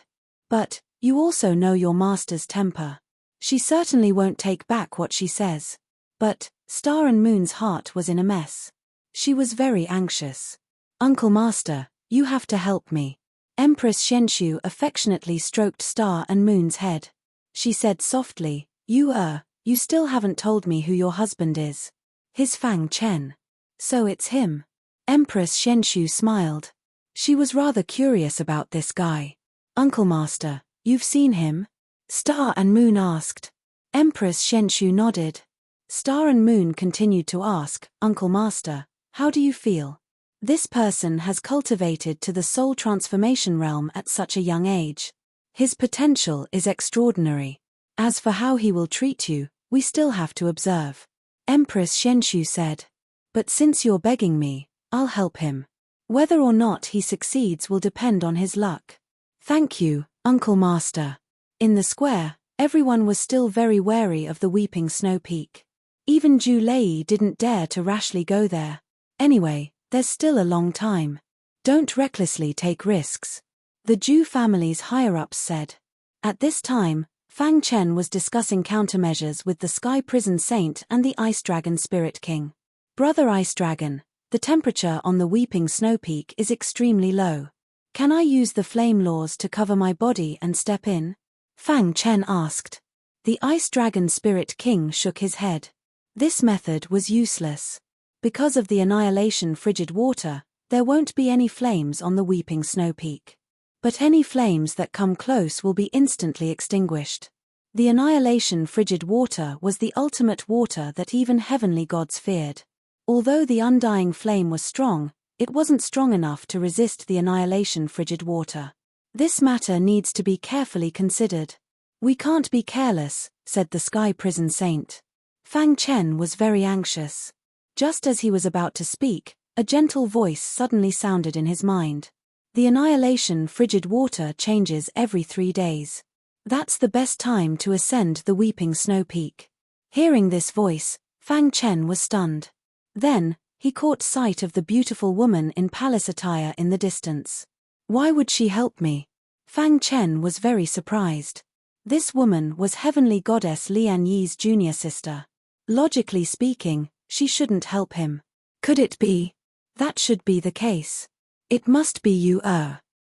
But, you also know your master's temper. She certainly won't take back what she says. But, Star and Moon's heart was in a mess. She was very anxious. Uncle Master, you have to help me. Empress Xianshu affectionately stroked Star and Moon's head. She said softly, You still haven't told me who your husband is. His Fang Chen. So it's him. Empress Xianshu smiled. She was rather curious about this guy. Uncle Master, you've seen him? Star and Moon asked. Empress Xianshu nodded. Star and Moon continued to ask, Uncle Master, how do you feel? This person has cultivated to the soul transformation realm at such a young age. His potential is extraordinary. As for how he will treat you, we still have to observe. Empress Xianshu said. But since you're begging me, I'll help him. Whether or not he succeeds will depend on his luck. Thank you, Uncle Master. In the square, everyone was still very wary of the Weeping Snow Peak. Even Zhu Lei didn't dare to rashly go there. Anyway, there's still a long time. Don't recklessly take risks. The Zhu family's higher-ups said. At this time, Fang Chen was discussing countermeasures with the Sky Prison Saint and the Ice Dragon Spirit King. Brother Ice Dragon, the temperature on the Weeping Snow Peak is extremely low. Can I use the flame laws to cover my body and step in? Fang Chen asked. The Ice Dragon Spirit King shook his head. This method was useless. Because of the annihilation frigid water, there won't be any flames on the Weeping Snow Peak. But any flames that come close will be instantly extinguished. The annihilation frigid water was the ultimate water that even heavenly gods feared. Although the undying flame was strong, it wasn't strong enough to resist the annihilation frigid water. This matter needs to be carefully considered. We can't be careless, said the Sky Prison Saint. Fang Chen was very anxious. Just as he was about to speak, a gentle voice suddenly sounded in his mind. The annihilation frigid water changes every 3 days. That's the best time to ascend the Weeping Snow Peak. Hearing this voice, Fang Chen was stunned. Then, he caught sight of the beautiful woman in palace attire in the distance. Why would she help me? Fang Chen was very surprised. This woman was heavenly goddess Lian Yi's junior sister. Logically speaking, she shouldn't help him. Could it be? That should be the case. It must be you.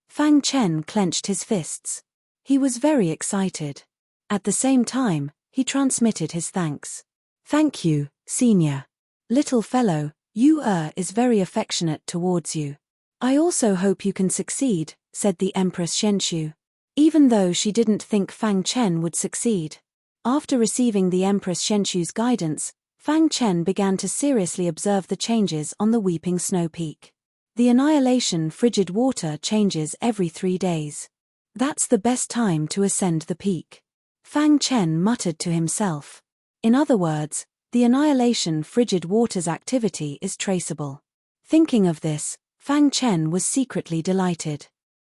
Fang Chen clenched his fists. He was very excited. At the same time, he transmitted his thanks. Thank you, senior. Little fellow, you is very affectionate towards you. I also hope you can succeed, said the Empress Xianshu. Even though she didn't think Fang Chen would succeed. After receiving the Empress Xianshu's guidance, Fang Chen began to seriously observe the changes on the Weeping Snow Peak. The annihilation frigid water changes every 3 days. That's the best time to ascend the peak. Fang Chen muttered to himself. In other words, the annihilation frigid water's activity is traceable. Thinking of this, Fang Chen was secretly delighted.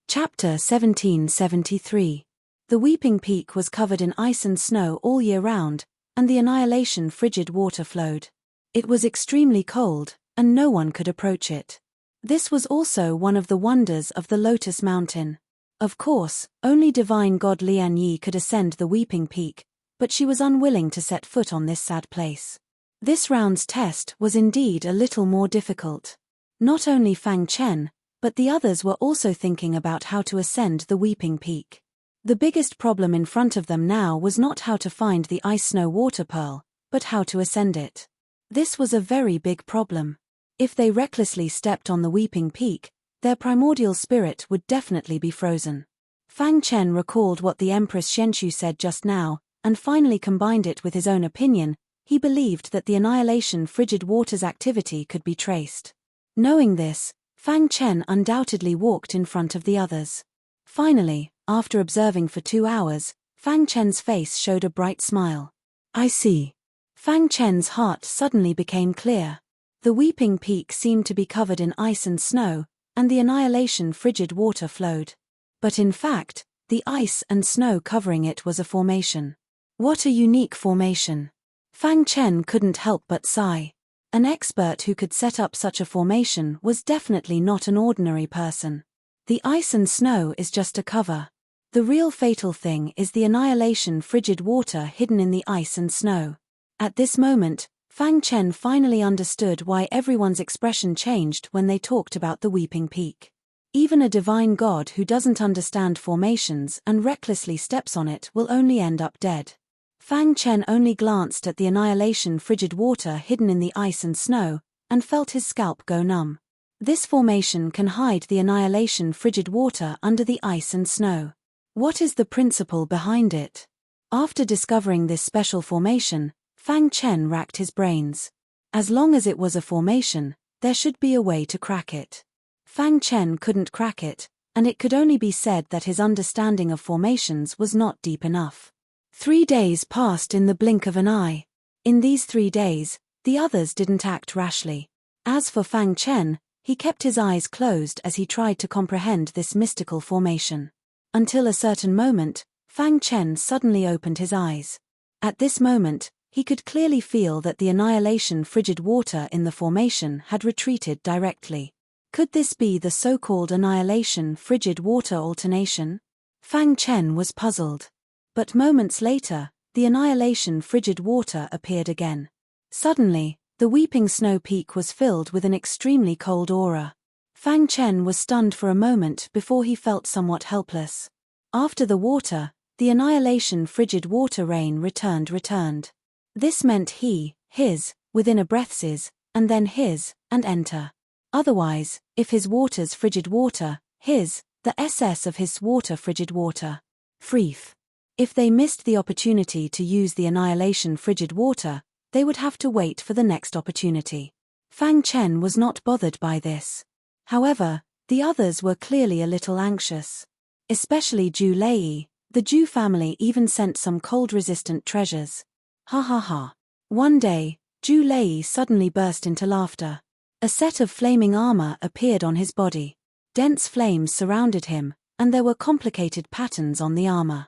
Chapter 1773. The Weeping Peak was covered in ice and snow all year round, and the annihilation frigid water flowed. It was extremely cold, and no one could approach it. This was also one of the wonders of the Lotus Mountain. Of course, only divine God Lian Yi could ascend the Weeping Peak, but she was unwilling to set foot on this sad place. This round's test was indeed a little more difficult. Not only Fang Chen, but the others were also thinking about how to ascend the Weeping Peak. The biggest problem in front of them now was not how to find the ice-snow water pearl, but how to ascend it. This was a very big problem. If they recklessly stepped on the Weeping Peak, their primordial spirit would definitely be frozen. Fang Chen recalled what the Empress Xianxu said just now, and finally combined it with his own opinion. He believed that the annihilation frigid water's activity could be traced. Knowing this, Fang Chen undoubtedly walked in front of the others. Finally, after observing for 2 hours, Fang Chen's face showed a bright smile. I see. Fang Chen's heart suddenly became clear. The Weeping Peak seemed to be covered in ice and snow, and the annihilation frigid water flowed. But in fact, the ice and snow covering it was a formation. What a unique formation. Fang Chen couldn't help but sigh. An expert who could set up such a formation was definitely not an ordinary person. The ice and snow is just a cover. The real fatal thing is the annihilation frigid water hidden in the ice and snow. At this moment, Fang Chen finally understood why everyone's expression changed when they talked about the Weeping Peak. Even a divine god who doesn't understand formations and recklessly steps on it will only end up dead. Fang Chen only glanced at the annihilation frigid water hidden in the ice and snow, and felt his scalp go numb. This formation can hide the annihilation frigid water under the ice and snow. What is the principle behind it? After discovering this special formation, Fang Chen racked his brains. As long as it was a formation, there should be a way to crack it. Fang Chen couldn't crack it, and it could only be said that his understanding of formations was not deep enough. 3 days passed in the blink of an eye. In these 3 days, the others didn't act rashly. As for Fang Chen, he kept his eyes closed as he tried to comprehend this mystical formation. Until a certain moment, Fang Chen suddenly opened his eyes. At this moment, he could clearly feel that the annihilation frigid water in the formation had retreated directly. Could this be the so-called annihilation frigid water alternation? Fang Chen was puzzled. But moments later, the annihilation frigid water appeared again. Suddenly, the Weeping Snow Peak was filled with an extremely cold aura. Fang Chen was stunned for a moment before he felt somewhat helpless. After the water, the annihilation frigid water rain returned. This meant his, within a breath's, and then his, and enter. Otherwise, if his water's frigid water, the SS of his water frigid water. Freef. If they missed the opportunity to use the annihilation frigid water, they would have to wait for the next opportunity. Fang Chen was not bothered by this. However, the others were clearly a little anxious. Especially Zhu Lei. The Zhu family even sent some cold-resistant treasures. Ha ha ha. One day, Zhu Lei suddenly burst into laughter. A set of flaming armor appeared on his body. Dense flames surrounded him, and there were complicated patterns on the armor.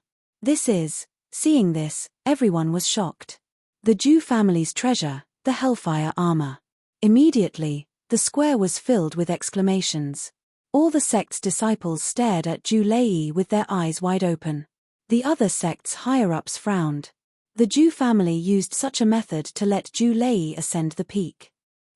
Seeing this, everyone was shocked. The Zhu family's treasure, the Hellfire armor. Immediately, the square was filled with exclamations. All the sect's disciples stared at Zhu Lei with their eyes wide open. The other sect's higher-ups frowned. The Zhu family used such a method to let Zhu Lei ascend the peak.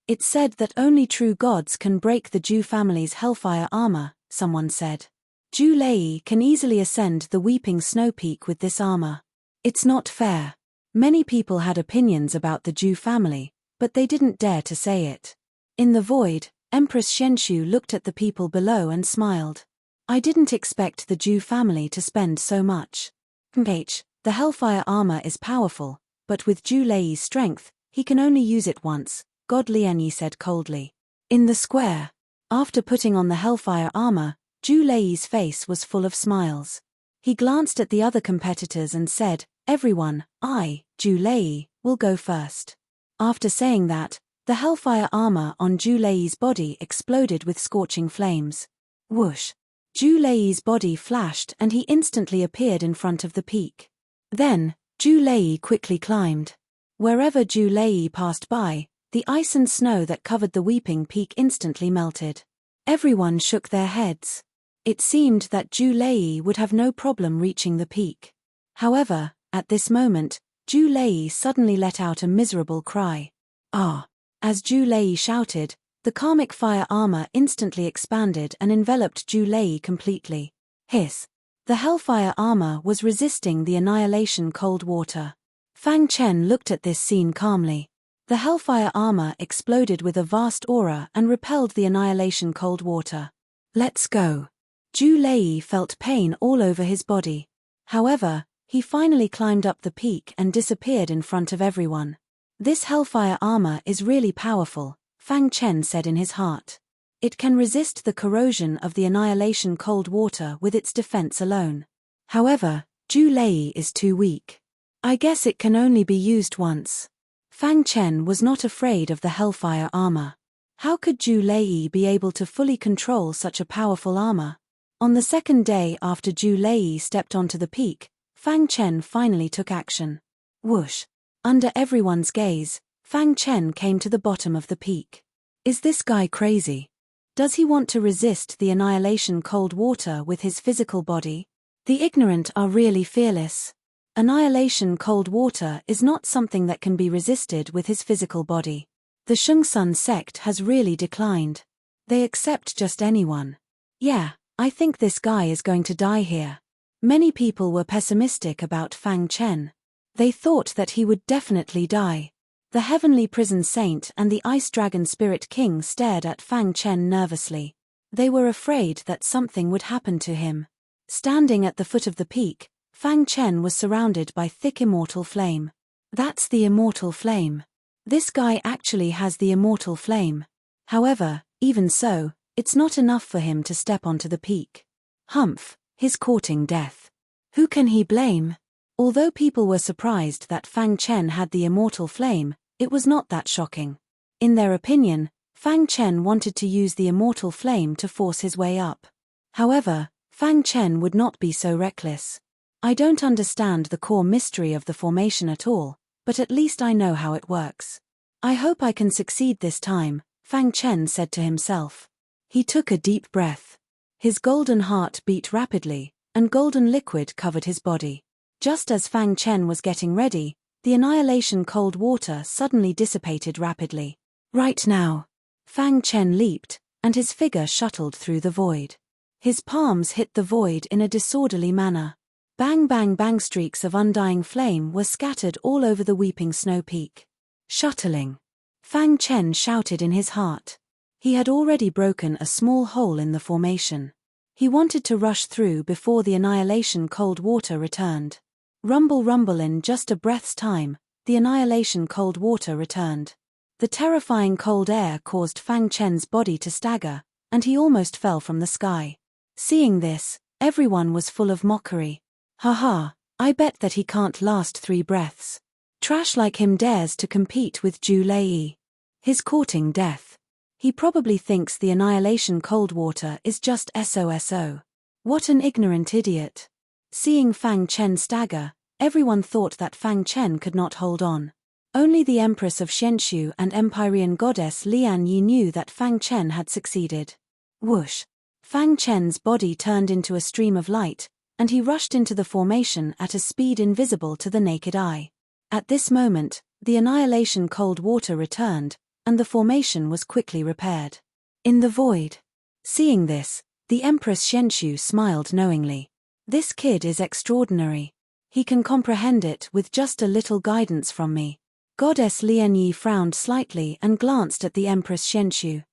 It's said that only true gods can break the Zhu family's Hellfire armor, someone said. Zhu Lei can easily ascend the Weeping Snow Peak with this armor. It's not fair. Many people had opinions about the Zhu family, but they didn't dare to say it. In the void, Empress Xianxu looked at the people below and smiled. I didn't expect the Zhu family to spend so much. The Hellfire armor is powerful, but with Zhu Lei's strength, he can only use it once, God Lianyi said coldly. In the square. After putting on the Hellfire armor, Zhu Lei's face was full of smiles. He glanced at the other competitors and said, everyone, Zhu Lei, will go first. After saying that, the Hellfire armor on Zhu Lei's body exploded with scorching flames. Whoosh! Zhu Lei's body flashed and he instantly appeared in front of the peak. Then, Zhu Lei quickly climbed. Wherever Zhu Lei passed by, the ice and snow that covered the Weeping Peak instantly melted. Everyone shook their heads. It seemed that Zhu Lei would have no problem reaching the peak. However, at this moment, Zhu Lei suddenly let out a miserable cry. Ah! As Zhu Lei shouted, the karmic fire armor instantly expanded and enveloped Zhu Lei completely. Hiss! The hellfire armor was resisting the annihilation cold water. Fang Chen looked at this scene calmly. The hellfire armor exploded with a vast aura and repelled the annihilation cold water. Let's go. Zhu Lei felt pain all over his body. However, he finally climbed up the peak and disappeared in front of everyone. This hellfire armor is really powerful, Fang Chen said in his heart. It can resist the corrosion of the annihilation cold water with its defense alone. However, Zhu Lei is too weak. I guess it can only be used once. Fang Chen was not afraid of the hellfire armor. How could Zhu Lei be able to fully control such a powerful armor? On the second day after Zhu Lei stepped onto the peak, Fang Chen finally took action. Whoosh! Under everyone's gaze, Fang Chen came to the bottom of the peak. Is this guy crazy? Does he want to resist the annihilation cold water with his physical body? The ignorant are really fearless. Annihilation cold water is not something that can be resisted with his physical body. The Shungsun sect has really declined. They accept just anyone. Yeah, I think this guy is going to die here. Many people were pessimistic about Fang Chen. They thought that he would definitely die. The Heavenly Prison Saint and the Ice Dragon Spirit King stared at Fang Chen nervously. They were afraid that something would happen to him. Standing at the foot of the peak, Fang Chen was surrounded by thick immortal flame. That's the immortal flame. This guy actually has the immortal flame. However, even so, it's not enough for him to step onto the peak. Humph, he's courting death. Who can he blame? Although people were surprised that Fang Chen had the immortal flame, it was not that shocking. In their opinion, Fang Chen wanted to use the immortal flame to force his way up. However, Fang Chen would not be so reckless. I don't understand the core mystery of the formation at all, but at least I know how it works. I hope I can succeed this time, Fang Chen said to himself. He took a deep breath. His golden heart beat rapidly, and golden liquid covered his body. Just as Fang Chen was getting ready, the annihilation cold water suddenly dissipated rapidly. Right now. Fang Chen leaped, and his figure shuttled through the void. His palms hit the void in a disorderly manner. Bang bang bang, streaks of undying flame were scattered all over the weeping snow peak. Shuttling. Fang Chen shouted in his heart. He had already broken a small hole in the formation. He wanted to rush through before the annihilation cold water returned. Rumble rumble, in just a breath's time, the annihilation cold water returned. The terrifying cold air caused Fang Chen's body to stagger, and he almost fell from the sky. Seeing this, everyone was full of mockery. Haha, I bet that he can't last 3 breaths. Trash like him dares to compete with Zhu Lei. He's courting death. He probably thinks the annihilation cold water is just SOSO. What an ignorant idiot. Seeing Fang Chen stagger, everyone thought that Fang Chen could not hold on. Only the Empress of Xianshu and Empyrean Goddess Lian Yi knew that Fang Chen had succeeded. Whoosh! Fang Chen's body turned into a stream of light, and he rushed into the formation at a speed invisible to the naked eye. At this moment, the annihilation cold water returned, and the formation was quickly repaired. In the void. Seeing this, the Empress Xianshu smiled knowingly. This kid is extraordinary. He can comprehend it with just a little guidance from me. Goddess Lian Yi frowned slightly and glanced at the Empress Xianshu.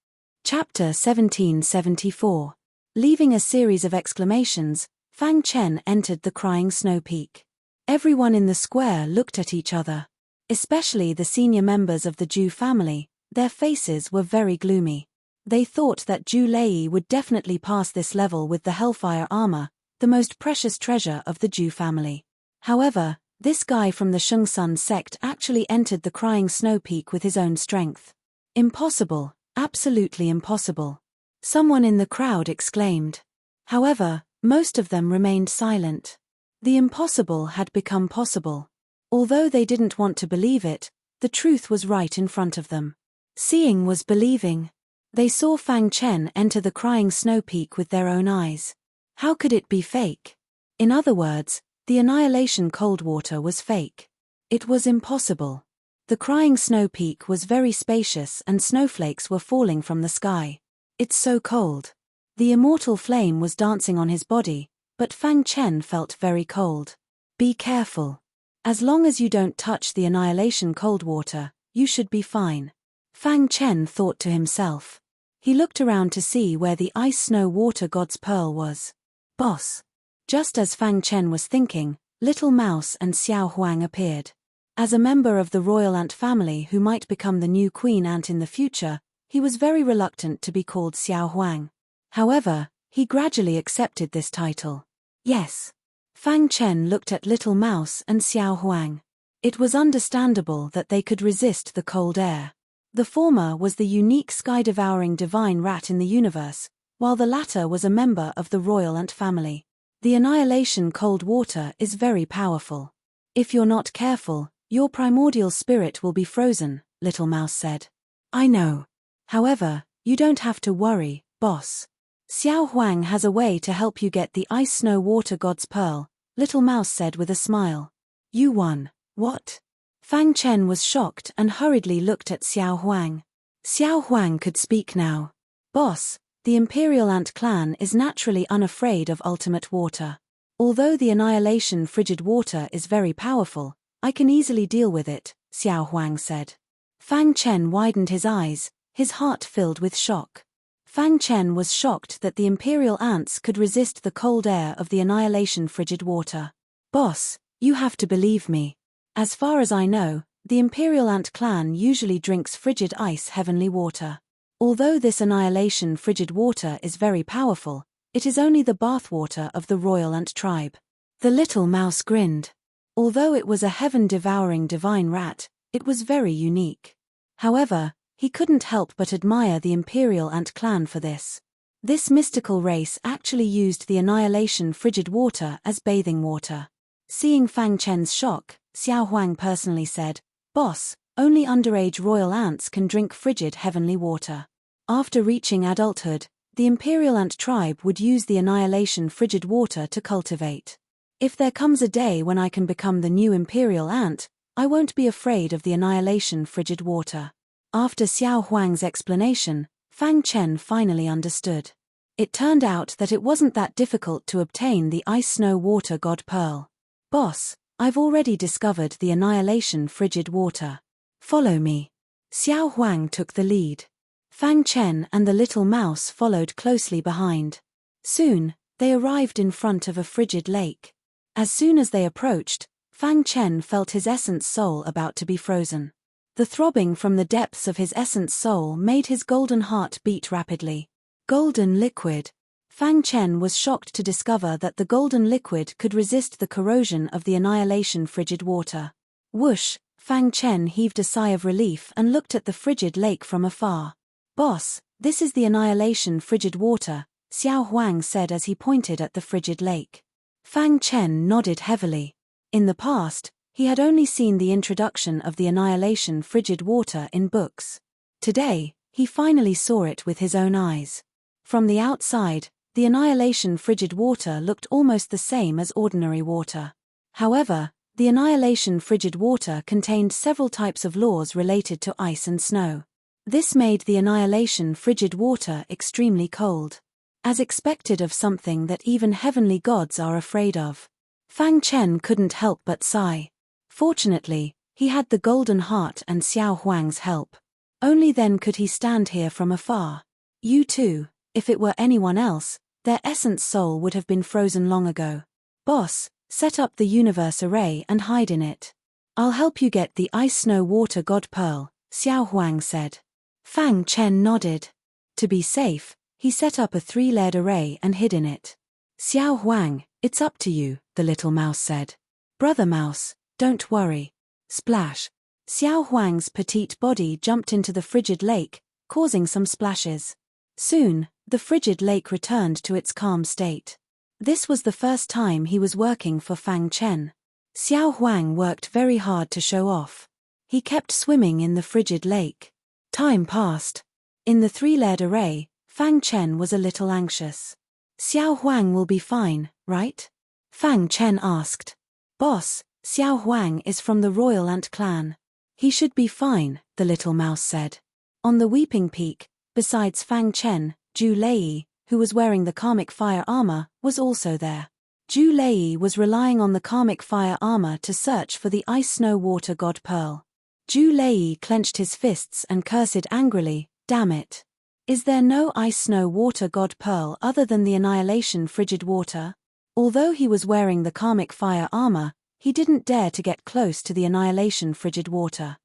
Chapter 1774. Leaving a series of exclamations, Fang Chen entered the crying snow peak. Everyone in the square looked at each other. Especially the senior members of the Zhu family, their faces were very gloomy. They thought that Zhu Lei would definitely pass this level with the hellfire armor, the most precious treasure of the Zhu family. However, this guy from the Shungsun sect actually entered the crying snow peak with his own strength. Impossible, absolutely impossible. Someone in the crowd exclaimed. However, most of them remained silent. The impossible had become possible. Although they didn't want to believe it, the truth was right in front of them. Seeing was believing. They saw Fang Chen enter the crying snow peak with their own eyes. How could it be fake? In other words, the annihilation cold water was fake. It was impossible. The crying snow peak was very spacious and snowflakes were falling from the sky. It's so cold. The immortal flame was dancing on his body, but Fang Chen felt very cold. Be careful. As long as you don't touch the annihilation cold water, you should be fine. Fang Chen thought to himself. He looked around to see where the ice snow water god's pearl was. Boss. Just as Fang Chen was thinking, Little Mouse and Xiao Huang appeared. As a member of the royal ant family who might become the new queen ant in the future, he was very reluctant to be called Xiao Huang. However, he gradually accepted this title. Yes. Fang Chen looked at Little Mouse and Xiao Huang. It was understandable that they could resist the cold air. The former was the unique sky-devouring divine rat in the universe, while the latter was a member of the royal ant family. The annihilation cold water is very powerful. If you're not careful, your primordial spirit will be frozen, Little Mouse said. I know. However, you don't have to worry, boss. Xiao Huang has a way to help you get the ice snow water god's pearl, Little Mouse said with a smile. You won. What? Fang Chen was shocked and hurriedly looked at Xiao Huang. Xiao Huang could speak now. Boss, the Imperial Ant clan is naturally unafraid of ultimate water. Although the annihilation frigid water is very powerful, I can easily deal with it, Xiao Huang said. Fang Chen widened his eyes, his heart filled with shock. Fang Chen was shocked that the Imperial Ants could resist the cold air of the annihilation frigid water. Boss, you have to believe me. As far as I know, the Imperial Ant clan usually drinks frigid ice heavenly water. Although this annihilation frigid water is very powerful, it is only the bathwater of the royal ant tribe. The little mouse grinned. Although it was a heaven-devouring divine rat, it was very unique. However, he couldn't help but admire the Imperial Ant clan for this. This mystical race actually used the annihilation frigid water as bathing water. Seeing Fang Chen's shock, Xiao Huang personally said, Boss, only underage royal ants can drink frigid heavenly water. After reaching adulthood, the Imperial Ant tribe would use the annihilation frigid water to cultivate. If there comes a day when I can become the new Imperial Ant, I won't be afraid of the annihilation frigid water. After Xiao Huang's explanation, Fang Chen finally understood. It turned out that it wasn't that difficult to obtain the ice snow water god pearl. Boss, I've already discovered the annihilation frigid water. Follow me. Xiao Huang took the lead. Fang Chen and the little mouse followed closely behind. Soon, they arrived in front of a frigid lake. As soon as they approached, Fang Chen felt his essence soul about to be frozen. The throbbing from the depths of his essence soul made his golden heart beat rapidly. Golden liquid. Fang Chen was shocked to discover that the golden liquid could resist the corrosion of the annihilation frigid water. Whoosh, Fang Chen heaved a sigh of relief and looked at the frigid lake from afar. Boss, this is the annihilation frigid water, Xiao Huang said as he pointed at the frigid lake. Fang Chen nodded heavily. In the past, he had only seen the introduction of the annihilation frigid water in books. Today, he finally saw it with his own eyes. From the outside, the annihilation frigid water looked almost the same as ordinary water. However, the annihilation frigid water contained several types of laws related to ice and snow. This made the annihilation frigid water extremely cold. As expected of something that even heavenly gods are afraid of. Fang Chen couldn't help but sigh. Fortunately, he had the golden heart and Xiao Huang's help. Only then could he stand here from afar. You too, if it were anyone else, their essence soul would have been frozen long ago. Boss, set up the universe array and hide in it. I'll help you get the ice snow water god pearl, Xiao Huang said. Fang Chen nodded. To be safe, he set up a 3-layered array and hid in it. Xiao Huang, it's up to you, the little mouse said. Brother mouse, don't worry. Splash. Xiao Huang's petite body jumped into the frigid lake, causing some splashes. Soon, the frigid lake returned to its calm state. This was the first time he was working for Fang Chen. Xiao Huang worked very hard to show off. He kept swimming in the frigid lake. Time passed. In the three-layered array, Fang Chen was a little anxious. Xiao Huang will be fine, right? Fang Chen asked. Boss, Xiao Huang is from the royal ant clan. He should be fine, the little mouse said. On the Weeping Peak, besides Fang Chen, Zhu Lei, who was wearing the karmic fire armor, was also there. Zhu Lei was relying on the karmic fire armor to search for the ice snow water god pearl. Zhu Lei clenched his fists and cursed angrily, damn it. Is there no ice snow water god pearl other than the annihilation frigid water? Although he was wearing the karmic fire armor, he didn't dare to get close to the annihilation frigid water.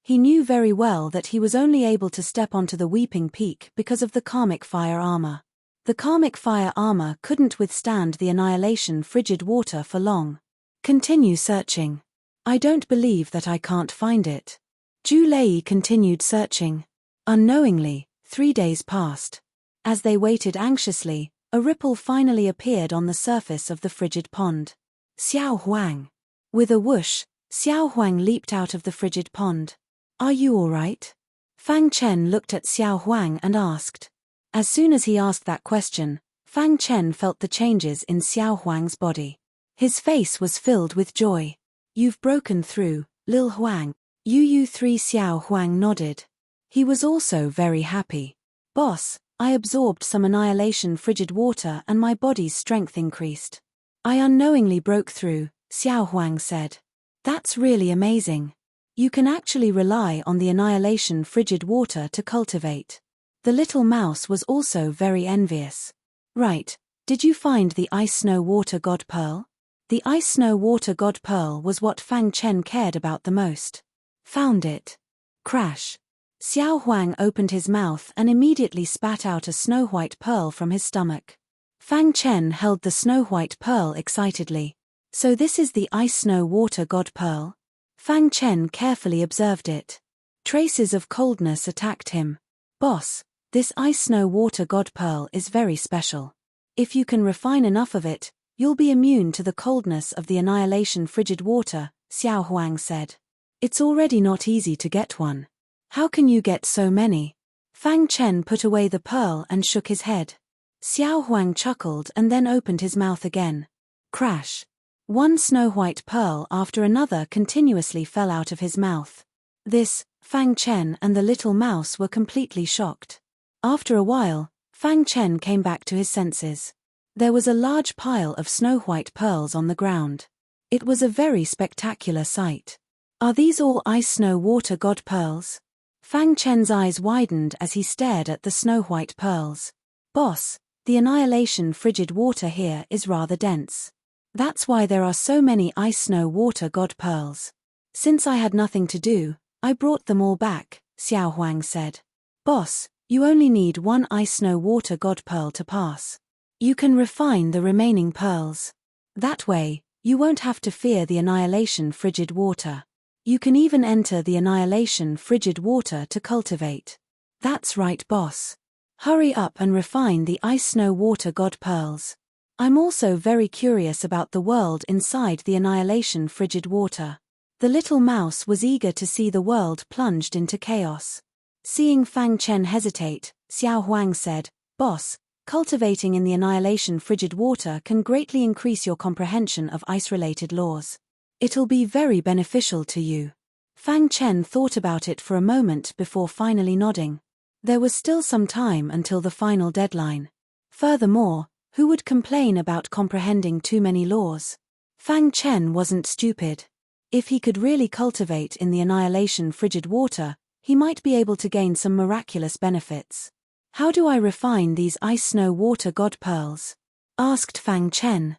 He knew very well that he was only able to step onto the Weeping Peak because of the karmic fire armor. The karmic fire armor couldn't withstand the annihilation frigid water for long. Continue searching. I don't believe that I can't find it. Zhu Lei continued searching. Unknowingly, 3 days passed. As they waited anxiously, a ripple finally appeared on the surface of the frigid pond. Xiao Huang. With a whoosh, Xiao Huang leaped out of the frigid pond. Are you all right? Fang Chen looked at Xiao Huang and asked. As soon as he asked that question, Fang Chen felt the changes in Xiao Huang's body. His face was filled with joy. You've broken through, Lil Huang. Yu 3 Xiao Huang nodded. He was also very happy. Boss, I absorbed some annihilation frigid water and my body's strength increased. I unknowingly broke through, Xiao Huang said. That's really amazing. You can actually rely on the annihilation frigid water to cultivate. The little mouse was also very envious. Right, did you find the ice snow water god pearl? The ice snow water god pearl was what Fang Chen cared about the most. Found it. Crash. Xiao Huang opened his mouth and immediately spat out a snow-white pearl from his stomach. Fang Chen held the snow-white pearl excitedly. So this is the ice snow water god pearl? Fang Chen carefully observed it. Traces of coldness attacked him. Boss, this ice snow water god pearl is very special. If you can refine enough of it, you'll be immune to the coldness of the annihilation frigid water, Xiao Huang said. It's already not easy to get one. How can you get so many? Fang Chen put away the pearl and shook his head. Xiao Huang chuckled and then opened his mouth again. Crash. One snow-white pearl after another continuously fell out of his mouth. This, Fang Chen and the little mouse were completely shocked. After a while, Fang Chen came back to his senses. There was a large pile of snow-white pearls on the ground. It was a very spectacular sight. Are these all ice snow water god pearls? Fang Chen's eyes widened as he stared at the snow-white pearls. Boss, the annihilation frigid water here is rather dense. That's why there are so many ice snow water god pearls. Since I had nothing to do, I brought them all back, Xiao Huang said. Boss, you only need one ice snow water god pearl to pass. You can refine the remaining pearls. That way, you won't have to fear the annihilation frigid water. You can even enter the annihilation frigid water to cultivate. That's right, boss. Hurry up and refine the ice snow water god pearls. I'm also very curious about the world inside the annihilation frigid water. The little mouse was eager to see the world plunged into chaos. Seeing Fang Chen hesitate, Xiao Huang said, Boss, cultivating in the annihilation frigid water can greatly increase your comprehension of ice-related laws. It'll be very beneficial to you. Fang Chen thought about it for a moment before finally nodding. There was still some time until the final deadline. Furthermore, who would complain about comprehending too many laws? Fang Chen wasn't stupid. If he could really cultivate in the annihilation frigid water, he might be able to gain some miraculous benefits. How do I refine these ice snow water god pearls? Asked Fang Chen.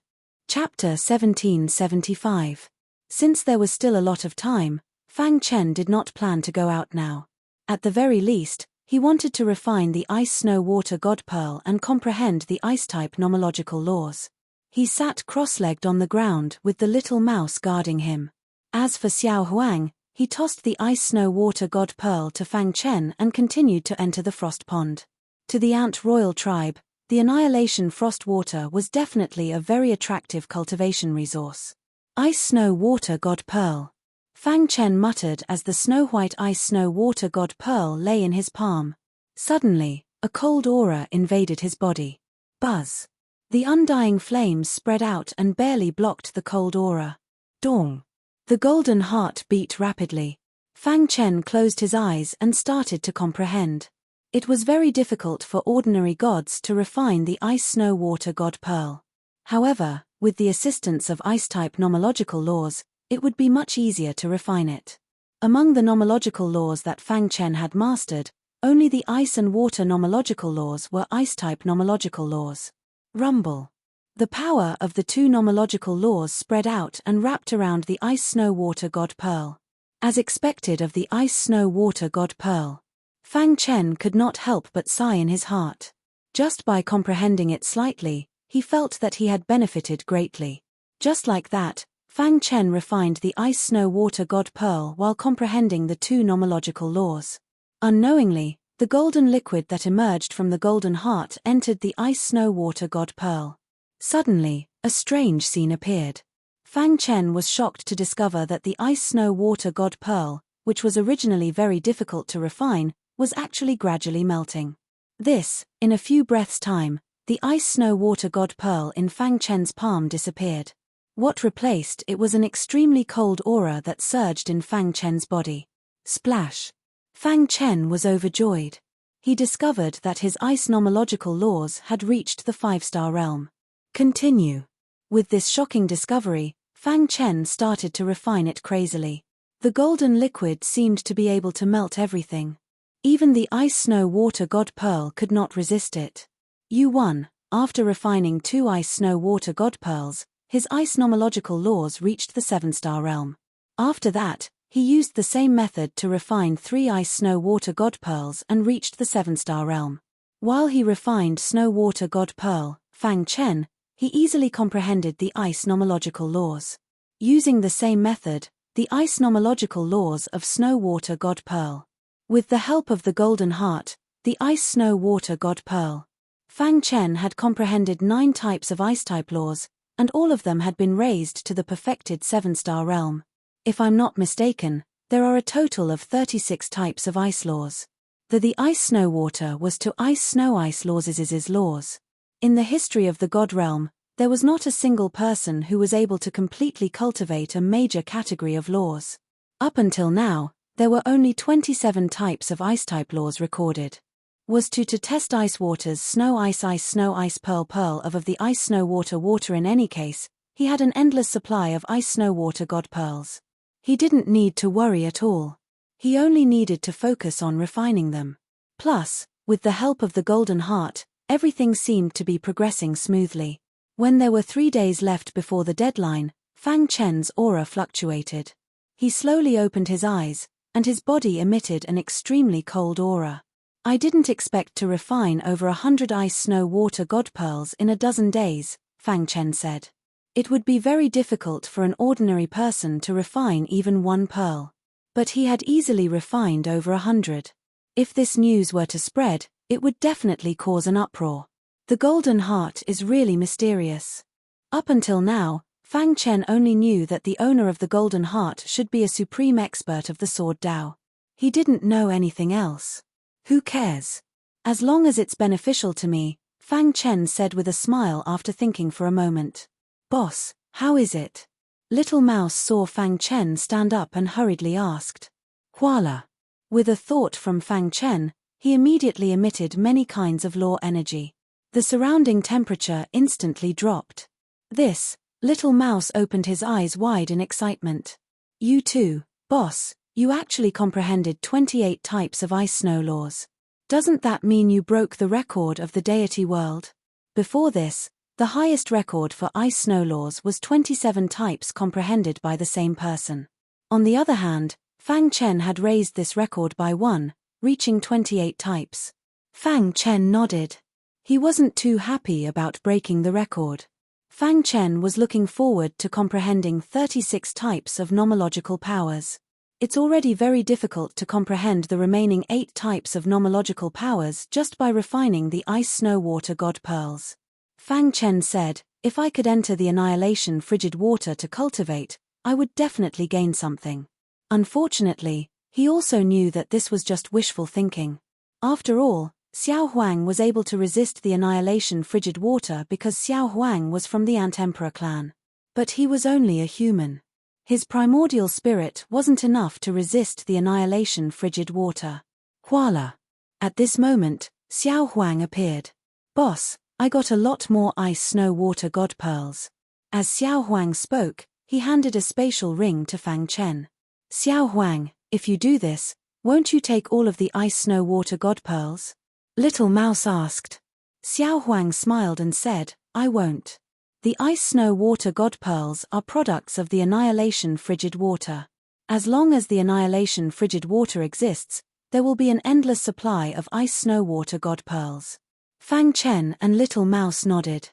Chapter 1775. Since there was still a lot of time, Fang Chen did not plan to go out now. At the very least, he wanted to refine the ice snow water god pearl and comprehend the ice-type nomological laws. He sat cross-legged on the ground with the little mouse guarding him. As for Xiao Huang, he tossed the ice snow water god pearl to Fang Chen and continued to enter the frost pond. To the ant royal tribe, the annihilation frost water was definitely a very attractive cultivation resource. Ice snow water god pearl. Fang Chen muttered as the snow-white ice snow water god pearl lay in his palm. Suddenly, a cold aura invaded his body. Buzz. The undying flames spread out and barely blocked the cold aura. Dong. The golden heart beat rapidly. Fang Chen closed his eyes and started to comprehend. It was very difficult for ordinary gods to refine the ice-snow-water god Pearl. However, with the assistance of ice-type nomological laws, it would be much easier to refine it. Among the nomological laws that Fang Chen had mastered, only the ice and water nomological laws were ice-type nomological laws. Rumble. The power of the two nomological laws spread out and wrapped around the ice-snow-water god Pearl. As expected of the ice-snow-water god Pearl, Fang Chen could not help but sigh in his heart. Just by comprehending it slightly, he felt that he had benefited greatly. Just like that, Fang Chen refined the ice-snow-water god Pearl while comprehending the two nomological laws. Unknowingly, the golden liquid that emerged from the golden heart entered the ice-snow-water god Pearl. Suddenly, a strange scene appeared. Fang Chen was shocked to discover that the ice-snow-water god Pearl, which was originally very difficult to refine, was actually gradually melting. This, in a few breaths' time, the ice-snow-water god Pearl in Fang Chen's palm disappeared. What replaced it was an extremely cold aura that surged in Fang Chen's body. Splash! Fang Chen was overjoyed. He discovered that his ice nomological laws had reached the 5-star realm. Continue. With this shocking discovery, Fang Chen started to refine it crazily. The golden liquid seemed to be able to melt everything. Even the ice-snow-water god Pearl could not resist it. U1, after refining 2 ice-snow-water god pearls, his ice nomological laws reached the 7-star realm. After that, he used the same method to refine 3 ice-snow-water god pearls and reached the 7-star realm. While he refined snow-water god pearl, Fang Chen, he easily comprehended the ice nomological laws. Using the same method, the ice nomological laws of snow-water god pearl. With the help of the golden heart, the ice-snow-water god pearl, Fang Chen had comprehended 9 types of ice-type laws, and all of them had been raised to the perfected 7-star realm. If I'm not mistaken, there are a total of 36 types of ice laws. The ice-snow-water was to ice-snow-ice laws' laws. In the history of the god realm, there was not a single person who was able to completely cultivate a major category of laws. Up until now, there were only 27 types of ice-type laws recorded. Was to test ice water's snow ice pearl of the ice snow water in any case, he had an endless supply of ice snow water god pearls. He didn't need to worry at all. He only needed to focus on refining them. Plus, with the help of the golden heart, everything seemed to be progressing smoothly. When there were 3 days left before the deadline, Fang Chen's aura fluctuated. He slowly opened his eyes, and his body emitted an extremely cold aura. I didn't expect to refine over 100 ice-snow-water god pearls in a dozen days, Fang Chen said. It would be very difficult for an ordinary person to refine even 1 pearl. But he had easily refined over 100. If this news were to spread, it would definitely cause an uproar. The golden heart is really mysterious. Up until now, Fang Chen only knew that the owner of the golden heart should be a supreme expert of the sword Dao. He didn't know anything else. Who cares? As long as it's beneficial to me, Fang Chen said with a smile after thinking for a moment. Boss, how is it? Little Mouse saw Fang Chen stand up and hurriedly asked. Koala. With a thought from Fang Chen, he immediately emitted many kinds of law energy. The surrounding temperature instantly dropped. This, Little Mouse opened his eyes wide in excitement. You too, boss, you actually comprehended 28 types of ice-snow laws. Doesn't that mean you broke the record of the deity world? Before this, the highest record for ice-snow laws was 27 types comprehended by the same person. On the other hand, Fang Chen had raised this record by 1, reaching 28 types. Fang Chen nodded. He wasn't too happy about breaking the record. Fang Chen was looking forward to comprehending 36 types of nomological powers. It's already very difficult to comprehend the remaining 8 types of nomological powers just by refining the ice-snow-water god pearls. Fang Chen said, if I could enter the annihilation frigid water to cultivate, I would definitely gain something. Unfortunately, he also knew that this was just wishful thinking. After all, Xiao Huang was able to resist the annihilation frigid water because Xiao Huang was from the Ant Emperor clan. But he was only a human. His primordial spirit wasn't enough to resist the annihilation frigid water. Voila! At this moment, Xiao Huang appeared. Boss, I got a lot more ice snow water god pearls. As Xiao Huang spoke, he handed a spatial ring to Fang Chen. Xiao Huang, if you do this, won't you take all of the ice snow water god pearls? Little Mouse asked. Xiao Huang smiled and said, I won't. The ice snow water god pearls are products of the annihilation frigid water. As long as the annihilation frigid water exists, there will be an endless supply of ice snow water god pearls. Fang Chen and Little Mouse nodded.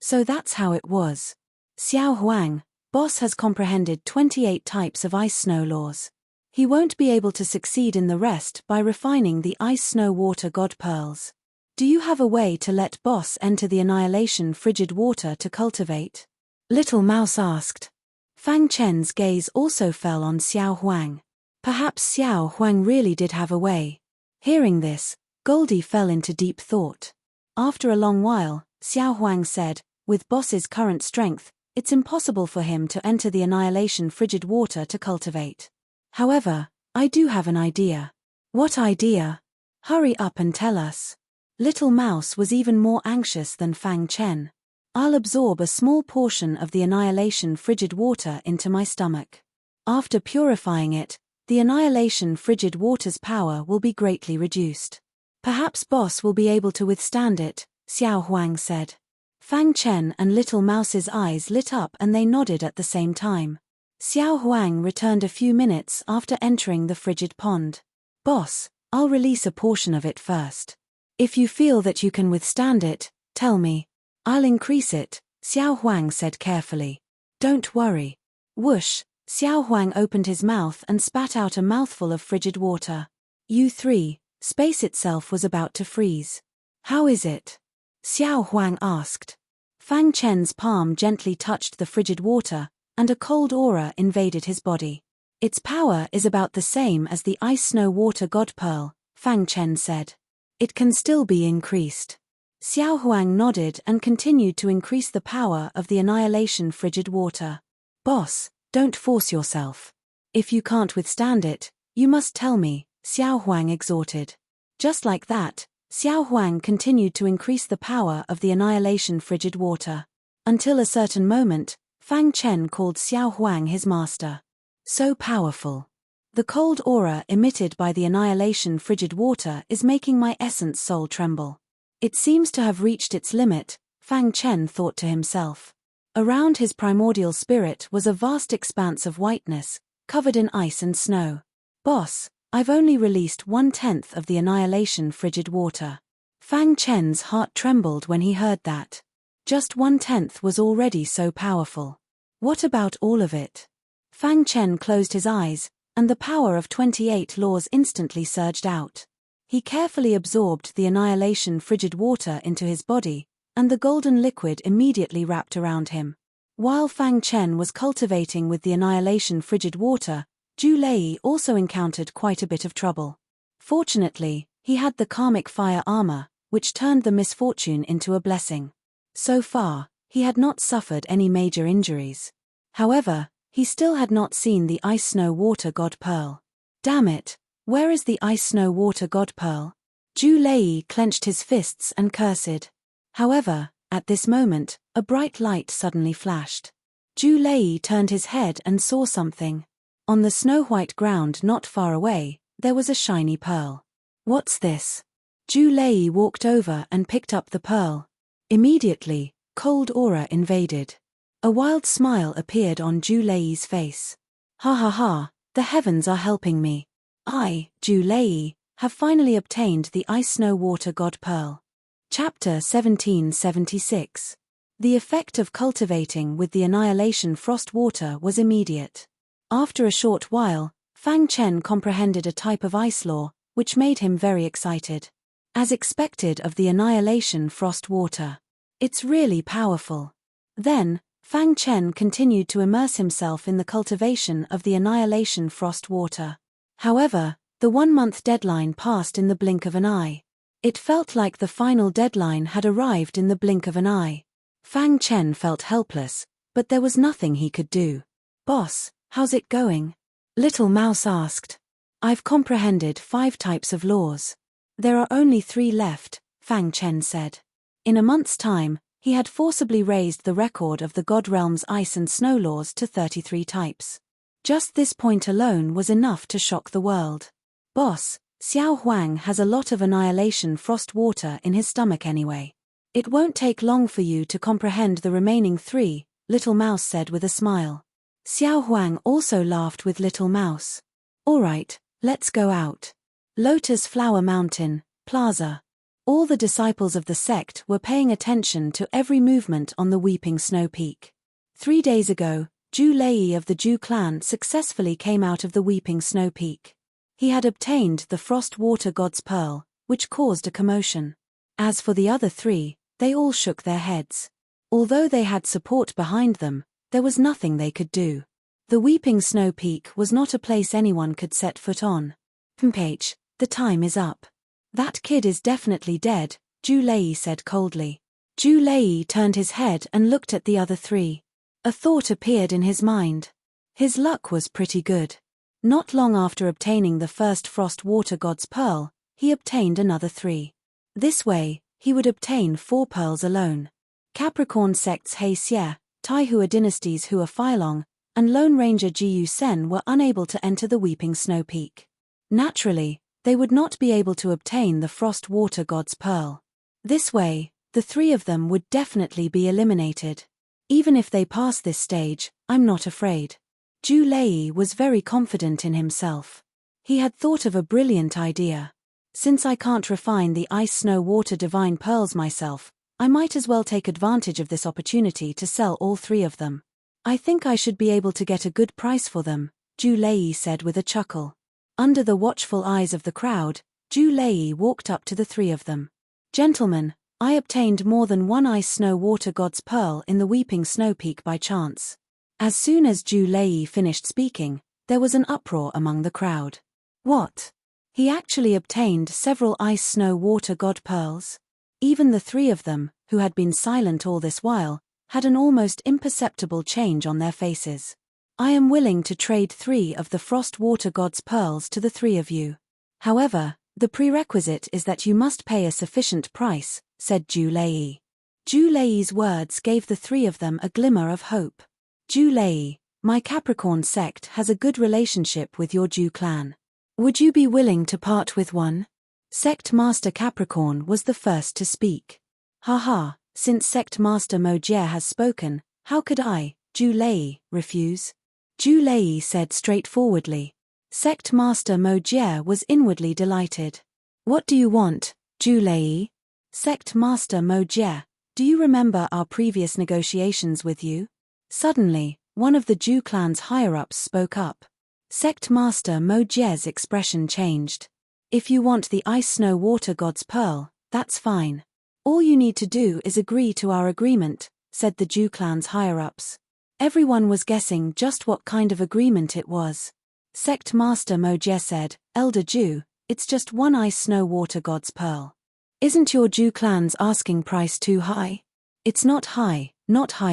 So that's how it was. Xiao Huang, boss has comprehended 28 types of ice snow laws. He won't be able to succeed in the rest by refining the ice snow water god pearls. Do you have a way to let boss enter the annihilation frigid water to cultivate? Little Mouse asked. Fang Chen's gaze also fell on Xiao Huang. Perhaps Xiao Huang really did have a way. Hearing this, Goldie fell into deep thought. After a long while, Xiao Huang said, with boss's current strength, it's impossible for him to enter the annihilation frigid water to cultivate. However, I do have an idea. What idea? Hurry up and tell us. Little Mouse was even more anxious than Fang Chen. I'll absorb a small portion of the annihilation frigid water into my stomach. After purifying it, the annihilation frigid water's power will be greatly reduced. Perhaps boss will be able to withstand it, Xiao Huang said. Fang Chen and Little Mouse's eyes lit up and they nodded at the same time. Xiao Huang returned a few minutes after entering the frigid pond. Boss, I'll release a portion of it first. If you feel that you can withstand it, tell me. I'll increase it, Xiao Huang said carefully. Don't worry. Whoosh, Xiao Huang opened his mouth and spat out a mouthful of frigid water. U3, space itself was about to freeze. How is it? Xiao Huang asked. Fang Chen's palm gently touched the frigid water, and a cold aura invaded his body. Its power is about the same as the ice snow water god pearl, Fang Chen said. It can still be increased. Xiao Huang nodded and continued to increase the power of the annihilation frigid water. Boss, don't force yourself. If you can't withstand it, you must tell me, Xiao Huang exhorted. Just like that, Xiao Huang continued to increase the power of the annihilation frigid water. Until a certain moment, Fang Chen called Xiao Huang his master. So powerful. The cold aura emitted by the annihilation frigid water is making my essence soul tremble. It seems to have reached its limit, Fang Chen thought to himself. Around his primordial spirit was a vast expanse of whiteness, covered in ice and snow. Boss, I've only released 1/10 of the annihilation frigid water. Fang Chen's heart trembled when he heard that. Just 1/10 was already so powerful. What about all of it? Fang Chen closed his eyes, and the power of 28 laws instantly surged out. He carefully absorbed the annihilation frigid water into his body, and the golden liquid immediately wrapped around him. While Fang Chen was cultivating with the annihilation frigid water, Zhu Lei also encountered quite a bit of trouble. Fortunately, he had the karmic fire armor, which turned the misfortune into a blessing. So far, he had not suffered any major injuries. However, he still had not seen the ice snow water god pearl. Damn it, where is the ice snow water god pearl? Zhu Lei clenched his fists and cursed. However, at this moment, a bright light suddenly flashed. Zhu Lei turned his head and saw something. On the snow-white ground not far away, there was a shiny pearl. What's this? Zhu Lei walked over and picked up the pearl. Immediately, cold aura invaded. A wild smile appeared on Zhu Lei's face. Ha ha ha, the heavens are helping me. I, Zhu Lei, have finally obtained the ice snow water god pearl. Chapter 1776. The effect of cultivating with the annihilation frost water was immediate. After a short while, Fang Chen comprehended a type of ice law, which made him very excited. As expected of the annihilation frost water. It's really powerful. Then, Fang Chen continued to immerse himself in the cultivation of the annihilation frost water. However, The 1-month deadline passed in the blink of an eye. It felt like the final deadline had arrived in the blink of an eye. Fang Chen felt helpless, but there was nothing he could do. "Boss, how's it going?" Little Mouse asked. "I've comprehended 5 types of laws. There are only 3 left," Fang Chen said. In a month's time, he had forcibly raised the record of the God Realm's ice and snow laws to 33 types. Just this point alone was enough to shock the world. "Boss, Xiao Huang has a lot of annihilation frost water in his stomach anyway. It won't take long for you to comprehend the remaining 3, Little Mouse said with a smile. Xiao Huang also laughed with Little Mouse. "All right, let's go out." Lotus Flower Mountain, Plaza. All the disciples of the sect were paying attention to every movement on the Weeping Snow Peak. 3 days ago, Zhu Lei of the Zhu clan successfully came out of the Weeping Snow Peak. He had obtained the Frost Water God's Pearl, which caused a commotion. As for the other 3, they all shook their heads. Although they had support behind them, there was nothing they could do. The Weeping Snow Peak was not a place anyone could set foot on. "Mph, the time is up. That kid is definitely dead," Zhu Lei said coldly. Zhu Lei turned his head and looked at the other 3. A thought appeared in his mind. His luck was pretty good. Not long after obtaining the first Frost Water God's Pearl, he obtained another 3. This way, he would obtain 4 pearls alone. Capricorn sects He Xie, Taihua dynasty's Hua Filong, and Lone Ranger Jiu Sen were unable to enter the Weeping Snow Peak. Naturally, they would not be able to obtain the Frost Water God's Pearl. This way, the 3 of them would definitely be eliminated. Even if they pass this stage, I'm not afraid. Zhu Lei was very confident in himself. He had thought of a brilliant idea. Since I can't refine the ice snow water divine pearls myself, I might as well take advantage of this opportunity to sell all 3 of them. I think I should be able to get a good price for them, Zhu Lei said with a chuckle. Under the watchful eyes of the crowd, Zhu Lei walked up to the 3 of them. "Gentlemen, I obtained more than 1 ice snow water God's Pearl in the Weeping Snow Peak by chance." As soon as Zhu Lei finished speaking, there was an uproar among the crowd. What? He actually obtained several ice snow water God Pearls? Even the 3 of them, who had been silent all this while, had an almost imperceptible change on their faces. "I am willing to trade 3 of the Frost Water God's Pearls to the 3 of you. However, the prerequisite is that you must pay a sufficient price," said Zhu Lei. Zhu Lei's words gave the 3 of them a glimmer of hope. "Zhu Lei, my Capricorn sect has a good relationship with your Zhu clan. Would you be willing to part with one?" Sect Master Capricorn was the first to speak. "Haha, since Sect Master Mo Jie has spoken, how could I, Zhu Lei, refuse?" Zhu Lei said straightforwardly. Sect Master Mo Jie was inwardly delighted. "What do you want, Zhu Lei?" "Sect Master Mo Jie, do you remember our previous negotiations with you?" Suddenly, one of the Zhu clan's higher-ups spoke up. Sect Master Mo Jie's expression changed. "If you want the ice snow water God's Pearl, that's fine. All you need to do is agree to our agreement," said the Zhu clan's higher-ups. Everyone was guessing just what kind of agreement it was. Sect Master Mo Jie said, "Elder Zhu, it's just 1 ice snow water God's Pearl. Isn't your Zhu clan's asking price too high?" "It's not high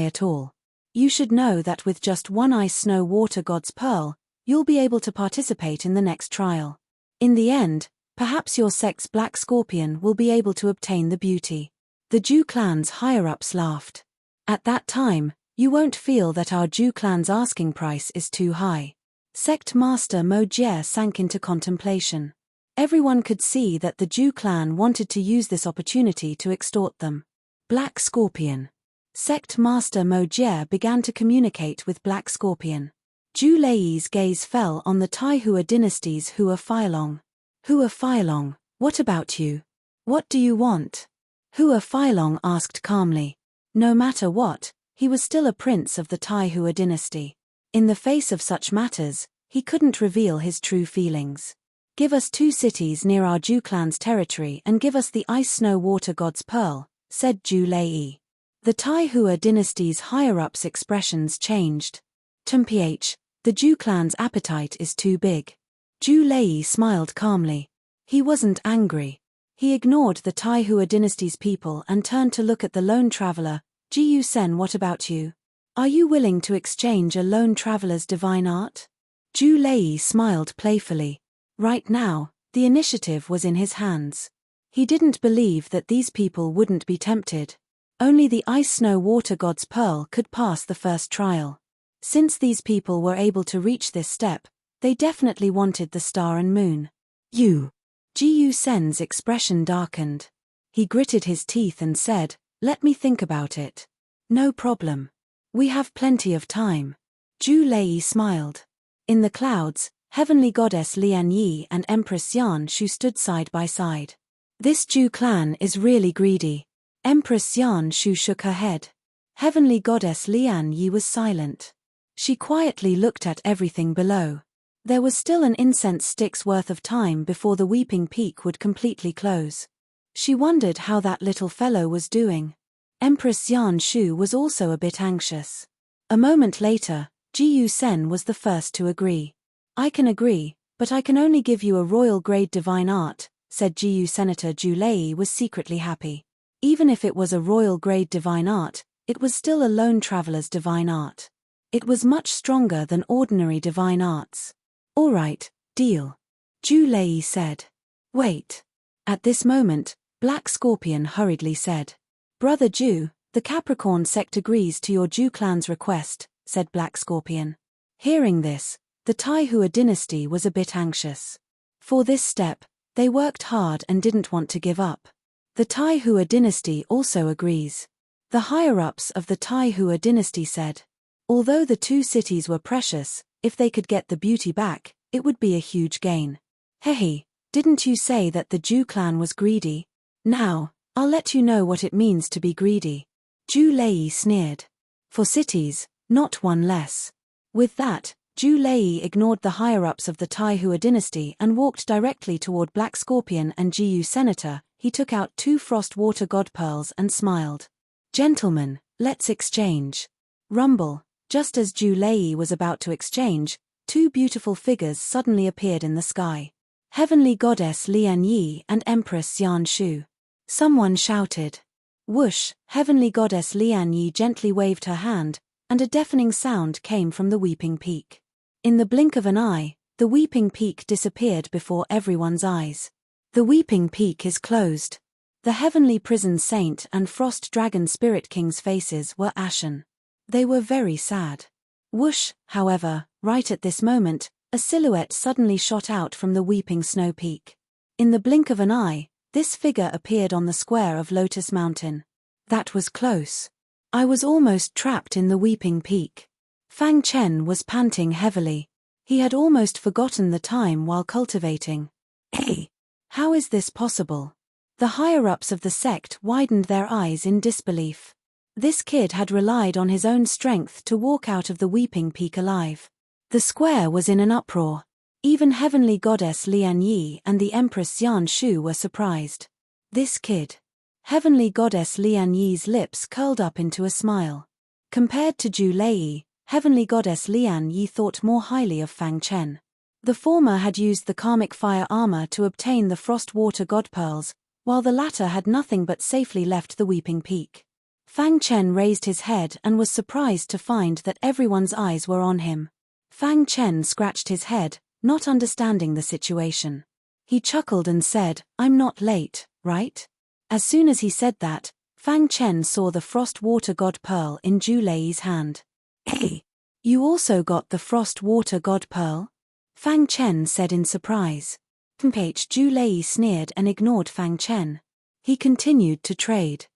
at all. You should know that with just 1 ice snow water God's Pearl, you'll be able to participate in the next trial. In the end, perhaps your sect's Black Scorpion will be able to obtain the beauty." The Zhu clan's higher-ups laughed. "At that time, you won't feel that our Zhu clan's asking price is too high." Sect Master Mo Jie sank into contemplation. Everyone could see that the Zhu clan wanted to use this opportunity to extort them. Black Scorpion. Sect Master Mo Jie began to communicate with Black Scorpion. Zhu Lei's gaze fell on the Taihua dynasty's Hua Filong. "Hua Filong, what about you? What do you want?" Hua Filong asked calmly. No matter what, he was still a prince of the Taihua dynasty. In the face of such matters, he couldn't reveal his true feelings. "Give us 2 cities near our Zhu clan's territory and give us the ice snow water God's Pearl," said Zhu Lei. The Taihua dynasty's higher-ups' expressions changed. "Mph, the Zhu clan's appetite is too big. Zhu Lei smiled calmly. He wasn't angry. He ignored the Taihua dynasty's people and turned to look at the lone traveler. Jiyu Sen, what about you? Are you willing to exchange a lone traveler's divine art? Zhu Lei smiled playfully. Right now, the initiative was in his hands. He didn't believe that these people wouldn't be tempted. Only the ice-snow-water god's pearl could pass the first trial. Since these people were able to reach this step, they definitely wanted the star and moon. Jiyu Sen's expression darkened. He gritted his teeth and said, "Let me think about it." "No problem. We have plenty of time." Zhu Lei smiled. In the clouds, Heavenly Goddess Lian Yi and Empress Yan Shu stood side by side. "This Zhu clan is really greedy." Empress Yan Shu shook her head. Heavenly Goddess Lian Yi was silent. She quietly looked at everything below. There was still an incense stick's worth of time before the weeping peak would completely close. She wondered how that little fellow was doing. Empress Yan Shu was also a bit anxious. A moment later, Jiyu Sen was the first to agree. "I can agree, but I can only give you a royal-grade divine art," said Jiyu. Senator Zhu Lei was secretly happy. Even if it was a royal-grade divine art, it was still a lone traveler's divine art. It was much stronger than ordinary divine arts. "All right, deal," Zhu Lei said. "Wait." At this moment, Black Scorpion hurriedly said, "Brother Zhu, the Capricorn sect agrees to your Zhu clan's request," said Black Scorpion. Hearing this, the Taihua dynasty was a bit anxious. For this step, they worked hard and didn't want to give up. The Taihua dynasty also agrees. The higher-ups of the Taihua dynasty said, although the two cities were precious, if they could get the beauty back, it would be a huge gain. "Hey, didn't you say that the Zhu clan was greedy? Now, I'll let you know what it means to be greedy." Zhu Lei sneered. "For cities, not one less." With that, Zhu Lei ignored the higher-ups of the Taihua dynasty and walked directly toward Black Scorpion and Jiyu Senator. He took out 2 frost water god pearls and smiled. "Gentlemen, let's exchange." Rumble. Just as Zhu Lei was about to exchange, 2 beautiful figures suddenly appeared in the sky. Heavenly Goddess Lian Yi and Empress Yan Shu. Someone shouted. Whoosh! Heavenly Goddess Lian Yi gently waved her hand, and a deafening sound came from the weeping peak. In the blink of an eye, the weeping peak disappeared before everyone's eyes. The weeping peak is closed. The heavenly prison saint and frost dragon spirit king's faces were ashen. They were very sad. Whoosh, however, right at this moment, a silhouette suddenly shot out from the weeping snow peak. In the blink of an eye, this figure appeared on the square of Lotus Mountain. That was close. I was almost trapped in the weeping peak. Fang Chen was panting heavily. He had almost forgotten the time while cultivating. Hey! How is this possible? The higher-ups of the sect widened their eyes in disbelief. This kid had relied on his own strength to walk out of the weeping peak alive. The square was in an uproar. Even Heavenly Goddess Lian Yi and the Empress Yan Shu were surprised. This kid. Heavenly Goddess Lian Yi's lips curled up into a smile. Compared to Zhu Lei, Heavenly Goddess Lian Yi thought more highly of Fang Chen. The former had used the karmic fire armor to obtain the frost water god pearls, while the latter had nothing but safely left the weeping peak. Fang Chen raised his head and was surprised to find that everyone's eyes were on him. Fang Chen scratched his head, not understanding the situation. He chuckled and said, "I'm not late, right?" As soon as he said that, Fang Chen saw the frost water god pearl in Zhu Lei's hand. "Hey! You also got the frost water god pearl?" Fang Chen said in surprise. Zhu Lei sneered and ignored Fang Chen. He continued to trade.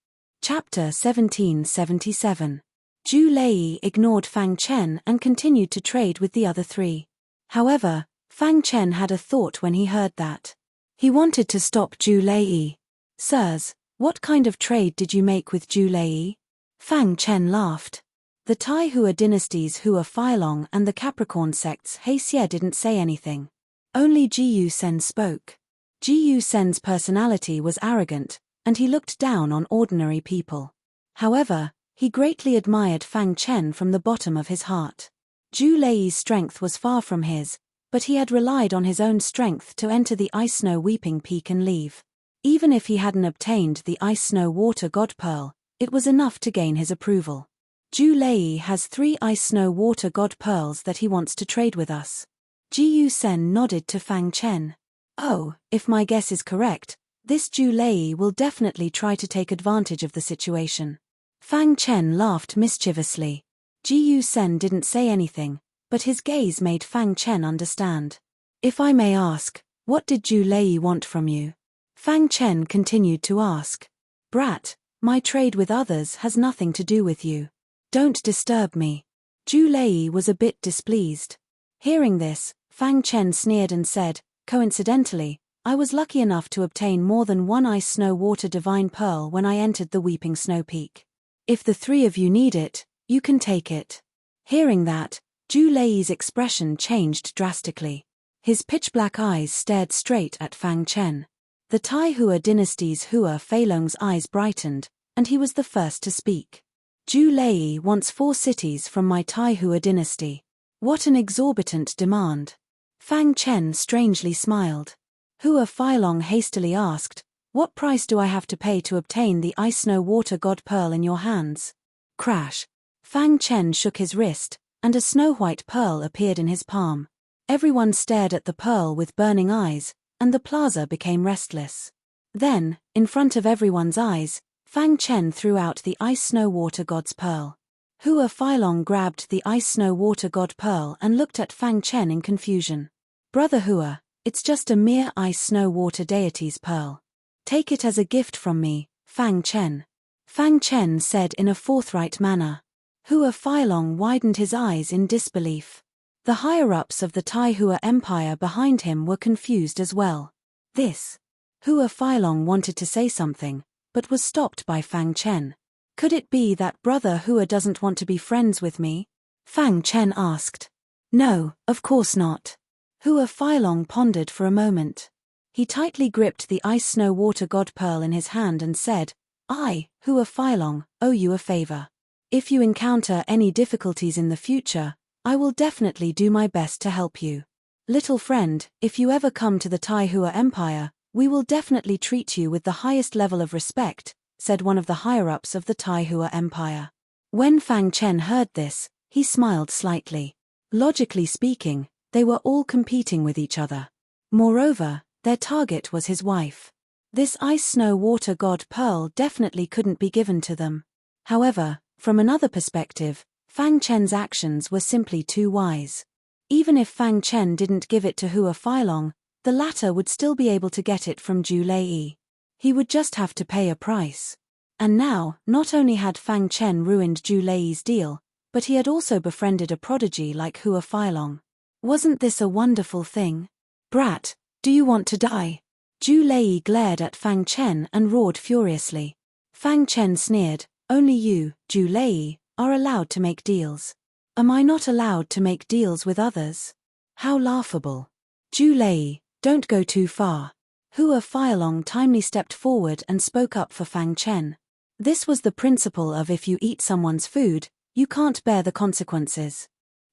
Chapter 1777. Zhu Lei ignored Fang Chen and continued to trade with the other 3. However, Fang Chen had a thought when he heard that. He wanted to stop Zhu Lei. "Sirs, what kind of trade did you make with Zhu Lei?" Fang Chen laughed. The Taihua dynasties Hua Filong and the Capricorn sect's Xie didn't say anything. Only Jiyu Sen spoke. Jiyu Sen's personality was arrogant, and he looked down on ordinary people. However, he greatly admired Fang Chen from the bottom of his heart. Zhu Lei's strength was far from his, But he had relied on his own strength to enter the ice-snow weeping peak and leave. Even if he hadn't obtained the ice-snow-water god pearl, it was enough to gain his approval. Zhu Lei has 3 ice-snow-water god pearls that he wants to trade with us. Ji Yusen nodded to Fang Chen. Oh, if my guess is correct, this Zhu Lei will definitely try to take advantage of the situation. Fang Chen laughed mischievously. Ji Yusen didn't say anything, but his gaze made Fang Chen understand. If I may ask, what did Zhu Lei want from you? Fang Chen continued to ask. Brat, my trade with others has nothing to do with you. Don't disturb me. Zhu Lei was a bit displeased. Hearing this, Fang Chen sneered and said, coincidentally, I was lucky enough to obtain more than 1 ice-snow-water divine pearl when I entered the Weeping Snow Peak. If the 3 of you need it, you can take it. Hearing that, Zhu Lei's expression changed drastically. His pitch-black eyes stared straight at Fang Chen. The Taihua dynasty's Hua Feilong's eyes brightened, and he was the first to speak. Zhu Lei wants 4 cities from my Taihua dynasty. What an exorbitant demand. Fang Chen strangely smiled. Hua Feilong hastily asked, what price do I have to pay to obtain the ice-snow-water god pearl in your hands? Crash. Fang Chen shook his wrist, and a snow-white pearl appeared in his palm. Everyone stared at the pearl with burning eyes, and the plaza became restless. Then, in front of everyone's eyes, Fang Chen threw out the ice-snow-water god's pearl. Hua Feilong grabbed the ice-snow-water god pearl and looked at Fang Chen in confusion. Brother Hua, it's just a mere ice-snow-water deity's pearl. Take it as a gift from me, Fang Chen. Fang Chen said in a forthright manner. Hua Feilong widened his eyes in disbelief. The higher-ups of the Taihua Empire behind him were confused as well. This. Hua Feilong wanted to say something, but was stopped by Fang Chen. Could it be that Brother Hua doesn't want to be friends with me? Fang Chen asked. No, of course not. Hua Feilong pondered for a moment. He tightly gripped the ice-snow-water god pearl in his hand and said, I, Hua Feilong, owe you a favor. If you encounter any difficulties in the future, I will definitely do my best to help you. Little friend, if you ever come to the Taihua Empire, we will definitely treat you with the highest level of respect, said one of the higher-ups of the Taihua Empire. When Fang Chen heard this, he smiled slightly. Logically speaking, they were all competing with each other. Moreover, their target was his wife. This ice-snow-water god pearl definitely couldn't be given to them. However, from another perspective, Fang Chen's actions were simply too wise. Even if Fang Chen didn't give it to Hua Feilong, the latter would still be able to get it from Zhu Lei. He would just have to pay a price. And now, not only had Fang Chen ruined Zhu Lei's deal, but he had also befriended a prodigy like Hua Feilong. Wasn't this a wonderful thing? Brat, do you want to die? Zhu Lei glared at Fang Chen and roared furiously. Fang Chen sneered, only you, Zhu Lei, are allowed to make deals. Am I not allowed to make deals with others? How laughable. Zhu Lei, don't go too far. Hua Feilong timely stepped forward and spoke up for Fang Chen. This was the principle of if you eat someone's food, you can't bear the consequences.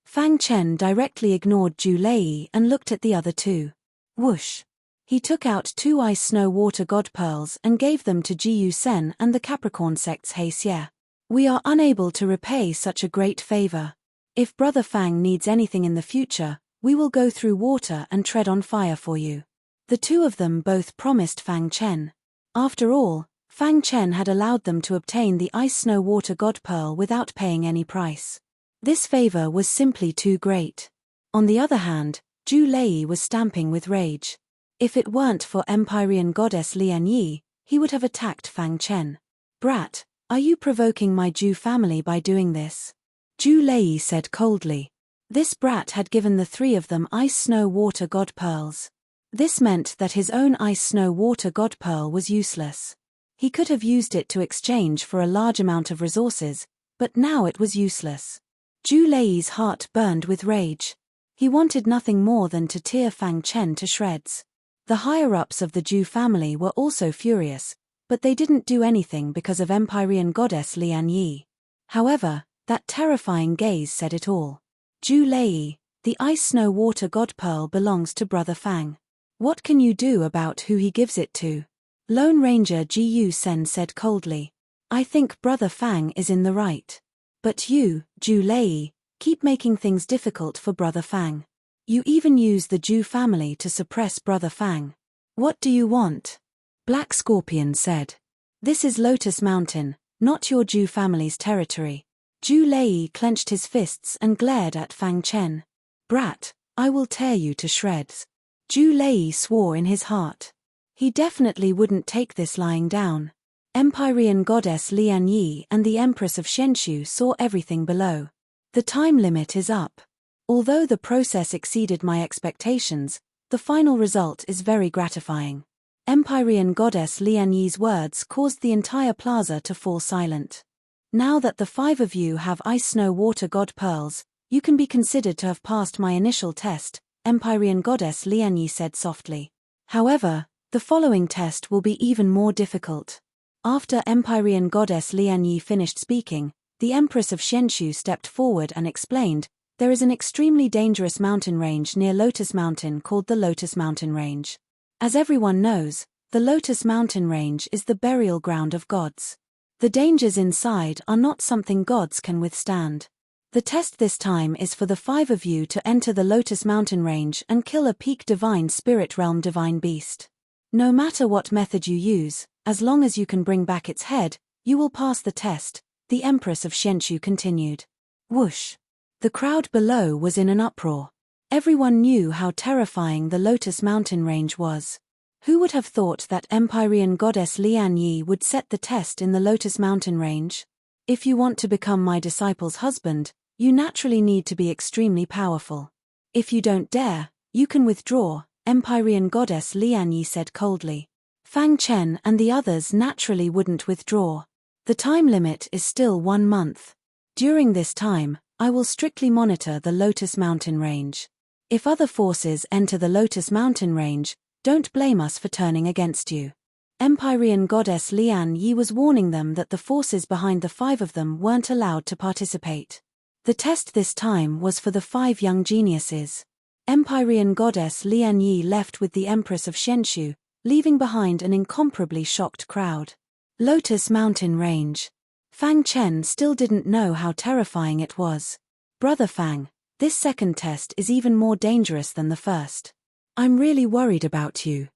Fang Chen directly ignored Zhu Lei and looked at the other 2. Whoosh. He took out 2 ice-snow-water god pearls and gave them to Ji Yusen and the Capricorn sect's He Xie. We are unable to repay such a great favor. If Brother Fang needs anything in the future, we will go through water and tread on fire for you. The 2 of them both promised Fang Chen. After all, Fang Chen had allowed them to obtain the ice-snow-water god pearl without paying any price. This favor was simply too great. On the other hand, Zhu Lei was stamping with rage. If it weren't for Empyrean goddess Lian Yi, he would have attacked Fang Chen. Brat, are you provoking my Zhu family by doing this? Zhu Lei said coldly. This brat had given the 3 of them ice-snow-water god pearls. This meant that his own ice-snow-water god pearl was useless. He could have used it to exchange for a large amount of resources, but now it was useless. Zhu Lei's heart burned with rage. He wanted nothing more than to tear Fang Chen to shreds. The higher-ups of the Zhu family were also furious, but they didn't do anything because of Empyrean goddess Lian Yi. However, that terrifying gaze said it all. Zhu Lei, The ice snow water god pearl belongs to Brother Fang. What can you do about who he gives it to? Lone Ranger Gu Sen said coldly. I think Brother Fang is in the right. But you, Zhu Lei, keep making things difficult for Brother Fang. You even use the Zhu family to suppress Brother Fang. What do you want? Black Scorpion said. This is Lotus Mountain, not your Zhu family's territory. Zhu Lei clenched his fists and glared at Fang Chen. Brat, I will tear you to shreds. Zhu Lei swore in his heart. He definitely wouldn't take this lying down. Empyrean goddess Lian Yi and the Empress of Shenshu saw everything below. The time limit is up. Although the process exceeded my expectations, the final result is very gratifying. Empyrean goddess Lian Yi's words caused the entire plaza to fall silent. Now that the 5 of you have ice snow water god pearls, you can be considered to have passed my initial test, Empyrean goddess Lian Yi said softly. However, the following test will be even more difficult. After Empyrean goddess Lian Yi finished speaking, the Empress of Shenshu stepped forward and explained, there is an extremely dangerous mountain range near Lotus Mountain called the Lotus Mountain Range. As everyone knows, the Lotus Mountain Range is the burial ground of gods. The dangers inside are not something gods can withstand. The test this time is for the 5 of you to enter the Lotus Mountain Range and kill a peak divine spirit realm divine beast. No matter what method you use, as long as you can bring back its head, you will pass the test, the Empress of Shenshu continued. Whoosh! The crowd below was in an uproar. Everyone knew how terrifying the Lotus Mountain Range was. Who would have thought that Empyrean goddess Lian Yi would set the test in the Lotus Mountain Range? If you want to become my disciple's husband, you naturally need to be extremely powerful. If you don't dare, you can withdraw, Empyrean goddess Lian Yi said coldly. Fang Chen and the others naturally wouldn't withdraw. The time limit is still 1 month. During this time, I will strictly monitor the Lotus Mountain Range. If other forces enter the Lotus Mountain Range, don't blame us for turning against you. Empyrean goddess Lian Yi was warning them that the forces behind the 5 of them weren't allowed to participate. The test this time was for the 5 young geniuses. Empyrean goddess Lian Yi left with the Empress of Shenshu, leaving behind an incomparably shocked crowd. Lotus Mountain Range. Fang Chen still didn't know how terrifying it was. Brother Fang, this second test is even more dangerous than the first. I'm really worried about you.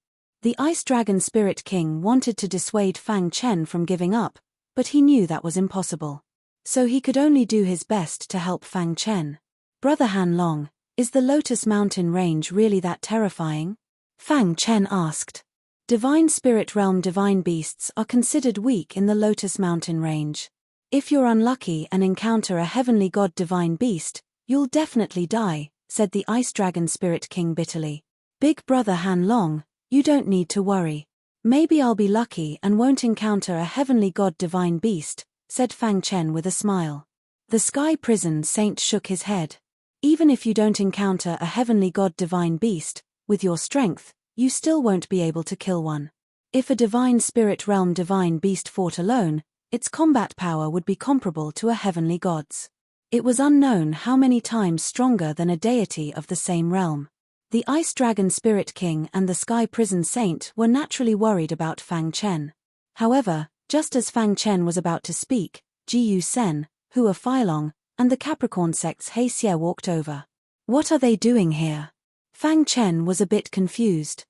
The Ice Dragon Spirit King wanted to dissuade Fang Chen from giving up, but he knew that was impossible. So he could only do his best to help Fang Chen. Brother Han Long, is the Lotus Mountain Range really that terrifying? Fang Chen asked. Divine Spirit Realm divine beasts are considered weak in the Lotus Mountain Range. If you're unlucky and encounter a heavenly god divine beast, you'll definitely die, said the Ice Dragon Spirit King bitterly. Big Brother Han Long, you don't need to worry. Maybe I'll be lucky and won't encounter a heavenly god divine beast, said Fang Chen with a smile. The Sky Prison Saint shook his head. Even if you don't encounter a heavenly god divine beast, with your strength, you still won't be able to kill one. If a divine spirit realm divine beast fought alone, its combat power would be comparable to a heavenly god's. It was unknown how many times stronger than a deity of the same realm. The Ice Dragon Spirit King and the Sky Prison Saint were naturally worried about Fang Chen. However, just as Fang Chen was about to speak, Gu Sen, Hua Feilong, and the Capricorn sect's He Xie walked over. What are they doing here? Fang Chen was a bit confused.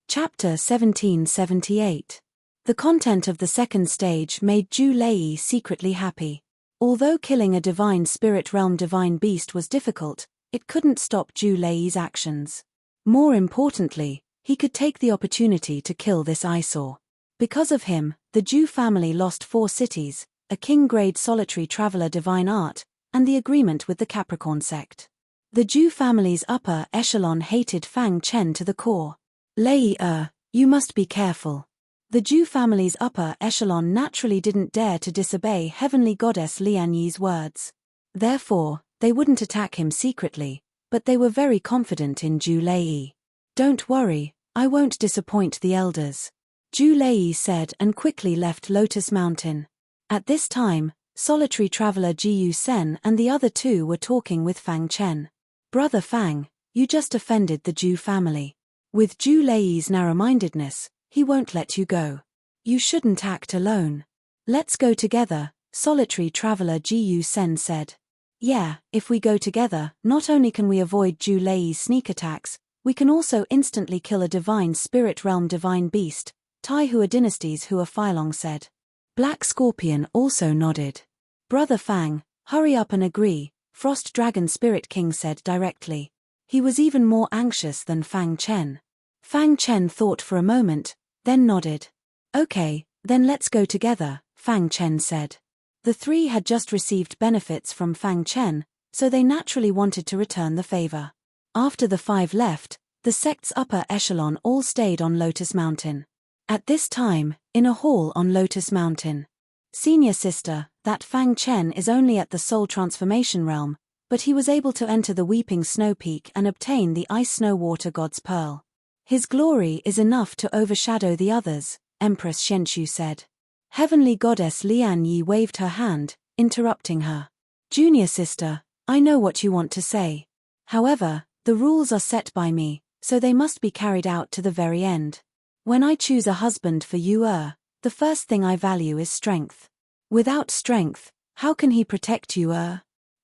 Chapter 1778. The content of the second stage made Zhu Lei secretly happy. Although killing a divine spirit realm divine beast was difficult, it couldn't stop Zhu Lei's actions. More importantly, he could take the opportunity to kill this eyesore. Because of him, the Zhu family lost 4 cities, a king-grade solitary traveler divine art, and the agreement with the Capricorn sect. The Zhu family's upper echelon hated Fang Chen to the core. Lei, you must be careful. The Zhu family's upper echelon naturally didn't dare to disobey heavenly goddess Lian Yi's words. Therefore, they wouldn't attack him secretly, but they were very confident in Zhu Lei. Don't worry, I won't disappoint the elders. Zhu Lei said and quickly left Lotus Mountain. At this time, solitary traveler Gu Sen and the other 2 were talking with Fang Chen. Brother Fang, you just offended the Zhu family. With Zhu Lei's narrow-mindedness, he won't let you go. You shouldn't act alone. Let's go together, solitary traveler Jiu Sen said. Yeah, if we go together, not only can we avoid Zhu Lei's sneak attacks, we can also instantly kill a divine spirit realm divine beast, Taihua Dynasty's Hua Filong said. Black Scorpion also nodded. Brother Fang, hurry up and agree, Frost Dragon Spirit King said directly. He was even more anxious than Fang Chen. Fang Chen thought for a moment, then nodded. Okay, then let's go together, Fang Chen said. The three had just received benefits from Fang Chen, so they naturally wanted to return the favor. After the five left, the sect's upper echelon all stayed on Lotus Mountain. At this time, in a hall on Lotus Mountain. Senior sister, that Fang Chen is only at the soul transformation realm, but he was able to enter the Weeping Snow Peak and obtain the Ice Snow Water God's Pearl. His glory is enough to overshadow the others, Empress Xianxu said. Heavenly Goddess Lian Yi waved her hand, interrupting her. Junior sister, I know what you want to say. However, the rules are set by me, so they must be carried out to the very end. When I choose a husband for Yu the first thing I value is strength. Without strength, how can he protect Yu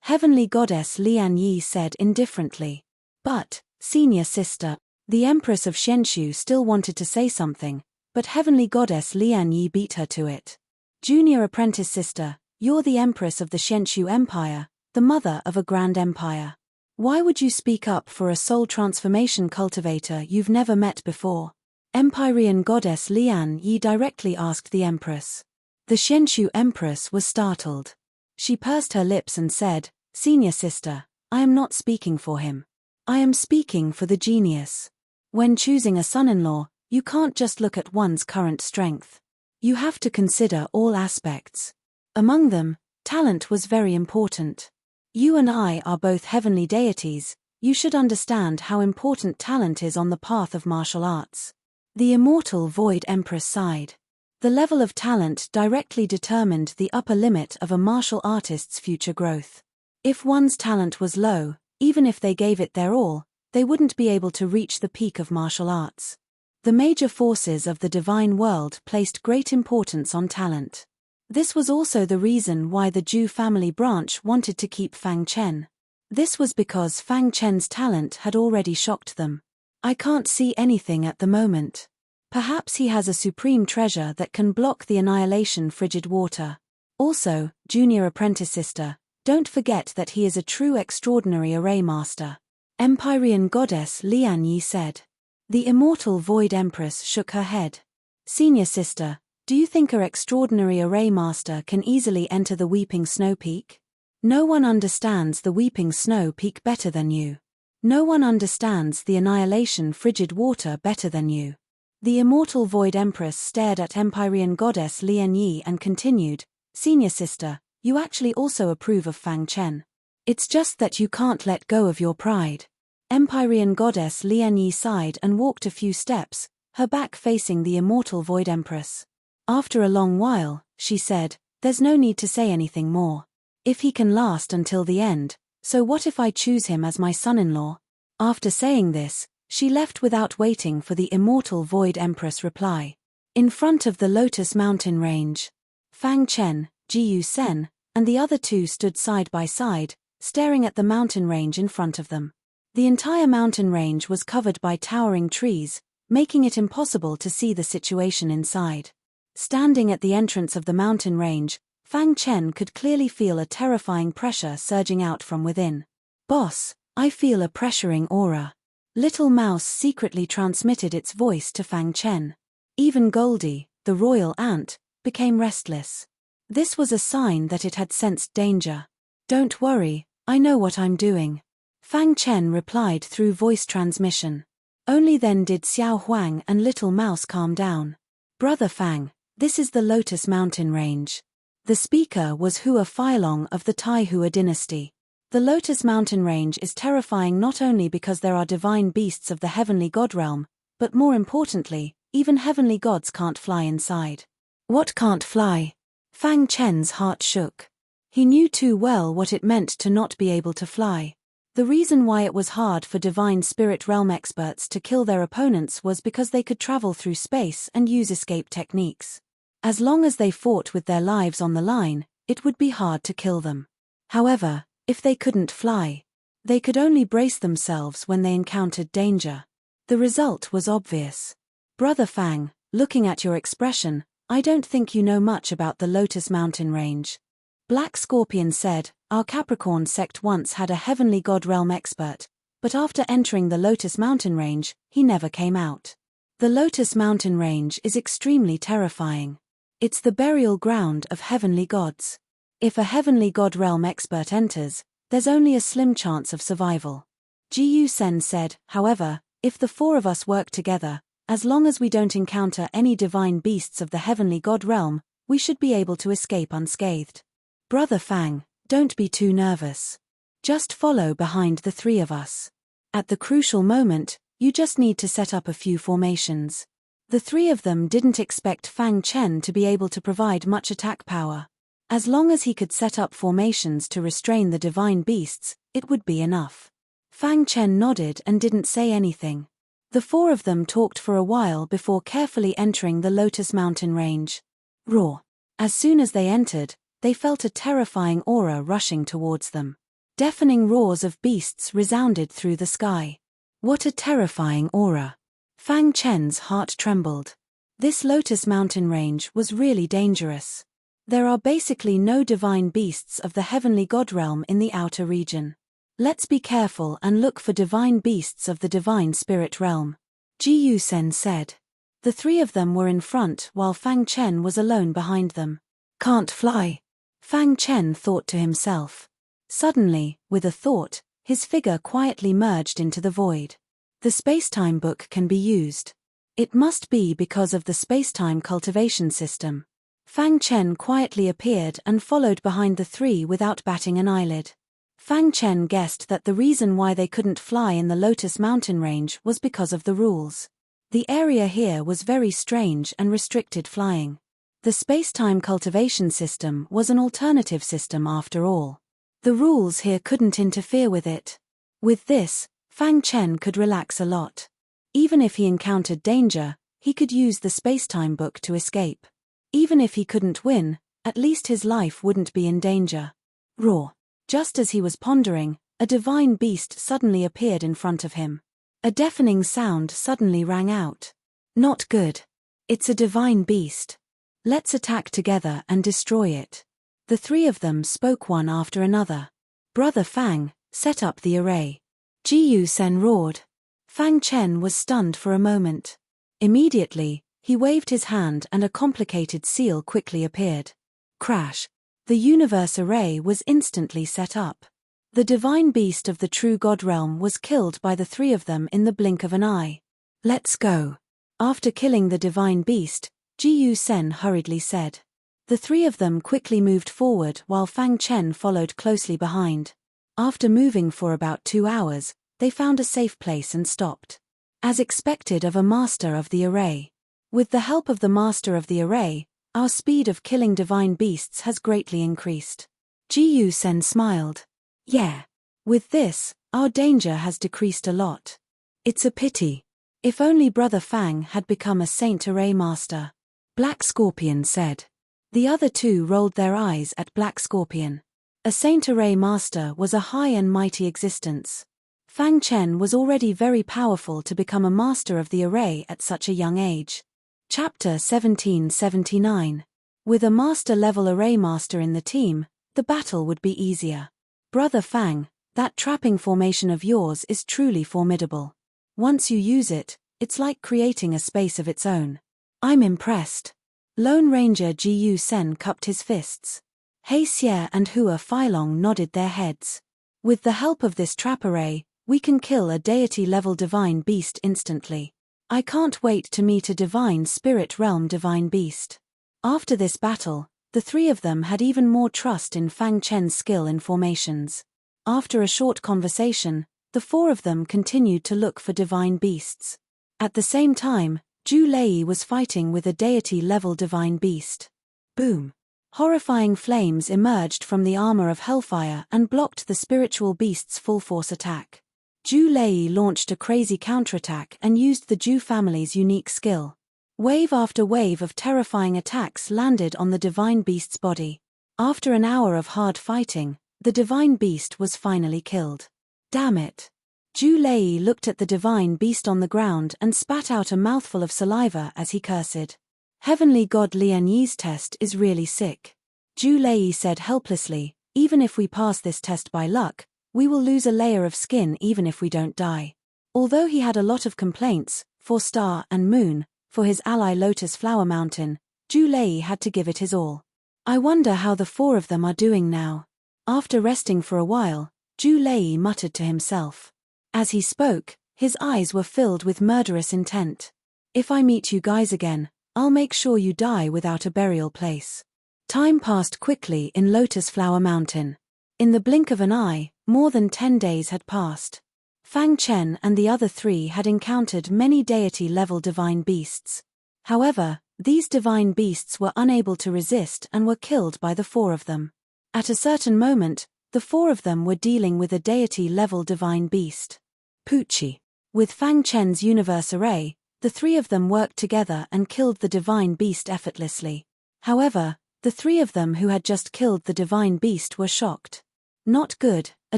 Heavenly Goddess Lian Yi said indifferently. But, senior sister, the Empress of Xianxu still wanted to say something, but Heavenly Goddess Lian Yi beat her to it. Junior apprentice sister, you're the Empress of the Xianxu Empire, the mother of a grand empire. Why would you speak up for a soul transformation cultivator you've never met before? Empyrean Goddess Lian Yi directly asked the Empress. The Xianxu Empress was startled. She pursed her lips and said, Senior sister, I am not speaking for him. I am speaking for the genius. When choosing a son-in-law, you can't just look at one's current strength. You have to consider all aspects. Among them, talent was very important. You and I are both heavenly deities, you should understand how important talent is on the path of martial arts. The immortal Void Empress sighed. The level of talent directly determined the upper limit of a martial artist's future growth. If one's talent was low, even if they gave it their all, they wouldn't be able to reach the peak of martial arts. The major forces of the divine world placed great importance on talent. This was also the reason why the Zhu family branch wanted to keep Fang Chen. This was because Fang Chen's talent had already shocked them. I can't see anything at the moment. Perhaps he has a supreme treasure that can block the annihilation frigid water. Also, junior apprentice sister, don't forget that he is a true extraordinary array master. Empyrean Goddess Lian Yi said. The immortal Void Empress shook her head. Senior sister, do you think our extraordinary array master can easily enter the Weeping Snow Peak? No one understands the Weeping Snow Peak better than you. No one understands the annihilation frigid water better than you. The immortal Void Empress stared at Empyrean Goddess Lian Yi and continued, Senior sister, you actually also approve of Fang Chen. It's just that you can't let go of your pride. Empyrean Goddess Lian Yi sighed and walked a few steps, her back facing the immortal Void Empress. After a long while, she said, there's no need to say anything more. If he can last until the end, so what if I choose him as my son-in-law? After saying this, she left without waiting for the immortal Void Empress reply. In front of the Lotus Mountain range, Fang Chen, Jiu Sen, and the other two stood side by side, staring at the mountain range in front of them. The entire mountain range was covered by towering trees, making it impossible to see the situation inside. Standing at the entrance of the mountain range, Fang Chen could clearly feel a terrifying pressure surging out from within. Boss, I feel a pressuring aura. Little Mouse secretly transmitted its voice to Fang Chen. Even Goldie, the royal ant, became restless. This was a sign that it had sensed danger. Don't worry, I know what I'm doing. Fang Chen replied through voice transmission. Only then did Xiao Huang and Little Mouse calm down. Brother Fang, this is the Lotus Mountain range. The speaker was Hua Filong of the Taihua dynasty. The Lotus Mountain range is terrifying not only because there are divine beasts of the heavenly god realm, but more importantly, even heavenly gods can't fly inside. What can't fly? Fang Chen's heart shook. He knew too well what it meant to not be able to fly. The reason why it was hard for divine spirit realm experts to kill their opponents was because they could travel through space and use escape techniques. As long as they fought with their lives on the line, it would be hard to kill them. However, if they couldn't fly, they could only brace themselves when they encountered danger. The result was obvious. Brother Fang, looking at your expression, I don't think you know much about the Lotus Mountain range. Black Scorpion said, our Capricorn sect once had a heavenly god realm expert, but after entering the Lotus Mountain range, he never came out. The Lotus Mountain range is extremely terrifying. It's the burial ground of heavenly gods. If a heavenly god realm expert enters, there's only a slim chance of survival. Ji Sen said, however, if the four of us work together, as long as we don't encounter any divine beasts of the heavenly god realm, we should be able to escape unscathed. Brother Fang, don't be too nervous. Just follow behind the three of us. At the crucial moment, you just need to set up a few formations. The three of them didn't expect Fang Chen to be able to provide much attack power. As long as he could set up formations to restrain the divine beasts, it would be enough. Fang Chen nodded and didn't say anything. The four of them talked for a while before carefully entering the Lotus Mountain range. Roar. As soon as they entered, they felt a terrifying aura rushing towards them. Deafening roars of beasts resounded through the sky. What a terrifying aura. Fang Chen's heart trembled. This Lotus Mountain range was really dangerous. There are basically no divine beasts of the heavenly god realm in the outer region. Let's be careful and look for divine beasts of the divine spirit realm. Ji Sen said. The three of them were in front while Fang Chen was alone behind them. Can't fly. Fang Chen thought to himself. Suddenly, with a thought, his figure quietly merged into the void. The spacetime book can be used. It must be because of the spacetime cultivation system. Fang Chen quietly appeared and followed behind the three without batting an eyelid. Fang Chen guessed that the reason why they couldn't fly in the Lotus Mountain range was because of the rules. The area here was very strange and restricted flying. The spacetime cultivation system was an alternative system after all. The rules here couldn't interfere with it. With this, Fang Chen could relax a lot. Even if he encountered danger, he could use the spacetime book to escape. Even if he couldn't win, at least his life wouldn't be in danger. Roar. Just as he was pondering, a divine beast suddenly appeared in front of him. A deafening sound suddenly rang out. Not good. It's a divine beast. Let's attack together and destroy it. The three of them spoke one after another. Brother Fang, set up the array. Ji Sen roared. Fang Chen was stunned for a moment. Immediately, he waved his hand and a complicated seal quickly appeared. Crash. The universe array was instantly set up. The divine beast of the true god realm was killed by the three of them in the blink of an eye. Let's go. After killing the divine beast, Ji Sen hurriedly said. The three of them quickly moved forward while Fang Chen followed closely behind. After moving for about 2 hours, they found a safe place and stopped. As expected of a master of the array. With the help of the master of the array, our speed of killing divine beasts has greatly increased. Ji Sen smiled. Yeah. With this, our danger has decreased a lot. It's a pity. If only Brother Fang had become a Saint Array Master. Black Scorpion said. The other two rolled their eyes at Black Scorpion. A Saint Array Master was a high and mighty existence. Fang Chen was already very powerful to become a Master of the Array at such a young age. Chapter 1779. With a Master-level Array Master in the team, the battle would be easier. Brother Fang, that trapping formation of yours is truly formidable. Once you use it, it's like creating a space of its own. I'm impressed. Lone Ranger Ji Sen cupped his fists. He Xie and Hua Feilong nodded their heads. With the help of this trap array, we can kill a deity-level divine beast instantly. I can't wait to meet a divine spirit realm divine beast. After this battle, the three of them had even more trust in Fang Chen's skill in formations. After a short conversation, the four of them continued to look for divine beasts. At the same time, Zhu Lei was fighting with a deity-level divine beast. Boom. Horrifying flames emerged from the armor of hellfire and blocked the spiritual beast's full-force attack. Zhu Lei launched a crazy counterattack and used the Zhu family's unique skill. Wave after wave of terrifying attacks landed on the divine beast's body. After an hour of hard fighting, the divine beast was finally killed. Damn it! Zhu Lei looked at the divine beast on the ground and spat out a mouthful of saliva as he cursed. Heavenly God Lian Yi's test is really sick. Zhu Lei said helplessly, even if we pass this test by luck, we will lose a layer of skin even if we don't die. Although he had a lot of complaints, for Star and Moon, for his ally Lotus Flower Mountain, Zhu Lei had to give it his all. I wonder how the four of them are doing now. After resting for a while, Zhu Lei muttered to himself. As he spoke, his eyes were filled with murderous intent. If I meet you guys again, I'll make sure you die without a burial place. Time passed quickly in Lotus Flower Mountain. In the blink of an eye, more than 10 days had passed. Fang Chen and the other three had encountered many deity-level divine beasts. However, these divine beasts were unable to resist and were killed by the four of them. At a certain moment, the four of them were dealing with a deity-level divine beast. Poochie. With Fang Chen's universe array, the three of them worked together and killed the divine beast effortlessly. However, the three of them who had just killed the divine beast were shocked. Not good, a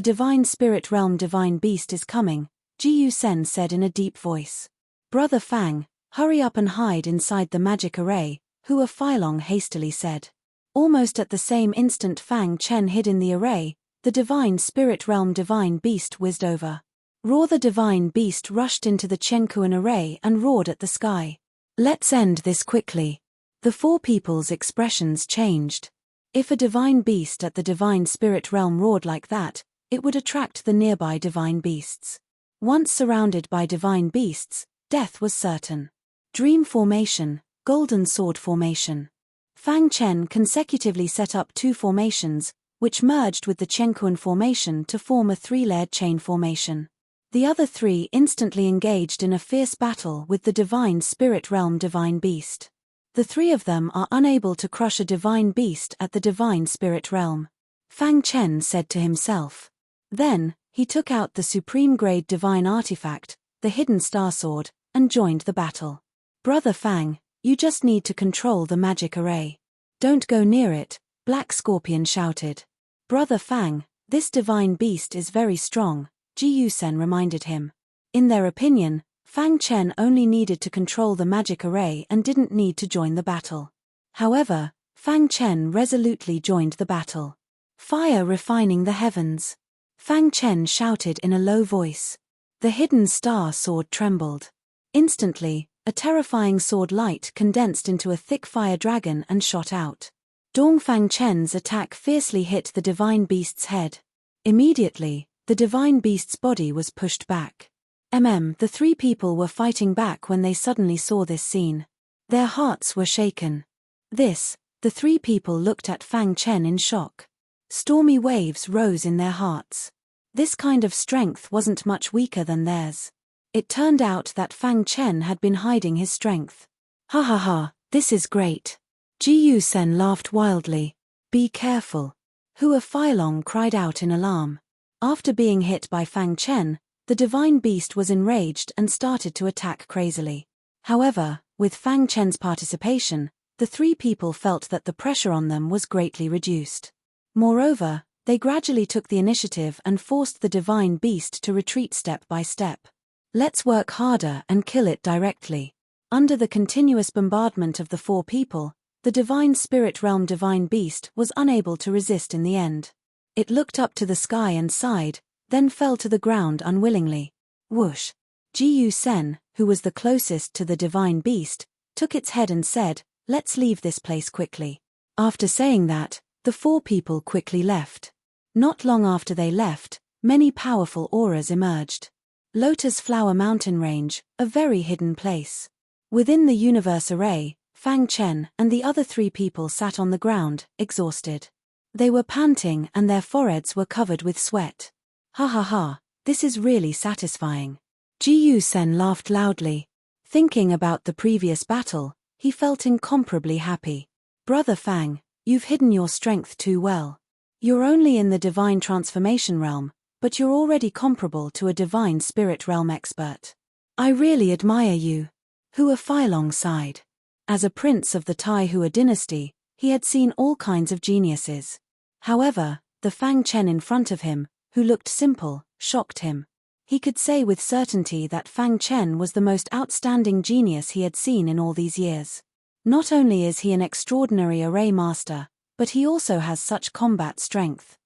divine spirit realm divine beast is coming, Ji Yusen said in a deep voice. Brother Fang, hurry up and hide inside the magic array, Hua Feilong hastily said. Almost at the same instant Fang Chen hid in the array, the divine spirit realm divine beast whizzed over. Roar the divine beast rushed into the Chenkuan array and roared at the sky. Let's end this quickly. The four people's expressions changed. If a divine beast at the divine spirit realm roared like that, it would attract the nearby divine beasts. Once surrounded by divine beasts, death was certain. Dream formation, golden sword formation. Fang Chen consecutively set up 2 formations, which merged with the Chenkuan formation to form a 3-layered chain formation. The other 3 instantly engaged in a fierce battle with the divine spirit realm divine beast. The 3 of them are unable to crush a divine beast at the divine spirit realm. Fang Chen said to himself. Then, he took out the supreme-grade divine artifact, the hidden star sword, and joined the battle. Brother Fang, you just need to control the magic array. Don't go near it, Black Scorpion shouted. Brother Fang, this divine beast is very strong, Ji Yusen reminded him. In their opinion, Fang Chen only needed to control the magic array and didn't need to join the battle. However, Fang Chen resolutely joined the battle. Fire refining the heavens. Fang Chen shouted in a low voice. The hidden star sword trembled. Instantly, a terrifying sword light condensed into a thick fire dragon and shot out. Dong Fang Chen's attack fiercely hit the divine beast's head. Immediately, the divine beast's body was pushed back. The 3 people were fighting back when they suddenly saw this scene. Their hearts were shaken. The 3 people looked at Fang Chen in shock. Stormy waves rose in their hearts. This kind of strength wasn't much weaker than theirs. It turned out that Fang Chen had been hiding his strength. Ha ha ha, this is great. Ji Yusen laughed wildly. Be careful. Hua Feilong cried out in alarm. After being hit by Fang Chen, the divine beast was enraged and started to attack crazily. However, with Fang Chen's participation, the 3 people felt that the pressure on them was greatly reduced. Moreover, they gradually took the initiative and forced the divine beast to retreat step by step. Let's work harder and kill it directly. Under the continuous bombardment of the 4 people, the divine spirit realm divine beast was unable to resist in the end. It looked up to the sky and sighed, then fell to the ground unwillingly. Whoosh! Ji Yusen, who was the closest to the divine beast, took its head and said, let's leave this place quickly. After saying that, the 4 people quickly left. Not long after they left, many powerful auras emerged. Lotus Flower Mountain Range, a very hidden place. Within the universe array, Fang Chen and the other 3 people sat on the ground, exhausted. They were panting and their foreheads were covered with sweat. Ha ha ha, this is really satisfying. Ji Yusen laughed loudly. Thinking about the previous battle, he felt incomparably happy. Brother Fang, You've hidden your strength too well. You're only in the divine transformation realm, but you're already comparable to a divine spirit realm expert. I really admire you. Hua Feilong sighed. As a prince of the Tai Hua dynasty, he had seen all kinds of geniuses. However, the Fang Chen in front of him, who looked simple, shocked him. He could say with certainty that Fang Chen was the most outstanding genius he had seen in all these years. Not only is he an extraordinary array master, but he also has such combat strength.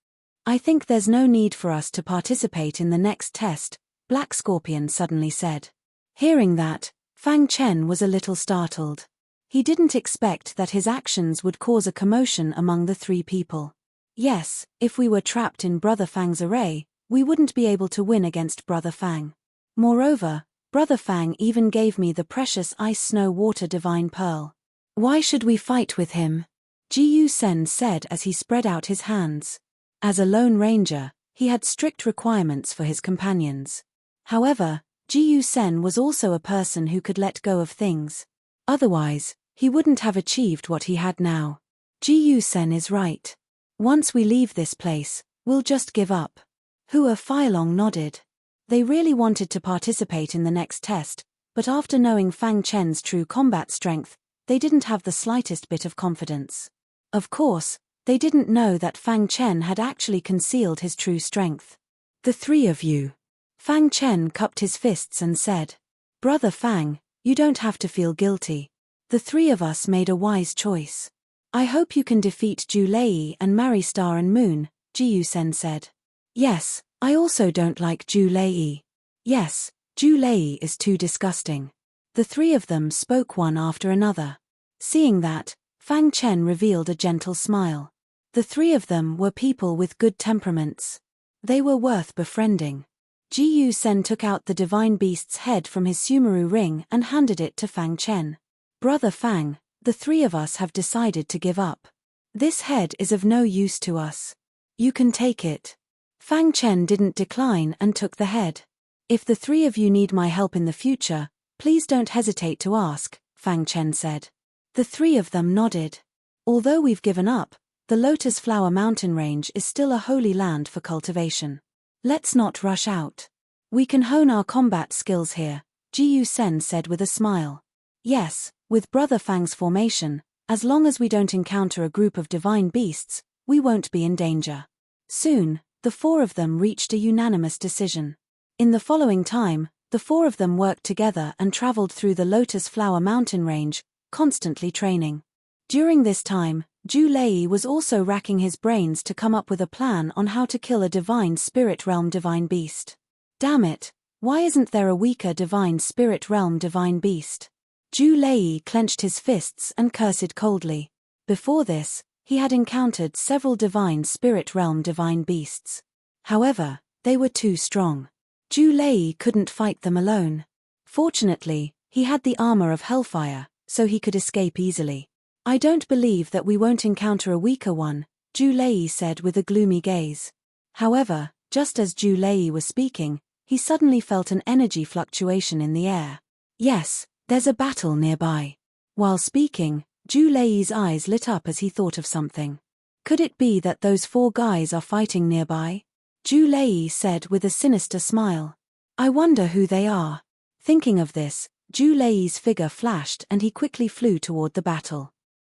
I think there's no need for us to participate in the next test, Black Scorpion suddenly said. Hearing that, Fang Chen was a little startled. He didn't expect that his actions would cause a commotion among the three people. Yes, if we were trapped in Brother Fang's array, we wouldn't be able to win against Brother Fang. Moreover, Brother Fang even gave me the precious ice snow water divine pearl. Why should we fight with him? Ji Sen said as he spread out his hands. As a lone ranger, he had strict requirements for his companions. However, Ji Sen was also a person who could let go of things. Otherwise, he wouldn't have achieved what he had now. Ji Sen is right. Once we leave this place, we'll just give up. Hua Feilong nodded. They really wanted to participate in the next test, but after knowing Fang Chen's true combat strength, they didn't have the slightest bit of confidence. Of course, they didn't know that Fang Chen had actually concealed his true strength. The three of you. Fang Chen cupped his fists and said, Brother Fang, you don't have to feel guilty. The three of us made a wise choice. I hope you can defeat Ju Lei and marry Star and Moon, Ji Sen said. Yes, I also don't like Ju Lei. Yes, Ju Lei is too disgusting. The three of them spoke one after another. Seeing that, Fang Chen revealed a gentle smile. The three of them were people with good temperaments. They were worth befriending. Ji Sen took out the divine beast's head from his Sumeru ring and handed it to Fang Chen. Brother Fang, the three of us have decided to give up. This head is of no use to us. You can take it. Fang Chen didn't decline and took the head. If the three of you need my help in the future, please don't hesitate to ask, Fang Chen said. The three of them nodded. Although we've given up, the Lotus Flower Mountain Range is still a holy land for cultivation. Let's not rush out. We can hone our combat skills here, Ji Sen said with a smile. Yes, with Brother Fang's formation, as long as we don't encounter a group of divine beasts, we won't be in danger. Soon, the four of them reached a unanimous decision. In the following time, the four of them worked together and traveled through the Lotus Flower Mountain Range, constantly training. During this time, Ju Lei was also racking his brains to come up with a plan on how to kill a divine spirit realm divine beast. Damn it, why isn't there a weaker divine spirit realm divine beast? Ju Lei clenched his fists and cursed coldly. Before this, he had encountered several divine spirit realm divine beasts. However, they were too strong. Ju Lei couldn't fight them alone. Fortunately, he had the armor of Hellfire, so he could escape easily. I don't believe that we won't encounter a weaker one, Ju Lei said with a gloomy gaze. However, just as Ju Lei was speaking, he suddenly felt an energy fluctuation in the air. Yes, there's a battle nearby. While speaking, Ju Lei's eyes lit up as he thought of something. Could it be that those four guys are fighting nearby? Ju Lei said with a sinister smile. I wonder who they are. Thinking of this, Ju Lei's figure flashed and he quickly flew toward the battle.